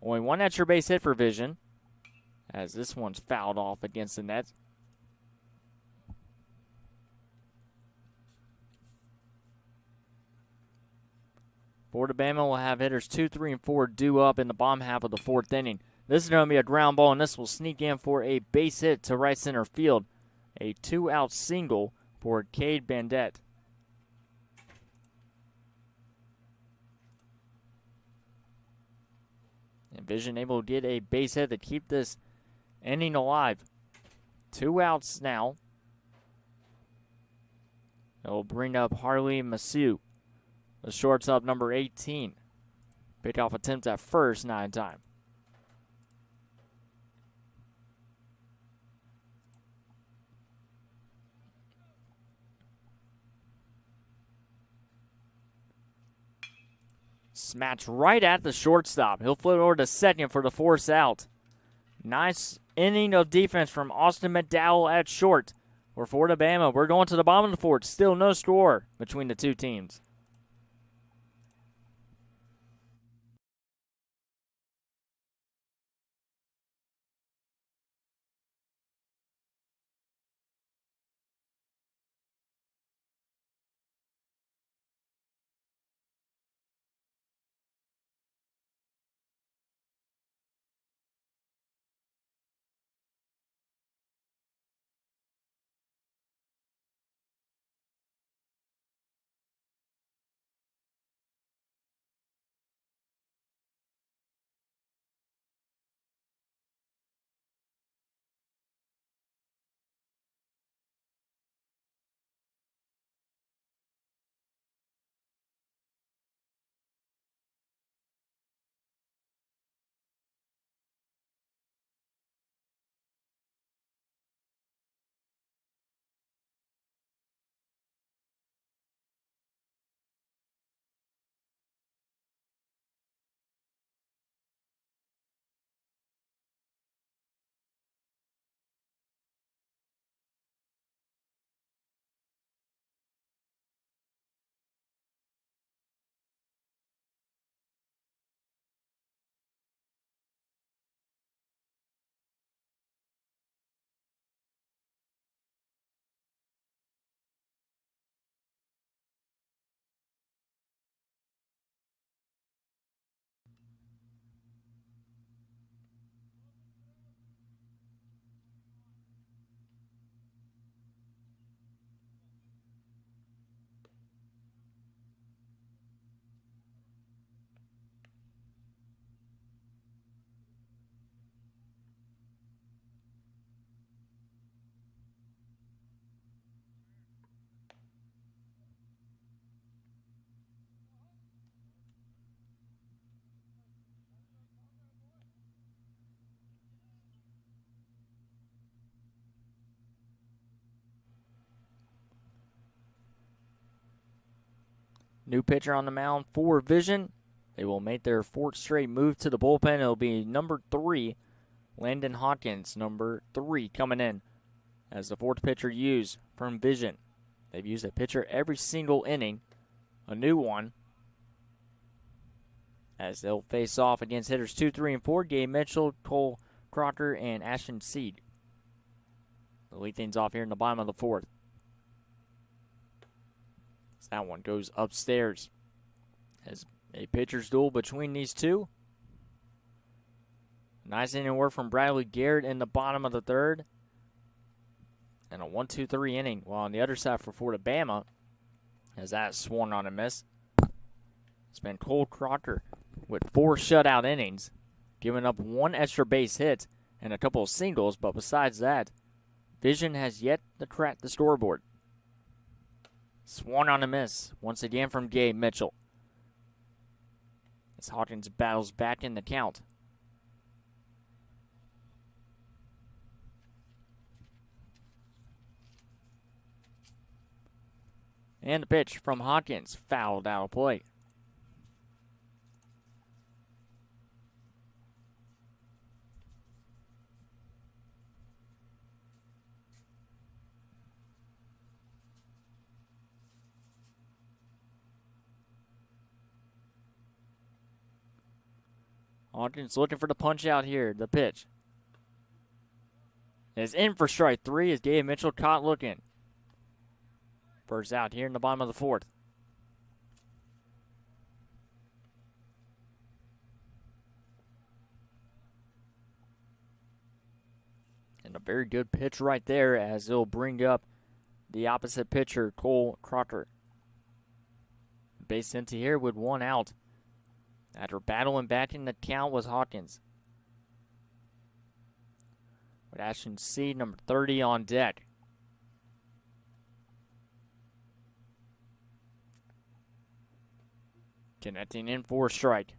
Only 1 extra base hit for Vision, as this one's fouled off against the net. Florida Bama will have hitters 2, 3, and 4 due up in the bottom half of the 4th inning. This is going to be a ground ball, and this will sneak in for a base hit to right center field. A 2-out single for Cade Bendette. And Vision able to get a base hit to keep this inning alive. 2 outs now. It will bring up Harley Masu, the shortstop, number 18. Pickoff attempt at first, not in time. Smash right at the shortstop. He'll flip over to second for the 4th out. Nice inning of defense from Austin McDowell at short. For Florida Bama, we're going to the bottom of the 4th. Still no score between the 2 teams. New pitcher on the mound for Vision. They will make their 4th straight move to the bullpen. It'll be number 3, Landon Hawkins, number 3, coming in as the 4th pitcher used from Vision. They've used a pitcher every single inning, a new one, as they'll face off against hitters 2, 3, and 4, Gabe Mitchell, Cole Crocker, and Ashton Seed. They'll lead things off here in the bottom of the 4th. That one goes upstairs as a pitcher's duel between these two. Nice inning work from Bradley Garrett in the bottom of the 3rd. And a 1-2-3 inning. While on the other side for Florida Bama, as that swung on a miss, it's been Cole Crocker with 4 shutout innings, giving up 1 extra base hit and a couple of singles. But besides that, Vision has yet to crack the scoreboard. Swung on a miss, once again from Gabe Mitchell. As Hawkins battles back in the count. And the pitch from Hawkins, fouled out of play. Hawkins looking for the punch out here. The pitch is in for strike 3 as Gabe Mitchell caught looking. First out here in the bottom of the 4th. And a very good pitch right there as it'll bring up the opposite pitcher, Cole Crocker. Base empty here with 1 out. After battling back in the count was Hawkins. With Ashton Seed, number 30, on deck. Connecting in for a strike.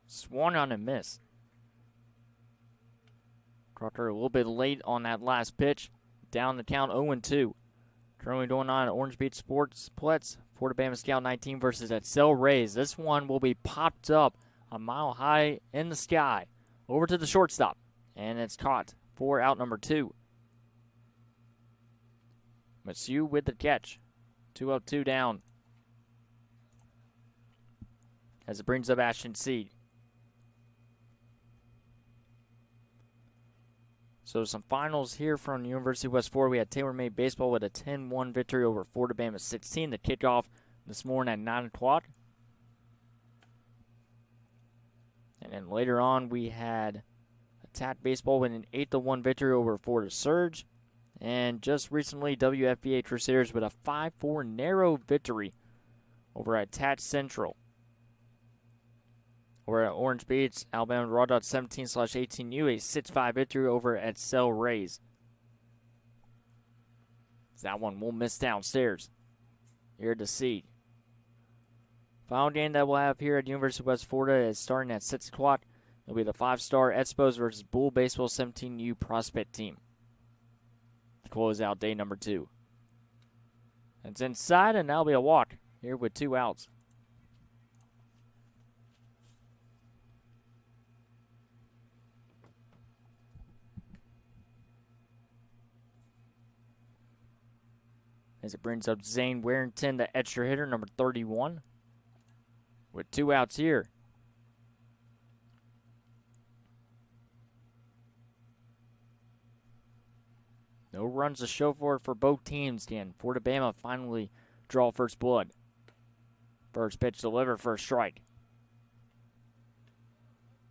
Swung on a miss. Crocker a little bit late on that last pitch. Down the count 0-2. Currently going on at Orange Beach Sports Plets. Florida Bama Scout 19 versus Edsel Rays. This one will be popped up a mile high in the sky. Over to the shortstop. And it's caught for out number 2. Mathieu with the catch. 2 up, 2 down. As it brings up Ashton Seed. So some finals here from the University of West Florida. We had TaylorMade Baseball with a 10-1 victory over Florida Bama 16. The kickoff this morning at 9 o'clock. And then later on we had Attack Baseball with an 8-1 victory over Florida Surge. And just recently WFBA Crusaders with a 5-4 narrow victory over Attack Central. We're at Orange Beach, Alabama Raw Dot 17/18U, a 6-5 victory over at Edsel Rays. That one will miss downstairs. Here to see. Final game that we'll have here at University of West Florida is starting at 6 o'clock. It'll be the 5-star Expos versus Bull Baseball 17U prospect team. To close out day number 2. It's inside, and that'll be a walk here with 2 outs. As it brings up Zane Warrington, the extra hitter, number 31. With 2 outs here. No runs to show for it for both teams. Can Florida Bama finally draw first blood? First pitch delivered for a strike.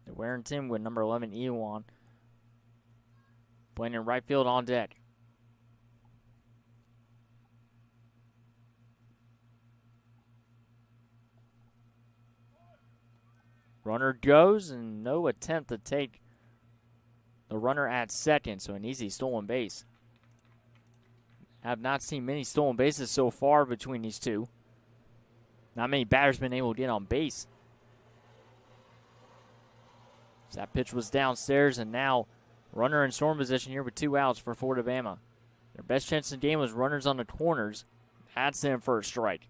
The Warrington with number 11, Ewan. Playing in right field on deck. Runner goes, and no attempt to take the runner at second, so an easy stolen base. Have not seen many stolen bases so far between these two. Not many batters been able to get on base. So that pitch was downstairs, and now runner in scoring position here with 2 outs for Florida Bama. Their best chance in the game was runners on the corners. That's in for a strike.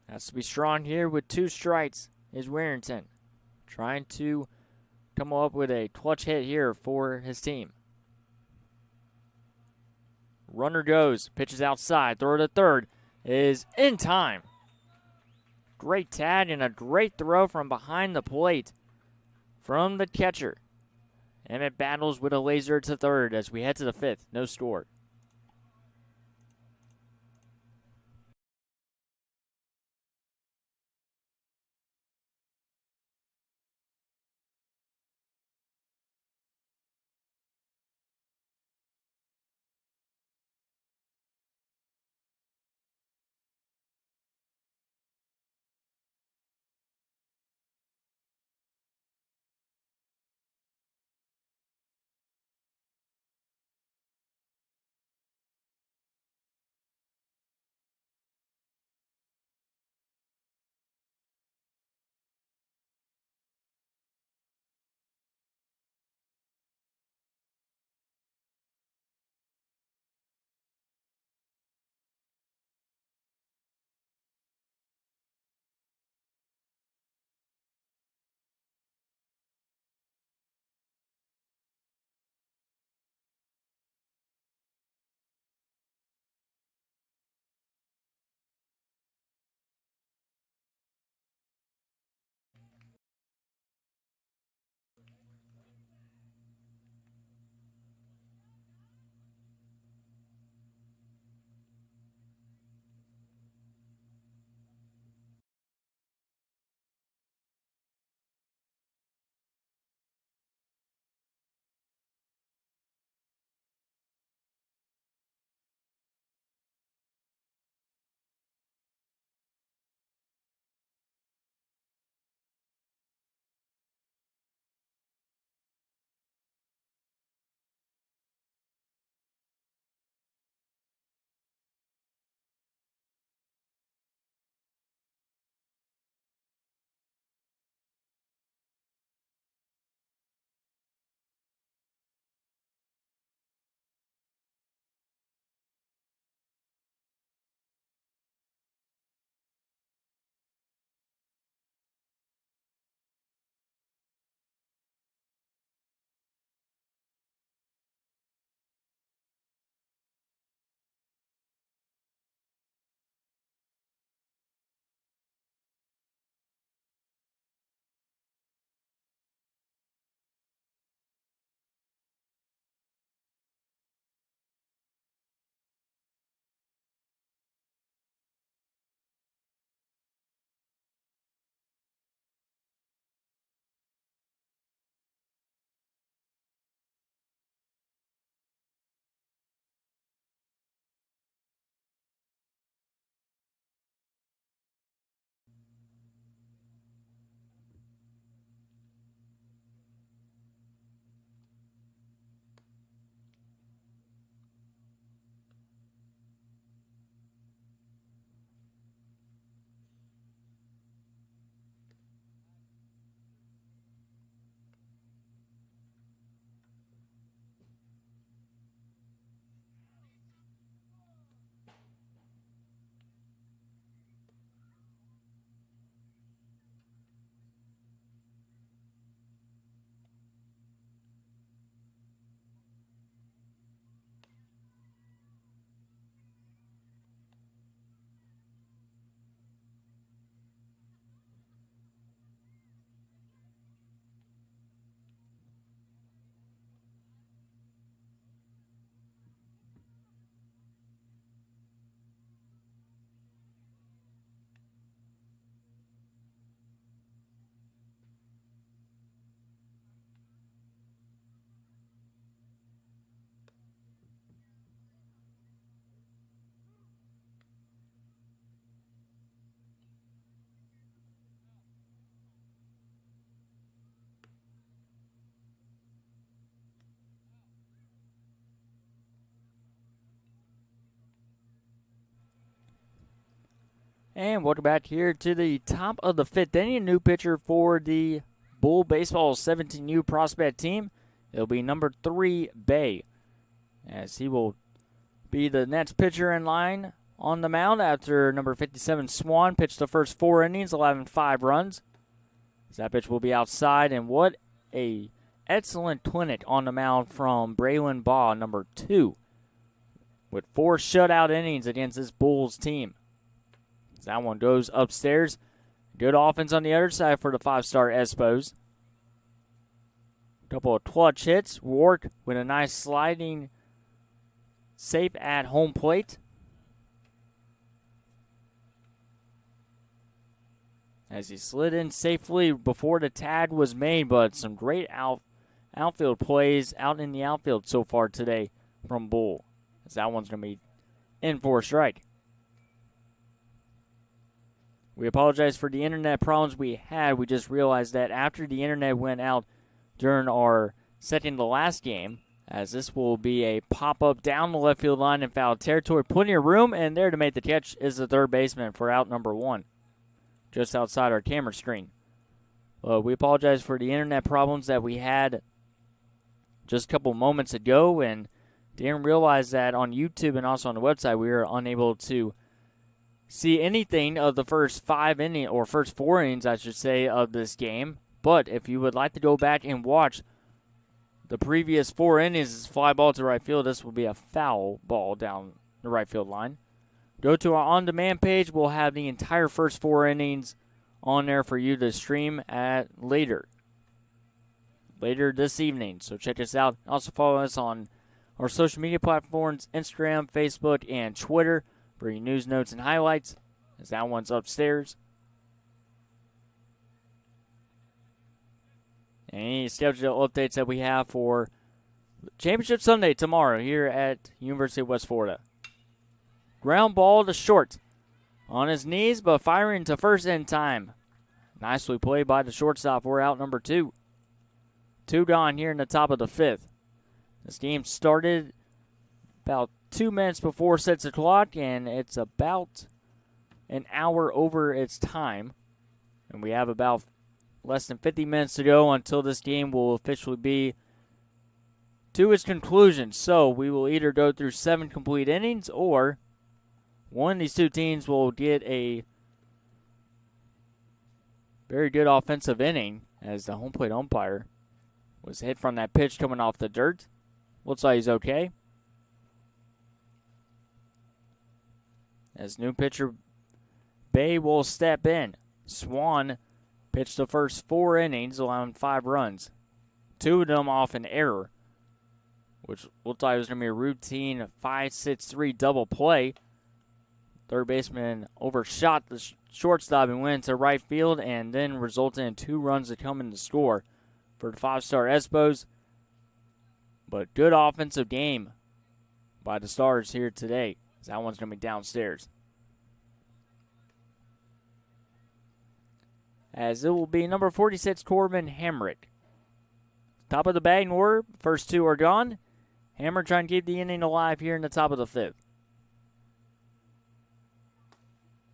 Has to be strong here with 2 strikes is Warrington. Trying to come up with a clutch hit here for his team. Runner goes, pitches outside, throw to third, is in time. Great tag and a great throw from behind the plate from the catcher. Emmett battles with a laser to third as we head to the 5th. No score. And welcome back here to the top of the fifth inning. New pitcher for the Bull Baseball 17U prospect team. It'll be number 3, Bay, as he will be the next pitcher in line on the mound after number 57, Swan, pitched the first 4 innings, allowing 5 runs. That pitch will be outside, and what a excellent clinic on the mound from Braylon Baugh, number 2, with 4 shutout innings against this Bulls team. That one goes upstairs. Good offense on the other side for the 5-star Espos. Couple of clutch hits. Rourke with a nice sliding safe at home plate. As he slid in safely before the tag was made, but some great outfield plays out in the outfield so far today from Bull. As that one's going to be in for a strike. We apologize for the internet problems we had. We just realized that after the internet went out during our second to last game, as this will be a pop-up down the left field line in foul territory. Plenty of room, and there to make the catch is the third baseman for out number 1, just outside our camera screen. We apologize for the internet problems that we had just a couple moments ago, and didn't realize that on YouTube and also on the website we were unable to see anything of the first 5 innings, or first 4 innings, I should say, of this game. But if you would like to go back and watch the previous 4 innings, fly ball to right field, this will be a foul ball down the right field line. Go to our on-demand page. We'll have the entire first 4 innings on there for you to stream at later this evening. So check us out. Also follow us on our social media platforms, Instagram, Facebook, and Twitter, for your news, notes, and highlights, as that one's upstairs. And any schedule updates that we have for Championship Sunday tomorrow here at University of West Florida. Ground ball to short. On his knees, but firing to first in time. Nicely played by the shortstop. We're out number 2. 2 gone here in the top of the 5th. This game started about 2 minutes before 6 o'clock, and it's about an hour over its time. And we have about less than 50 minutes to go until this game will officially be to its conclusion. So we will either go through 7 complete innings, or one of these 2 teams will get a very good offensive inning, as the home plate umpire was hit from that pitch coming off the dirt. Looks like he's okay. As new pitcher Bay will step in. Swan pitched the first 4 innings, allowing 5 runs. 2 of them off an error, which looked like it was going to be a routine 5-6-3 double play. Third baseman overshot the shortstop and went to right field, and then resulted in 2 runs to come in the score for the 5-star Espos. But good offensive game by the Stars here today. That one's going to be downstairs. As it will be number 46, Corbin Hamrick. Top of the batting order. First 2 are gone. Hammer trying to keep the inning alive here in the top of the 5th.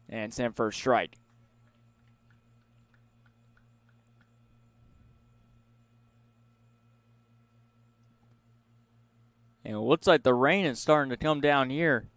And sent for a strike. And it looks like the rain is starting to come down here.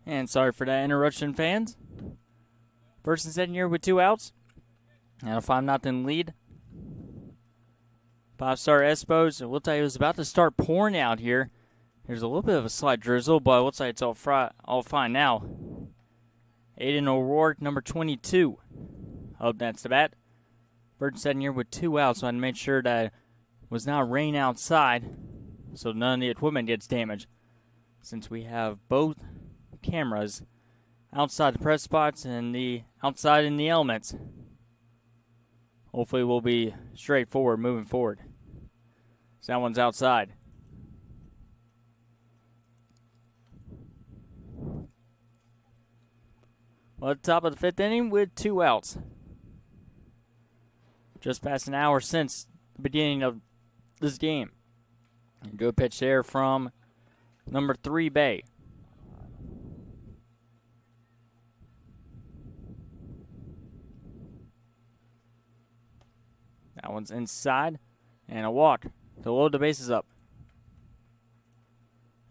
And sorry for that interruption, fans. First and second here with 2 outs. And a 5-0 lead. 5-star Espos. We'll tell you, it was about to start pouring out here. There's a little bit of a slight drizzle, but it looks like it's all fine now. Aiden O'Rourke, number 22. Up next to bat. First and second here with 2 outs, so I had to make sure that it was not rain outside, so none of the equipment gets damaged. Since we have both cameras outside the press spots and the outside in the elements, hopefully we'll be straightforward moving forward. So that one's outside. Well, at the top of the 5th inning with 2 outs. Just past an hour since the beginning of this game. Good pitch there from number 3, Bay. That one's inside, and a walk to load the bases up.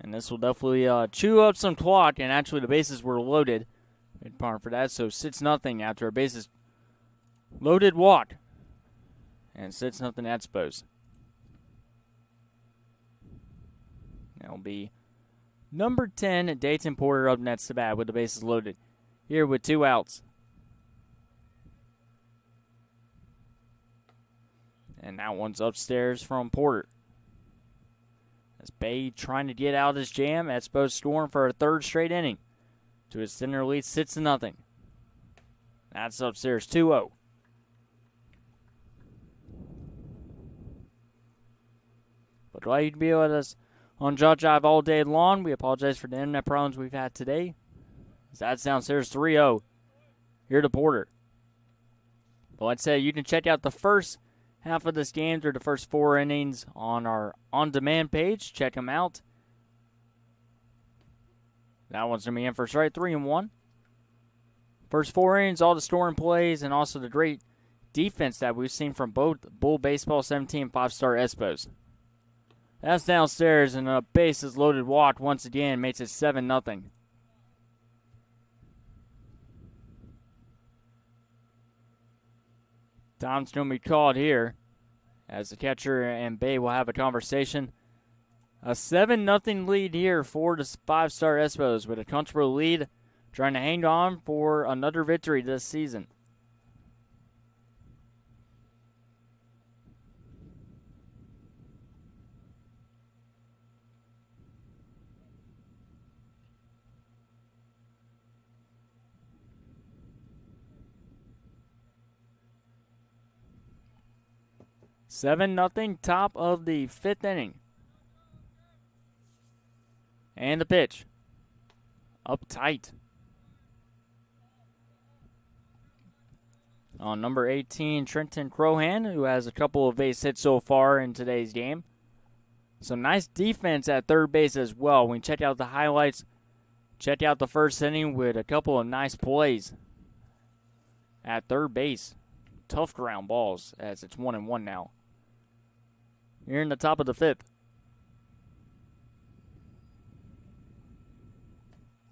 And this will definitely chew up some clock, and actually the bases were loaded. Good part for that, so 6-0 after a bases loaded walk. And 6-0 at Spose. That'll be number 10, Dayton Porter, up next to bat with the bases loaded. Here with 2 outs. And that one's upstairs from Porter. As Bay trying to get out of this jam. That's Spose scoring for a 3rd straight inning. To his center lead, 6-0. That's upstairs, 2-0. But glad you to be with us on JockJive all day long. We apologize for the internet problems we've had today. That's downstairs, 3-0. Here to Porter. But like I said, you can check out the first half of this game through the first 4 innings on our on-demand page. Check them out. That one's going to be in for strike, 3-1. First 4 innings, all the scoring plays, and also the great defense that we've seen from both Bull Baseball 17 5-star Espos. That's downstairs, and a bases loaded walk once again makes it 7-0. Time's going to be called here as the catcher and Bay will have a conversation. A 7-0 lead here for the 5-star Espos with a comfortable lead, trying to hang on for another victory this season. Seven nothing, top of the 5th inning. And the pitch. Up tight. On number 18, Trenton Crohan, who has a couple of base hits so far in today's game. Some nice defense at third base as well. When you check out the highlights, check out the first inning with a couple of nice plays at third base. Tough ground balls as it's 1-1 now. Here in the top of the 5th.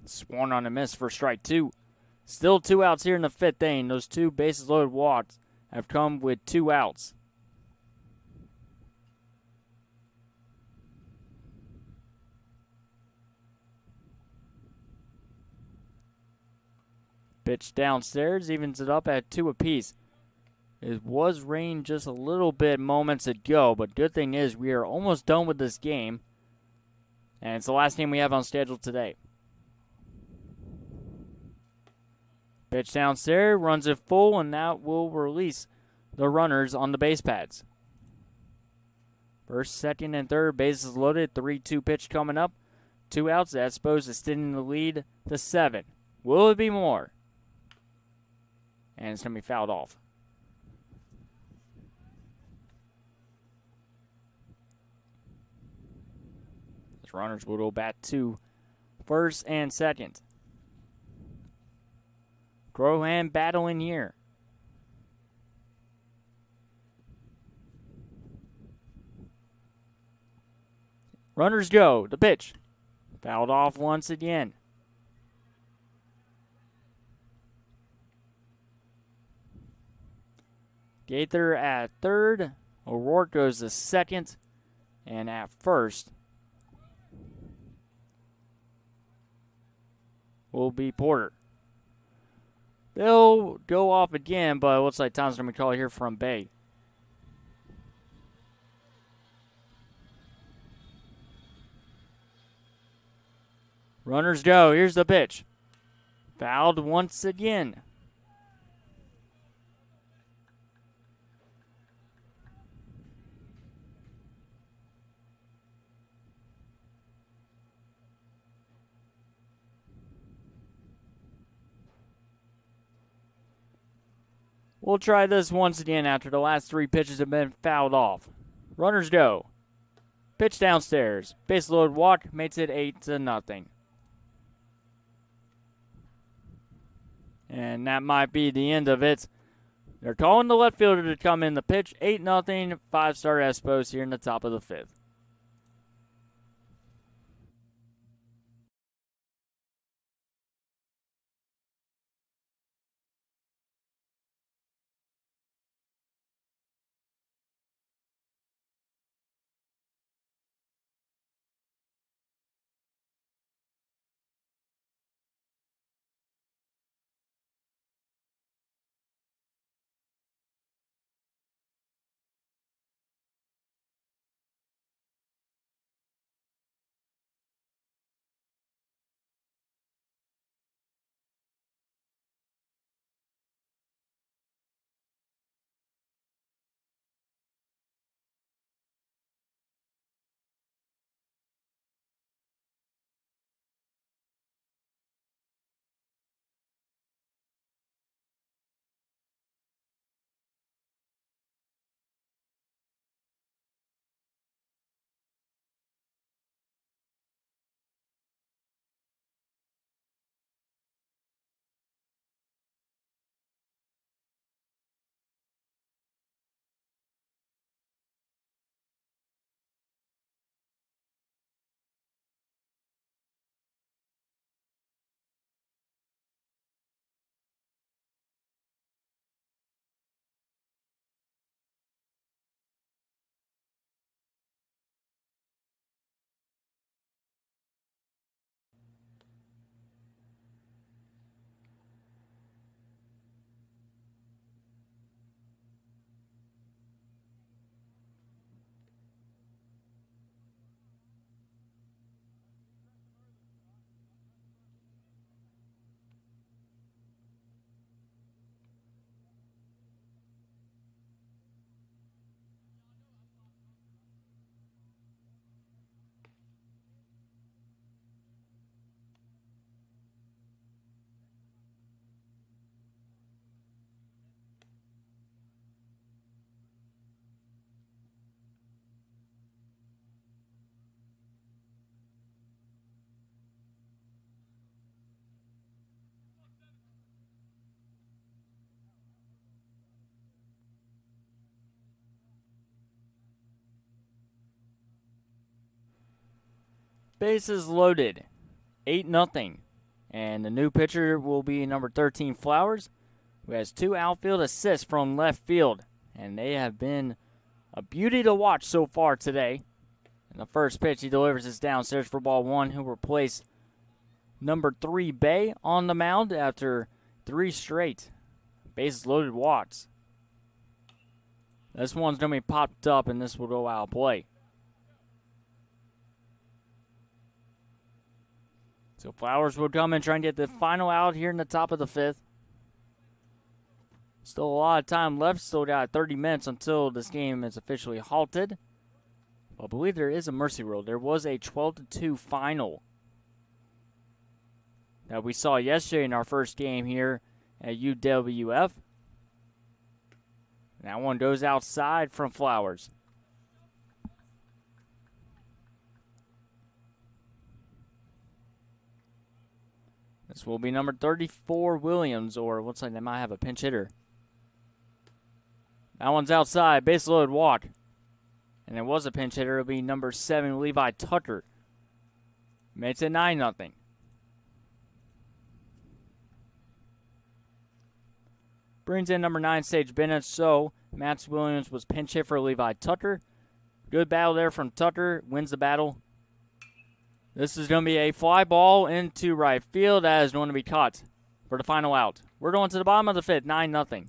Swung on a miss for strike 2. Still 2 outs here in the 5th inning. Those 2 bases loaded walks have come with 2 outs. Pitch downstairs, evens it up at 2 apiece. It was rain just a little bit moments ago, but good thing is we are almost done with this game. And it's the last game we have on schedule today. Pitch downstairs, runs it full, and that will release the runners on the base pads. First, second, and third, bases loaded. 3-2 pitch coming up. 2 outs. That's supposed to extend the lead to 7. Will it be more? And it's going to be fouled off. As runners will go back to first and second. Crohan battling here. Runners go. The pitch. Fouled off once again. Gaither at third. O'Rourke goes to second. And at first will be Porter. They'll go off again, but it looks like time's going to be called here from Bay. Runners go. Here's the pitch. Fouled once again. We'll try this once again after the last 3 pitches have been fouled off. Runners go. Pitch downstairs. Base load walk makes it 8-0. And that might be the end of it. They're calling the left fielder to come in the pitch. 8-0, 5-star Espos here in the top of the 5th. Bases loaded. 8-0. And the new pitcher will be number 13, Flowers, who has 2 outfield assists from left field. And they have been a beauty to watch so far today. In the first pitch, he delivers this downstairs for ball 1, who will replace number 3, Bay, on the mound after 3 straight bases loaded walks. This one's going to be popped up, and this will go out of play. So Flowers will come and try and get the final out here in the top of the 5th. Still a lot of time left. Still got 30 minutes until this game is officially halted. But I believe there is a mercy rule. There was a 12-2 final that we saw yesterday in our first game here at UWF. That one goes outside from Flowers. This will be number 34, Williams, or looks like they might have a pinch hitter. That one's outside, base loaded walk. And it was a pinch hitter. It'll be number 7, Levi Tucker. Makes it 9-0. Brings in number 9, Sage Bennett. So Matt Williams was pinch hit for Levi Tucker. Good battle there from Tucker. Wins the battle. This is going to be a fly ball into right field. That is going to be caught for the final out. We're going to the bottom of the fifth, 9-0.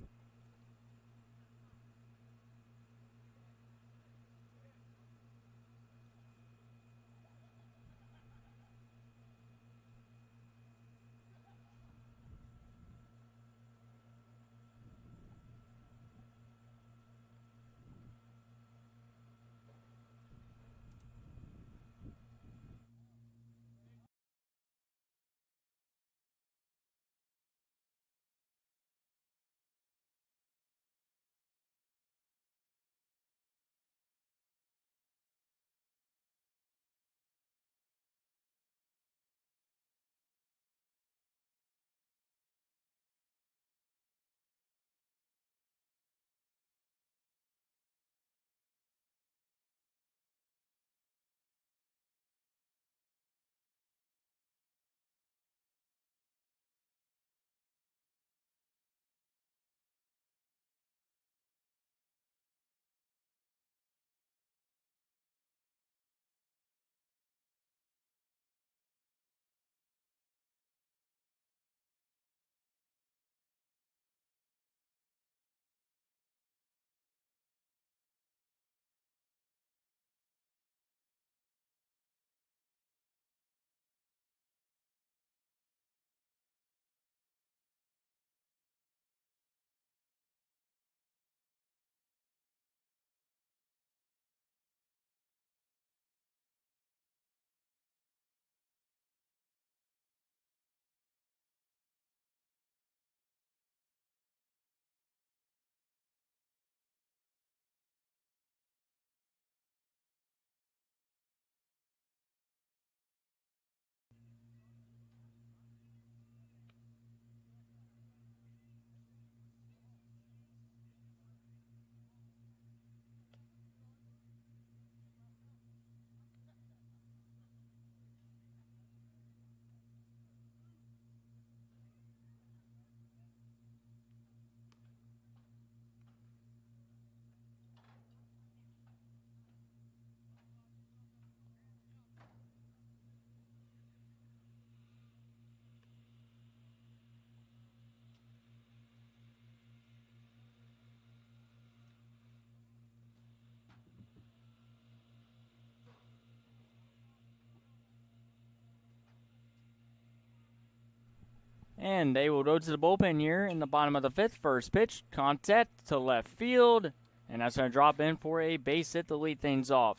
And they will go to the bullpen here in the bottom of the fifth. First pitch, contact to left field. And that's going to drop in for a base hit to lead things off.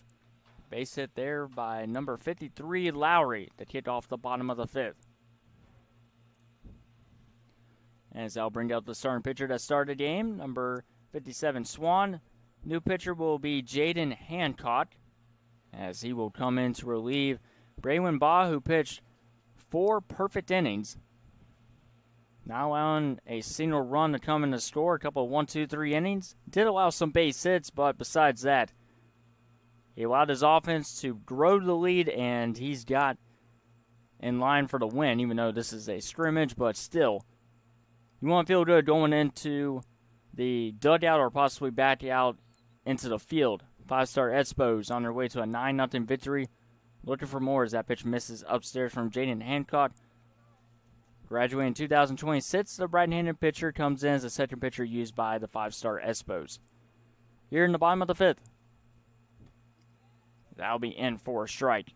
Base hit there by number 53, Lowry, to kick off the bottom of the fifth. As I'll bring out the starting pitcher that started the game, number 57, Swan. New pitcher will be Jaden Hancock, as he will come in to relieve Braywin Baugh, who pitched 4 perfect innings. Not allowing a single run to come in to score. A couple of 1, 2, 3 innings. Did allow some base hits, but besides that, he allowed his offense to grow the lead, and he's got in line for the win, even though this is a scrimmage, but still. You want to feel good going into the dugout or possibly back out into the field. 5-star Expos on their way to a 9-0 victory. Looking for more as that pitch misses upstairs from Jaden Hancock. Graduating in 2026, the right-handed pitcher comes in as the second pitcher used by the 5-star Expos. Here in the bottom of the fifth. That'll be in for a strike.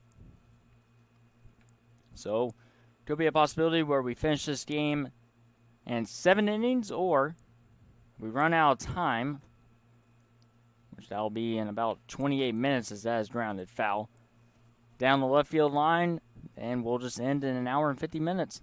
So, could be a possibility where we finish this game in 7 innings, or we run out of time, which that'll be in about 28 minutes as that is grounded foul. Down the left field line, and we'll just end in an hour and 50 minutes.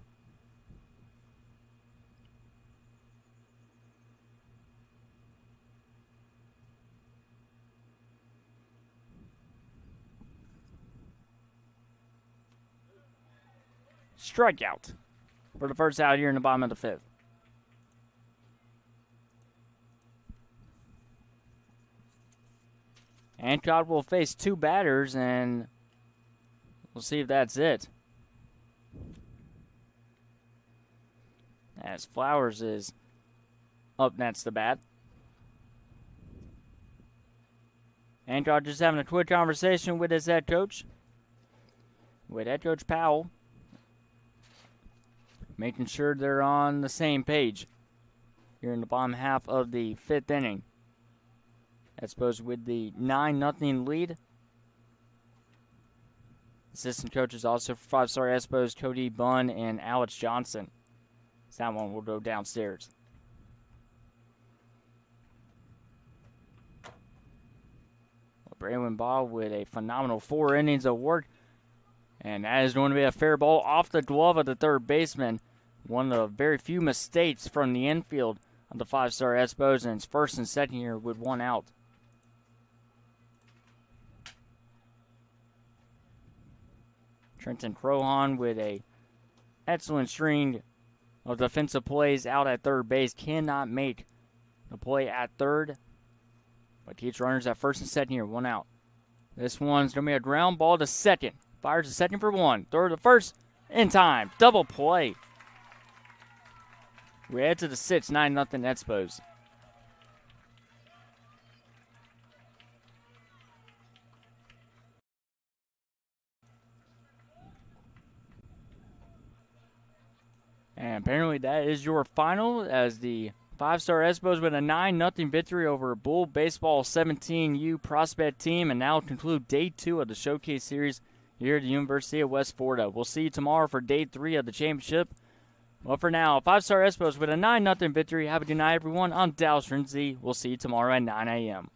Strikeout for the first out here in the bottom of the fifth. Hancock will face 2 batters, and we'll see if that's it. As Flowers is up next to bat. And just having a quick conversation with his head coach, with head coach Powell, making sure they're on the same page here in the bottom half of the 5th inning. I suppose with the 9-0 lead. Assistant coaches also for 5-star Espos, Cody Bunn and Alex Johnson. So that one will go downstairs. Braylon Ball with a phenomenal 4 innings of work. And that is going to be a fair ball off the glove of the third baseman. One of the very few mistakes from the infield of the 5-star Espos, and it's first and second here with 1 out. Trenton Crohan with a excellent string of defensive plays out at third base. Cannot make the play at third, but keeps runners at first and second here, 1 out. This one's going to be a ground ball to second. Fires to second for 1. Throw to first in time. Double play. We head to the 6th, 9-0 Espos. And apparently that is your final, as the 5-star Espos with a 9-0 victory over Bull Baseball 17U Prospect team, and now conclude day 2 of the Showcase Series here at the University of West Florida. We'll see you tomorrow for day 3 of the championship. Well, for now, 5-star Espos with a 9-0 victory. Have a good night, everyone. I'm Dallas Renzi. We'll see you tomorrow at 9 a.m.